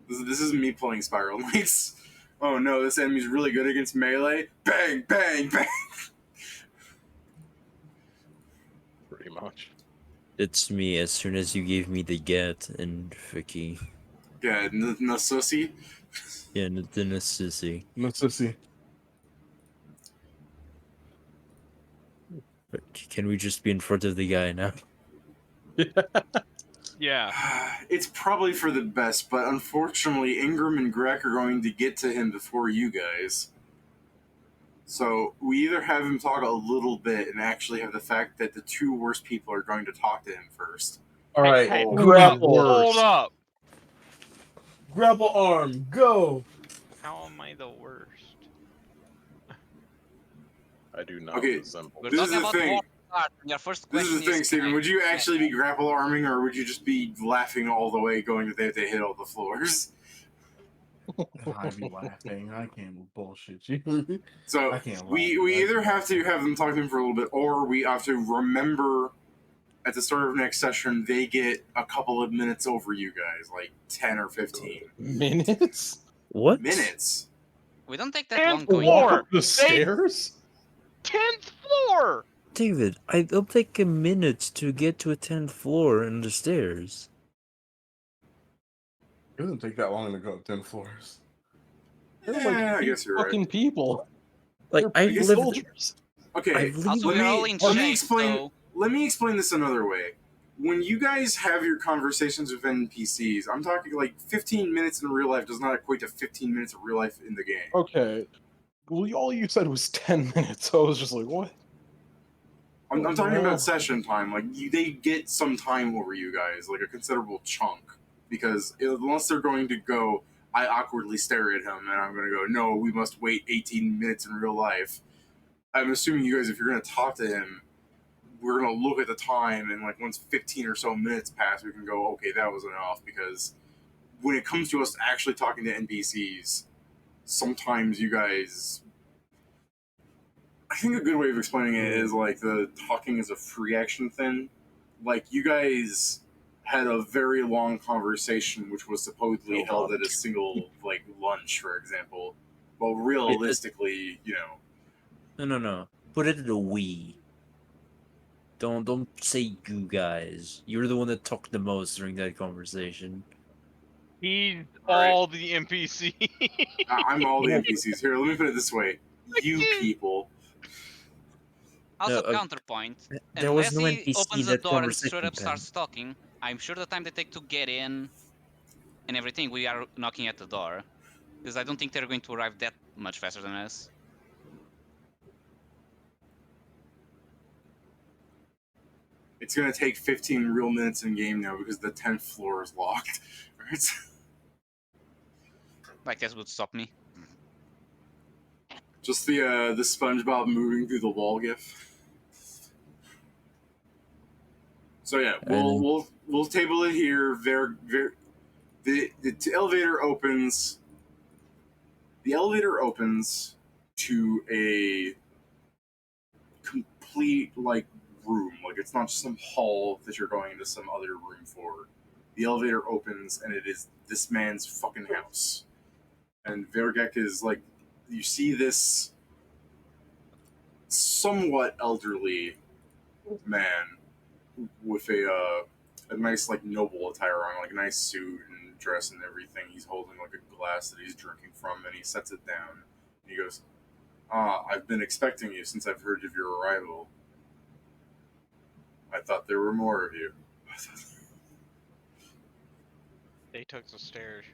This is me playing Spiral Knights. Oh no, this enemy's really good against melee. Bang, bang, bang. Pretty much. It's me as soon as you gave me the get and Vicky. Yeah, no sussy. Yeah, the necessity. No sissy. But can we just be in front of the guy now? Yeah. It's probably for the best, but unfortunately, Ingram and Greg are going to get to him before you guys. So we either have him talk a little bit and actually have the fact that the 2 worst people are going to talk to him first. All right, Hey, grapple. hold up. Grapple arm, go. How am I the worst? I do not Okay, resemble. We're This is talking the about thing. war art. Your first This question is the thing, Steven. can I- Would you actually be grapple arming, or would you just be laughing all the way, going that they have to hit all the floors? I'd be laughing. I can't bullshit you. So I can't. we laugh. either have to have them talk to him for a little bit, or we have to remember at the start of next session they get a couple of minutes over you guys, like 10 or 15 Minutes? What? minutes. We don't take that And long going. war. Walk up the stairs? 10th floor. David, it'll take a minute to get to a 10th floor and the stairs. It doesn't take that long to go up 10 floors. They're Yeah, I eight guess you're right. fucking people. Like, They're I big lived. soldiers. Okay, I've lived- Also, let we're all me in let me shape, explain. so Let me explain this another way. When you guys have your conversations with NPCs, I'm talking like 15 minutes in real life does not equate to 15 minutes of real life in the game. Okay. Well, all you said was 10 minutes, so I was just like, what? I'm talking No. about session time. Like they get some time over you guys, like a considerable chunk, because unless they're going to go, I awkwardly stare at him, and I'm going to go, no, we must wait 18 minutes in real life. I'm assuming you guys, if you're going to talk to him, we're going to look at the time, and like once 15 or so minutes pass, we can go, okay, that was enough, because when it comes to us actually talking to NPCs, sometimes you guys. I think a good way of explaining it is like the talking is a free action thing. Like you guys had a very long conversation, which was supposedly held at a single like lunch, for example. Well, realistically, you know. No. Put it in a we. Don't say you guys. You're the one that talked the most during that conversation. He's All right. all the NPC. I'm all the NPCs. Here, let me put it this way. You people. Also, No, counterpoint. there was Unless no he NPC opens in the that door and straight conversation, up starts talking, I'm sure the time they take to get in and everything, we are knocking at the door. Because I don't think they're going to arrive that much faster than us. It's gonna take 15 real minutes in game now because the 10th floor is locked. Right? Like, that would stop me. Just the SpongeBob moving through the wall gif. So yeah, we'll table it here. The elevator opens. The elevator opens to a complete like room. Like it's not just some hall that you're going into some other room for. The elevator opens and it is this man's fucking house. And Vairgek is like, you see this somewhat elderly man with a nice like noble attire on, like a nice suit and dress and everything. He's holding like a glass that he's drinking from, and he sets it down. And he goes, I've been expecting you since I've heard of your arrival. I thought there were more of you." They took the stairs.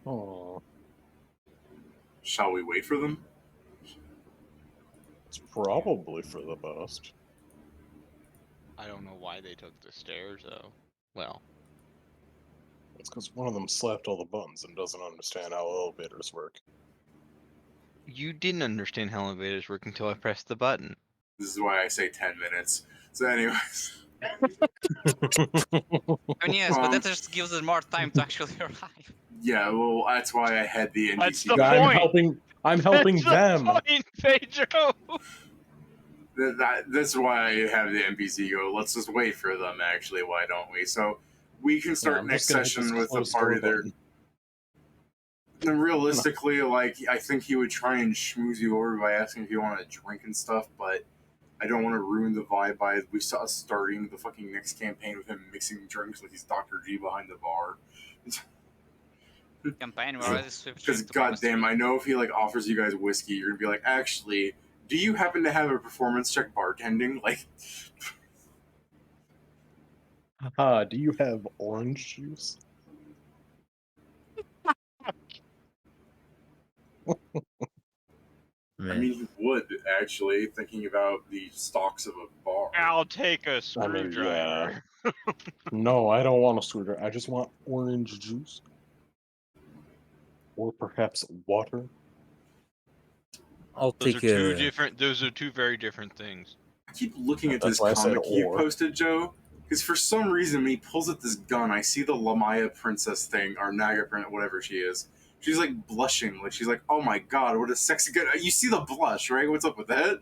Oh, Shall we wait for them? it's probably for the best. I don't know why they took the stairs though. Well, It's because one of them slapped all the buttons and doesn't understand how elevators work. you didn't understand how elevators work until I pressed the button. This is why I say 10 minutes. So, anyways. I mean, yes, but that Um, just gives us more time to actually arrive. Yeah, well, that's why I had the That's NPC. the guy. point. I'm helping That's them. the point, Pedro. That's why I have the NPC go, let's just wait for them, actually, why don't we? So we can start I'm next just gonna hit session this with the close door party there. button. And realistically, like, I think he would try and schmooze you over by asking if you want a drink and stuff, but I don't want to ruin the vibe by we saw us starting the fucking next campaign with him mixing drinks like he's Dr. G behind the bar. Campaign, we're already switching Because to Primus goddamn, II. I know if he like offers you guys whiskey, you're gonna be like, actually, do you happen to have a performance check bartending? Like, Do you have orange juice? I man. mean, he would actually, thinking about the stocks of a bar. I'll take a I mean, screwdriver. No, I don't want a screwdriver. I just want orange juice. Or perhaps water. I'll Those are take two a. different. Those are two very different things. I keep looking at That's this why I said comic you or. posted, Joe, because for some reason when he pulls at this gun, I see the Lamaya princess thing, or Naga princess, whatever she is. She's like blushing, like she's like, "Oh my god, what a sexy gun!" You see the blush, right? What's up with that?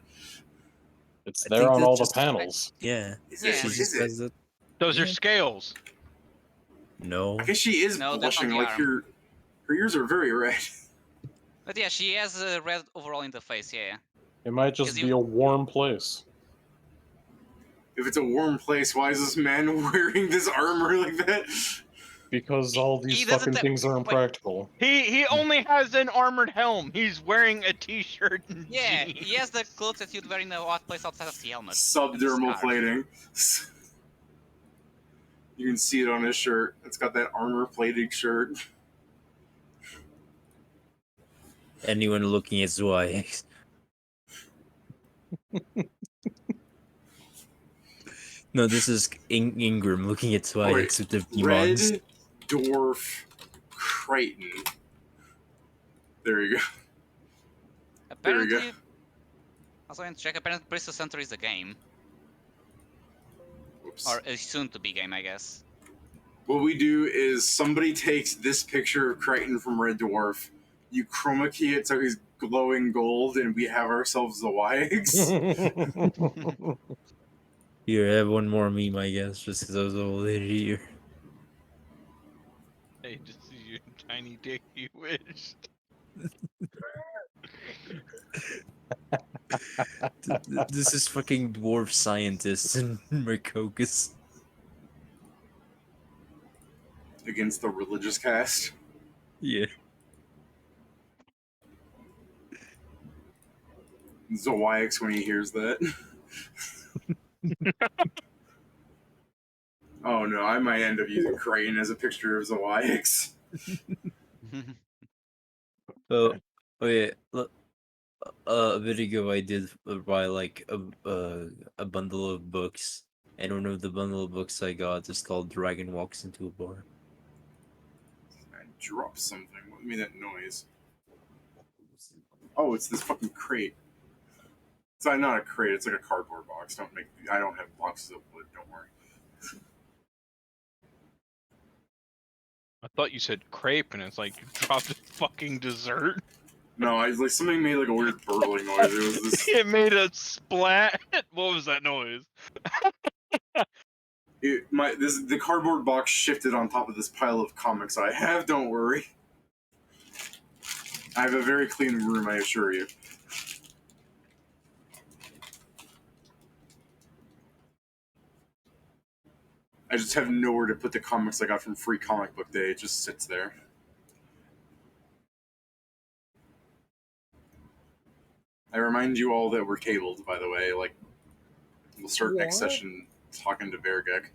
It's I there think on that's all the just- panels. Yeah, Is Yeah. it? she Is just it? has that. Those are Yeah. scales. No. I guess she is No, that's on blushing. the Like arm. her ears are very red. But yeah, she has a red overall in the face, yeah. It might just Because be you- a warm place. If it's a warm place, why is this man wearing this armor like that? Because all these He doesn't fucking have- things are wait. impractical. He only has an armored helm. He's wearing a t-shirt and Yeah, jeans. he has the clothes that you'd wear in a hot place outside of the helmet. and the Subdermal scarf. plating. You can see it on his shirt. It's got that armor plated shirt. Anyone looking at Zwei. No, this is Ingram looking at Zwei Wait, with the Red demons. Dwarf Crichton. There you go. There you go. Apparently, also want to check, apparently Priestess Center is a game. Whoops. Or a soon-to-be game, I guess. What we do is somebody takes this picture of Crichton from Red Dwarf, you chroma key it so he's glowing gold, and we have ourselves the YX. Here, I have one more meme, I guess, just because I was over here. Hey, just see your tiny dick, you wish. This is fucking dwarf scientists in Mercocus. against the religious cast. Yeah. Zawix when he hears that. Oh no, I might end up using Crane as a picture of Zawix. Oh yeah. A bit ago, I did buy like a bundle of books, and one of the bundle of books I got is called Dragon Walks into a Bar. I dropped something. What made that noise? Oh, it's this fucking crate. It's not a crate. It's like a cardboard box. I don't have boxes of wood. Don't worry. I thought you said crepe, and it's like you dropped a fucking dessert. No, like something made like a weird burbling noise. It was this. It made a splat. What was that noise? The cardboard box shifted on top of this pile of comics I have. Don't worry. I have a very clean room, I assure you. I just have nowhere to put the comics I got from Free Comic Book Day. It just sits there. I remind you all that we're cabled, by the way. Like, we'll start next session talking to Vairgek.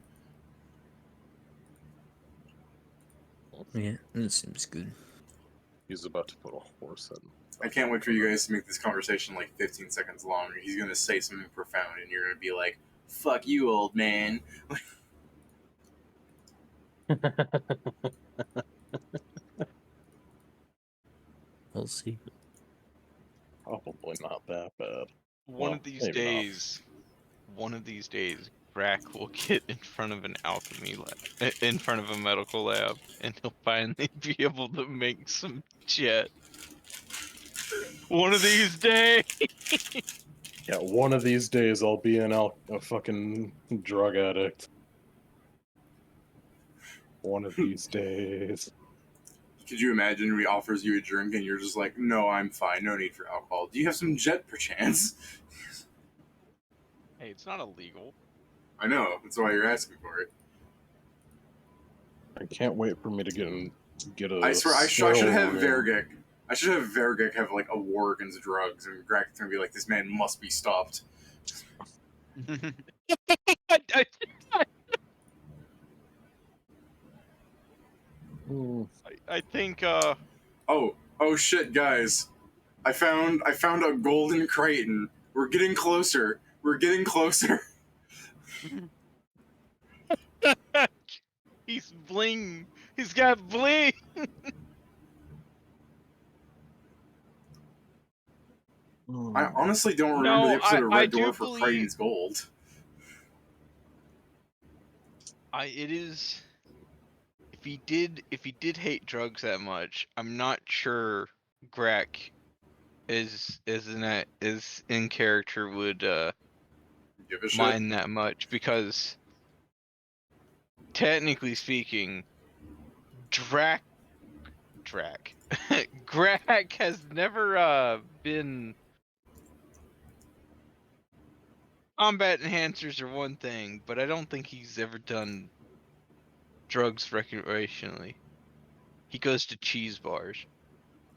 Yeah, that seems good. He's about to put a horse in. I can't wait for you guys to make this conversation like 15 seconds long. He's gonna say something profound, and you're gonna be like, "Fuck you, old man." We'll see. Probably not that bad. One Well, of these maybe not. days, Brack will get in front of an alchemy lab, in front of a medical lab, and he'll finally be able to make some jet. One of these days. Yeah, one of these days I'll be a fucking drug addict. One of these days. Could you imagine he offers you a drink and you're just like, "No, I'm fine. No need for alcohol. Do you have some jet, perchance?" Hey, it's not illegal. I know. That's why you're asking for it. I can't wait for me to get a. I swear, I should have sterile Vairgek. I should have Vairgek have like a war against drugs, and Greg's gonna be like, "This man must be stopped." I think Oh shit, guys! I found a golden Kraton. We're getting closer. We're getting closer. he's bling. He's got bling. I honestly don't remember No, the episode of I Red do Dwarf for believe- Kraton's gold. It is. If he did hate drugs that much, I'm not sure Grek is in character would Give a shit. mind that much, because technically speaking, Greg has never been. Combat enhancers are one thing, but I don't think he's ever done drugs recreationally. He goes to cheese bars.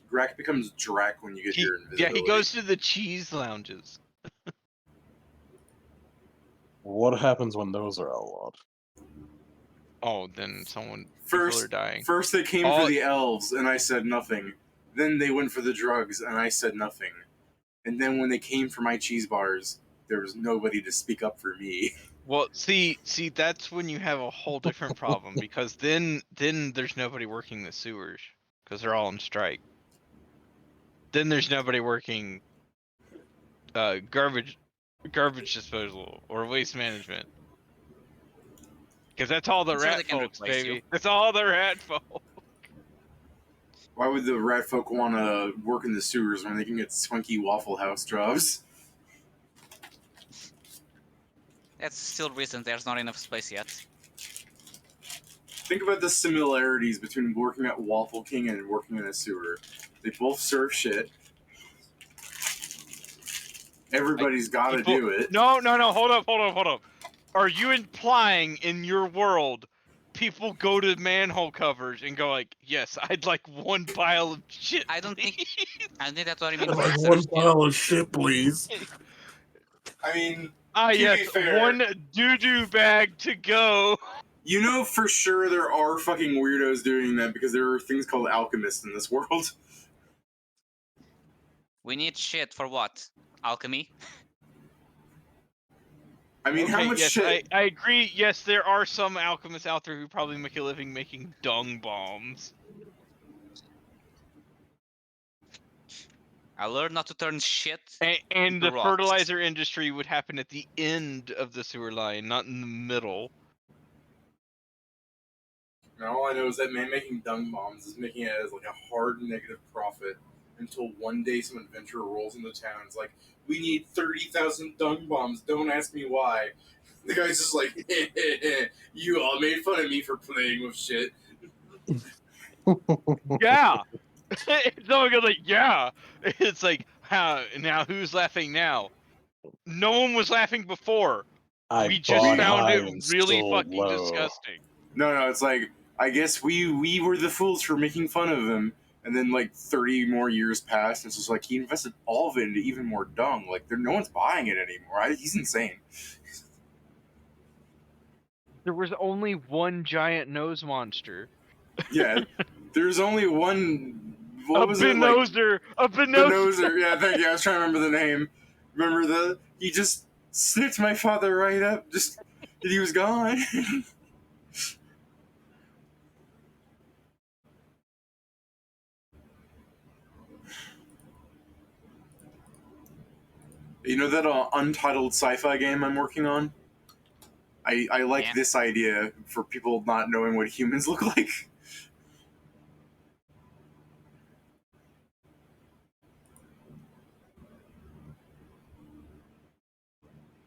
Greg becomes Drac when you get your invisibility. Yeah, he goes to the cheese lounges. What happens when those are outlawed? Oh, then people First, are dying. First they came for the elves, and I said nothing. Then they went for the drugs, and I said nothing. And then when they came for my cheese bars, there was nobody to speak up for me. Well, see, that's when you have a whole different problem, because then there's nobody working the sewers because they're all on strike. Then there's nobody working garbage disposal or waste management, because that's all the I'm sure they rat can folks, replace baby. you. That's all the rat folk. Why would the rat folk want to work in the sewers when they can get swanky Waffle House jobs? That's still reason there's not enough space yet. Think about the similarities between working at Waffle King and working in a sewer. They both serve shit. Everybody's got to do it. No, hold up. Are you implying in your world people go to manhole covers and go like, yes, I'd like one pile of shit. I don't think- please." I think that's what I mean. Like by one misunderstand. pile of shit, please. I mean, Ah, To be yes, fair- one doo-doo bag to go. you know for sure there are fucking weirdos doing that because there are things called alchemists in this world. We need shit for what? Alchemy? I mean, how Okay, much yes, shit? I agree. Yes, there are some alchemists out there who probably make a living making dung bombs. I learned not to turn shit. And into the rocks. fertilizer industry would happen at the end of the sewer line, not in the middle. And all I know is that man making dung bombs is making it as like a hard negative profit until one day some adventurer rolls into town. It's like, we need 30,000 dung bombs. Don't ask me why. The guy's just like, you all made fun of me for playing with shit. Yeah. Someone goes like, yeah. It's like, how now? Who's laughing now? No one was laughing before. We just bought found high it and really sold fucking low. disgusting. No, it's like, I guess we were the fools for making fun of him. And then like 30 more years passed, and it's just like he invested all of it into even more dung. Like no one's buying it anymore. He's insane. There was only one giant nose monster. Yeah, there's only one. What A was it like? Benozer! A Benozer! Benozer. Yeah, thank you. I was trying to remember the name. Remember he just snipped my father right up. Just he was gone. You know that untitled sci-fi game I'm working on? I like Yeah. this idea for people not knowing what humans look like.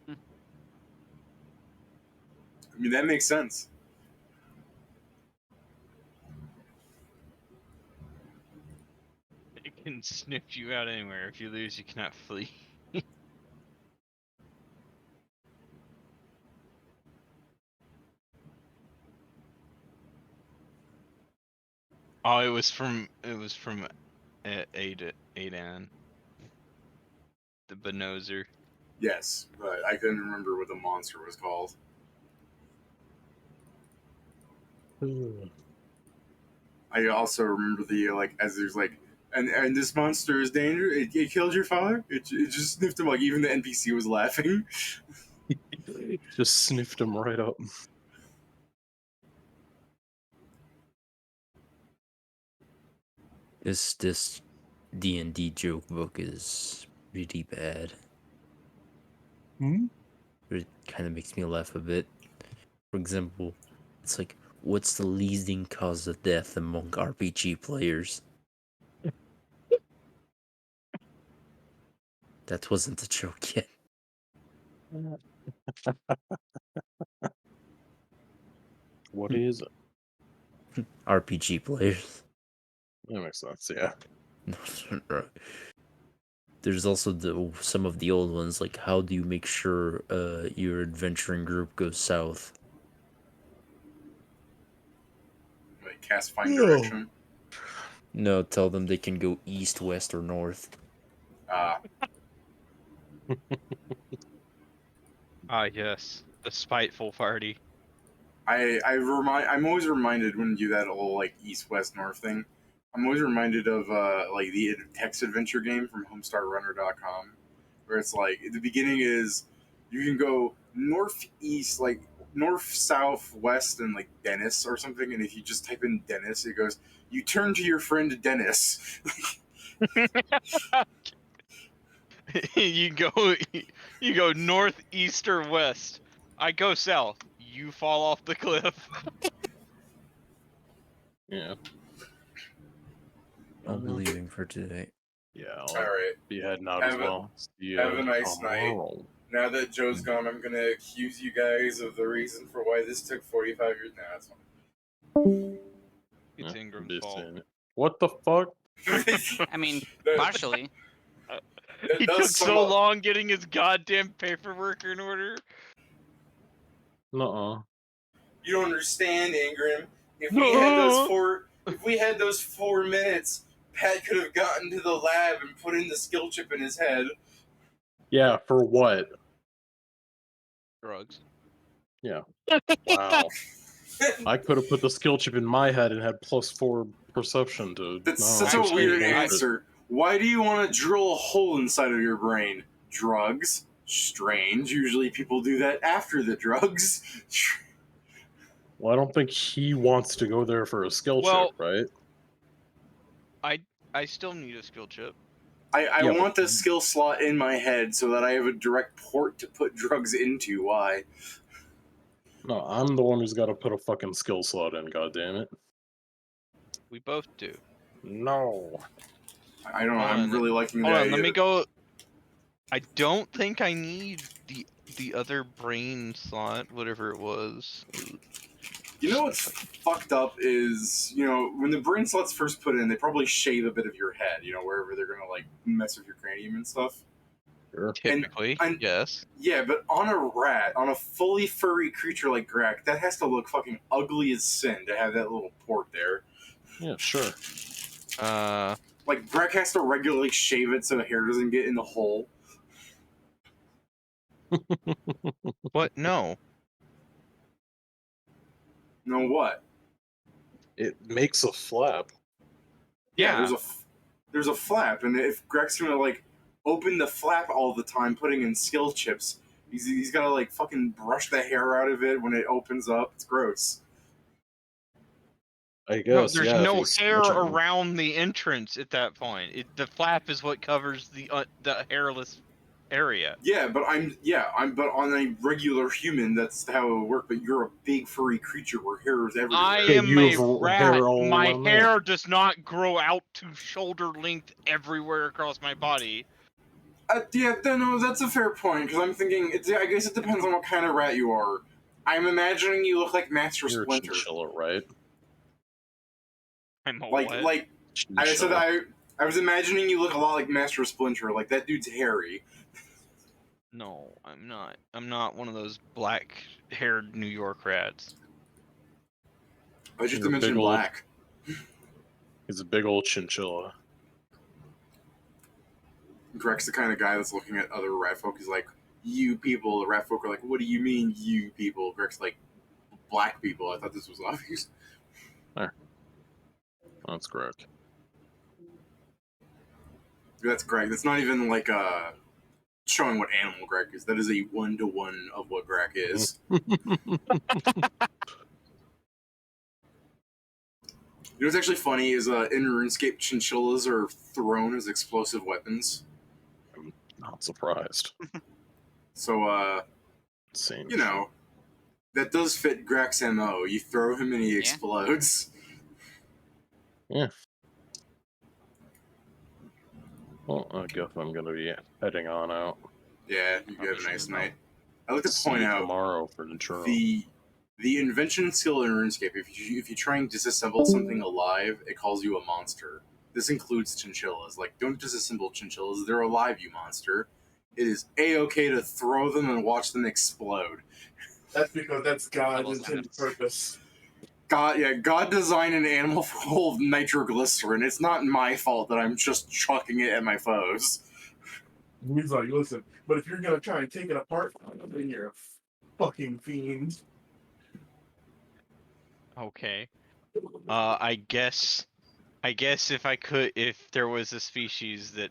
Hmm. I mean, that makes sense. It can sniff you out anywhere. If you lose, you cannot flee. Oh, it was from Adan. The Benozer. Yes, but I couldn't remember what the monster was called. I also remember as there's like, and this monster is dangerous. It killed your father. It just sniffed him. Like even the NPC was laughing. Just sniffed him right up. This D&D joke book is really bad. It kind of makes me laugh a bit. For example, it's like, what's the leading cause of death among RPG players? That wasn't a joke yet. What is it? RPG players. That makes sense, yeah. There's also some of the old ones, like how do you make sure your adventuring group goes south? Like cast find direction. No, tell them they can go east, west, or north. Ah, yes. The spiteful party. I'm always reminded when you do that whole like east west north thing. I'm always reminded of like the text adventure game from HomestarRunner.com, where it's like the beginning is you can go northeast, like north, south, west, and like Dennis or something, and if you just type in Dennis, it goes you turn to your friend Dennis. you go north, east, or west. I go south. You fall off the cliff. Yeah. I'll be leaving for today. Yeah, All I'll right. be heading out Have as a- well. See have a nice night. tomorrow. Now that Joe's gone, I'm gonna accuse you guys of the reason for why this took 45 years. Nah, that's It's Yeah, Ingram's this fault. ain't it. What the fuck? fine. I mean, That- partially. He does took sum so up- long getting his goddamn paperwork in order. Nuh-uh. You don't understand, Ingram. If we had those 4 minutes, Pat could have gotten to the lab and put in the skill chip in his head. Yeah, for what? Drugs. Yeah. Wow. I could have put the skill chip in my head and had +4 perception to. That's no, such just a weird bullshit. answer. Why do you want to drill a hole inside of your brain? Drugs? Strange. Usually people do that after the drugs. Well, I don't think he wants to go there for a skill Well- chip, right? I still need a skill chip. I Yeah, want but- the skill slot in my head so that I have a direct port to put drugs into. Why? No, I'm the one who's got to put a fucking skill slot in. God damn it! We both do. No. I don't know. Hold I'm on. really liking Hold that. on, let me go. I don't think I need the other brain slot, whatever it was. You know what's fucked up is, when the brain slot's first put in, they probably shave a bit of your head, wherever they're gonna, like, mess with your cranium and stuff. Sure. Typically, and- yes. Yeah, but on a rat, on a fully furry creature like Greg, that has to look fucking ugly as sin to have that little port there. Yeah, sure. Like, Greg has to regularly shave it so the hair doesn't get in the hole. What? No. No, what? It makes a flap. Yeah. There's a flap, and if Greg's gonna, like, open the flap all the time, putting in skill chips, he's gotta, like, fucking brush the hair out of it when it opens up. It's gross. I No, guess. there's yeah, if no he's hair snitching. around the entrance at that point. The flap is what covers the hairless area. Yeah, but but on a regular human, that's how it would work. But you're a big furry creature where hair is everywhere. I Yeah, am you a have rat. hair all My around there. hair does not grow out to shoulder length everywhere across my body. No, that's a fair point, because I'm thinking, I guess it depends on what kind of rat you are. I'm imagining you look like Master You're a Splinter. chinchilla, right? I'm a Like, what? like I said, Chinchilla. I was imagining you look a lot like Master Splinter. Like, that dude's hairy. No, I'm not. I'm not one of those black-haired New York rats. I just You're a mentioned big old- black. He's a big old chinchilla. Greg's the kind of guy that's looking at other rat folk. He's like, you people. The rat folk are like, what do you mean, you people? Greg's like, black people. I thought this was obvious. That's correct. That's Greg. That's not even like showing what animal Greg is. That is a 1-to-1 of what Greg is. You know what's actually funny is in RuneScape, chinchillas are thrown as explosive weapons. Not surprised. So, Same. that does fit Greg's MO. You throw him and he Yeah. explodes. Yeah. Well, I guess I'm gonna be heading on out. Yeah, you have a nice night. I'd like to See point you out tomorrow for the churro. the invention skill in RuneScape. If you try and disassemble something alive, it calls you a monster. This includes chinchillas. Like, don't disassemble chinchillas; they're alive, you monster. It is a-okay to throw them and watch them explode. That's because that's God's Double intended standards. purpose. God designed an animal full of nitroglycerin. It's not my fault that I'm just chucking it at my foes. He's like, listen, but if you're gonna try and take it apart, then you're a fucking fiend. Okay. I guess if there was a species that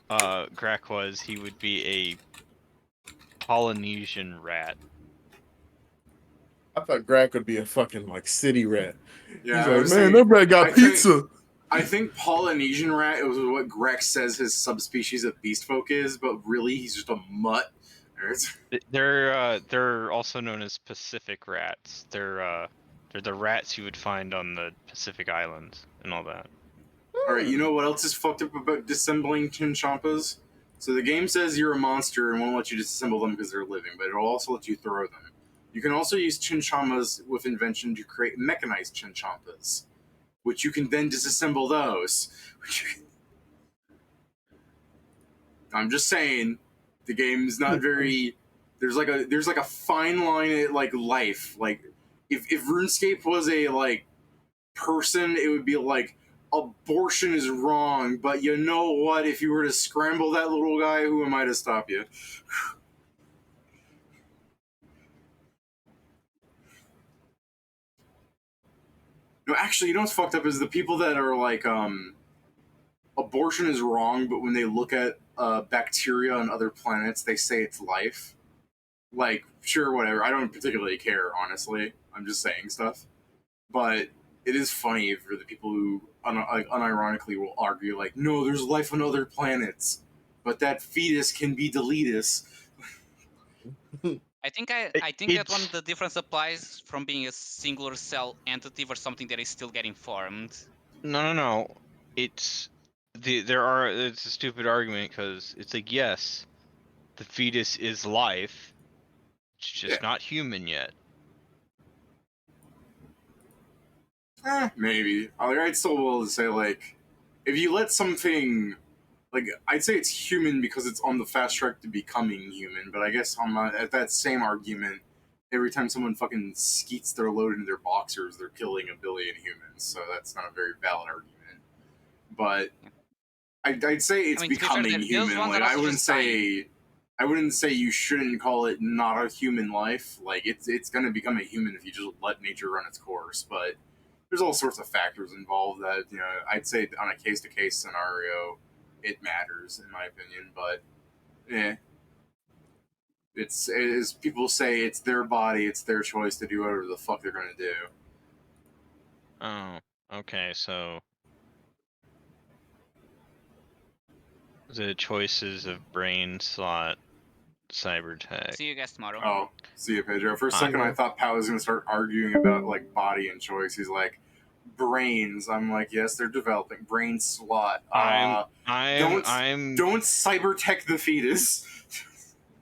Grak was, he would be a Polynesian rat. I thought Grak would be a fucking like city rat. Yeah, He's I like, was man, saying- that rat got I think- pizza. I think Polynesian rat was what Greg says his subspecies of beast folk is, but really he's just a mutt. They're also known as Pacific rats. They're the rats you would find on the Pacific Islands and all that. Alright, you know what else is fucked up about disassembling chinchampas? So the game says you're a monster and won't let you disassemble them because they're living, but it'll also let you throw them. You can also use chinchamas with invention to create mechanized chinchampas, which you can then disassemble those. I'm just saying, the game's not very. There's like a fine line at like life. Like if RuneScape was a like person, it would be like abortion is wrong, but you know what? If you were to scramble that little guy, who am I to stop you? No, actually, you know what's fucked up is the people that are like, abortion is wrong, but when they look at bacteria on other planets, they say it's life. Like, sure, whatever. I don't particularly care, honestly. I'm just saying stuff. But it is funny for the people who unironically will argue, like, no, there's life on other planets, but that fetus can be deletus. I think that one the difference applies from being a singular cell entity for something that is still getting formed. No. It's it's a stupid argument because it's like, yes, the fetus is life. It's just not human yet. Maybe. I'd still be able to say, like, if you let something, like, I'd say it's human because it's on the fast track to becoming human, but I guess at that same argument, every time someone fucking skeets their load into their boxers, they're killing 1 billion humans, so that's not a very valid argument. But I'd say it's becoming human. Like, I wouldn't say you shouldn't call it not a human life. Like, it's gonna become a human if you just let nature run its course, but there's all sorts of factors involved that, I'd say on a case-to-case scenario, it matters, in my opinion, but, it's, as people say, it's their body, it's their choice to do whatever the fuck they're gonna do. Oh, okay, so the choices of brain slot cybertech. See you guys tomorrow. Oh, see you, Pedro. For a second, I thought Pat was gonna start arguing about, like, body and choice. He's like, brains. I'm like, yes, they're developing brain slot. Don't cybertech the fetus.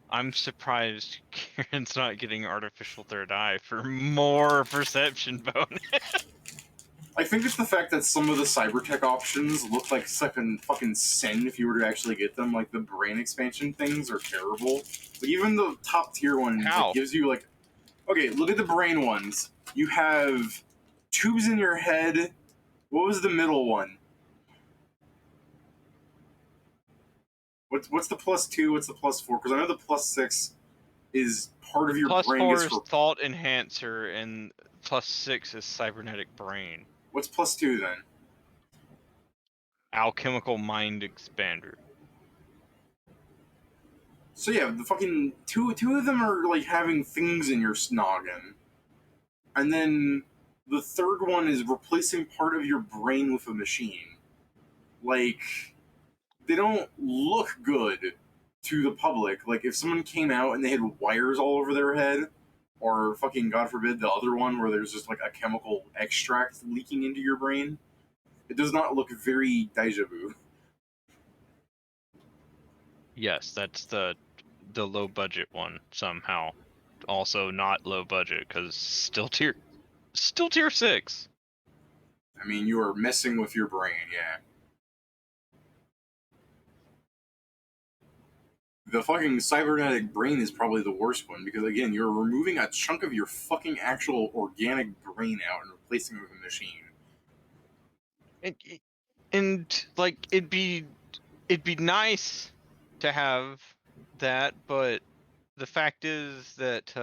I'm surprised Kieran's not getting artificial third eye for more perception bonus. I think it's the fact that some of the cybertech options look like such a fucking sin if you were to actually get them. Like, the brain expansion things are terrible. But even the top tier one that gives you, like, okay, look at the brain ones. You have tubes in your head. What was the middle one? What's the +2? What's the +4? Because I know the +6 is part of your brain. +4 is thought enhancer, and +6 is cybernetic brain. What's +2 then? Alchemical mind expander. So yeah, the fucking two of them are like having things in your noggin, and then the third one is replacing part of your brain with a machine. Like, they don't look good to the public. Like, if someone came out and they had wires all over their head, or fucking, God forbid, the other one where there's just like a chemical extract leaking into your brain, it does not look very deja vu. Yes, that's the low budget one somehow. Also not low budget because still tier 6. I mean, you are messing with your brain, yeah. The fucking cybernetic brain is probably the worst one because, again, you're removing a chunk of your fucking actual organic brain out and replacing it with a machine. And like, it'd be nice to have that, but the fact is that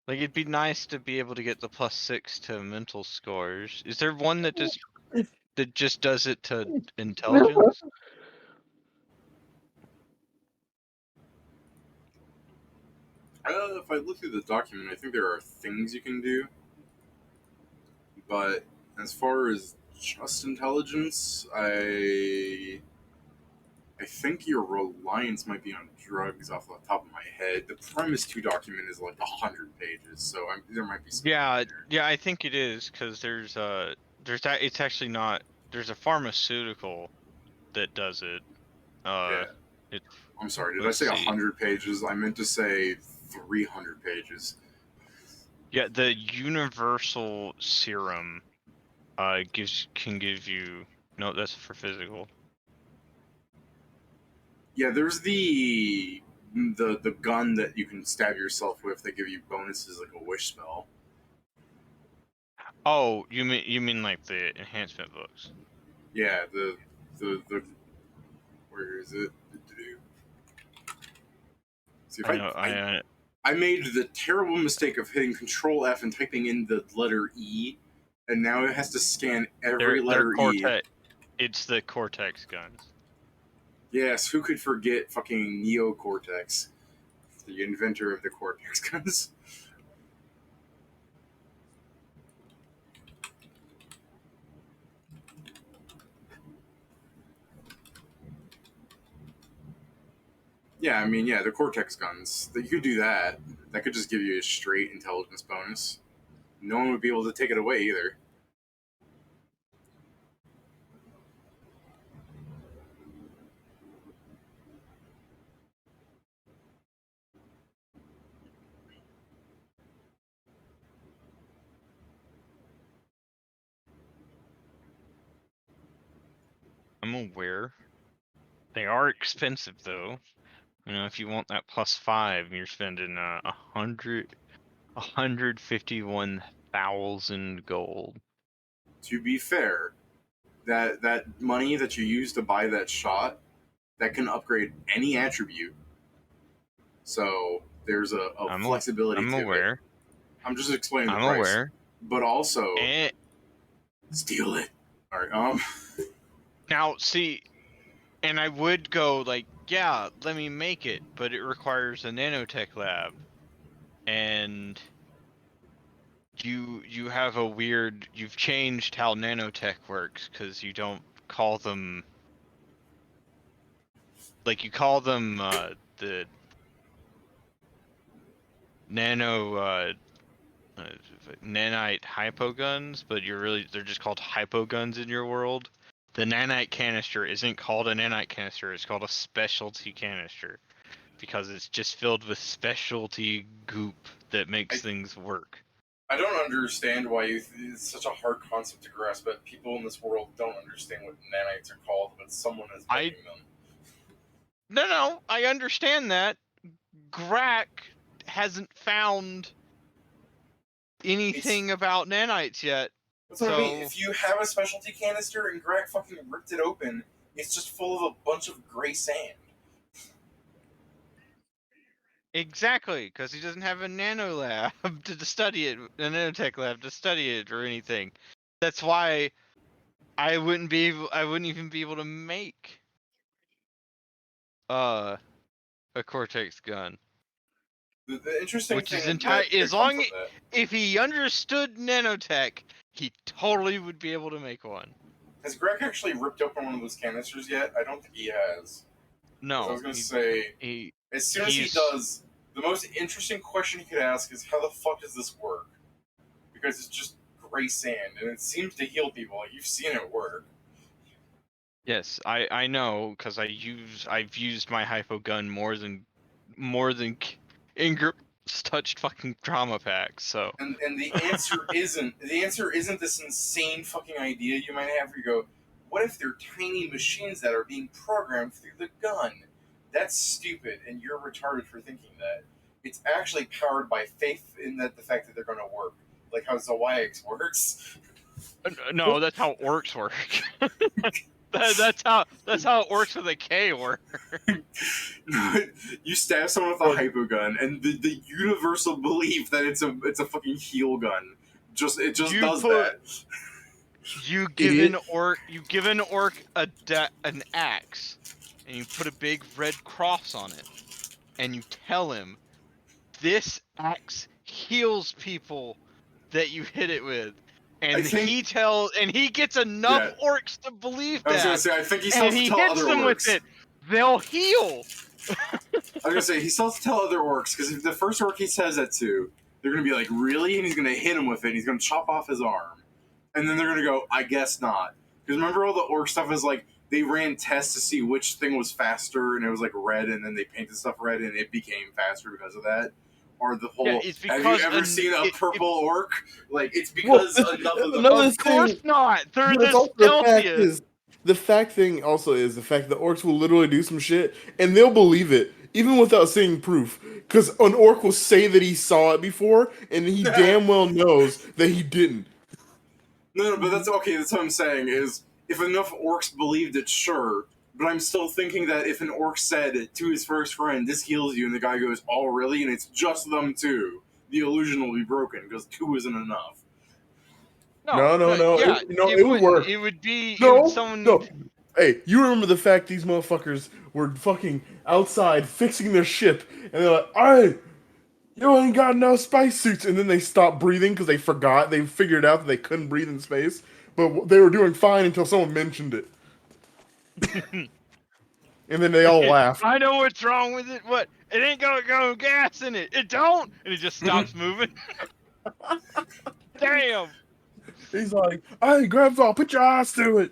like, it'd be nice to be able to get the +6 to mental scores. Is there one that just does it to intelligence? If I look through the document, I think there are things you can do, but as far as just intelligence, I think your reliance might be on drugs off the top of my head. The Primus II document is like 100 pages, so there might be some. Yeah, I think it is because it's actually not. There's a pharmaceutical that does it. Yeah. I'm sorry, did I say 100 pages? I meant to say 300 pages. Yeah, the universal serum can give you. No, that's for physical. Yeah, there's the the gun that you can stab yourself with that give you bonuses like a wish spell. Oh, you mean like the enhancement books? Yeah, the where is it? See, if I know. I made the terrible mistake of hitting Control F and typing in the letter E, and now it has to scan every letter E. It's the Cortex guns. Yes, who could forget fucking Neo Cortex, the inventor of the Cortex guns? Yeah, I mean, yeah, the Cortex guns. You could do that. That could just give you a straight intelligence bonus. No one would be able to take it away either. I'm aware. They are expensive though. You know, if you want that +5, you're spending 151,000 gold. To be fair, that money that you use to buy that shot, that can upgrade any attribute. So there's a flexibility I'm to aware. it. I'm just explaining the I'm price. aware. But also, And steal it. All right. now, see, and I would go like, yeah, let me make it, but it requires a nanotech lab, and you have a weird. You've changed how nanotech works because you don't call them like you call them the nano nanite hypo guns, but they're just called hypo guns in your world. The nanite canister isn't called a nanite canister, it's called a specialty canister because it's just filled with specialty goop that makes things work. I don't understand why it's such a hard concept to grasp, but people in this world don't understand what nanites are called, but someone is making them. No, I understand that. Grak hasn't found anything about nanites yet. That's what I mean. If you have a specialty canister and Greg fucking ripped it open, it's just full of a bunch of gray sand. Exactly, because he doesn't have a nano lab to study it, a nanotech lab to study it or anything. That's why I wouldn't even be able to make a Cortex gun. The interesting Which thing is entire as long if he understood nanotech, he totally would be able to make one. Has Greg actually ripped open one of those canisters yet? I don't think he has. No. I was gonna say, as soon as he does, the most interesting question he could ask is, how the fuck does this work? Because it's just gray sand, and it seems to heal people. Like, you've seen it work. Yes, I know, because I've used my hypo gun more than Ingram's touched fucking trauma packs. So. And the answer isn't this insane fucking idea you might have where you go, what if they're tiny machines that are being programmed through the gun? That's stupid, and you're retarded for thinking that. It's actually powered by faith in the fact that they're going to work, like how Zawaiix works. No, that's how orcs work. That's how orcs with a K work. You stab someone with a hypo gun, and the universal belief that it's a fucking heal gun does that. You give an orc an axe, and you put a big red cross on it, and you tell him, this axe heals people that you hit it with. And he gets enough orcs to believe that. I was gonna say, I think he still has to tell other orcs. With it, they'll heal. I was gonna say, he still has to tell other orcs, because if the first orc he says that to, they're gonna be like, really? And he's gonna hit him with it, and he's gonna chop off his arm. And then they're gonna go, I guess not. Because remember all the orc stuff is like, they ran tests to see which thing was faster, and it was like red, and then they painted stuff red, and it became faster because of that. Or the whole, have you ever seen a purple orc? Like, it's because enough of them. Of course not. They're the stealthiest. The fact thing also is the fact that orcs will literally do some shit, and they'll believe it even without seeing proof, because an orc will say that he saw it before, and he damn well knows that he didn't. No, but that's okay. That's what I'm saying is if enough orcs believed it, sure. But I'm still thinking that if an orc said to his first friend, "This heals you," and the guy goes, "Oh, really?" and it's just them two, the illusion will be broken because two isn't enough. No. Yeah, It would work. It would be. No, Someone no. need. Hey, you remember the fact these motherfuckers were fucking outside fixing their ship, and they're like, "Hey, you ain't got no spacesuits," and then they stopped breathing because they forgot. They figured out that they couldn't breathe in space, but they were doing fine until someone mentioned it, and then they all laughed. I know what's wrong with it. What? It ain't got no gas in it. It don't. And it just stops moving. Damn. He's like, "Hey, Grandpa, put your eyes to it."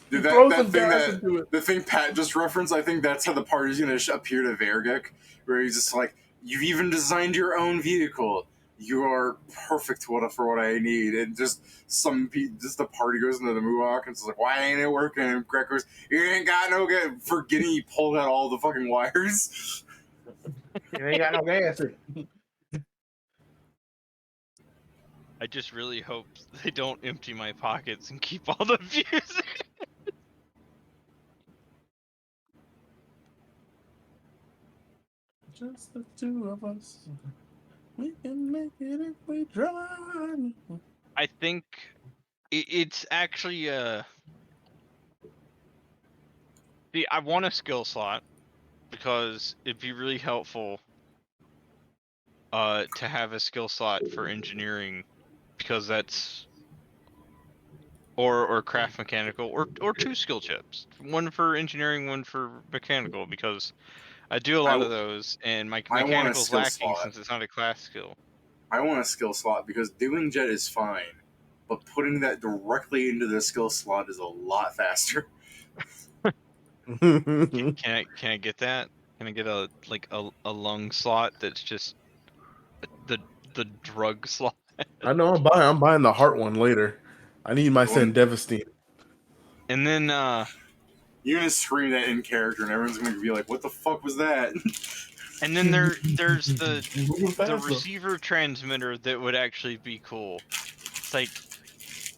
Dude, Throw that some thing gas into it. the thing Pat just referenced, I think that's how the party's gonna appear to Vairgek, where he's just like, "You've even designed your own vehicle. You are perfect for what I need." And just just the party goes into the Muak, and it's like, "Why ain't it working?" And Greg goes, "You ain't got no gas." Forgetting he pulled out all the fucking wires. You ain't got no gas. I just really hope they don't empty my pockets and keep all the views. Just the two of us. We can make it if we try. I think it's actually See, I want a skill slot because it'd be really helpful to have a skill slot for engineering because that's or craft mechanical or two skill chips. One for engineering, one for mechanical because I do a lot of those and my I want a mechanical's skill lacking slot. since it's not a class skill. I want a skill slot because doing jet is fine, but putting that directly into the skill slot is a lot faster. Can I get that? Can I get a lung slot that's just the drug slot? I know I'm buying the heart one later. I need my Sandevastine. And then You're gonna scream that in character, and everyone's gonna be like, "What the fuck was that?" and then there's the The receiver transmitter that would actually be cool. It's like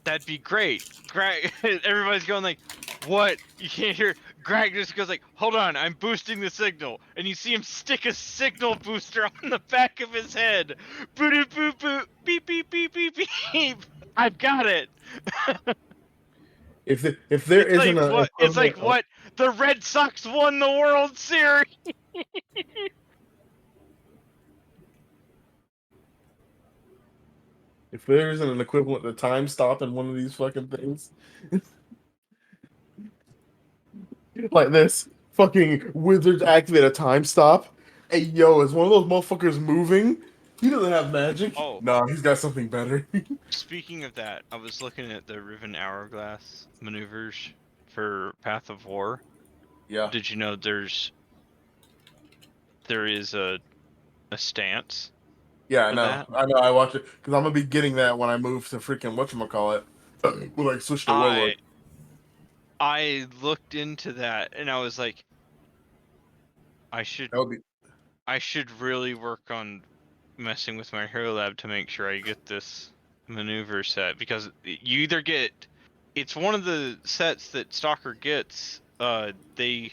that'd be great. Greg, everybody's going like, "What?" You can't hear. Greg just goes like, "Hold on, I'm boosting the signal," and you see him stick a signal booster on the back of his head. Boop boop boop, beep beep beep beep beep. I've got it. If there It's isn't like a what? It's like what? The Red Sox won the World Series. if there isn't an equivalent to time stop in one of these fucking things, like this fucking wizards activate a time stop. Hey yo, is one of those motherfuckers moving? He doesn't have magic. Oh. Nah, he's got something better. Speaking of that, I was looking at the Riven Hourglass maneuvers for Path of War. Yeah. Did you know there is a stance? Yeah, I for know. that? I know. I watch it because I'm gonna be getting that when I move to freaking whatchamacallit. When I switch to Warlord. I looked into that and I was like, I should really work on messing with my Hero Lab to make sure I get this maneuver set because you either get it's one of the sets that Stalker gets. They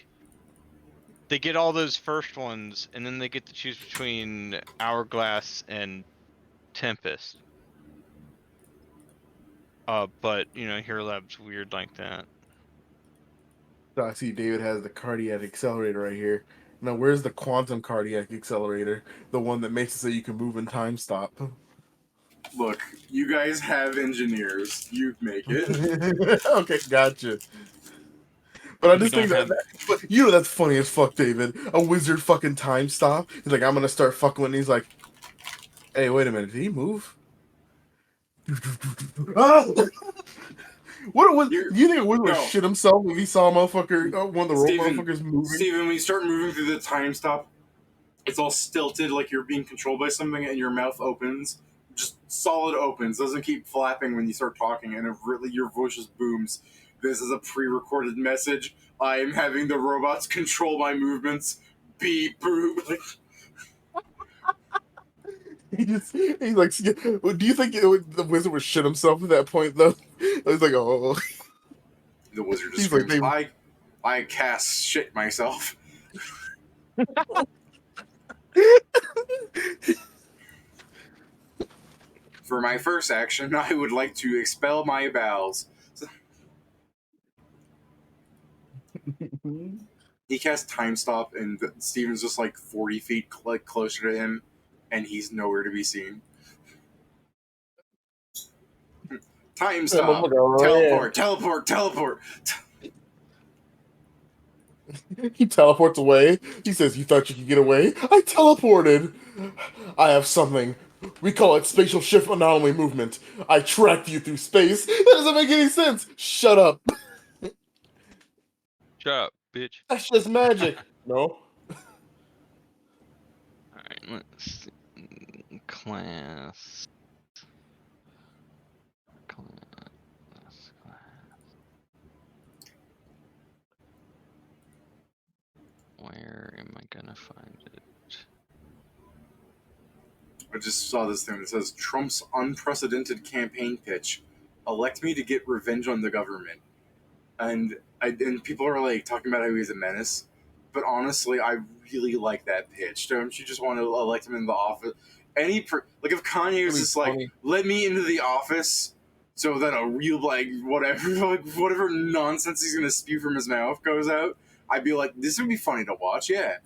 get all those first ones and then they get to choose between Hourglass and Tempest. But Hero Lab's weird like that. I see David has the cardiac accelerator right here. Now, where's the quantum cardiac accelerator? The one that makes it so you can move in time stop. Look, you guys have engineers. You make it. Okay, gotcha. But I just think but that's funny as fuck, David. A wizard fucking time stop. He's like, I'm gonna start fucking with. And he's like, hey, wait a minute, did he move? Ah! What was? Do you think a wizard would shit himself if he saw a motherfucker, one of the rope motherfuckers moving? Steven, when you start moving through the time stop, it's all stilted, like you're being controlled by something, and your mouth opens. Just solid opens, doesn't keep flapping when you start talking, and your voice just booms. This is a pre-recorded message. I am having the robots control my movements. beep boop. He's like, do you think the wizard would shit himself at that point though? He's like, oh. The wizard just He's like, screams, I cast shit myself. For my first action, I would like to expel my bowels. He casts Time Stop, and Steven's just like 40 feet closer to him, and he's nowhere to be seen. Time Stop! Teleport! Teleport! Teleport! He teleports away. He says, "You thought you could get away? I teleported. I have something. We call it spatial shift anomaly movement. I tracked you through space. That doesn't make any sense. Shut up. Shut up, bitch. That's just magic." No. Alright, let's see. Class. Where am I gonna find it? I just saw this thing that says Trump's unprecedented campaign pitch. Elect me to get revenge on the government. And people are like talking about how he's a menace. But honestly, I really like that pitch. Don't you just want to elect him in the office? Like if Kanye was just like, let me into the office so that a real whatever nonsense he's gonna spew from his mouth goes out, I'd be like, this would be funny to watch, yeah.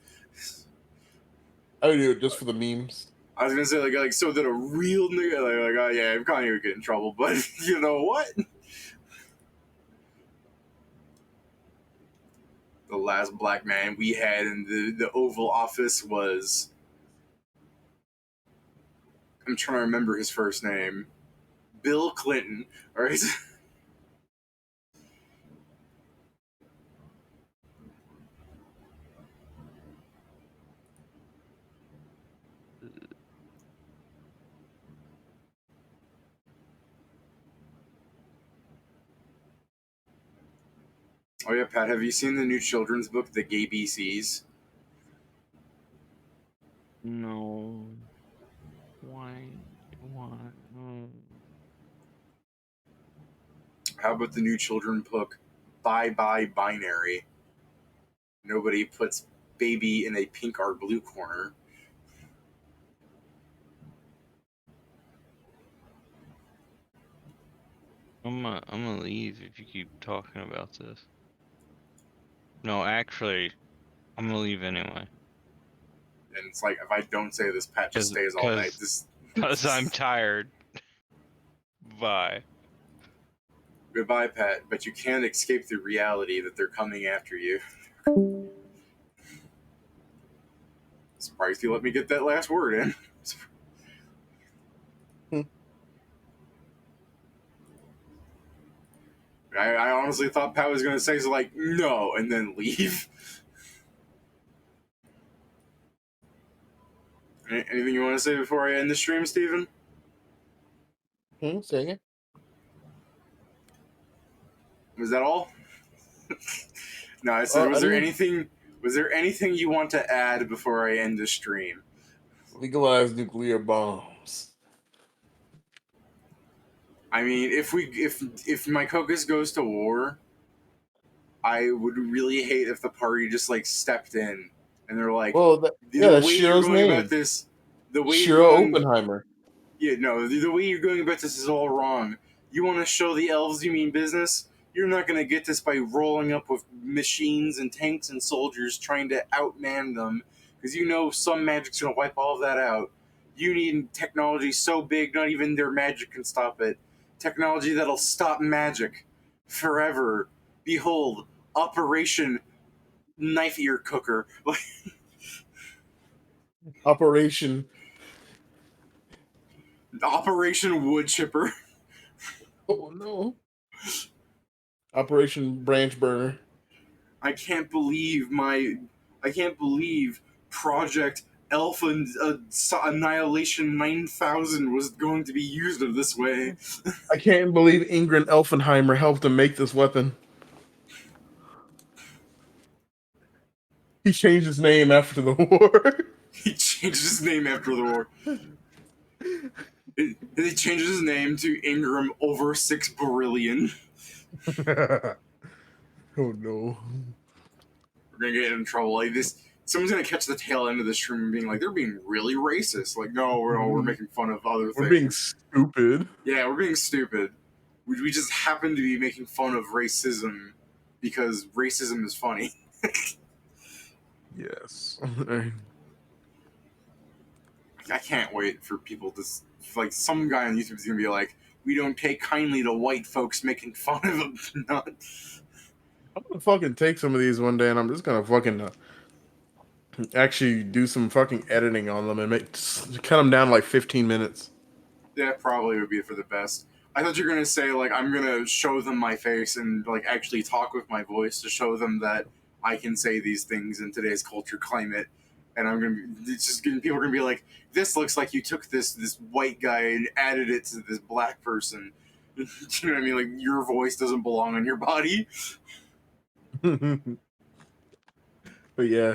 I would do it just for the memes. I was gonna say like so that a real nigga like oh yeah, Kanye would get in trouble, but you know what? The last black man we had in the Oval Office was, I'm trying to remember his first name, Bill Clinton. All right. Oh yeah, Pat, have you seen the new children's book, The Gay BCs? No. Why? How about the new children's book, Bye Bye Binary? Nobody puts baby in a pink or blue corner. I'm gonna leave if you keep talking about this. No, actually, I'm gonna leave anyway. And it's like, if I don't say this, Pat just stays all night. Because I'm tired. Bye. Goodbye, Pat, but you can't escape the reality that they're coming after you. Surprised you let me get that last word in. I honestly thought Pat was going to say so like, no, and then leave. Anything you want to say before I end the stream, Steven? Say again? Was that all? No, I said, was there anything you want to add before I end the stream? Legalize nuclear bombs. I mean, if my caucus goes to war, I would really hate if the party just like stepped in and they're like, well, that's Shiro's name. About this, the way Shiro Oppenheimer. Yeah, no, the way you're going about this is all wrong. You want to show the elves you mean business? You're not going to get this by rolling up with machines and tanks and soldiers trying to outman them, because you know some magic's going to wipe all of that out. You need technology so big, not even their magic can stop it. Technology that'll stop magic forever. Behold, Operation Knife Ear Cooker. Operation Wood Chipper. Oh no. Operation Branch Burner. I can't believe Project Alpha Annihilation 9000 was going to be used in this way. I can't believe Ingrid Elfenheimer helped him make this weapon. He changed his name after the war. He changed his name after the war. He changes his name to Ingram over 6 brillion. Oh no. We're gonna get in trouble like this. Someone's gonna catch the tail end of this stream and being like, they're being really racist. Like, no, we're making fun of other We're things. being stupid. Yeah, we're being stupid. We just happen to be making fun of racism because racism is funny. Yes. I can't wait for people to like some guy on YouTube is gonna be like, we don't take kindly to white folks making fun of them. Not. I'm gonna fucking take some of these one day, and I'm just gonna fucking actually do some fucking editing on them and cut them down to like 15 minutes. That probably would be for the best. I thought you were gonna say like I'm gonna show them my face and like actually talk with my voice to show them that I can say these things in today's culture climate, and I'm gonna it's just gonna, people are gonna be like, this looks like you took this white guy and added it to this black person. You know what I mean? Like your voice doesn't belong on your body. But yeah,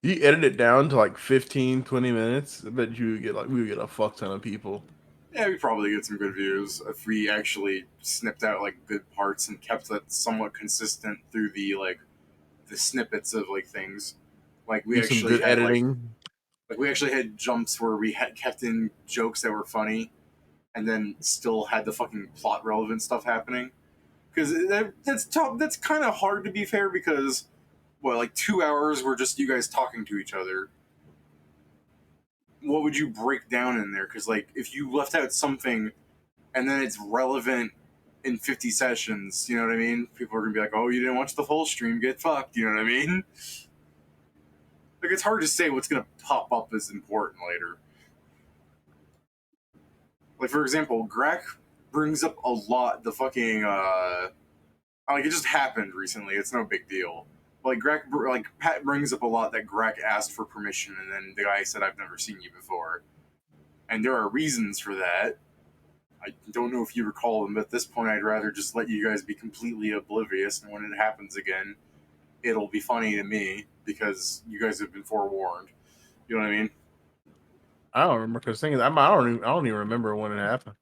you edit it down to like 15, 20 minutes. I bet we would get a fuck ton of people. Yeah, we probably get some good views if we actually snipped out like good parts and kept that somewhat consistent through the snippets of like things. Like we Do some actually good had editing. like we actually had jumps where we had kept in jokes that were funny, and then still had the fucking plot relevant stuff happening. Because that's tough. That's kind of hard to be fair because like 2 hours were just you guys talking to each other. What would you break down in there? Because like if you left out something and then it's relevant in 50 sessions, you know what I mean? People are gonna be like, "Oh, you didn't watch the full stream, get fucked." You know what I mean? Like it's hard to say what's gonna pop up as important later. Like for example, Greg brings up a lot the fucking like it just happened recently. It's no big deal. Like Pat brings up a lot that Greg asked for permission, and then the guy said, "I've never seen you before," and there are reasons for that. I don't know if you recall them, but at this point, I'd rather just let you guys be completely oblivious, and when it happens again, it'll be funny to me because you guys have been forewarned. You know what I mean? I don't remember because thing is, I don't even remember when it happened.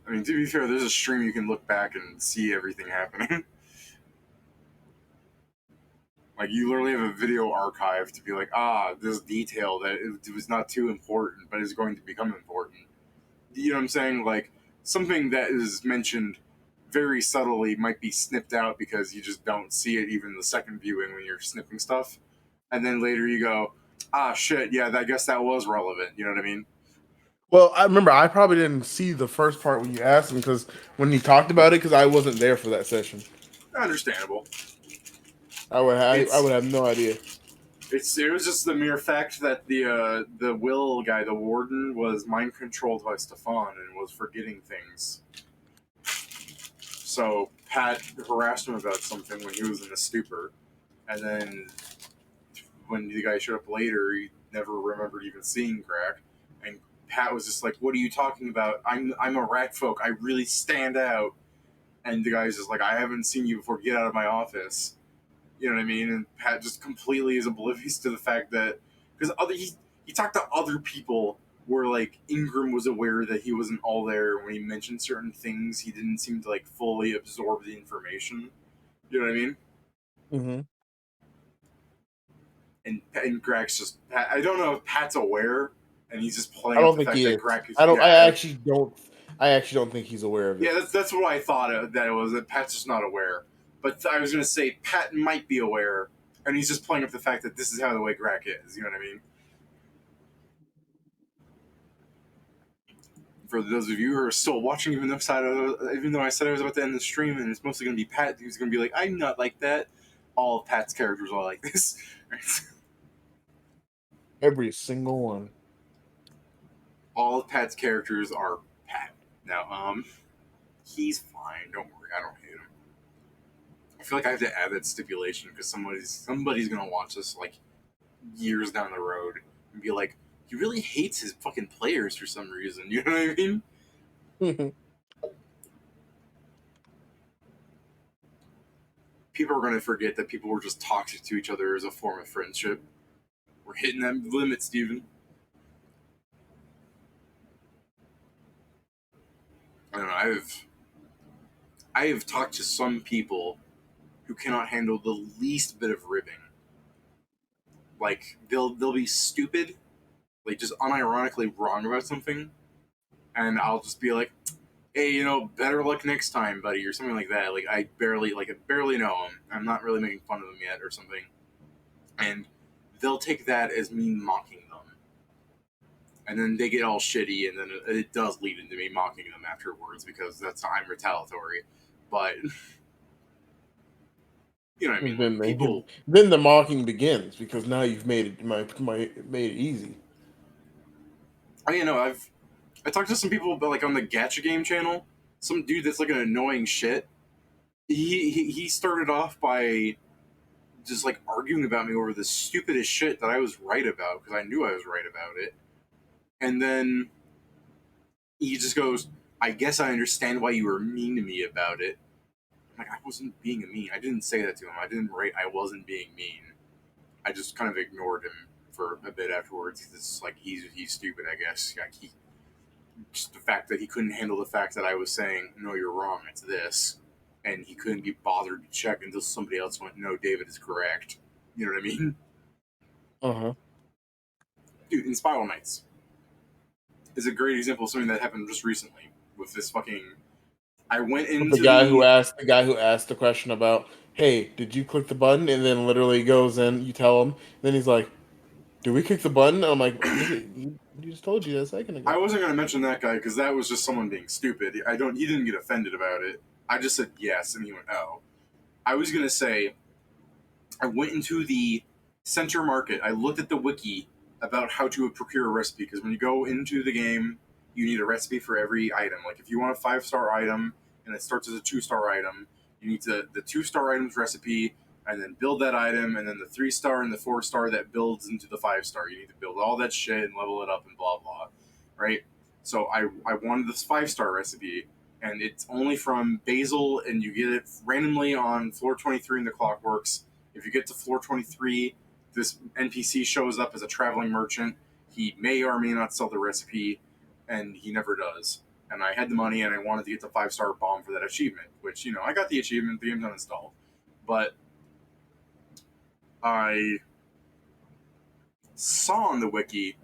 I mean, to be fair, there's a stream you can look back and see everything happening. Like, you literally have a video archive to be like, this detail that it was not too important, but is going to become important. You know what I'm saying? Like, something that is mentioned very subtly might be snipped out because you just don't see it even the second viewing when you're snipping stuff. And then later you go, shit, yeah, I guess that was relevant. You know what I mean? Well, I remember I probably didn't see the first part when you asked him because when he talked about it, because I wasn't there for that session. Understandable. I would have no idea. It was just the mere fact that the Will guy, the warden, was mind controlled by Stefan and was forgetting things. So Pat harassed him about something when he was in a stupor, and then when the guy showed up later, he never remembered even seeing Crack. And Pat was just like, "What are you talking about? I'm a rat folk. I really stand out." And the guy's just like, "I haven't seen you before. Get out of my office." You know what I mean? And Pat just completely is oblivious to the fact that because he talked to other people where like Ingram was aware that he wasn't all there when he mentioned certain things. He didn't seem to like fully absorb the information. You know what I mean? Mm-hmm. And Greg's just I don't know if Pat's aware and he's just playing. I don't up the think fact he that is. Greg is. I actually don't think he's aware of it. Yeah, that's what I thought that it was. That Pat's just not aware. But I was going to say Pat might be aware, and he's just playing up the fact that this is how the way Greg is. You know what I mean? For those of you who are still watching, even though I said I was about to end the stream, and it's mostly going to be Pat who's going to be like, "I'm not like that." All of Pat's characters are like this. Every single one. All of Pat's characters are Pat. Now, he's fine. Don't worry, I don't hate him. I feel like I have to add that stipulation because somebody's gonna watch this like years down the road and be like, he really hates his fucking players for some reason. You know what I mean? people are going to forget that people were just toxic to each other as a form of friendship. We're hitting that limit, Steven. I don't know. I have talked to some people who cannot handle the least bit of ribbing. Like they'll be stupid, like just unironically wrong about something, and I'll just be like, "Hey, you know, better luck next time, buddy," or something like that. Like I barely know him. I'm not really making fun of him yet, or something, and they'll take that as me mocking them, and then they get all shitty, and then it does lead into me mocking them afterwards because I'm retaliatory, but. You know what I mean? Then, People, then the mocking begins because now you've made it made it easy. I talked to some people about like on the Gacha Game channel. Some dude that's like an annoying shit. He started off by just like arguing about me over the stupidest shit that I was right about because I knew I was right about it. And then he just goes, "I guess I understand why you were mean to me about it." I'm like, I wasn't being mean. I didn't say that to him. I didn't write. I wasn't being mean. I just kind of ignored him for a bit afterwards. It's like he's stupid, I guess. Like just the fact that he couldn't handle the fact that I was saying, "No, you're wrong. It's this," and he couldn't be bothered to check until somebody else went, "No, David is correct." You know what I mean? Uh-huh. Dude, in Spiral Knights is a great example of something that happened just recently with this fucking. I went into The guy who asked the question about, "Hey, did you click the button?" And then literally goes in, you tell him, then he's like, "Do we click the button?" And I'm like, "You just told you that a second ago." I wasn't going to mention that guy because that was just someone being stupid. He didn't get offended about it. I just said yes, and he went, "Oh." I was going to say, I went into the center market. I looked at the wiki about how to procure a recipe because when you go into the game, you need a recipe for every item. Like if you want a 5-star item and it starts as a 2-star item, you need the 2-star item's recipe and then build that item, and then the 3-star and the 4-star that builds into the 5-star. You need to build all that shit and level it up and blah blah, right? So I wanted this 5-star recipe, and it's only from Basil, and you get it randomly on floor 23 in the Clockworks. If you get to floor 23, this NPC shows up as a traveling merchant. He may or may not sell the recipe, and he never does. And I had the money, and I wanted to get the 5-star bomb for that achievement, which, you know, I got the achievement, the game's uninstalled. But I saw on the wiki,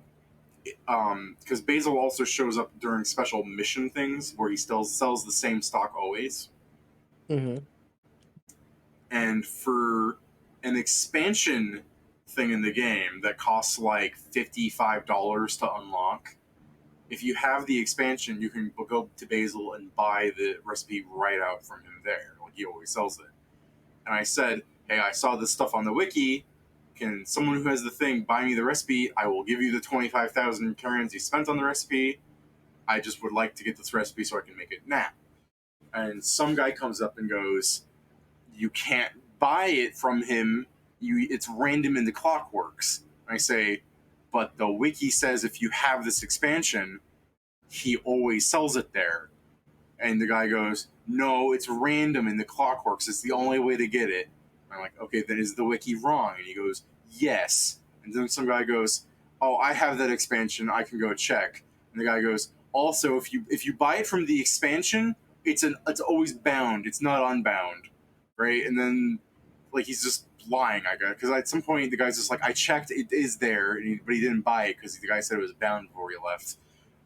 because Basil also shows up during special mission things where he still sells the same stock always. Mm-hmm. And for an expansion thing in the game that costs like $55 to unlock, if you have the expansion, you can go to Basil and buy the recipe right out from him there. Like he always sells it. And I said, "Hey, I saw this stuff on the wiki. Can someone who has the thing buy me the recipe? I will give you the 25,000 currency spent on the recipe. I just would like to get this recipe so I can make it now." And some guy comes up and goes, "You can't buy it from him. It's random in the Clockworks." I say, "But the wiki says if you have this expansion, he always sells it there." And the guy goes, "No, it's random in the Clockworks. It's the only way to get it." I'm like, "Okay, then is the wiki wrong?" And he goes, "Yes." And then some guy goes, "Oh, I have that expansion. I can go check." And the guy goes, "Also, if you buy it from the expansion, it's always bound. It's not unbound, right?" And then like he's just lying, I guess, because at some point the guy's just like, "I checked, it is there," but he didn't buy it because the guy said it was bound before he left.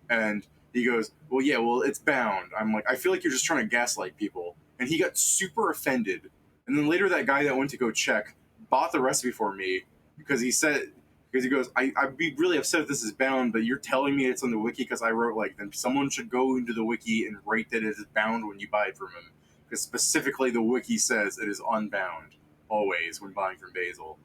And he goes, "Well, yeah, well, it's bound." I'm like, "I feel like you're just trying to gaslight people." And he got super offended. And then later, that guy that went to go check bought the recipe for me because he goes, I'd be really upset if this is bound, but you're telling me it's on the wiki because I wrote, like, then someone should go into the wiki and write that it is bound when you buy it from him. Because specifically the wiki says it is unbound always when buying from Basil.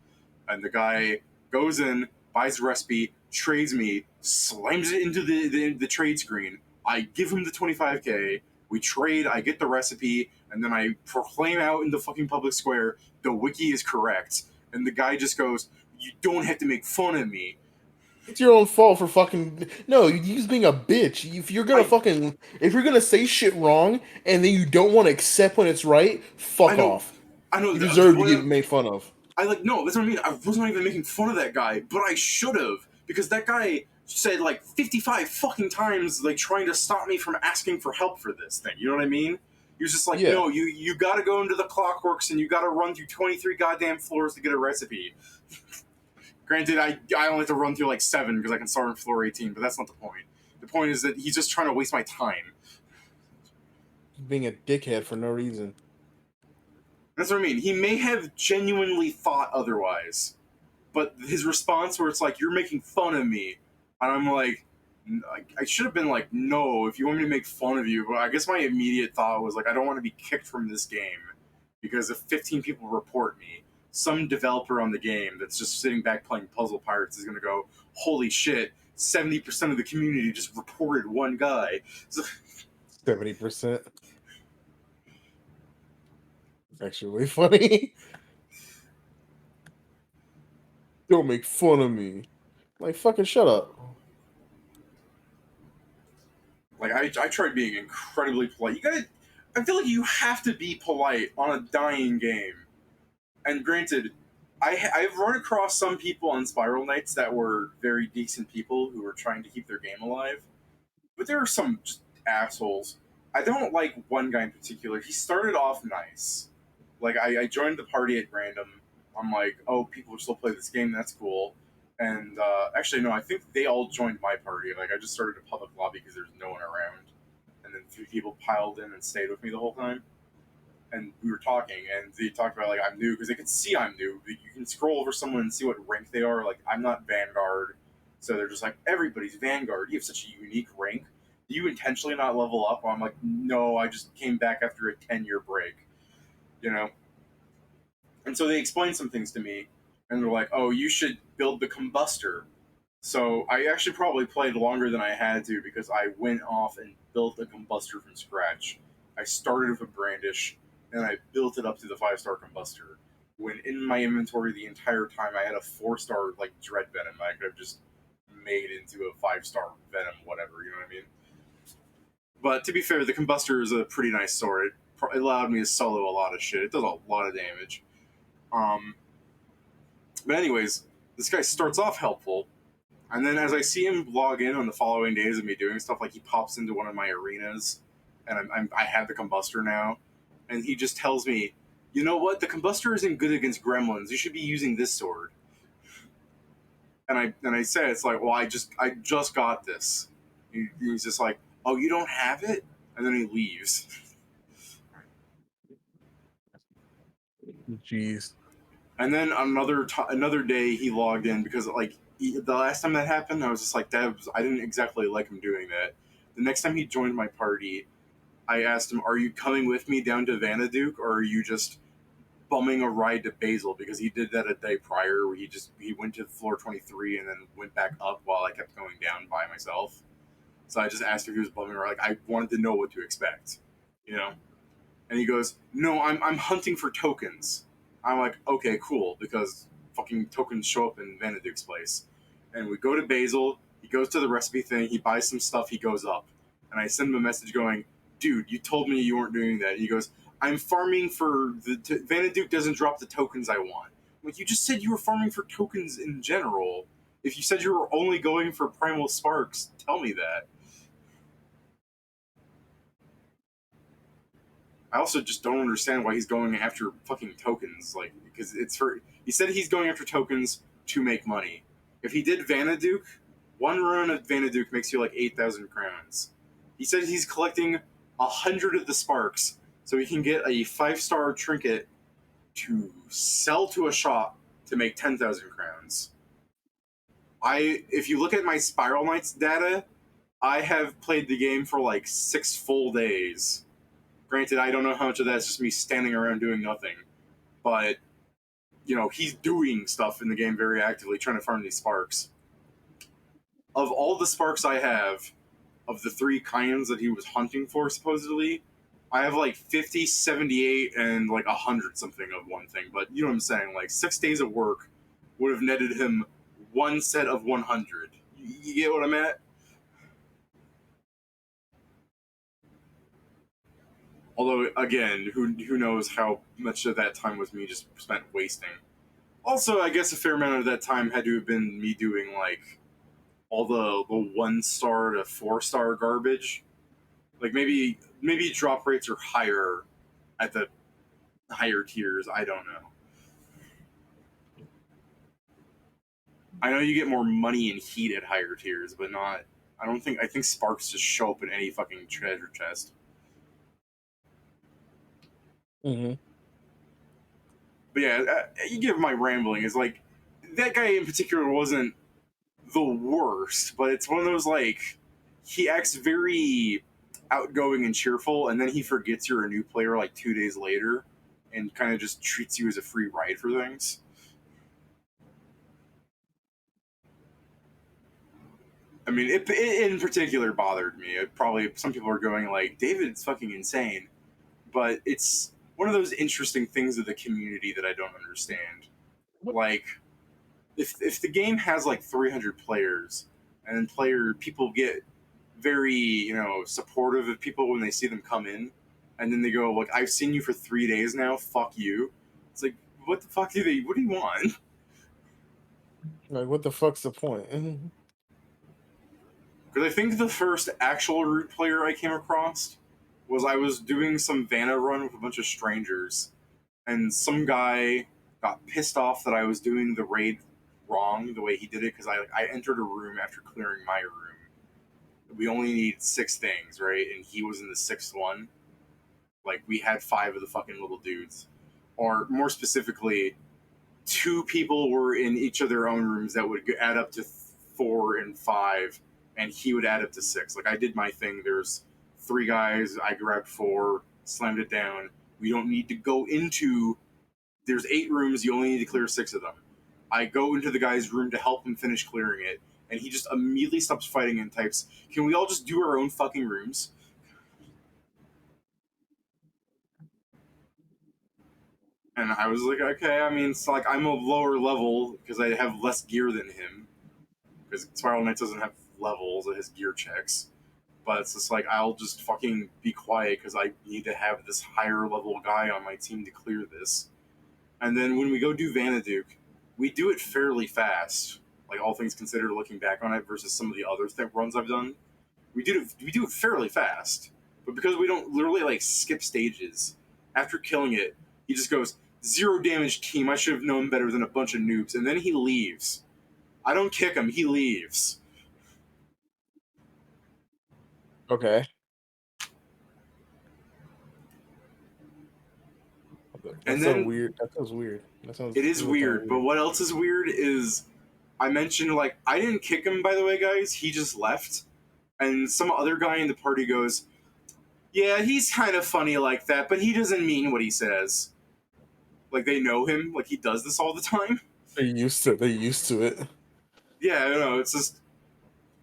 And the guy goes in, buys the recipe, trades me, slams it into the trade screen. I give him the 25K. We trade. I get the recipe, and then I proclaim out in the fucking public square, "The wiki is correct." And the guy just goes, "You don't have to make fun of me." It's your own fault for fucking no. You just being a bitch. If you're gonna say shit wrong and then you don't want to accept when it's right, fuck I know. off. I know You the deserve to point get of- made fun of. No, that's what I mean. I was not even making fun of that guy, but I should have, because that guy said like 55 fucking times, like trying to stop me from asking for help for this thing. You know what I mean? He was just like, Yeah. no, you gotta go into the Clockworks and you gotta run through 23 goddamn floors to get a recipe. Granted, I only have to run through like 7 because I can start on floor 18, but that's not the point. The point is that he's just trying to waste my time. Being a dickhead for no reason. That's what I mean. He may have genuinely thought otherwise, but his response where it's like, you're making fun of me, and I'm like, I should have been like, no, if you want me to make fun of you, but I guess my immediate thought was like, I don't want to be kicked from this game, because if 15 people report me, some developer on the game that's just sitting back playing Puzzle Pirates is going to go, holy shit, 70% of the community just reported one guy. So, 70%. It's actually really funny. Don't make fun of me. Like, fucking shut up. like, I tried being incredibly polite. I feel like you have to be polite on a dying game. And granted, I've run across some people on Spiral Nights that were very decent people who were trying to keep their game alive. But there are some just assholes. I don't like one guy in particular. He started off nice. Like, I joined the party at random. I'm like, oh, people still play this game, that's cool. And actually, no, I think they all joined my party. Like, I just started a public lobby because there's no one around. And then 3 people piled in and stayed with me the whole time. And we were talking, and they talked about, like, I'm new, because they could see I'm new. You can scroll over someone and see what rank they are. Like, I'm not Vanguard. So they're just like, everybody's Vanguard. You have such a unique rank. Do you intentionally not level up? I'm like, no, I just came back after a 10-year break. You know? And so they explained some things to me, and they're like, oh, you should build the combustor. So I actually probably played longer than I had to, because I went off and built a combustor from scratch. I started with a brandish, and I built it up to the 5-star combustor. When in my inventory the entire time I had a 4-star like dread venom I could have just made into a 5-star venom, whatever, you know what I mean? But to be fair, the combustor is a pretty nice sword. It allowed me to solo a lot of shit. It does a lot of damage. But anyways, this guy starts off helpful, and then as I see him log in on the following days of me doing stuff, like he pops into one of my arenas, and I have the combustor now, and he just tells me, you know what, the combustor isn't good against gremlins, you should be using this sword. And I say, it's like, well, I just got this. He's just like, oh, you don't have it? And then he leaves. Jeez. And then another day he logged in, because like the last time that happened, I was just like, I didn't exactly like him doing that. The next time he joined my party, I asked him, are you coming with me down to Vanaduke, or are you just bumming a ride to Basil? Because he did that a day prior, where he went to floor 23 and then went back up while I kept going down by myself. So I just asked if he was bumming a ride. Like, I wanted to know what to expect, you know? And he goes, no, I'm hunting for tokens. I'm like, okay, cool, because fucking tokens show up in Vanaduke's place. And we go to Basil, he goes to the recipe thing, he buys some stuff, he goes up. And I send him a message going, dude, you told me you weren't doing that. And he goes, I'm farming for Vanaduke doesn't drop the tokens I want. I'm like, you just said you were farming for tokens in general. If you said you were only going for primal sparks, tell me that. I also just don't understand why he's going after fucking tokens, like, because he said he's going after tokens to make money. If he did Vanaduke, one run of Vanaduke makes you like 8,000 crowns. He said he's collecting 100 of the sparks so he can get a 5-star trinket to sell to a shop to make 10,000 crowns. If you look at my Spiral Nights data, I have played the game for like 6 full days. Granted, I don't know how much of that's just me standing around doing nothing, but, you know, he's doing stuff in the game very actively, trying to farm these sparks. Of all the sparks I have, of the 3 kinds that he was hunting for, supposedly, I have like 50, 78, and like 100 something of one thing, but you know what I'm saying, like 6 days of work would have netted him 1 set of 100. You get what I'm at? Although, again, who knows how much of that time was me just spent wasting. Also, I guess a fair amount of that time had to have been me doing, like, all the 1-star to 4-star garbage. Like, maybe drop rates are higher at the higher tiers. I don't know. I know you get more money and heat at higher tiers, but not. I think sparks just show up in any fucking treasure chest. Mm-hmm. But yeah, you give my rambling is like that guy in particular wasn't the worst, but it's one of those like he acts very outgoing and cheerful, and then he forgets you're a new player like 2 days later, and kind of just treats you as a free ride for things. I mean, it in particular bothered me. It probably some people are going like, David's fucking insane, but it's one of those interesting things of the community that I don't understand. Like, if the game has like 300 players, and people get very supportive of people when they see them come in, and then they go like, I've seen you for 3 days now, fuck you. It's like, what the fuck what do you want? Like, what the fuck's the point? Because I think the first actual root player I came across was I was doing some Vanna run with a bunch of strangers, and some guy got pissed off that I was doing the raid wrong the way he did it, because I entered a room after clearing my room. We only need 6 things, right? And he was in the 6th one. Like, we had 5 of the fucking little dudes. Or more specifically, 2 people were in each of their own rooms that would add up to 4 and 5, and he would add up to 6. Like, I did my thing. There's 3 guys. I grabbed 4, slammed it down. We don't need to go into. There's 8 rooms. You only need to clear 6 of them. I go into the guy's room to help him finish clearing it, and he just immediately stops fighting and types, "Can we all just do our own fucking rooms?" And I was like, okay, I mean, it's like I'm a lower level because I have less gear than him. Because Spiral Knight doesn't have levels, it has gear checks. But it's just like, I'll just fucking be quiet because I need to have this higher level guy on my team to clear this. And then when we go do Vanaduke, we do it fairly fast. Like, all things considered, looking back on it versus some of the other runs I've done, we do it fairly fast. But because we don't literally like skip stages, after killing it, he just goes, 0 damage team, I should have known better than a bunch of noobs. And then he leaves. I don't kick him, he leaves. Okay. And then weird. That sounds weird. It is weird, but what else is weird is I mentioned, like, I didn't kick him, by the way, guys. He just left. And some other guy in the party goes, yeah, he's kind of funny like that, but he doesn't mean what he says. Like, they know him. Like, he does this all the time. They're used to it. Yeah, I don't know. It's just,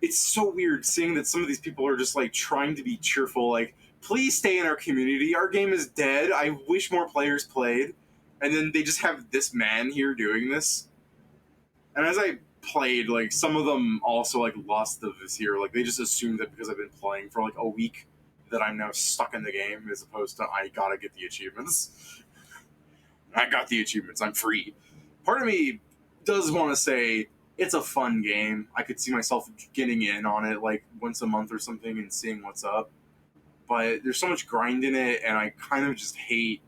it's so weird seeing that some of these people are just, like, trying to be cheerful. Like, please stay in our community. Our game is dead. I wish more players played. And then they just have this man here doing this. And as I played, like, some of them also, like, lost this here. Like, they just assumed that because I've been playing for, like, a week that I'm now stuck in the game, as opposed to I gotta get the achievements. I got the achievements. I'm free. Part of me does want to say it's a fun game. I could see myself getting in on it, like, once a month or something and seeing what's up. But there's so much grind in it, and I kind of just hate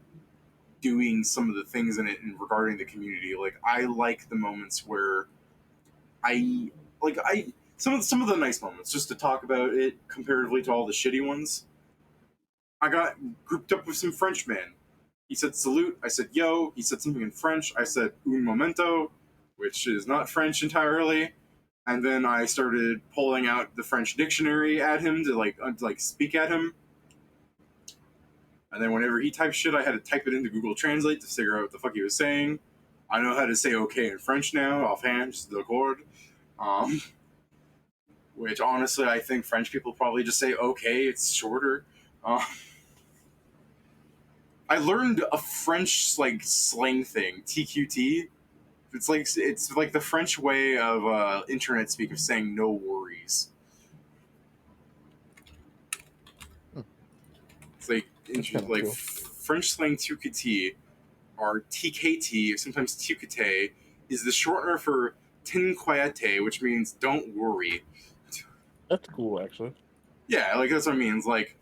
doing some of the things in it regarding the community. Like, I like the moments where some of the nice moments, just to talk about it comparatively to all the shitty ones. I got grouped up with some Frenchmen. He said salute, I said yo. He said something in French, I said un momento, which is not French entirely. And then I started pulling out the French dictionary at him to speak at him. And then whenever he typed shit, I had to type it into Google Translate to figure out what the fuck he was saying. I know how to say okay in French now, offhand, just the chord. Which honestly, I think French people probably just say okay, it's shorter. I learned a French like slang thing, TQT. It's like the French way of internet speak of saying no worries. It's like kinda like cool. French slang tukati, or TKT, sometimes tukate, is the shortener for tinquayate, which means don't worry. That's cool, actually. Yeah, like that's what it means. Like,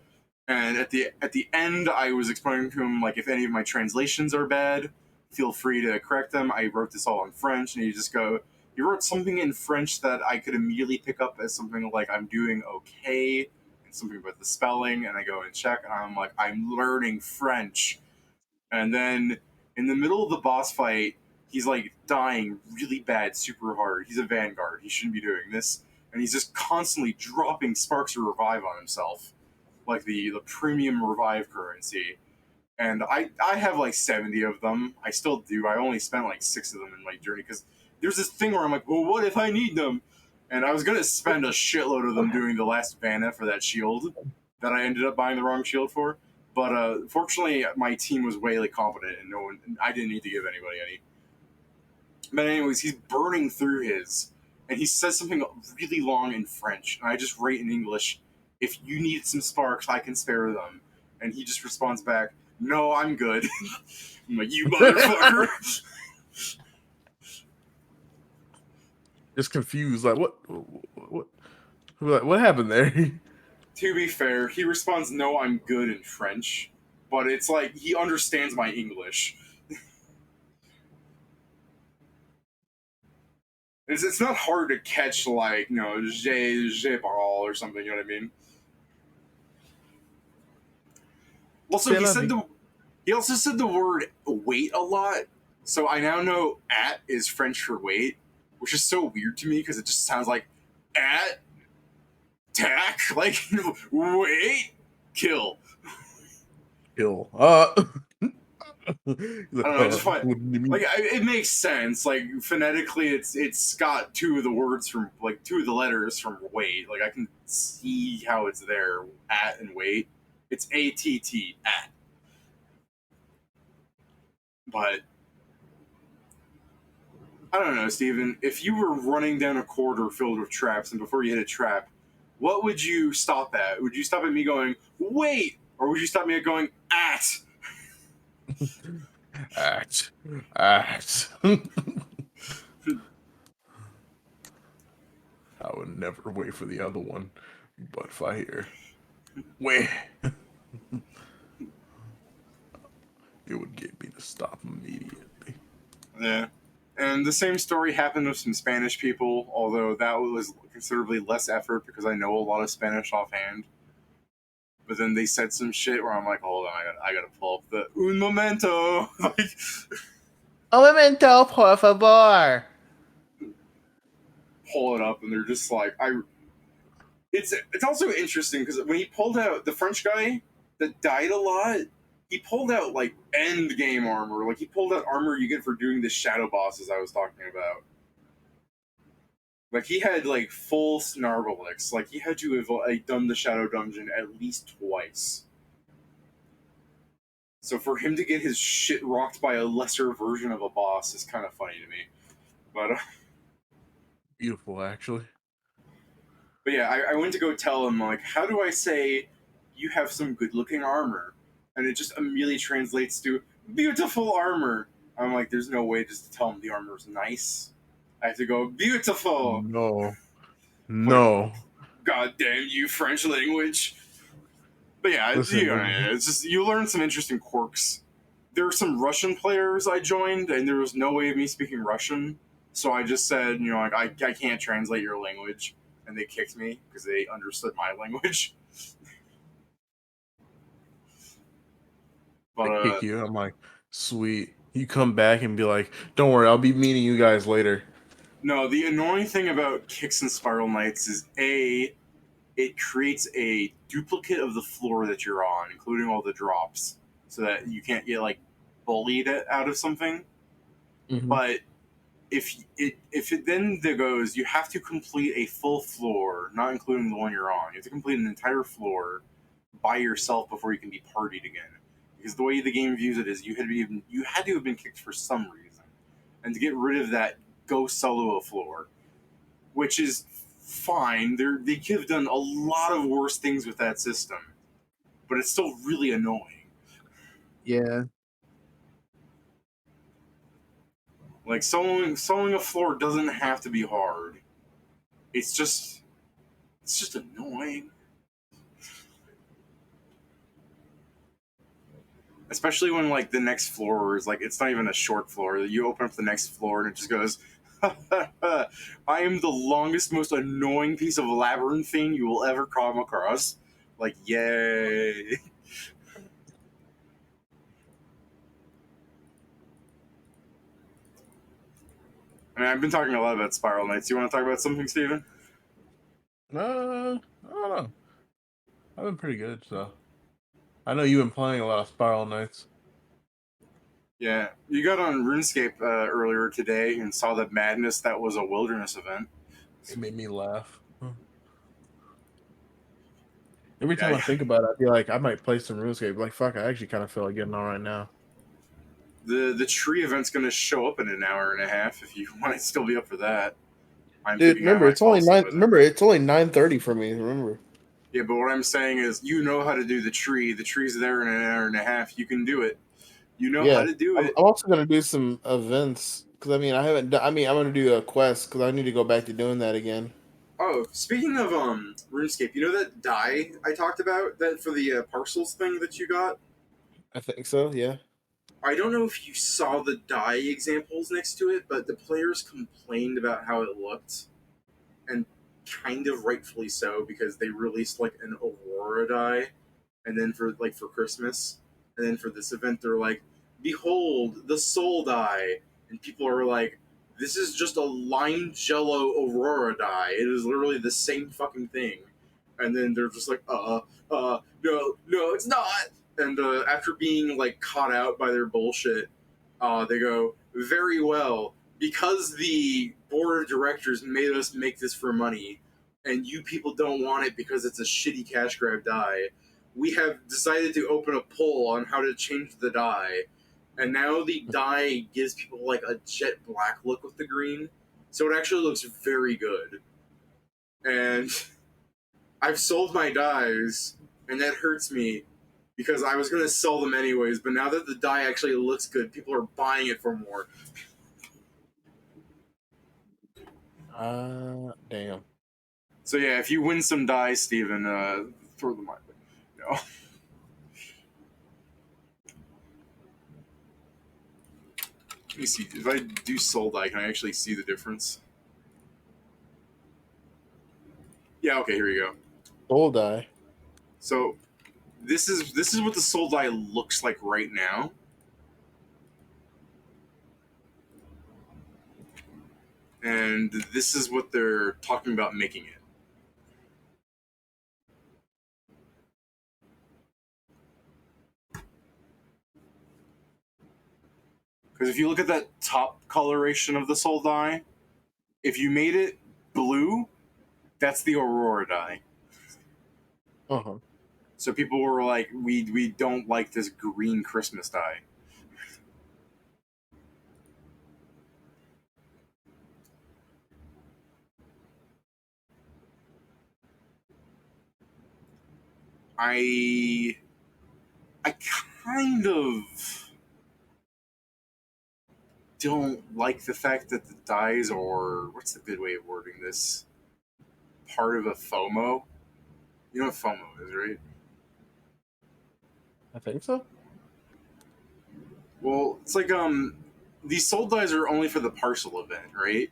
and at the end, I was explaining to him like if any of my translations are bad, feel free to correct them. I wrote this all in French, and you just go. You wrote something in French that I could immediately pick up as something like I'm doing okay, and something about the spelling, and I go and check, and I'm like I'm learning French, and then in the middle of the boss fight, he's like dying really bad, super hard. He's a Vanguard. He shouldn't be doing this, and he's just constantly dropping sparks of revive on himself, like the premium revive currency. And I have like 70 of them. I still do. I only spent like 6 of them in my journey because there's this thing where I'm like, well, what if I need them? And I was gonna spend a shitload of them doing the last Vanna for that shield that I ended up buying the wrong shield for. But fortunately, my team was way like competent, and I didn't need to give anybody any. But anyways, he's burning through his, and he says something really long in French, and I just write in English, "If you need some sparks, I can spare them." And he just responds back, "No, I'm good." I'm like, "You motherfucker!" Just confused, like what happened there? To be fair, he responds, "No, I'm good" in French, but it's like he understands my English. It's not hard to catch, like, j'ai ball or something, you know what I mean? Also, he also said the word wait a lot, so I now know at is French for wait, which is so weird to me because it just sounds like at, tack, like, wait, kill. Kill. I don't know, I just find, like, it makes sense. Like, phonetically, it's got two of the letters from wait. Like, I can see how it's there, at and wait. It's ATT, at. But, I don't know, Steven. If you were running down a corridor filled with traps, and before you hit a trap, what would you stop at? Would you stop at me going, wait? Or would you stop me at going, at? Act. I would never wait for the other one, but if I hear wait, it would get me to stop immediately. Yeah. And the same story happened with some Spanish people, although that was considerably less effort because I know a lot of Spanish offhand. But then they said some shit where I'm like, hold on, I gotta pull up the un momento. Like, Un momento, por favor. pull it up, and they're just like, It's also interesting because when he pulled out the French guy that died a lot, he pulled out like end game armor. Like he pulled out armor you get for doing the shadow bosses I was talking about. Like he had like full Snarvelix. Like he had to have like, done the shadow dungeon at least twice. So for him to get his shit rocked by a lesser version of a boss is kind of funny to me. But Beautiful, actually. But yeah, I went to go tell him, like, how do I say you have some good looking armor? And it just immediately translates to beautiful armor. I'm like, there's no way just to tell him the armor's nice. I have to go, beautiful! No. God damn you, French language. But yeah, Listen, it's just, you learn some interesting quirks. There are some Russian players I joined, and there was no way of me speaking Russian. So I just said, like, I can't translate your language. And they kicked me because they understood my language. But I kick you. I'm like, sweet. You come back and be like, don't worry, I'll be meeting you guys later. No, the annoying thing about Kicks and Spiral Knights is it creates a duplicate of the floor that you're on, including all the drops, so that you can't get like bullied out of something. Mm-hmm. But if it then goes, you have to complete a full floor, not including the one you're on. You have to complete an entire floor by yourself before you can be partied again. Because the way the game views it is, you had to have been kicked for some reason, and to get rid of that, go solo a floor, which is fine. They could have done a lot of worse things with that system, but it's still really annoying. Yeah. Like soloing a floor doesn't have to be hard. It's just annoying. Especially when like the next floor is like it's not even a short floor. You open up the next floor and it just goes, I am the longest, most annoying piece of labyrinthine you will ever come across. Like, yay. I mean, I've been talking a lot about Spiral Knights. You want to talk about something, Steven? I don't know. I've been pretty good, so. I know you've been playing a lot of Spiral Knights. Yeah, you got on RuneScape earlier today and saw the madness that was a wilderness event. It made me laugh. Every time Yeah, I think about it, I feel like I might play some RuneScape. Like, fuck, I actually kind of feel like getting on right now. the tree event's going to show up in an hour and a half if you want to still be up for that. I'm Dude, thinking I remember might it's only fall asleep 9. by then. Remember it's only 9:30 for me. Remember. Yeah, but what I'm saying is, you know how to do the tree. The tree's there in an hour and a half. You can do it. You know how Yeah, to do I'm it. also gonna do some events because I mean I haven't. I mean I'm gonna do a quest because I need to go back to doing that again. Oh, speaking of RuneScape, you know that die I talked about that for the parcels thing that you got? I think so. Yeah. I don't know if you saw the die examples next to it, but the players complained about how it looked, and kind of rightfully so because they released like an Aurora die, and then for Christmas, and then for this event they're like, "Behold the Soul die," and people are like, "This is just a lime jello Aurora die. It is literally the same fucking thing," and then they're just like, no, it's not." And after being like caught out by their bullshit, they go, "Very well, because the board of directors made us make this for money, and you people don't want it because it's a shitty cash grab die. We have decided to open a poll on how to change the die, and now the die gives people like a jet black look with the green, so it actually looks very good. And I've sold my dies, and that hurts me because I was gonna sell them anyways. But now that the die actually looks good, people are buying it for more." Damn. So yeah, if you win some dies, Steven, throw them my way. No. Let me see. If I do soul die, can I actually see the difference? Yeah. Okay. Here we go. Soul die. So this is what the soul die looks like right now. And this is what they're talking about making it. Because if you look at that top coloration of the soul die, if you made it blue, that's the Aurora die. Uh-huh. So people were like, we don't like this green Christmas die. I kind of don't like the fact that the dies are, what's the good way of wording this? Part of a FOMO. You know what FOMO is, right? I think so. Well, it's like these soul dies are only for the parcel event, right?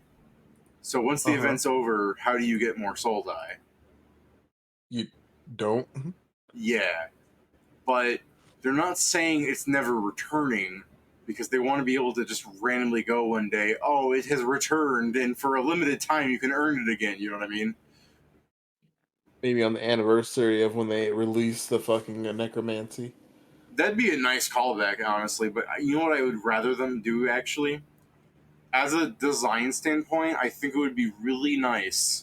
So once the Uh-huh. event's over, how do you get more soul die? You don't. Yeah, but they're not saying it's never returning because they want to be able to just randomly go one day, "Oh, it has returned, and for a limited time you can earn it again." You know what I mean? Maybe on the anniversary of when they released the fucking necromancy. That'd be a nice callback, honestly. But you know what I would rather them do, actually? As a design standpoint, I think it would be really nice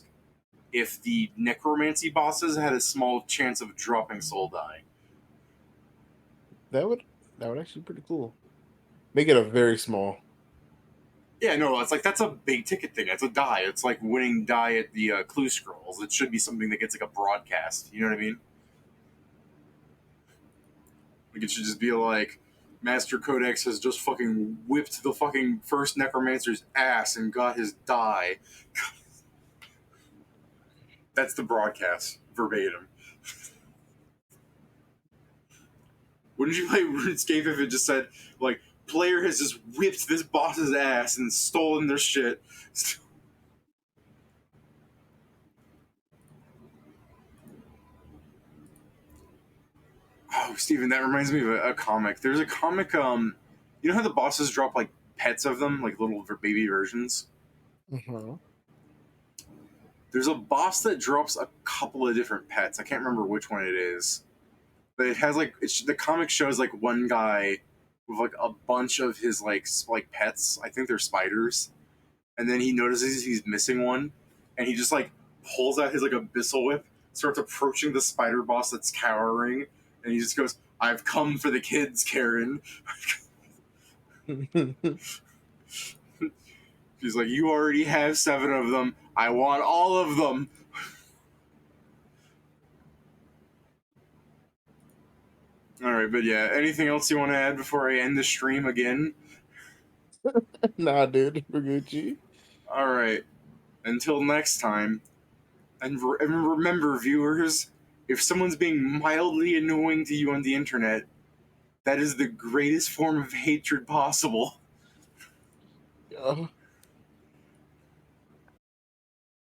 if the necromancy bosses had a small chance of dropping soul die. That would actually be pretty cool. Make it a very small. Yeah, no, it's like that's a big ticket thing. It's a die. It's like winning die at the clue scrolls. It should be something that gets like a broadcast. You know what I mean? Like it should just be like, Master Codex has just fucking whipped the fucking first necromancer's ass and got his die. That's the broadcast, verbatim. Wouldn't you play RuneScape if it just said, like, player has just whipped this boss's ass and stolen their shit? Oh, Steven, that reminds me of a comic. There's a comic, you know how the bosses drop, like, pets of them, like little baby versions? Uh-huh. There's a boss that drops a couple of different pets. I can't remember which one it is. But it has, like, the comic shows, like, one guy with, like, a bunch of his, like pets. I think they're spiders. And then he notices he's missing one. And he just, like, pulls out his, like, abyssal whip, starts approaching the spider boss that's cowering. And he just goes, "I've come for the kids, Karen." He's like, "You already have 7 of them. I want all of them." Alright, but yeah, anything else you want to add before I end the stream again? Nah, dude, we're Gucci. Alright, until next time. And remember, viewers, if someone's being mildly annoying to you on the internet, that is the greatest form of hatred possible. Yeah.